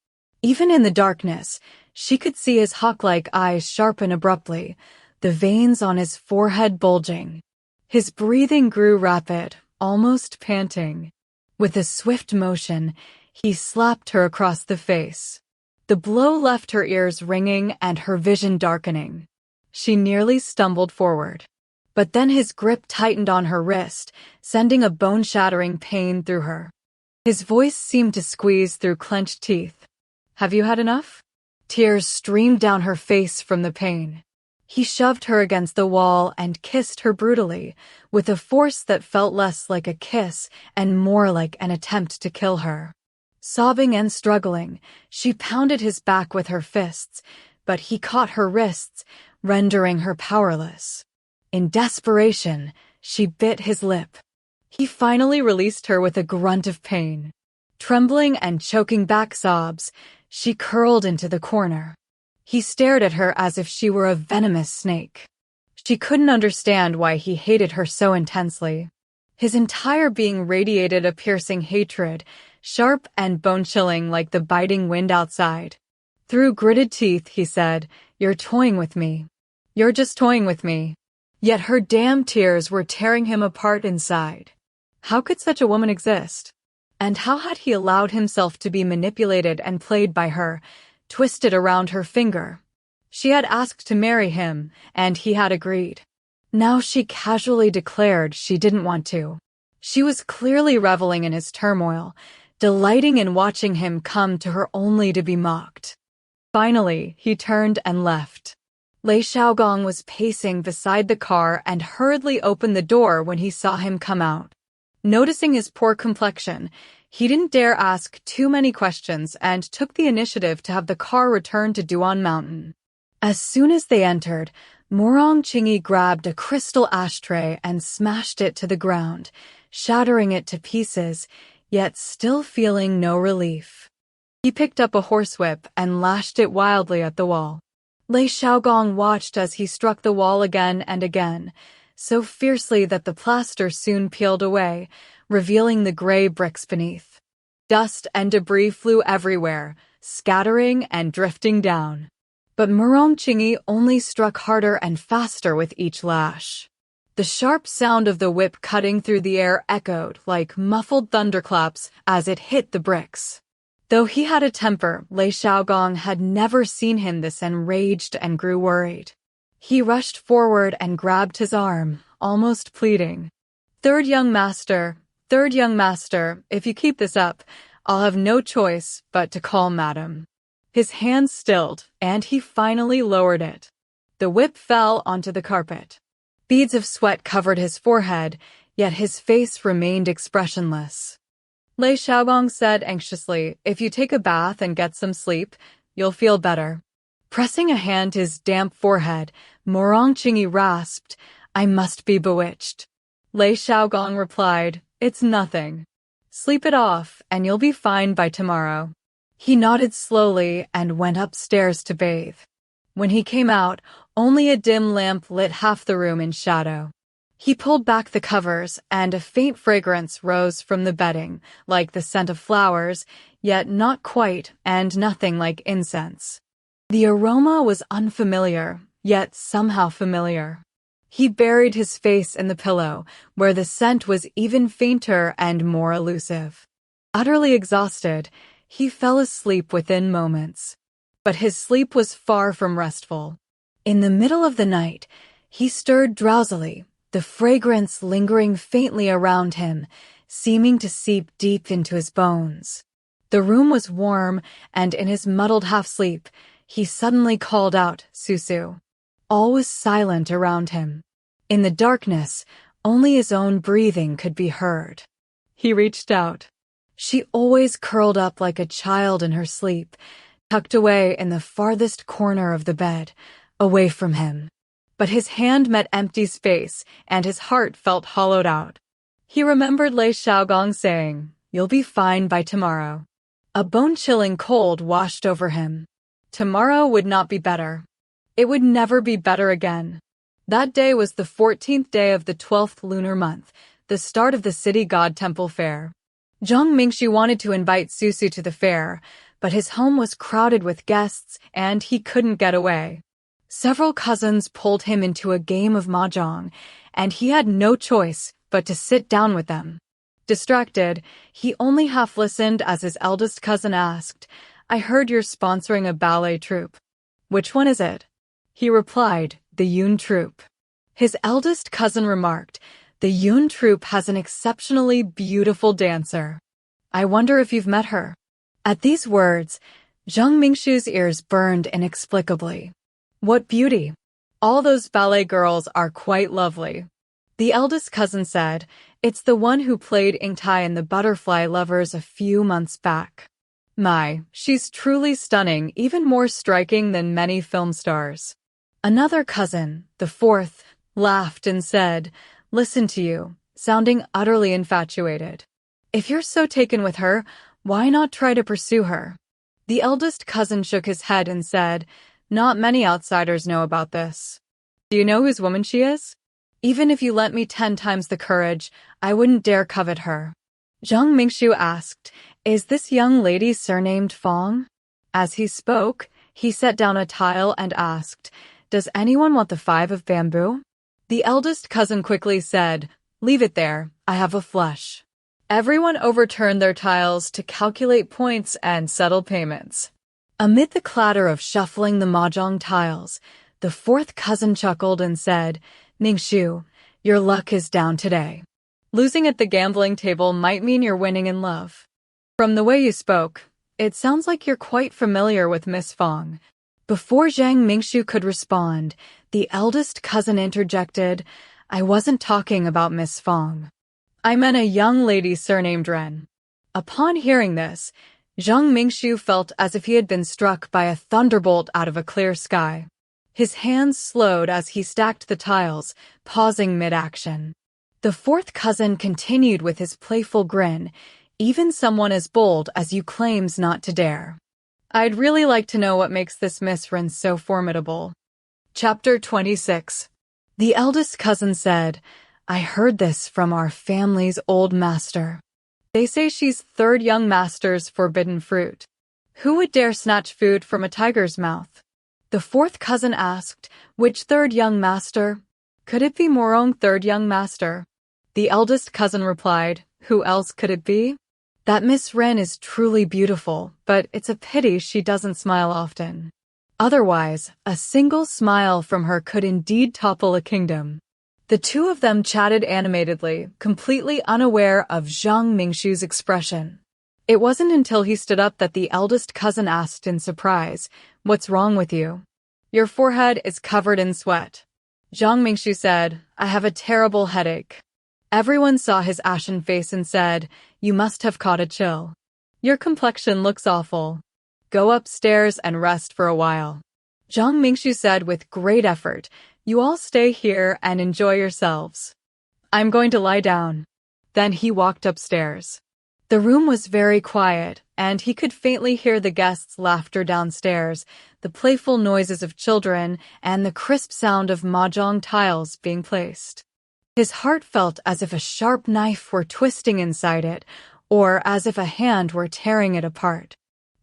Even in the darkness, she could see his hawk-like eyes sharpen abruptly, the veins on his forehead bulging. His breathing grew rapid, almost panting. With a swift motion, he slapped her across the face. The blow left her ears ringing and her vision darkening. She nearly stumbled forward. But then his grip tightened on her wrist, sending a bone-shattering pain through her. His voice seemed to squeeze through clenched teeth. Have you had enough? Tears streamed down her face from the pain. He shoved her against the wall and kissed her brutally, with a force that felt less like a kiss and more like an attempt to kill her. Sobbing and struggling, she pounded his back with her fists, but he caught her wrists, rendering her powerless. In desperation, she bit his lip. He finally released her with a grunt of pain. Trembling and choking back sobs, she curled into the corner. He stared at her as if she were a venomous snake. She couldn't understand why he hated her so intensely. His entire being radiated a piercing hatred, sharp and bone-chilling like the biting wind outside. Through gritted teeth, he said, You're toying with me. You're just toying with me. Yet her damn tears were tearing him apart inside. How could such a woman exist? And how had he allowed himself to be manipulated and played by her, twisted around her finger? She had asked to marry him, and he had agreed. Now she casually declared she didn't want to. She was clearly reveling in his turmoil, delighting in watching him come to her only to be mocked. Finally, he turned and left. Lei Xiaogong was pacing beside the car and hurriedly opened the door when he saw him come out. Noticing his poor complexion, he didn't dare ask too many questions and took the initiative to have the car return to Duan Mountain. As soon as they entered, Rong Qingyi grabbed a crystal ashtray and smashed it to the ground, shattering it to pieces, yet still feeling no relief. He picked up a horsewhip and lashed it wildly at the wall. Lei Xiaogong watched as he struck the wall again and again, so fiercely that the plaster soon peeled away, revealing the gray bricks beneath. Dust and debris flew everywhere, scattering and drifting down. But Rong Qingyi only struck harder and faster with each lash. The sharp sound of the whip cutting through the air echoed like muffled thunderclaps as it hit the bricks. Though he had a temper, Lei Xiaogong had never seen him this enraged and grew worried. He rushed forward and grabbed his arm, almost pleading. Third young master, if you keep this up, I'll have no choice but to call madam. His hand stilled, and he finally lowered it. The whip fell onto the carpet. Beads of sweat covered his forehead, yet his face remained expressionless. Lei Xiaogong said anxiously, If you take a bath and get some sleep, you'll feel better. Pressing a hand to his damp forehead, Rong Qingyi rasped, I must be bewitched. Lei Xiaogong replied, It's nothing. Sleep it off, and you'll be fine by tomorrow. He nodded slowly and went upstairs to bathe. When he came out, only a dim lamp lit half the room in shadow. He pulled back the covers, and a faint fragrance rose from the bedding, like the scent of flowers, yet not quite, and nothing like incense. The aroma was unfamiliar, yet somehow familiar. He buried his face in the pillow, where the scent was even fainter and more elusive. Utterly exhausted, he fell asleep within moments. But his sleep was far from restful. In the middle of the night, he stirred drowsily, the fragrance lingering faintly around him, seeming to seep deep into his bones. The room was warm, and in his muddled half-sleep, he suddenly called out, Susu. All was silent around him. In the darkness, only his own breathing could be heard. He reached out. She always curled up like a child in her sleep, tucked away in the farthest corner of the bed, away from him. But his hand met empty space, and his heart felt hollowed out. He remembered Lei Xiaogong saying, "You'll be fine by tomorrow." A bone-chilling cold washed over him. Tomorrow would not be better. It would never be better again. That day was the 14th day of the 12th lunar month, the start of the city god temple fair. Zhang Mingxu wanted to invite Susu to the fair, but his home was crowded with guests and he couldn't get away. Several cousins pulled him into a game of mahjong, and he had no choice but to sit down with them. Distracted, he only half listened as his eldest cousin asked, "I heard you're sponsoring a ballet troupe. Which one is it?" He replied, "The Yun troupe." His eldest cousin remarked, "The Yun troupe has an exceptionally beautiful dancer. I wonder if you've met her." At these words, Zhang Mingxu's ears burned inexplicably. What beauty! All those ballet girls are quite lovely. The eldest cousin said, "It's the one who played Ingtai in the Butterfly Lovers a few months back. My, she's truly stunning, even more striking than many film stars." Another cousin, the fourth, laughed and said, "Listen to you, sounding utterly infatuated. If you're so taken with her, why not try to pursue her?" The eldest cousin shook his head and said, "Not many outsiders know about this. Do you know whose woman she is? Even if you lent me 10 times the courage, I wouldn't dare covet her." Zhang Mingxu asked, "Is this young lady surnamed Fang?" As he spoke, he set down a tile and asked, "Does anyone want the 5 of bamboo?" The eldest cousin quickly said, "Leave it there, I have a flush." Everyone overturned their tiles to calculate points and settle payments. Amid the clatter of shuffling the mahjong tiles, the fourth cousin chuckled and said, "Mingxu, your luck is down today. Losing at the gambling table might mean you're winning in love. From the way you spoke, it sounds like you're quite familiar with Miss Fang." Before Zhang Mingxu could respond, the eldest cousin interjected, "I wasn't talking about Miss Fang. I meant a young lady surnamed Ren." Upon hearing this, Zhang Mingxu felt as if he had been struck by a thunderbolt out of a clear sky. His hands slowed as he stacked the tiles, pausing mid-action. The fourth cousin continued with his playful grin, "Even someone as bold as you claims not to dare. I'd really like to know what makes this Miss Ren so formidable." Chapter 26. The eldest cousin said, "I heard this from our family's old master. They say she's 3rd young master's forbidden fruit. Who would dare snatch food from a tiger's mouth?" The fourth cousin asked, "Which 3rd young master? Could it be Morong 3rd young master?" The eldest cousin replied, "Who else could it be? That Miss Ren is truly beautiful, but it's a pity she doesn't smile often. Otherwise, a single smile from her could indeed topple a kingdom." The two of them chatted animatedly, completely unaware of Zhang Mingxu's expression. It wasn't until he stood up that the eldest cousin asked in surprise, "What's wrong with you? Your forehead is covered in sweat." Zhang Mingxu said, "I have a terrible headache." Everyone saw his ashen face and said, "You must have caught a chill. Your complexion looks awful. Go upstairs and rest for a while." Zhang Mingxu said with great effort, "You all stay here and enjoy yourselves. I'm going to lie down." Then he walked upstairs. The room was very quiet, and he could faintly hear the guests' laughter downstairs, the playful noises of children, and the crisp sound of mahjong tiles being placed. His heart felt as if a sharp knife were twisting inside it, or as if a hand were tearing it apart.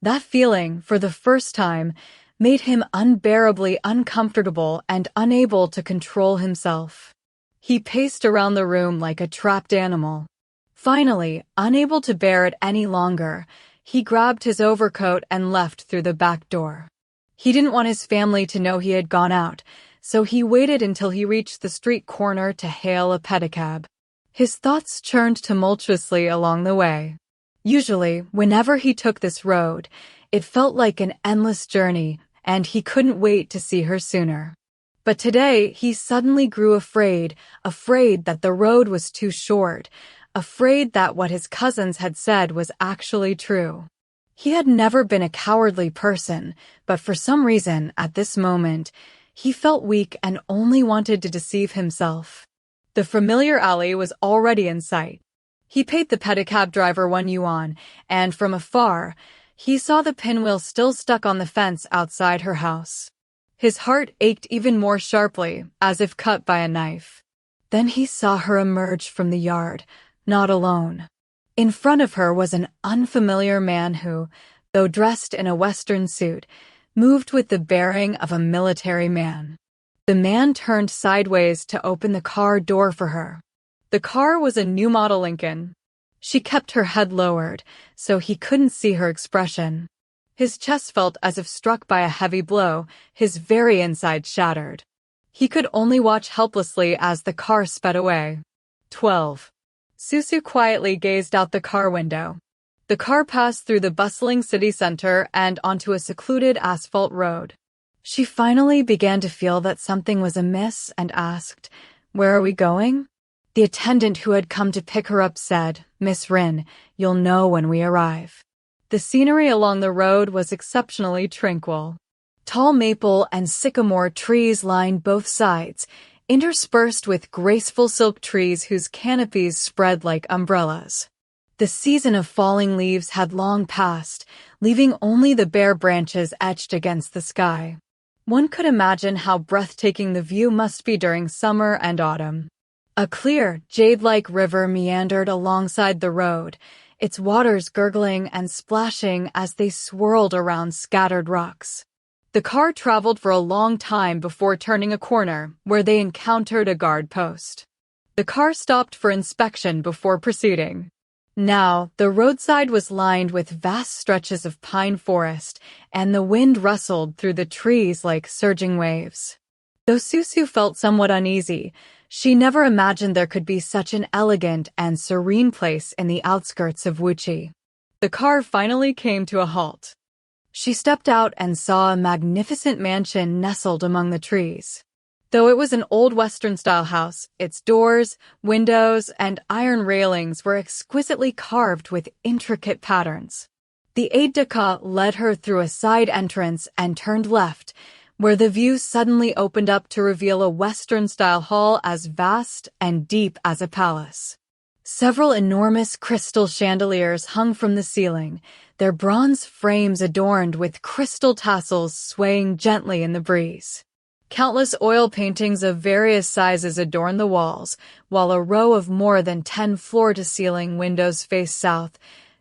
That feeling, for the first time, made him unbearably uncomfortable and unable to control himself. He paced around the room like a trapped animal. Finally, unable to bear it any longer, he grabbed his overcoat and left through the back door. He didn't want his family to know he had gone out, so he waited until he reached the street corner to hail a pedicab. His thoughts churned tumultuously along the way. Usually, whenever he took this road, it felt like an endless journey, and he couldn't wait to see her sooner. But today, he suddenly grew afraid that the road was too short, afraid that what his cousins had said was actually true. He had never been a cowardly person, but for some reason, at this moment, he felt weak and only wanted to deceive himself. The familiar alley was already in sight. He paid the pedicab driver 1 yuan, and from afar, he saw the pinwheel still stuck on the fence outside her house. His heart ached even more sharply, as if cut by a knife. Then he saw her emerge from the yard, not alone. In front of her was an unfamiliar man who, though dressed in a Western suit, moved with the bearing of a military man. The man turned sideways to open the car door for her. The car was a new model Lincoln. She kept her head lowered, so he couldn't see her expression. His chest felt as if struck by a heavy blow, his very inside shattered. He could only watch helplessly as the car sped away. 12. Susu quietly gazed out the car window. The car passed through the bustling city center and onto a secluded asphalt road. She finally began to feel that something was amiss and asked, "Where are we going?" The attendant who had come to pick her up said, "Miss Rin, you'll know when we arrive." The scenery along the road was exceptionally tranquil. Tall maple and sycamore trees lined both sides, interspersed with graceful silk trees whose canopies spread like umbrellas. The season of falling leaves had long passed, leaving only the bare branches etched against the sky. One could imagine how breathtaking the view must be during summer and autumn. A clear, jade-like river meandered alongside the road, its waters gurgling and splashing as they swirled around scattered rocks. The car traveled for a long time before turning a corner, where they encountered a guard post. The car stopped for inspection before proceeding. Now, the roadside was lined with vast stretches of pine forest, and the wind rustled through the trees like surging waves. Though Susu felt somewhat uneasy, she never imagined there could be such an elegant and serene place in the outskirts of Wuqi. The car finally came to a halt. She stepped out and saw a magnificent mansion nestled among the trees. Though it was an old Western-style house, its doors, windows, and iron railings were exquisitely carved with intricate patterns. The aide-de-camp led her through a side entrance and turned left, where the view suddenly opened up to reveal a Western-style hall as vast and deep as a palace. Several enormous crystal chandeliers hung from the ceiling, their bronze frames adorned with crystal tassels swaying gently in the breeze. Countless oil paintings of various sizes adorned the walls, while a row of more than 10 floor-to-ceiling windows faced south,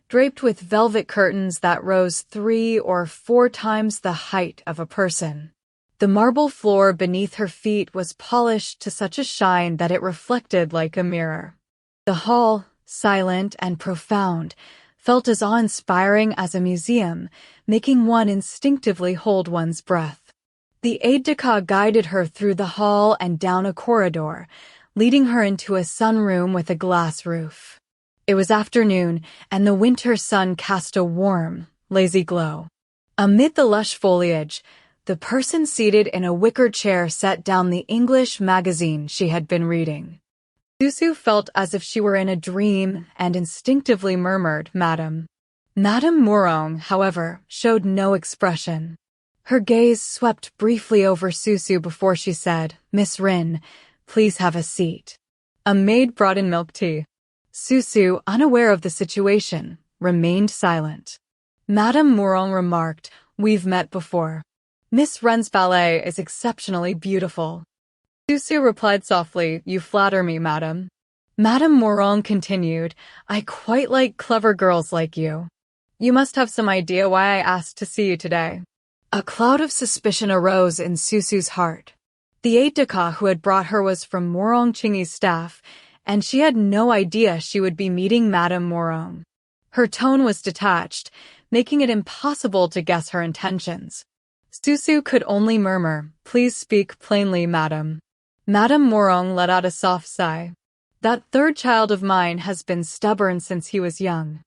draped with velvet curtains that rose 3 or 4 times the height of a person. The marble floor beneath her feet was polished to such a shine that it reflected like a mirror. The hall, silent and profound, felt as awe-inspiring as a museum, making one instinctively hold one's breath. The aide-de-camp guided her through the hall and down a corridor, leading her into a sunroom with a glass roof. It was afternoon, and the winter sun cast a warm, lazy glow. Amid the lush foliage, the person seated in a wicker chair set down the English magazine she had been reading. Susu felt as if she were in a dream and instinctively murmured, "Madam." Madame Mourong, however, showed no expression. Her gaze swept briefly over Susu before she said, "Miss Rin, please have a seat." A maid brought in milk tea. Susu, unaware of the situation, remained silent. Madame Mourong remarked, "We've met before. Miss Ren's ballet is exceptionally beautiful." Susu replied softly, "You flatter me, madam." Madame Mourong continued, "I quite like clever girls like you. You must have some idea why I asked to see you today." A cloud of suspicion arose in Susu's heart. The aide-de-camp who had brought her was from Rong Qingyi's staff, and she had no idea she would be meeting Madame Mourong. Her tone was detached, making it impossible to guess her intentions. Susu could only murmur, "Please speak plainly, madam." Madame Mourong let out a soft sigh. "That third child of mine has been stubborn since he was young.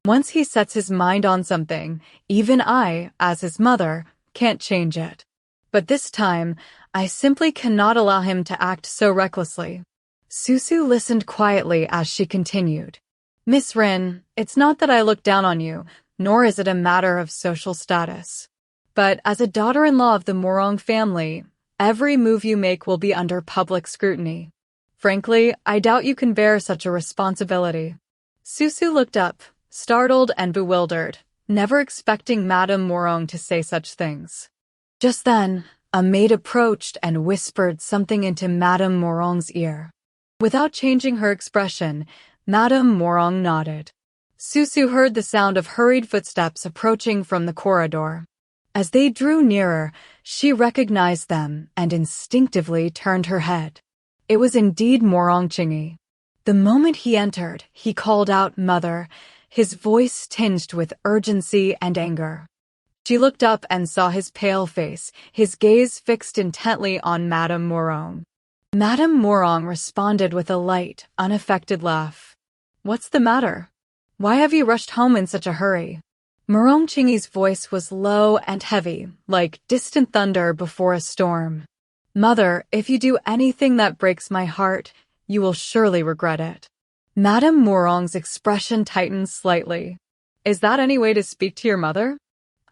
Once he sets his mind on something, even I, as his mother, can't change it. But this time, I simply cannot allow him to act so recklessly. Susu listened quietly as she continued. Miss Rin, it's not that I look down on you, nor is it a matter of social status. But as a daughter-in-law of the Morong family, every move you make will be under public scrutiny. Frankly, I doubt you can bear such a responsibility. Susu looked up, startled and bewildered, never expecting Madame Morong to say such things. Just then, a maid approached and whispered something into Madame Morong's ear. Without changing her expression, Madame Morong nodded. Susu heard the sound of hurried footsteps approaching from the corridor. As they drew nearer, she recognized them and instinctively turned her head. It was indeed Rong Qingyi. The moment he entered, he called out, "Mother," his voice tinged with urgency and anger. She looked up and saw his pale face, his gaze fixed intently on Madame Morong. Madame Morong responded with a light, unaffected laugh. "What's the matter? Why have you rushed home in such a hurry?" Rong Qingyi's voice was low and heavy, like distant thunder before a storm. "Mother, if you do anything that breaks my heart, you will surely regret it." Madame Morong's expression tightened slightly. "Is that any way to speak to your mother?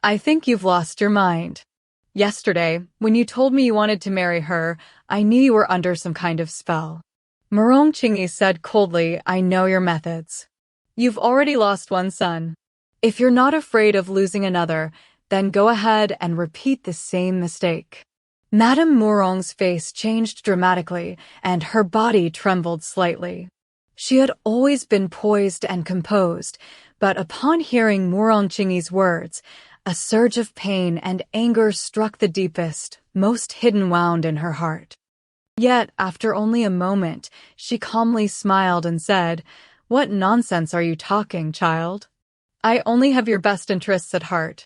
I think you've lost your mind. Yesterday, when you told me you wanted to marry her, I knew you were under some kind of spell." Rong Qingyi said coldly, "I know your methods. You've already lost one son. If you're not afraid of losing another, then go ahead and repeat the same mistake." Madame Morong's face changed dramatically, and her body trembled slightly. She had always been poised and composed, but upon hearing Rong Qingyi's words, a surge of pain and anger struck the deepest, most hidden wound in her heart. Yet, after only a moment, she calmly smiled and said, "What nonsense are you talking, child? I only have your best interests at heart."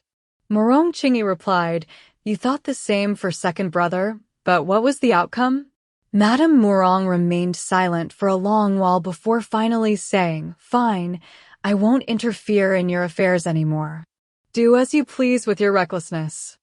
Rong Qingyi replied, "You thought the same for second brother, but what was the outcome?" Madame Morong remained silent for a long while before finally saying, "Fine, I won't interfere in your affairs anymore. Do as you please with your recklessness.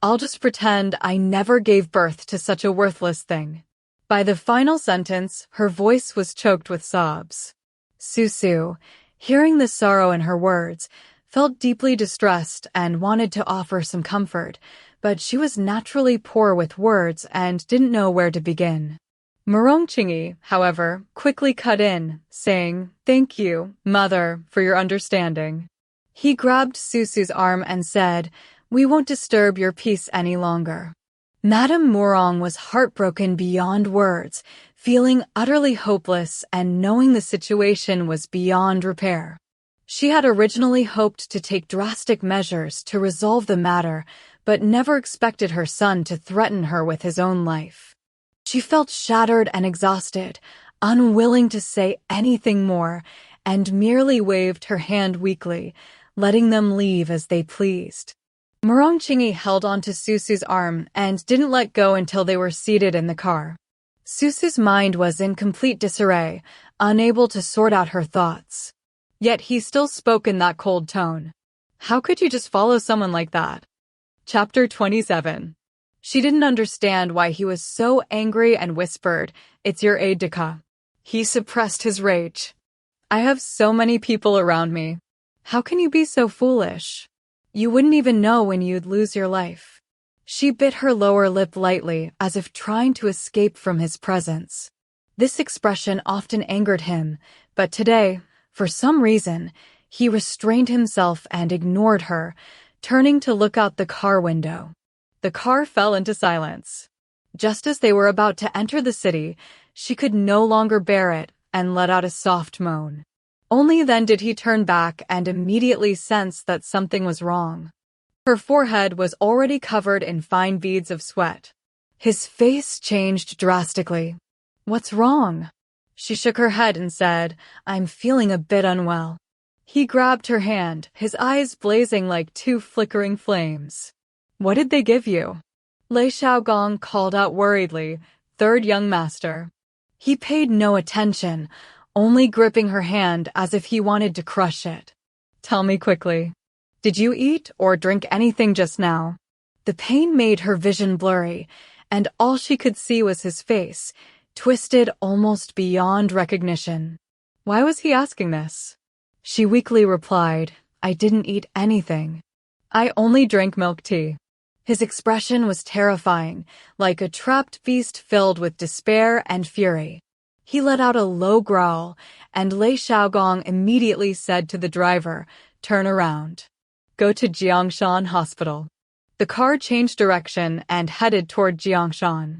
I'll just pretend I never gave birth to such a worthless thing." By the final sentence, her voice was choked with sobs. Susu, hearing the sorrow in her words, felt deeply distressed and wanted to offer some comfort, but she was naturally poor with words and didn't know where to begin. Rong Qingyi, however, quickly cut in, saying, "Thank you, Mother, for your understanding." He grabbed Susu's arm and said, "We won't disturb your peace any longer." Madame Morong was heartbroken beyond words, feeling utterly hopeless and knowing the situation was beyond repair. She had originally hoped to take drastic measures to resolve the matter, but never expected her son to threaten her with his own life. She felt shattered and exhausted, unwilling to say anything more, and merely waved her hand weakly, letting them leave as they pleased. Rong Qingyi held onto Susu's arm and didn't let go until they were seated in the car. Susu's mind was in complete disarray, unable to sort out her thoughts. Yet he still spoke in that cold tone. How could you just follow someone like that? Chapter 27. She didn't understand why he was so angry and whispered, "It's your aide-de-camp." He suppressed his rage. "I have so many people around me. How can you be so foolish? You wouldn't even know when you'd lose your life." She bit her lower lip lightly, as if trying to escape from his presence. This expression often angered him, but today, for some reason, he restrained himself and ignored her, turning to look out the car window. The car fell into silence. Just as they were about to enter the city, she could no longer bear it and let out a soft moan. Only then did he turn back and immediately sense that something was wrong. Her forehead was already covered in fine beads of sweat. His face changed drastically. "What's wrong?" She shook her head and said, "I'm feeling a bit unwell." He grabbed her hand, his eyes blazing like two flickering flames. "What did they give you?" Lei Xiaogong called out worriedly, "Third young master." He paid no attention, only gripping her hand as if he wanted to crush it. "Tell me quickly. Did you eat or drink anything just now?" The pain made her vision blurry, and all she could see was his face, twisted almost beyond recognition. Why was he asking this? She weakly replied, I didn't eat anything. I only drank milk tea. His expression was terrifying, like a trapped beast filled with despair and fury. He let out a low growl, and Lei Xiaogong immediately said to the driver, turn around. Go to Jiangshan Hospital. The car changed direction and headed toward Jiangshan.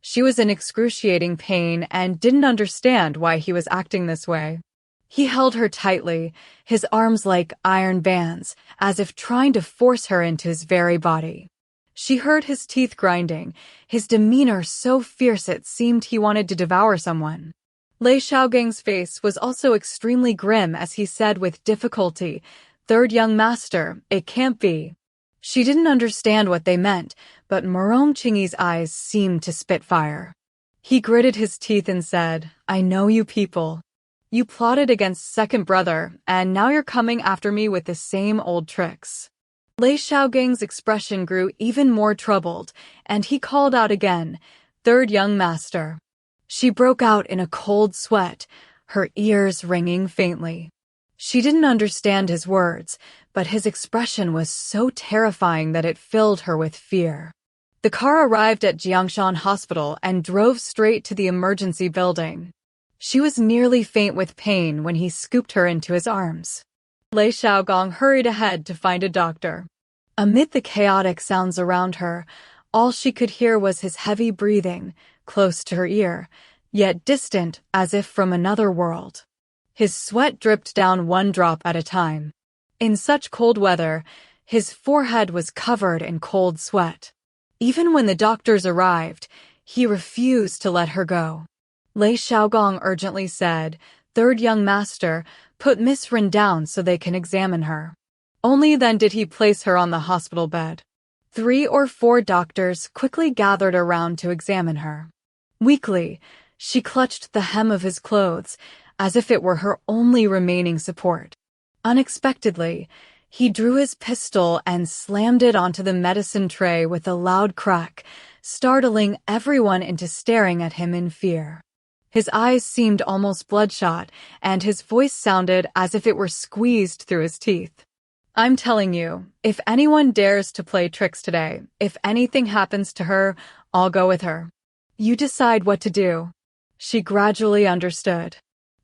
She was in excruciating pain and didn't understand why he was acting this way. He held her tightly, his arms like iron bands, as if trying to force her into his very body. She heard his teeth grinding, his demeanor so fierce it seemed he wanted to devour someone. Lei Xiaogong's face was also extremely grim as he said with difficulty, Third young master, it can't be. She didn't understand what they meant, but Rong Qingyi's eyes seemed to spit fire. He gritted his teeth and said, I know you people. You plotted against second brother, and now you're coming after me with the same old tricks. Lei Xiaogong's expression grew even more troubled, and he called out again, Third young master. She broke out in a cold sweat, her ears ringing faintly. She didn't understand his words, but his expression was so terrifying that it filled her with fear. The car arrived at Jiangshan Hospital and drove straight to the emergency building. She was nearly faint with pain when he scooped her into his arms. Lei Xiaogong hurried ahead to find a doctor. Amid the chaotic sounds around her, all she could hear was his heavy breathing, close to her ear, yet distant as if from another world. His sweat dripped down one drop at a time. In such cold weather, his forehead was covered in cold sweat. Even when the doctors arrived, he refused to let her go. Lei Xiaogong urgently said, Third young master, put Miss Ren down so they can examine her. Only then did he place her on the hospital bed. 3 or 4 doctors quickly gathered around to examine her. Weakly, she clutched the hem of his clothes, as if it were her only remaining support. Unexpectedly, he drew his pistol and slammed it onto the medicine tray with a loud crack, startling everyone into staring at him in fear. His eyes seemed almost bloodshot, and his voice sounded as if it were squeezed through his teeth. I'm telling you, if anyone dares to play tricks today, if anything happens to her, I'll go with her. You decide what to do. She gradually understood.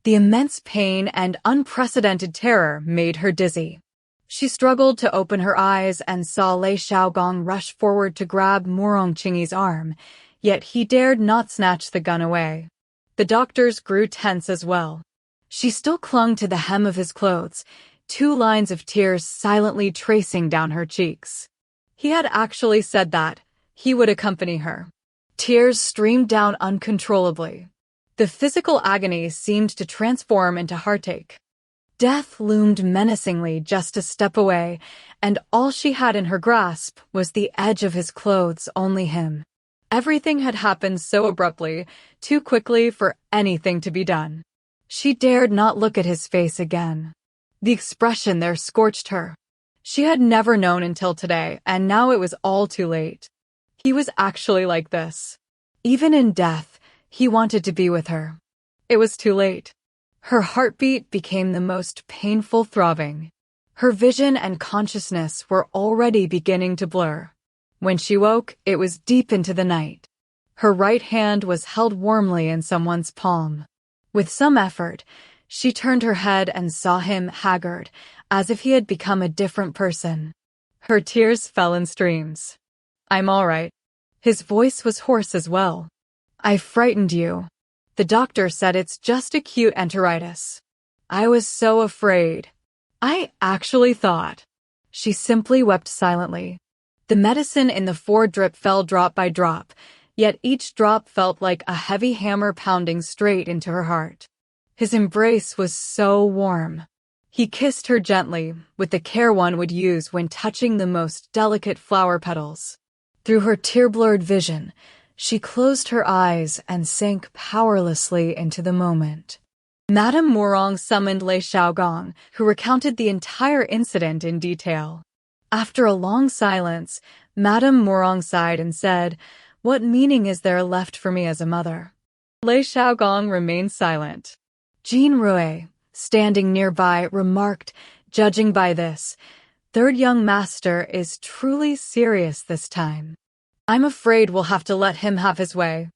The immense pain and unprecedented terror made her dizzy. She struggled to open her eyes and saw Lei Xiaogong rush forward to grab Rong Qingyi's arm, yet he dared not snatch the gun away. The doctors grew tense as well. She still clung to the hem of his clothes, 2 lines of tears silently tracing down her cheeks. He had actually said that he would accompany her. Tears streamed down uncontrollably. The physical agony seemed to transform into heartache. Death loomed menacingly just a step away, and all she had in her grasp was the edge of his clothes, only him. Everything had happened so abruptly, too quickly for anything to be done. She dared not look at his face again. The expression there scorched her. She had never known until today, and now it was all too late. He was actually like this. Even in death, he wanted to be with her. It was too late. Her heartbeat became the most painful throbbing. Her vision and consciousness were already beginning to blur. When she woke, it was deep into the night. Her right hand was held warmly in someone's palm. With some effort, she turned her head and saw him haggard, as if he had become a different person. Her tears fell in streams. I'm all right. His voice was hoarse as well. I frightened you. The doctor said it's just acute enteritis. I was so afraid. I actually thought. She simply wept silently. The medicine in the 4 drip fell drop by drop, yet each drop felt like a heavy hammer pounding straight into her heart. His embrace was so warm. He kissed her gently, with the care one would use when touching the most delicate flower petals. Through her tear-blurred vision, she closed her eyes and sank powerlessly into the moment. Madame Morong summoned Lei Xiaogong, who recounted the entire incident in detail. After a long silence, Madame Morong sighed and said, "What meaning is there left for me as a mother? Lei Xiaogong remained silent. Jean Rui, standing nearby, remarked, judging by this, third young master is truly serious this time. I'm afraid we'll have to let him have his way.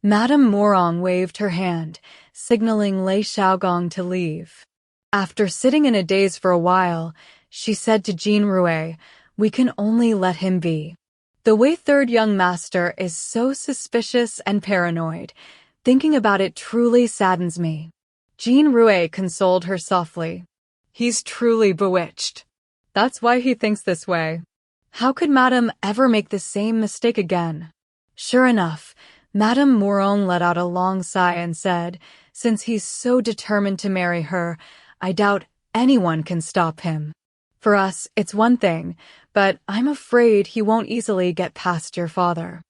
Madame Morong waved her hand, signaling Lei Xiaogong to leave. After sitting in a daze for a while, she said to Jean Rui, we can only let him be. The way third young master is so suspicious and paranoid, thinking about it truly saddens me. Jean Rui consoled her softly. He's truly bewitched. That's why he thinks this way. How could Madame ever make the same mistake again? Sure enough, Madame Morong let out a long sigh and said, since he's so determined to marry her, I doubt anyone can stop him. For us, it's one thing, but I'm afraid he won't easily get past your father.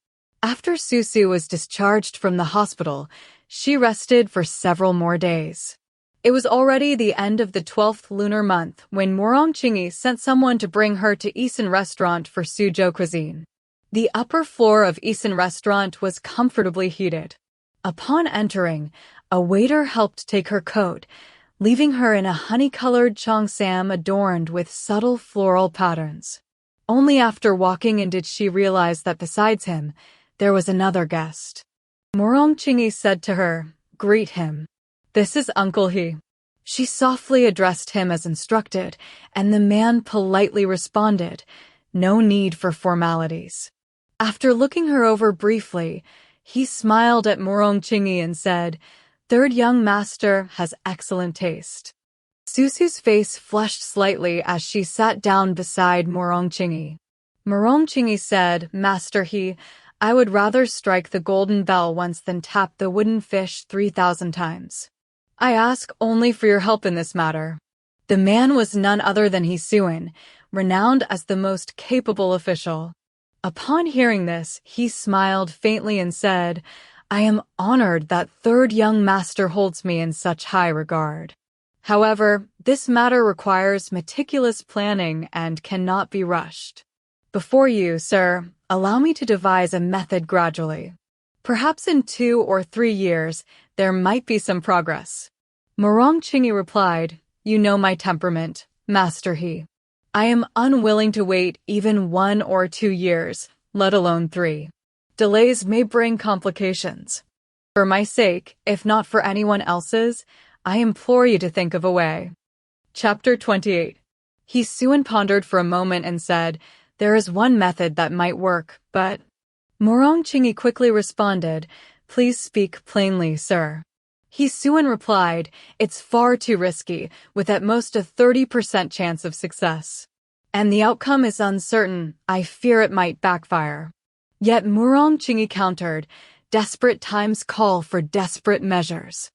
After Susu was discharged from the hospital, she rested for several more days. It was already the end of the 12th lunar month when Rong Qingyi sent someone to bring her to Isan Restaurant for Suzhou cuisine. The upper floor of Isan Restaurant was comfortably heated. Upon entering, a waiter helped take her coat, leaving her in a honey-colored cheongsam adorned with subtle floral patterns. Only after walking in did she realize that besides him, there was another guest. Rong Qingyi said to her, greet him. This is Uncle He. She softly addressed him as instructed, and the man politely responded, no need for formalities. After looking her over briefly, he smiled at Rong Qingyi and said, third young master has excellent taste. Susu's face flushed slightly as she sat down beside Rong Qingyi. Rong Qingyi said, Master He, I would rather strike the golden bell once than tap the wooden fish 3,000 times. I ask only for your help in this matter. The man was none other than He Suan, renowned as the most capable official. Upon hearing this, he smiled faintly and said, I am honored that third young master holds me in such high regard. However, this matter requires meticulous planning and cannot be rushed. Before you, sir, allow me to devise a method gradually. Perhaps in 2 or 3 years, there might be some progress. Rong Qingyi replied, you know my temperament, Master He. I am unwilling to wait even 1 or 2 years, let alone 3. Delays may bring complications. For my sake, if not for anyone else's, I implore you to think of a way. Chapter 28. He Suan pondered for a moment and said, there is one method that might work, but... Rong Qingyi quickly responded, please speak plainly, sir. He Suan replied, it's far too risky, with at most a 30% chance of success. And the outcome is uncertain, I fear it might backfire. Yet Rong Qingyi countered, desperate times call for desperate measures.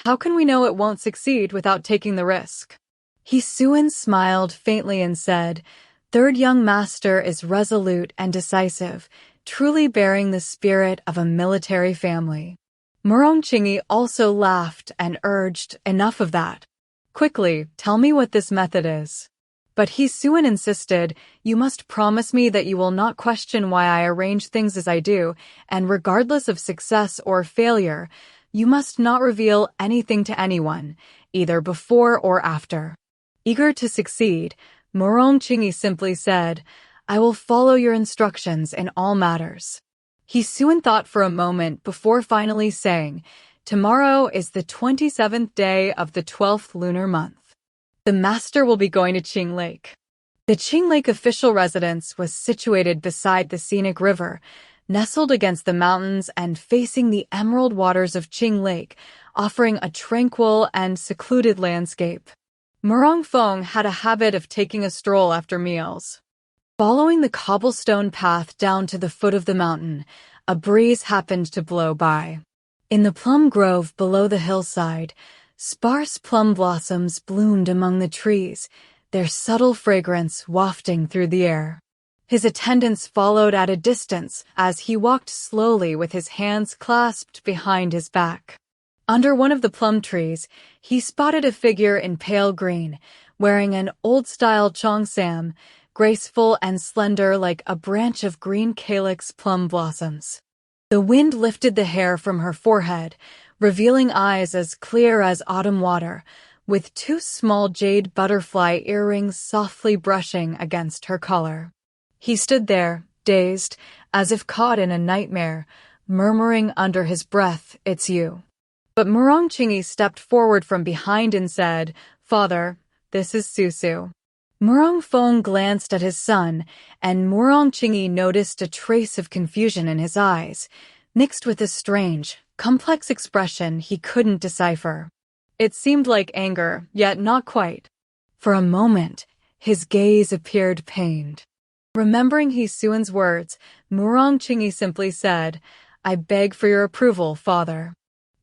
How can we know it won't succeed without taking the risk? He Suan smiled faintly and said, third young master is resolute and decisive, truly bearing the spirit of a military family. Rong Qingyi also laughed and urged, enough of that. Quickly, tell me what this method is. But He Suan insisted, you must promise me that you will not question why I arrange things as I do, and regardless of success or failure, you must not reveal anything to anyone, either before or after. Eager to succeed, Rong Qingyi simply said, I will follow your instructions in all matters. He Suan thought for a moment before finally saying, tomorrow is the 27th day of the 12th lunar month. The master will be going to Qing Lake. The Qing Lake official residence was situated beside the scenic river, nestled against the mountains and facing the emerald waters of Qing Lake, offering a tranquil and secluded landscape. Rong Feng had a habit of taking a stroll after meals. Following the cobblestone path down to the foot of the mountain, a breeze happened to blow by. In the plum grove below the hillside, sparse plum blossoms bloomed among the trees, their subtle fragrance wafting through the air. His attendants followed at a distance as he walked slowly with his hands clasped behind his back. Under one of the plum trees, he spotted a figure in pale green, wearing an old-style cheongsam, graceful and slender like a branch of green calyx plum blossoms. The wind lifted the hair from her forehead, revealing eyes as clear as autumn water, with two small jade butterfly earrings softly brushing against her collar. He stood there, dazed, as if caught in a nightmare, murmuring under his breath, "It's you." But Rong Qingyi stepped forward from behind and said, "Father, this is Susu." Rong Feng glanced at his son, and Rong Qingyi noticed a trace of confusion in his eyes, mixed with a strange, complex expression he couldn't decipher. It seemed like anger, yet not quite. For a moment, his gaze appeared pained. Remembering Hisuan's words, Rong Qingyi simply said, "I beg for your approval, father."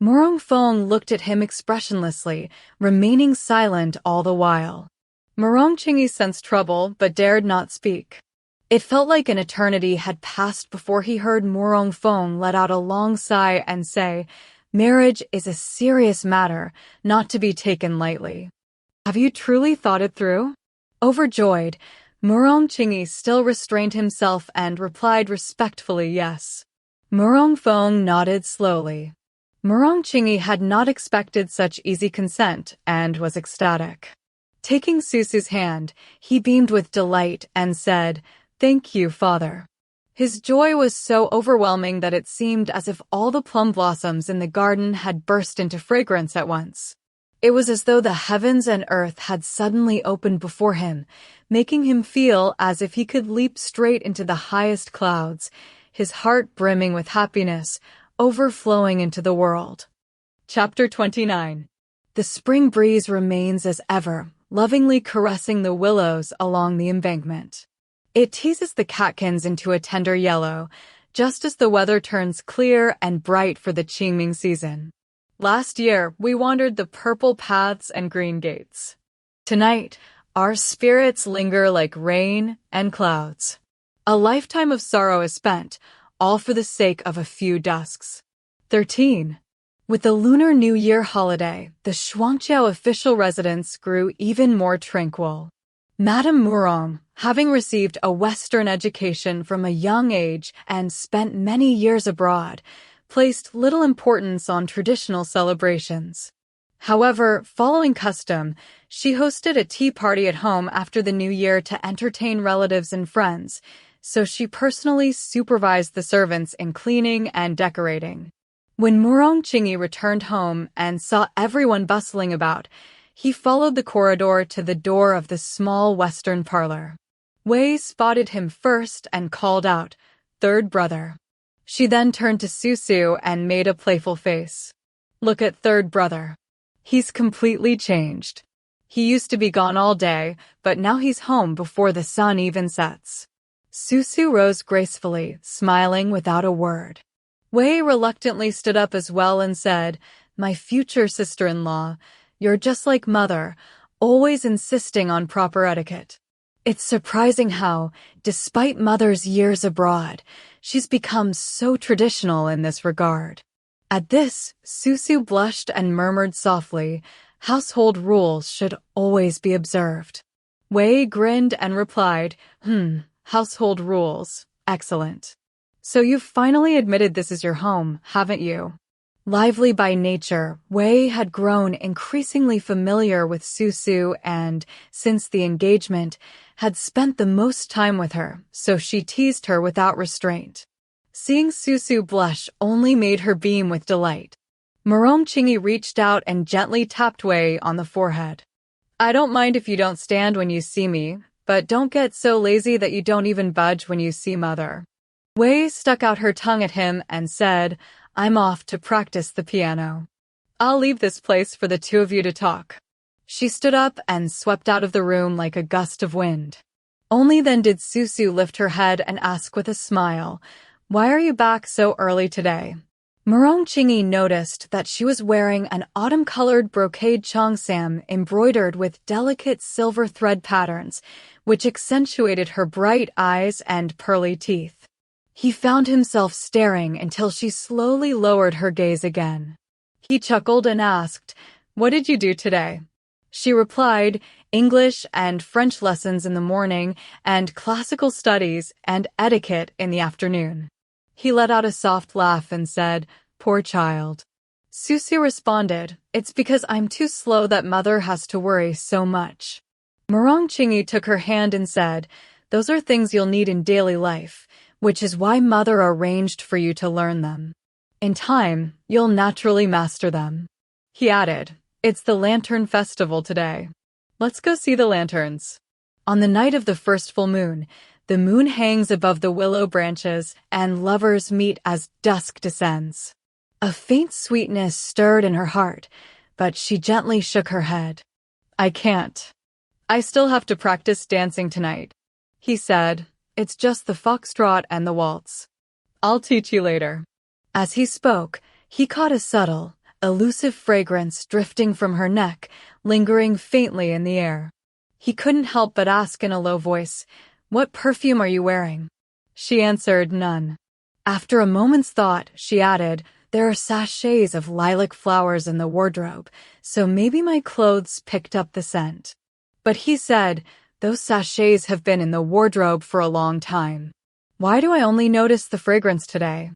Rong Feng looked at him expressionlessly, remaining silent all the while. Rong Qingyi sensed trouble, but dared not speak. It felt like an eternity had passed before he heard Rong Feng let out a long sigh and say, "Marriage is a serious matter, not to be taken lightly. Have you truly thought it through?" Overjoyed, Rong Qingyi still restrained himself and replied respectfully yes. Rong Feng nodded slowly. Rong Qingyi had not expected such easy consent and was ecstatic. Taking Susu's hand, he beamed with delight and said, "Thank you, father." His joy was so overwhelming that it seemed as if all the plum blossoms in the garden had burst into fragrance at once. It was as though the heavens and earth had suddenly opened before him, making him feel as if he could leap straight into the highest clouds, his heart brimming with happiness, overflowing into the world. Chapter 29. The spring breeze remains as ever, lovingly caressing the willows along the embankment. It teases the catkins into a tender yellow, just as the weather turns clear and bright for the Qingming season. Last year, we wandered the purple paths and green gates. Tonight, our spirits linger like rain and clouds. A lifetime of sorrow is spent, all for the sake of a few dusks. 13. With the Lunar New Year holiday, the Shuangqiao official residence grew even more tranquil. Madame Murong, having received a Western education from a young age and spent many years abroad, placed little importance on traditional celebrations. However, following custom, she hosted a tea party at home after the New Year to entertain relatives and friends, so she personally supervised the servants in cleaning and decorating. When Rong Qingyi returned home and saw everyone bustling about, he followed the corridor to the door of the small western parlor. Wei spotted him first and called out, "Third brother." She then turned to Susu and made a playful face. "Look at third brother. He's completely changed. He used to be gone all day, but now he's home before the sun even sets." Susu rose gracefully, smiling without a word. Wei reluctantly stood up as well and said, "My future sister-in-law, you're just like mother, always insisting on proper etiquette. It's surprising how, despite mother's years abroad, she's become so traditional in this regard." At this, Susu blushed and murmured softly, "Household rules should always be observed." Wei grinned and replied, Household rules. Excellent. So you've finally admitted this is your home, haven't you?" Lively by nature, Wei had grown increasingly familiar with Susu and, since the engagement, had spent the most time with her, so she teased her without restraint. Seeing Susu blush only made her beam with delight. Rong Qingyi reached out and gently tapped Wei on the forehead. "I don't mind if you don't stand when you see me, but don't get so lazy that you don't even budge when you see mother." Wei stuck out her tongue at him and said, "I'm off to practice the piano. I'll leave this place for the two of you to talk." She stood up and swept out of the room like a gust of wind. Only then did Susu lift her head and ask with a smile, "Why are you back so early today?" Rong Qingyi noticed that she was wearing an autumn-colored brocade cheongsam embroidered with delicate silver thread patterns, which accentuated her bright eyes and pearly teeth. He found himself staring until she slowly lowered her gaze again. He chuckled and asked, "What did you do today?" She replied, "English and French lessons in the morning and classical studies and etiquette in the afternoon." He let out a soft laugh and said, "Poor child." Susu responded, "It's because I'm too slow that mother has to worry so much." Rong Qingyi took her hand and said, "Those are things you'll need in daily life, which is why mother arranged for you to learn them. In time, you'll naturally master them." He added, "It's the Lantern Festival today. Let's go see the lanterns." On the night of the first full moon, the moon hangs above the willow branches and lovers meet as dusk descends. A faint sweetness stirred in her heart, but she gently shook her head. "I can't. I still have to practice dancing tonight," he said. "It's just the foxtrot and the waltz. I'll teach you later." As he spoke, he caught a subtle, elusive fragrance drifting from her neck, lingering faintly in the air. He couldn't help but ask in a low voice, "What perfume are you wearing?" She answered, "None." After a moment's thought, she added, "There are sachets of lilac flowers in the wardrobe, so maybe my clothes picked up the scent." But he said, "Those sachets have been in the wardrobe for a long time. Why do I only notice the fragrance today?"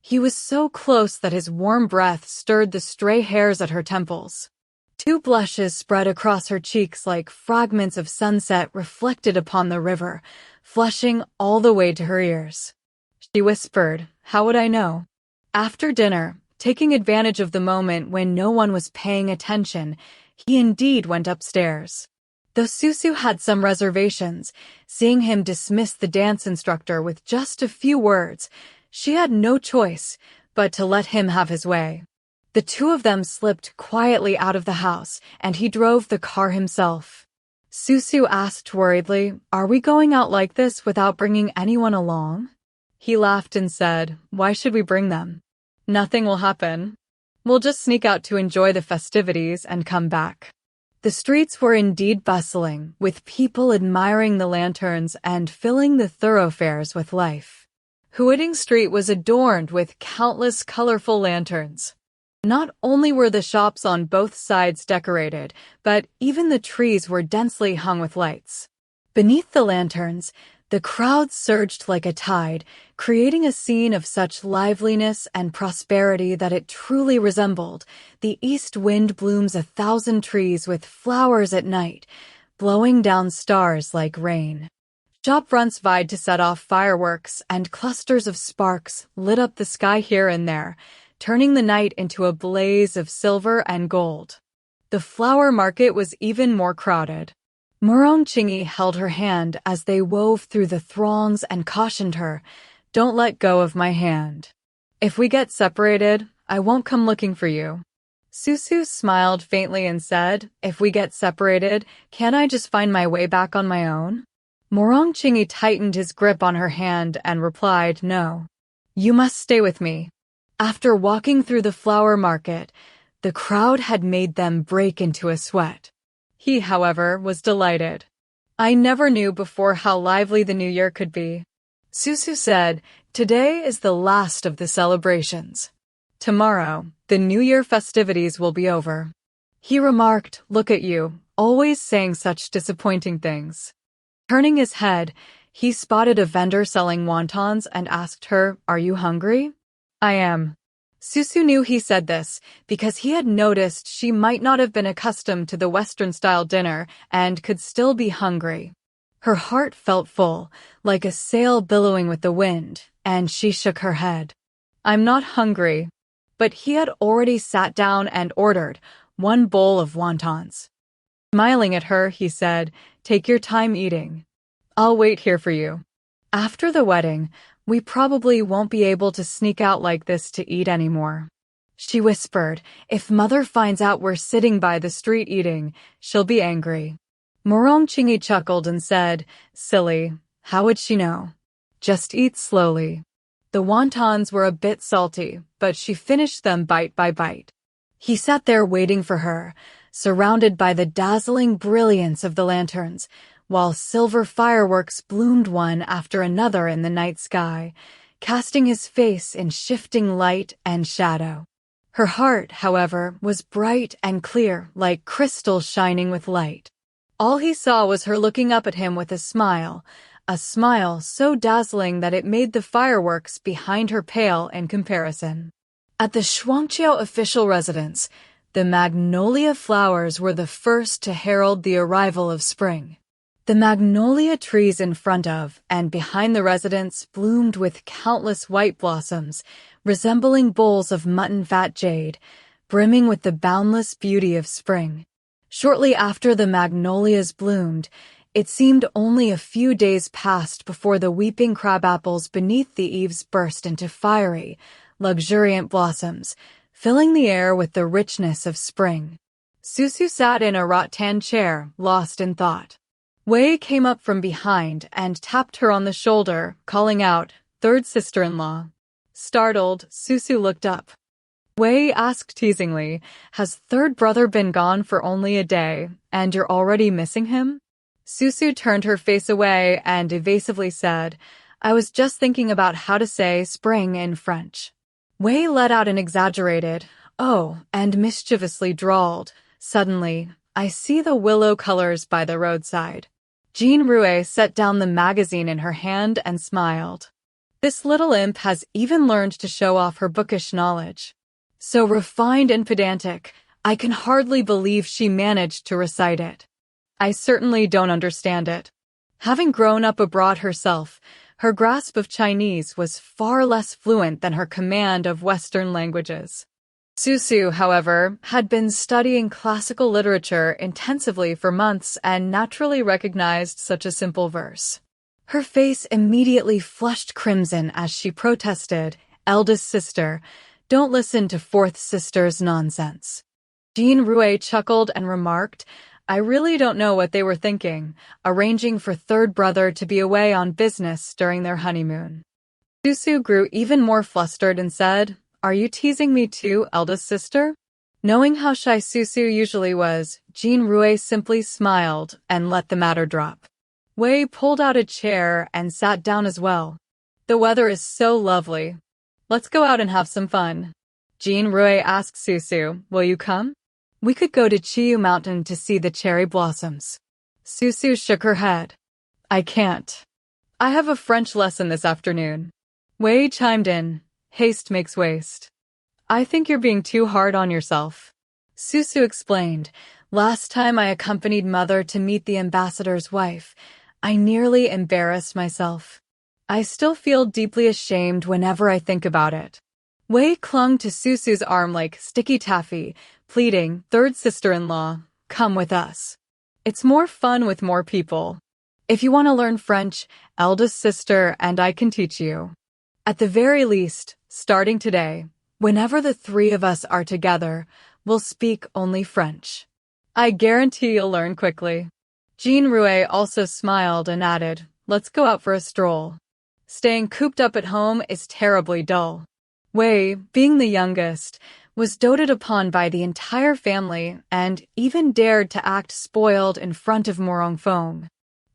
He was so close that his warm breath stirred the stray hairs at her temples. Two blushes spread across her cheeks like fragments of sunset reflected upon the river, flushing all the way to her ears. She whispered, "How would I know?" After dinner, taking advantage of the moment when no one was paying attention, he indeed went upstairs. Though Susu had some reservations, seeing him dismiss the dance instructor with just a few words, she had no choice but to let him have his way. The two of them slipped quietly out of the house, and he drove the car himself. Susu asked worriedly, "Are we going out like this without bringing anyone along?" He laughed and said, "Why should we bring them? Nothing will happen. We'll just sneak out to enjoy the festivities and come back." The streets were indeed bustling, with people admiring the lanterns and filling the thoroughfares with life. Huading Street was adorned with countless colorful lanterns. Not only were the shops on both sides decorated, but even the trees were densely hung with lights. Beneath the lanterns, the crowd surged like a tide, creating a scene of such liveliness and prosperity that it truly resembled the east wind blooms 1,000 trees with flowers at night, blowing down stars like rain. Shop fronts vied to set off fireworks, and clusters of sparks lit up the sky here and there, turning the night into a blaze of silver and gold. The flower market was even more crowded. Rong Qingyi held her hand as they wove through the throngs and cautioned her, "Don't let go of my hand. If we get separated, I won't come looking for you." Susu smiled faintly and said, "If we get separated, can't I just find my way back on my own?" Rong Qingyi tightened his grip on her hand and replied, "No. You must stay with me." After walking through the flower market, the crowd had made them break into a sweat. He, however, was delighted. "I never knew before how lively the new year could be." Susu said, "Today is the last of the celebrations. Tomorrow, the New Year festivities will be over." He remarked, "Look at you, always saying such disappointing things." Turning his head, he spotted a vendor selling wontons and asked her, "Are you hungry?" "I am." Susu knew he said this because he had noticed she might not have been accustomed to the Western-style dinner and could still be hungry. Her heart felt full, like a sail billowing with the wind, and she shook her head. "I'm not hungry." But he had already sat down and ordered 1 bowl of wontons. Smiling at her, he said, "Take your time eating. I'll wait here for you." After the wedding, "We probably won't be able to sneak out like this to eat anymore." She whispered, "If mother finds out we're sitting by the street eating, she'll be angry." Rong Qingyi chuckled and said, "Silly, how would she know? Just eat slowly." The wontons were a bit salty, but she finished them bite by bite. He sat there waiting for her, surrounded by the dazzling brilliance of the lanterns, while silver fireworks bloomed one after another in the night sky, casting his face in shifting light and shadow. Her heart, however, was bright and clear, like crystal shining with light. All he saw was her looking up at him with a smile, a smile so dazzling that it made the fireworks behind her pale in comparison. At the Shuangqiao official residence, the magnolia flowers were the first to herald the arrival of spring. The magnolia trees in front of and behind the residence bloomed with countless white blossoms, resembling bowls of mutton-fat jade, brimming with the boundless beauty of spring. Shortly after the magnolias bloomed, it seemed only a few days passed before the weeping crabapples beneath the eaves burst into fiery, luxuriant blossoms, filling the air with the richness of spring. Susu sat in a rattan chair, lost in thought. Wei came up from behind and tapped her on the shoulder, calling out, "Third sister-in-law." Startled, Susu looked up. Wei asked teasingly, "Has third brother been gone for only a day, and you're already missing him?" Susu turned her face away and evasively said, "I was just thinking about how to say spring in French." Wei let out an exaggerated, "Oh," and mischievously drawled, "Suddenly, I see the willow colors by the roadside." Jean Rouet set down the magazine in her hand and smiled. This little imp has even learned to show off her bookish knowledge. So refined and pedantic, I can hardly believe she managed to recite it. I certainly don't understand it. Having grown up abroad herself, her grasp of Chinese was far less fluent than her command of Western languages. Susu, however, had been studying classical literature intensively for months and naturally recognized such a simple verse. Her face immediately flushed crimson as she protested, "Eldest sister, don't listen to fourth sister's nonsense." Jean Rouet chuckled and remarked, "I really don't know what they were thinking, arranging for third brother to be away on business during their honeymoon." Susu grew even more flustered and said, "Are you teasing me too, eldest sister?" Knowing how shy Susu usually was, Jean Rouet simply smiled and let the matter drop. Wei pulled out a chair and sat down as well. "The weather is so lovely. Let's go out and have some fun." Jean Rouet asked Susu, "Will you come? We could go to Qiyu Mountain to see the cherry blossoms." Susu shook her head. "I can't. I have a French lesson this afternoon." Wei chimed in, "Haste makes waste." "I think you're being too hard on yourself." Susu explained, "Last time I accompanied Mother to meet the ambassador's wife, I nearly embarrassed myself. I still feel deeply ashamed whenever I think about it." Wei clung to Susu's arm like sticky taffy, pleading, "Third sister-in-law, come with us. It's more fun with more people. If you want to learn French, eldest sister and I can teach you. At the very least, starting today, whenever the three of us are together, we'll speak only French. I guarantee you'll learn quickly." Jean Rouet also smiled and added, "Let's go out for a stroll. Staying cooped up at home is terribly dull." Wei, being the youngest, was doted upon by the entire family and even dared to act spoiled in front of Morongfeng.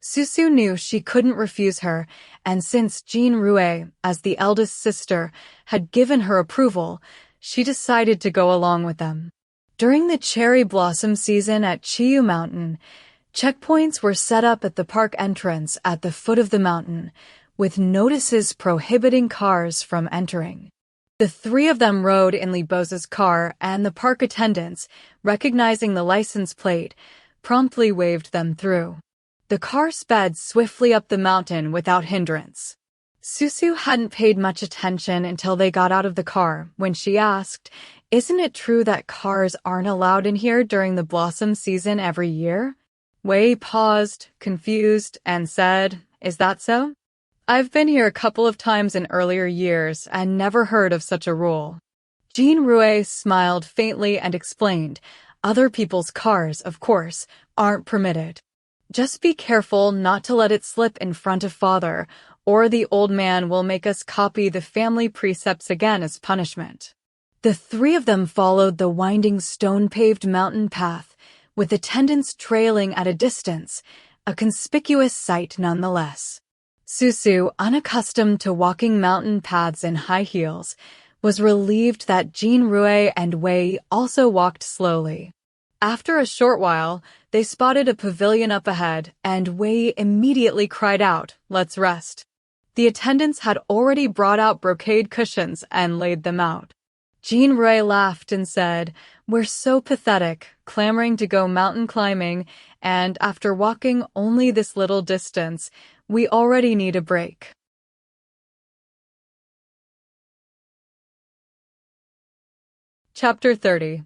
Susu knew she couldn't refuse her, and since Jean Rouet, as the eldest sister, had given her approval, she decided to go along with them. During the cherry blossom season at Qiyu Mountain, checkpoints were set up at the park entrance at the foot of the mountain, with notices prohibiting cars from entering. The three of them rode in Li Boza's car, and the park attendants, recognizing the license plate, promptly waved them through. The car sped swiftly up the mountain without hindrance. Susu hadn't paid much attention until they got out of the car, when she asked, "Isn't it true that cars aren't allowed in here during the blossom season every year?" Wei paused, confused, and said, "Is that so? I've been here a couple of times in earlier years and never heard of such a rule." Jean Rouet smiled faintly and explained, "Other people's cars, of course, aren't permitted. Just be careful not to let it slip in front of father, or the old man will make us copy the family precepts again as punishment." The three of them followed the winding stone-paved mountain path, with attendants trailing at a distance, a conspicuous sight nonetheless. Susu, unaccustomed to walking mountain paths in high heels, was relieved that Jean Rouet and Wei also walked slowly. After a short while, they spotted a pavilion up ahead, and Wei immediately cried out, "Let's rest." The attendants had already brought out brocade cushions and laid them out. Jean Rui laughed and said, "We're so pathetic, clamoring to go mountain climbing, and after walking only this little distance, we already need a break." Chapter 30.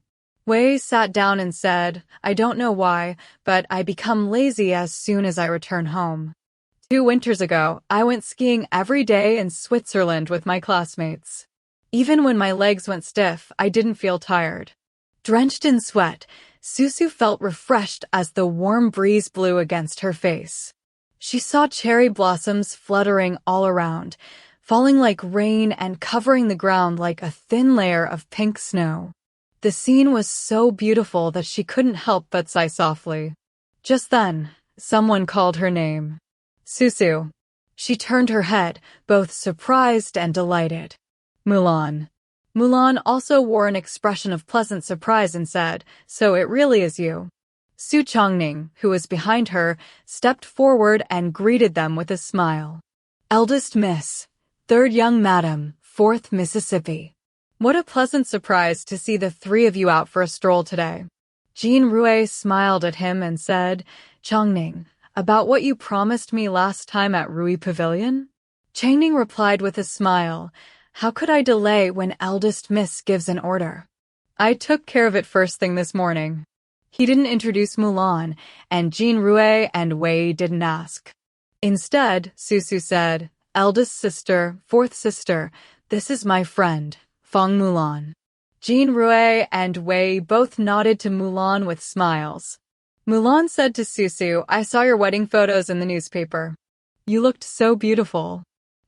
Wei sat down and said, "I don't know why, but I become lazy as soon as I return home. 2 winters ago, I went skiing every day in Switzerland with my classmates. Even when my legs went stiff, I didn't feel tired." Drenched in sweat, Susu felt refreshed as the warm breeze blew against her face. She saw cherry blossoms fluttering all around, falling like rain and covering the ground like a thin layer of pink snow. The scene was so beautiful that she couldn't help but sigh softly. Just then, someone called her name. "Susu." She turned her head, both surprised and delighted. "Mulan." Mulan also wore an expression of pleasant surprise and said, "So it really is you." Su Chongning, who was behind her, stepped forward and greeted them with a smile. "Eldest Miss, 3rd young Madam, 4th Mississippi. What a pleasant surprise to see the 3 of you out for a stroll today." Jean Rui smiled at him and said, "Chongning, about what you promised me last time at Rui Pavilion?" Changning replied with a smile, "How could I delay when eldest miss gives an order? I took care of it first thing this morning." He didn't introduce Mulan, and Jean Rui and Wei didn't ask. Instead, Susu said, "Eldest sister, 4th sister, this is my friend, Feng Mulan." Jean Rui and Wei both nodded to Mulan with smiles. Mulan said to Susu, "I saw your wedding photos in the newspaper. You looked so beautiful."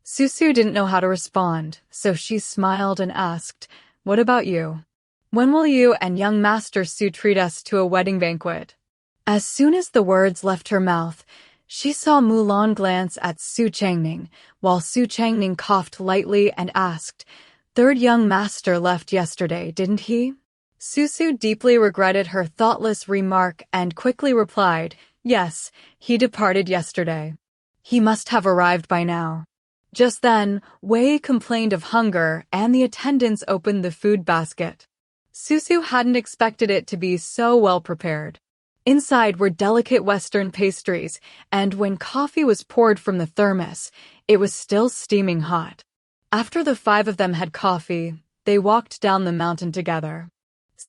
Susu didn't know how to respond, so she smiled and asked, "What about you? When will you and young Master Su treat us to a wedding banquet?" As soon as the words left her mouth, she saw Mulan glance at Su Changning, while Su Changning coughed lightly and asked, "3rd young master left yesterday, didn't he?" Susu deeply regretted her thoughtless remark and quickly replied, "Yes, he departed yesterday. He must have arrived by now." Just then, Wei complained of hunger and the attendants opened the food basket. Susu hadn't expected it to be so well prepared. Inside were delicate Western pastries, and when coffee was poured from the thermos, it was still steaming hot. After the 5 of them had coffee, they walked down the mountain together.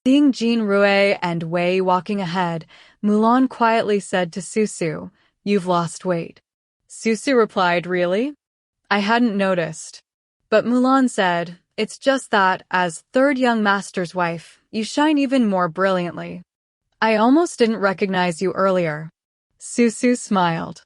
Seeing Jean Rui and Wei walking ahead, Mulan quietly said to Susu, "You've lost weight." Susu replied, "Really? I hadn't noticed." But Mulan said, "It's just that, as 3rd young master's wife, you shine even more brilliantly. I almost didn't recognize you earlier." Susu smiled.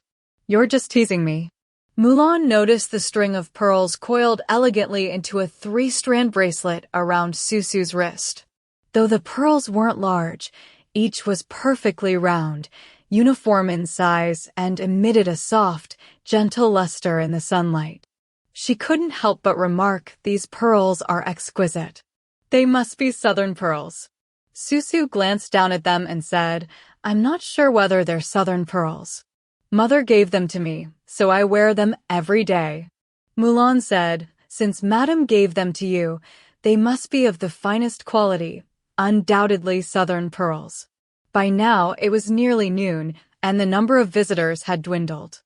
"You're just teasing me." Mulan noticed the string of pearls coiled elegantly into a 3-strand bracelet around Susu's wrist. Though the pearls weren't large, each was perfectly round, uniform in size, and emitted a soft, gentle luster in the sunlight. She couldn't help but remark, "These pearls are exquisite. They must be southern pearls." Susu glanced down at them and said, "I'm not sure whether they're southern pearls. Mother gave them to me, so I wear them every day." Mulan said, "Since Madam gave them to you, they must be of the finest quality, undoubtedly southern pearls." By now, it was nearly noon, and the number of visitors had dwindled.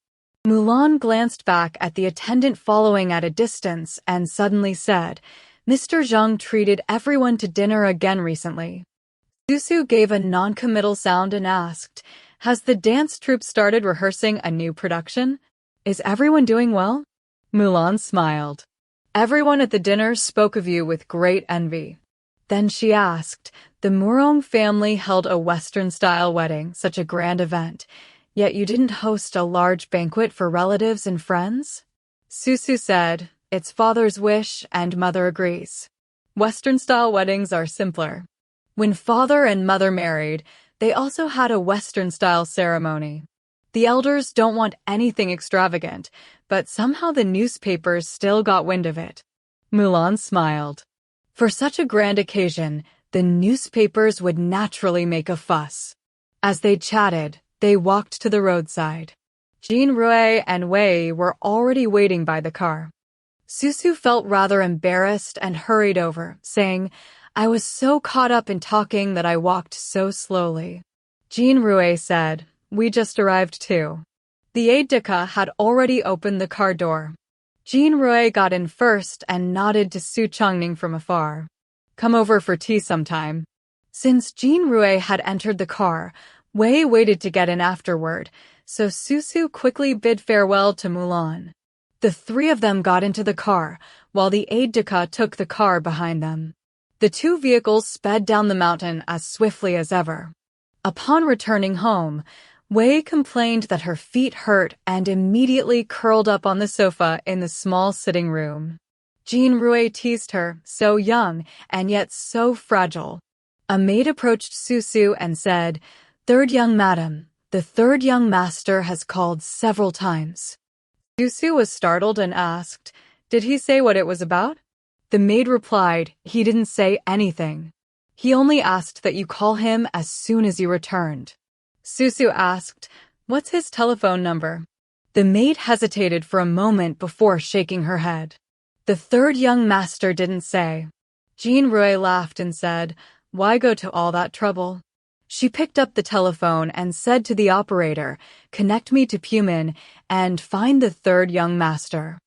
Mulan glanced back at the attendant following at a distance and suddenly said, "Mr. Zhang treated everyone to dinner again recently." Susu gave a non-committal sound and asked, "Has the dance troupe started rehearsing a new production? Is everyone doing well?" Mulan smiled. "Everyone at the dinner spoke of you with great envy." Then she asked, "The Murong family held a Western-style wedding, such a grand event, yet you didn't host a large banquet for relatives and friends?" Susu said, "It's father's wish and mother agrees. Western-style weddings are simpler." When father and mother married, they also had a Western-style ceremony. The elders don't want anything extravagant, but somehow the newspapers still got wind of it. Mulan smiled. For such a grand occasion, the newspapers would naturally make a fuss. As they chatted, they walked to the roadside. Jin Rui and Wei were already waiting by the car. Susu felt rather embarrassed and hurried over, saying, "I was so caught up in talking that I walked so slowly." Jin Rui said, "We just arrived too." The aide-de-camp had already opened the car door. Jin Rui got in first and nodded to Su Chongning from afar. "Come over for tea sometime." Since Jin Rui had entered the car, Wei waited to get in afterward, so Susu quickly bid farewell to Mulan. The three of them got into the car, while the aide-de-camp took the car behind them. The two vehicles sped down the mountain as swiftly as ever. Upon returning home, Wei complained that her feet hurt and immediately curled up on the sofa in the small sitting room. Jin Rui teased her, so young and yet so fragile. A maid approached Susu and said, "Third young madam, the third young master has called several times." Susu was startled and asked, "Did he say what it was about?" The maid replied, "He didn't say anything. He only asked that you call him as soon as you returned." Susu asked, "What's his telephone number?" The maid hesitated for a moment before shaking her head. "The third young master didn't say." Jin Rui laughed and said, "Why go to all that trouble?" She picked up the telephone and said to the operator, "Connect me to Pumin and find the third young master."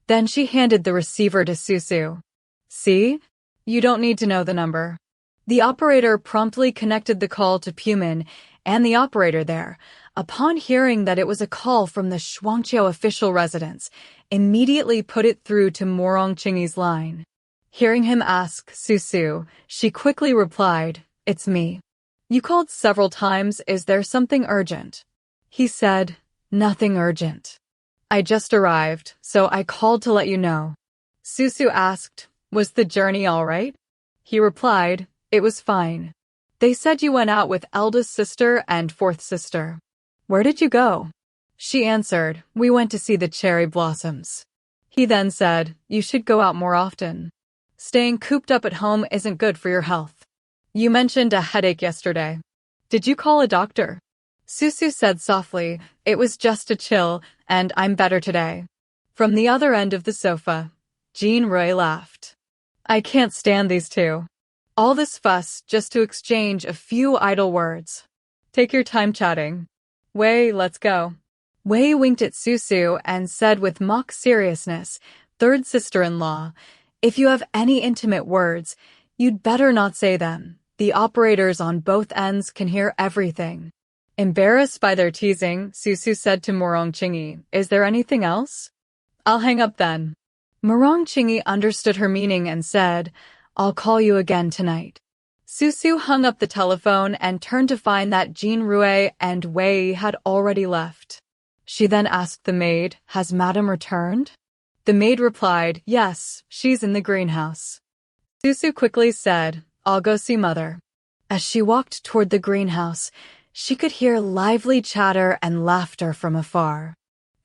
Then she handed the receiver to Susu. "See? You don't need to know the number." The operator promptly connected the call to Pumin, and the operator there, upon hearing that it was a call from the Shuangqiu official residence, immediately put it through to Rong Qingyi's line. Hearing him ask Susu, she quickly replied, "It's me. You called several times. Is there something urgent?" He said, "Nothing urgent. I just arrived, so I called to let you know." Susu asked, "Was the journey all right?" He replied, "It was fine. They said you went out with eldest sister and fourth sister. Where did you go?" She answered, "We went to see the cherry blossoms." He then said, "You should go out more often. Staying cooped up at home isn't good for your health. You mentioned a headache yesterday. Did you call a doctor?" Susu said softly, "It was just a chill, and I'm better today." From the other end of the sofa, Jin Rui laughed. "I can't stand these two. All this fuss just to exchange a few idle words. Take your time chatting. Wei, let's go." Wei winked at Susu and said with mock seriousness, "Third sister-in-law, if you have any intimate words, you'd better not say them. The operators on both ends can hear everything." Embarrassed by their teasing, Susu said to Rong Qingyi, "Is there anything else?" "I'll hang up then." Rong Qingyi understood her meaning and said, "I'll call you again tonight." Susu hung up the telephone and turned to find that Jin Rui and Wei had already left. She then asked the maid, "Has Madame returned?" The maid replied, "Yes, she's in the greenhouse." Susu quickly said, "I'll go see Mother." As she walked toward the greenhouse, she could hear lively chatter and laughter from afar.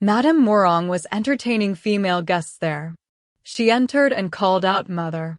Madame Morong was entertaining female guests there. She entered and called out, "Mother."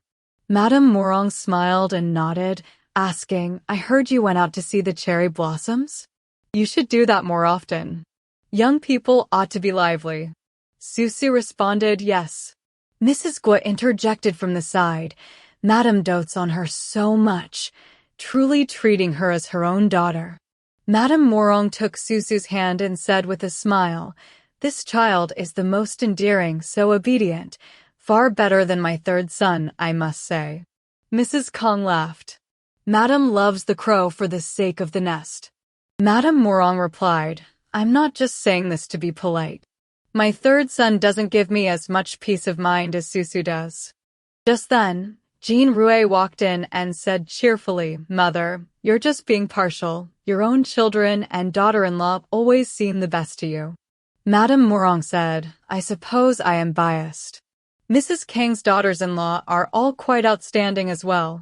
Madame Morong smiled and nodded, asking, "I heard you went out to see the cherry blossoms? You should do that more often. Young people ought to be lively." Susu responded, "Yes." Mrs. Guo interjected from the side, "Madame dotes on her so much, truly treating her as her own daughter." Madame Morong took Susu's hand and said with a smile, "This child is the most endearing, so obedient. Far better than my third son, I must say." Mrs. Kong laughed. "Madame loves the crow for the sake of the nest." Madame Morong replied, "I'm not just saying this to be polite. My third son doesn't give me as much peace of mind as Susu does." Just then, Jin Rui walked in and said cheerfully, "Mother, you're just being partial. Your own children and daughter-in-law always seem the best to you." Madame Morong said, "I suppose I am biased. Mrs. Kang's daughters-in-law are all quite outstanding as well."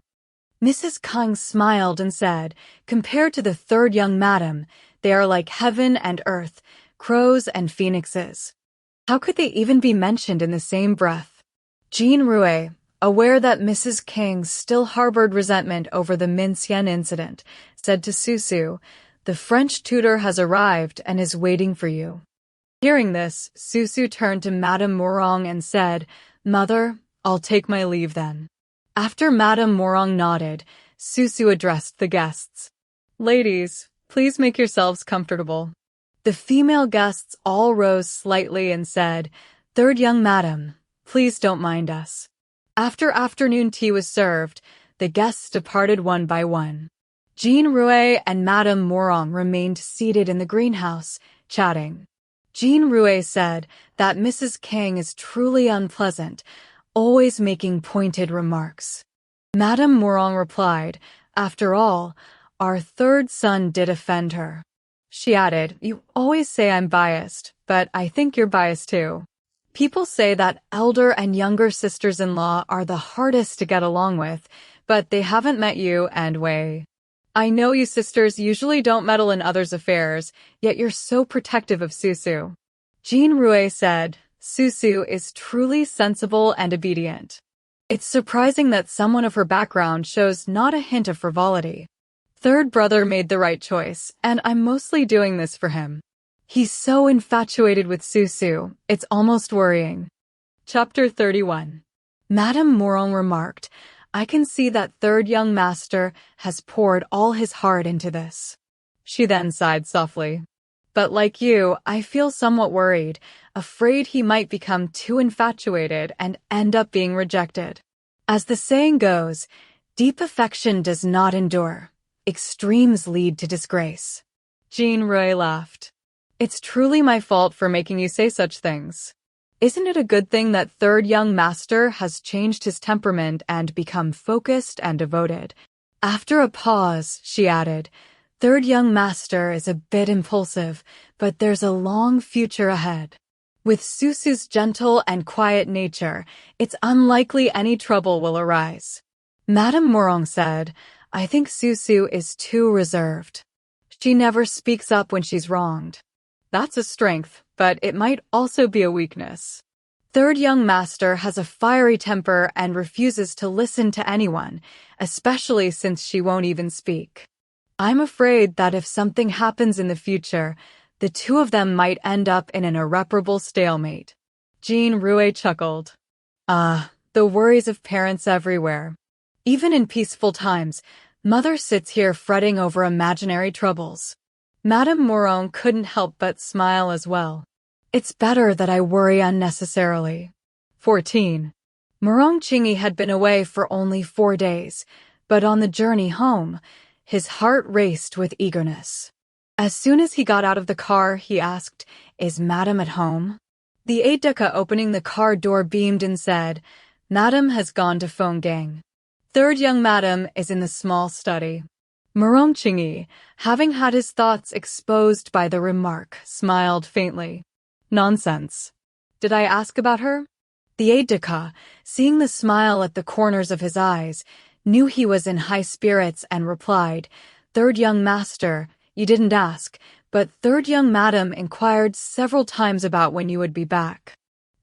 Mrs. Kang smiled and said, "Compared to the third young madam, they are like heaven and earth, crows and phoenixes. How could they even be mentioned in the same breath?" Jin Rui, aware that Mrs. King still harbored resentment over the Mincian incident, said to Susu, "The French tutor has arrived and is waiting for you." Hearing this, Susu turned to Madame Morong and said, "Mother, I'll take my leave then." After Madame Morong nodded, Susu addressed the guests. "Ladies, please make yourselves comfortable." The female guests all rose slightly and said, "Third young madam, please don't mind us." After afternoon tea was served, the guests departed one by one. Jean Rouet and Madame Morong remained seated in the greenhouse, chatting. Jean Rouet said that Mrs. King is truly unpleasant, always making pointed remarks. Madame Morong replied, "After all, our third son did offend her." She added, "You always say I'm biased, but I think you're biased too. People say that elder and younger sisters-in-law are the hardest to get along with, but they haven't met you and Wei. I know you sisters usually don't meddle in others' affairs, yet you're so protective of Susu." Jean Rouet said, "Susu is truly sensible and obedient. It's surprising that someone of her background shows not a hint of frivolity. Third brother made the right choice, and I'm mostly doing this for him. He's so infatuated with Susu, it's almost worrying." Chapter 31. Madame Morong remarked, "I can see that third young master has poured all his heart into this." She then sighed softly. "But like you, I feel somewhat worried, afraid he might become too infatuated and end up being rejected. As the saying goes, deep affection does not endure. Extremes lead to disgrace." Jean Rouet laughed. "It's truly my fault for making you say such things. Isn't it a good thing that third young master has changed his temperament and become focused and devoted?" After a pause, she added, "Third young master is a bit impulsive, but there's a long future ahead. With Susu's gentle and quiet nature, it's unlikely any trouble will arise." Madame Morong said, "I think Susu is too reserved. She never speaks up when she's wronged. That's a strength, but it might also be a weakness. Third young master has a fiery temper and refuses to listen to anyone, especially since she won't even speak. I'm afraid that if something happens in the future, the two of them might end up in an irreparable stalemate." Jean Rouet chuckled. The worries of parents everywhere. Even in peaceful times, mother sits here fretting over imaginary troubles. Madame Morong couldn't help but smile as well. "It's better that I worry unnecessarily." 14. Rong Qingyi had been away for only 4 days, but on the journey home, his heart raced with eagerness. As soon as he got out of the car, he asked, "Is Madame at home?" The aide-de-camp opening the car door beamed and said, "Madame has gone to phone gang. Third young Madame is in the small study." Rong Qingyi, having had his thoughts exposed by the remark, smiled faintly. "Nonsense. Did I ask about her?" The aide-de-camp, seeing the smile at the corners of his eyes, knew he was in high spirits and replied, "Third young master, you didn't ask, but third young Madame inquired several times about when you would be back."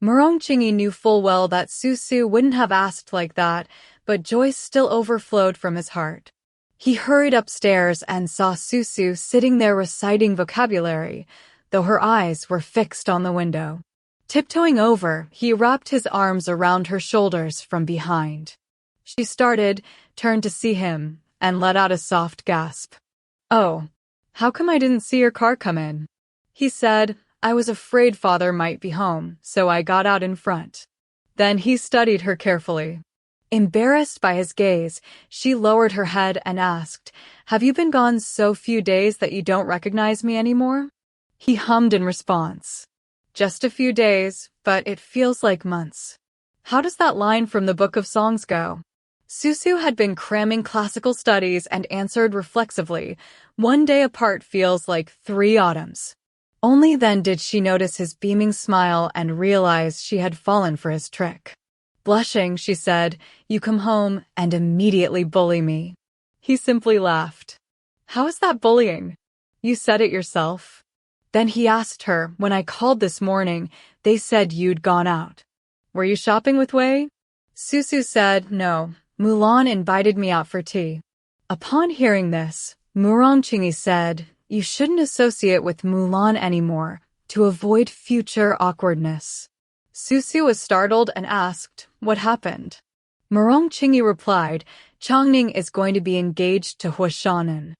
Rong Qingyi knew full well that Susu wouldn't have asked like that, but joy still overflowed from his heart. He hurried upstairs and saw Susu sitting there reciting vocabulary, though her eyes were fixed on the window. Tiptoeing over, he wrapped his arms around her shoulders from behind. She started, turned to see him, and let out a soft gasp. "Oh, how come I didn't see your car come in?" He said, "I was afraid father might be home, so I got out in front." Then he studied her carefully. Embarrassed by his gaze, she lowered her head and asked, "Have you been gone so few days that you don't recognize me anymore?" He hummed in response, "Just a few days, but it feels like months." How does that line from the Book of Songs go? Susu had been cramming classical studies and answered reflexively, "1 day apart feels like 3 autumns." Only then did she notice his beaming smile and realize she had fallen for his trick. Blushing, she said, "You come home and immediately bully me." He simply laughed. "How is that bullying? You said it yourself." Then he asked her, "When I called this morning, they said you'd gone out. Were you shopping with Wei?" Susu said, "No, Mulan invited me out for tea." Upon hearing this, Rong Qingyi said, "You shouldn't associate with Mulan anymore to avoid future awkwardness." Susu was startled and asked, "What happened?" Rong Qingyi replied, "Changning is going to be engaged to Huashanan.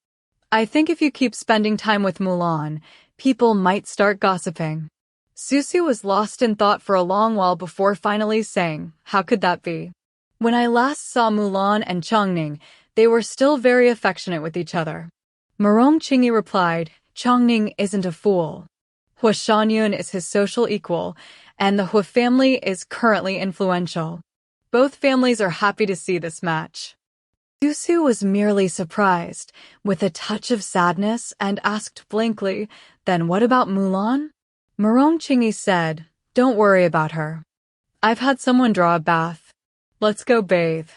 I think if you keep spending time with Mulan, people might start gossiping." Susu was lost in thought for a long while before finally saying, "How could that be? When I last saw Mulan and Changning, they were still very affectionate with each other." Rong Qingyi replied, "Changning isn't a fool. Hua Shanyun is his social equal, and the Hua family is currently influential. Both families are happy to see this match." Susu was merely surprised, with a touch of sadness, and asked blankly, "Then what about Mulan?" Rong Qingyi said, "Don't worry about her. I've had someone draw a bath. Let's go bathe."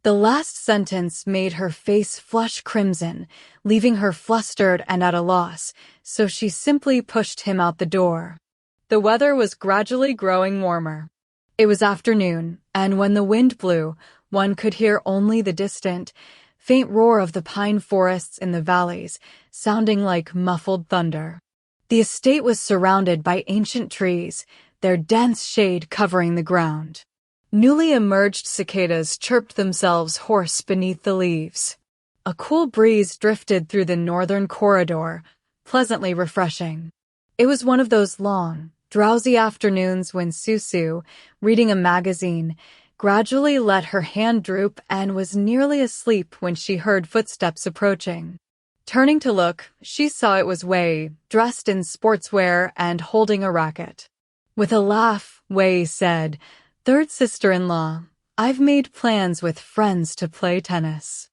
The last sentence made her face flush crimson, leaving her flustered and at a loss, so she simply pushed him out the door. The weather was gradually growing warmer. It was afternoon, and when the wind blew, one could hear only the distant, faint roar of the pine forests in the valleys, sounding like muffled thunder. The estate was surrounded by ancient trees, their dense shade covering the ground. Newly emerged cicadas chirped themselves hoarse beneath the leaves. A cool breeze drifted through the northern corridor, pleasantly refreshing. It was one of those long, drowsy afternoons when Susu, reading a magazine, gradually let her hand droop and was nearly asleep when she heard footsteps approaching. Turning to look, she saw it was Wei, dressed in sportswear and holding a racket. With a laugh, Wei said, "Third sister-in-law, I've made plans with friends to play tennis.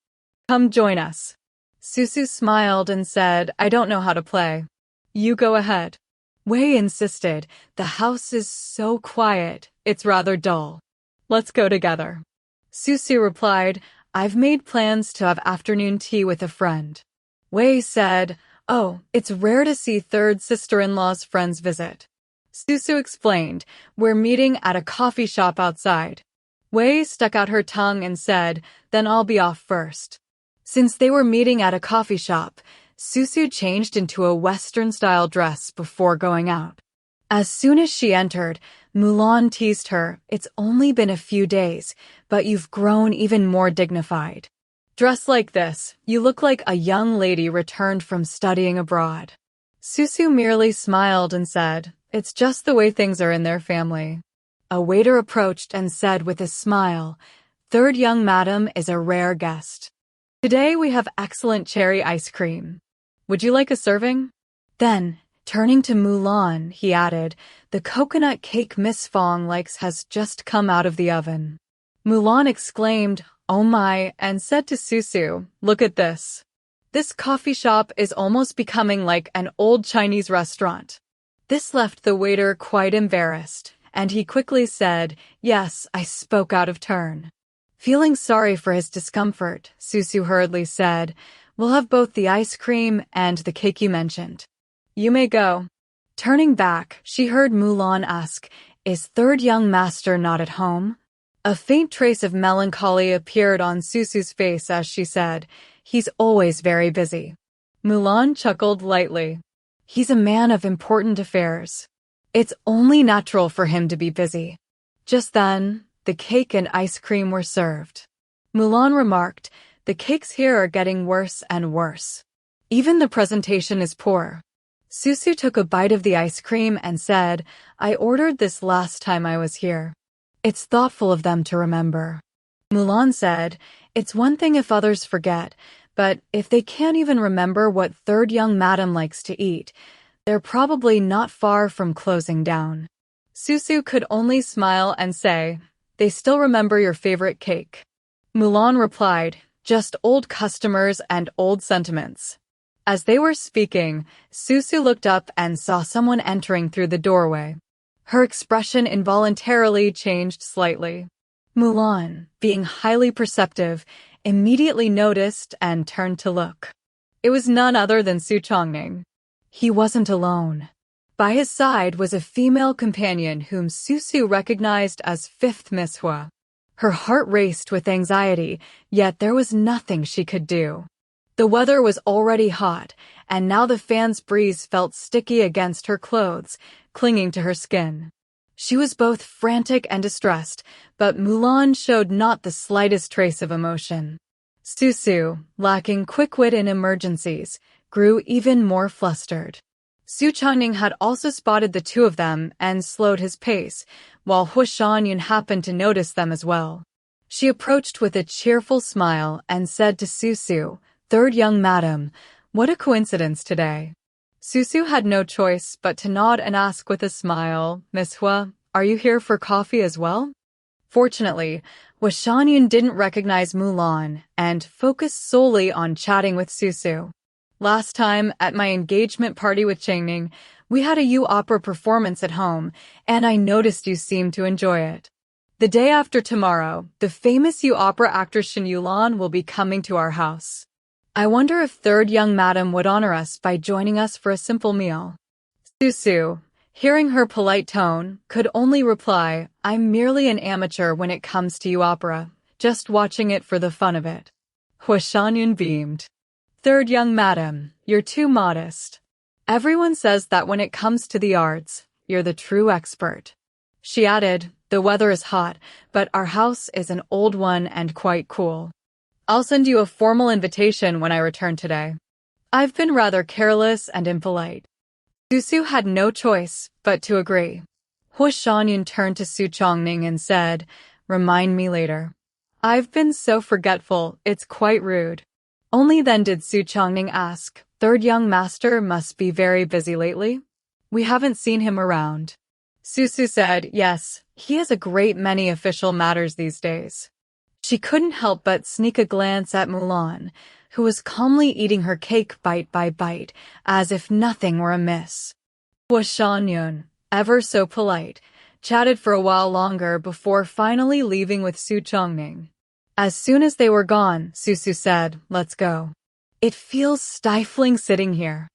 Come join us." Susu smiled and said, "I don't know how to play. You go ahead." Wei insisted, "The house is so quiet, it's rather dull. Let's go together." Susu replied, "I've made plans to have afternoon tea with a friend." Wei said, "Oh, it's rare to see third sister-in-law's friends visit." Susu explained, "We're meeting at a coffee shop outside." Wei stuck out her tongue and said, "Then I'll be off first." Since they were meeting at a coffee shop, Susu changed into a Western-style dress before going out. As soon as she entered, Mulan teased her, "It's only been a few days, but you've grown even more dignified. Dressed like this, you look like a young lady returned from studying abroad." Susu merely smiled and said, "It's just the way things are in their family." A waiter approached and said with a smile, "Third young madam is a rare guest. Today we have excellent cherry ice cream. Would you like a serving?" Then, turning to Mulan, he added, "The coconut cake Miss Fong likes has just come out of the oven." Mulan exclaimed, "Oh my," and said to Susu, "Look at this. This coffee shop is almost becoming like an old Chinese restaurant." This left the waiter quite embarrassed, and he quickly said, "Yes, I spoke out of turn." Feeling sorry for his discomfort, Susu hurriedly said, "We'll have both the ice cream and the cake you mentioned. You may go." Turning back, she heard Mulan ask, "Is third young master not at home?" A faint trace of melancholy appeared on Susu's face as she said, "He's always very busy." Mulan chuckled lightly. "He's a man of important affairs. It's only natural for him to be busy." Just then, the cake and ice cream were served. Mulan remarked, "The cakes here are getting worse and worse. Even the presentation is poor." Susu took a bite of the ice cream and said, "I ordered this last time I was here. It's thoughtful of them to remember." Mulan said, "It's one thing if others forget, but if they can't even remember what third young madam likes to eat, they're probably not far from closing down." Susu could only smile and say, "They still remember your favorite cake." Mulan replied, "Just old customers and old sentiments." As they were speaking, Susu looked up and saw someone entering through the doorway. Her expression involuntarily changed slightly. Mulan, being highly perceptive, immediately noticed and turned to look. It was none other than Su Chongning. He wasn't alone. By his side was a female companion whom Susu recognized as fifth Miss Hua. Her heart raced with anxiety, yet there was nothing she could do. The weather was already hot, and now the fan's breeze felt sticky against her clothes, clinging to her skin. She was both frantic and distressed, but Mulan showed not the slightest trace of emotion. Susu, lacking quick wit in emergencies, grew even more flustered. Su Changning had also spotted the two of them and slowed his pace, while Hu Shangyun happened to notice them as well. She approached with a cheerful smile and said to Susu, "Third young madam, what a coincidence today." Susu had no choice but to nod and ask with a smile, "Miss Hua, are you here for coffee as well?" Fortunately, Hu Shangyun didn't recognize Mulan and focused solely on chatting with Susu. "Last time, at my engagement party with Qingning, we had a opera performance at home, and I noticed you seemed to enjoy it. The day after tomorrow, the famous opera actress Shen Yulan will be coming to our house. I wonder if third young madam would honor us by joining us for a simple meal." Susu, hearing her polite tone, could only reply, "I'm merely an amateur when it comes to opera, just watching it for the fun of it." Hu Shangyun beamed. "Third young madam, you're too modest. Everyone says that when it comes to the arts, you're the true expert." She added, "The weather is hot, but our house is an old one and quite cool. I'll send you a formal invitation when I return today. I've been rather careless and impolite." Susu had no choice but to agree. Hu Shangyun turned to Su Chongning and said, "Remind me later. I've been so forgetful, it's quite rude." Only then did Su Chongning ask, "Third young master must be very busy lately? We haven't seen him around." Susu said, "Yes, he has a great many official matters these days." She couldn't help but sneak a glance at Mulan, who was calmly eating her cake bite by bite, as if nothing were amiss. Hu Shangyun, ever so polite, chatted for a while longer before finally leaving with Su Chongning. As soon as they were gone, Susu said, "Let's go. It feels stifling sitting here."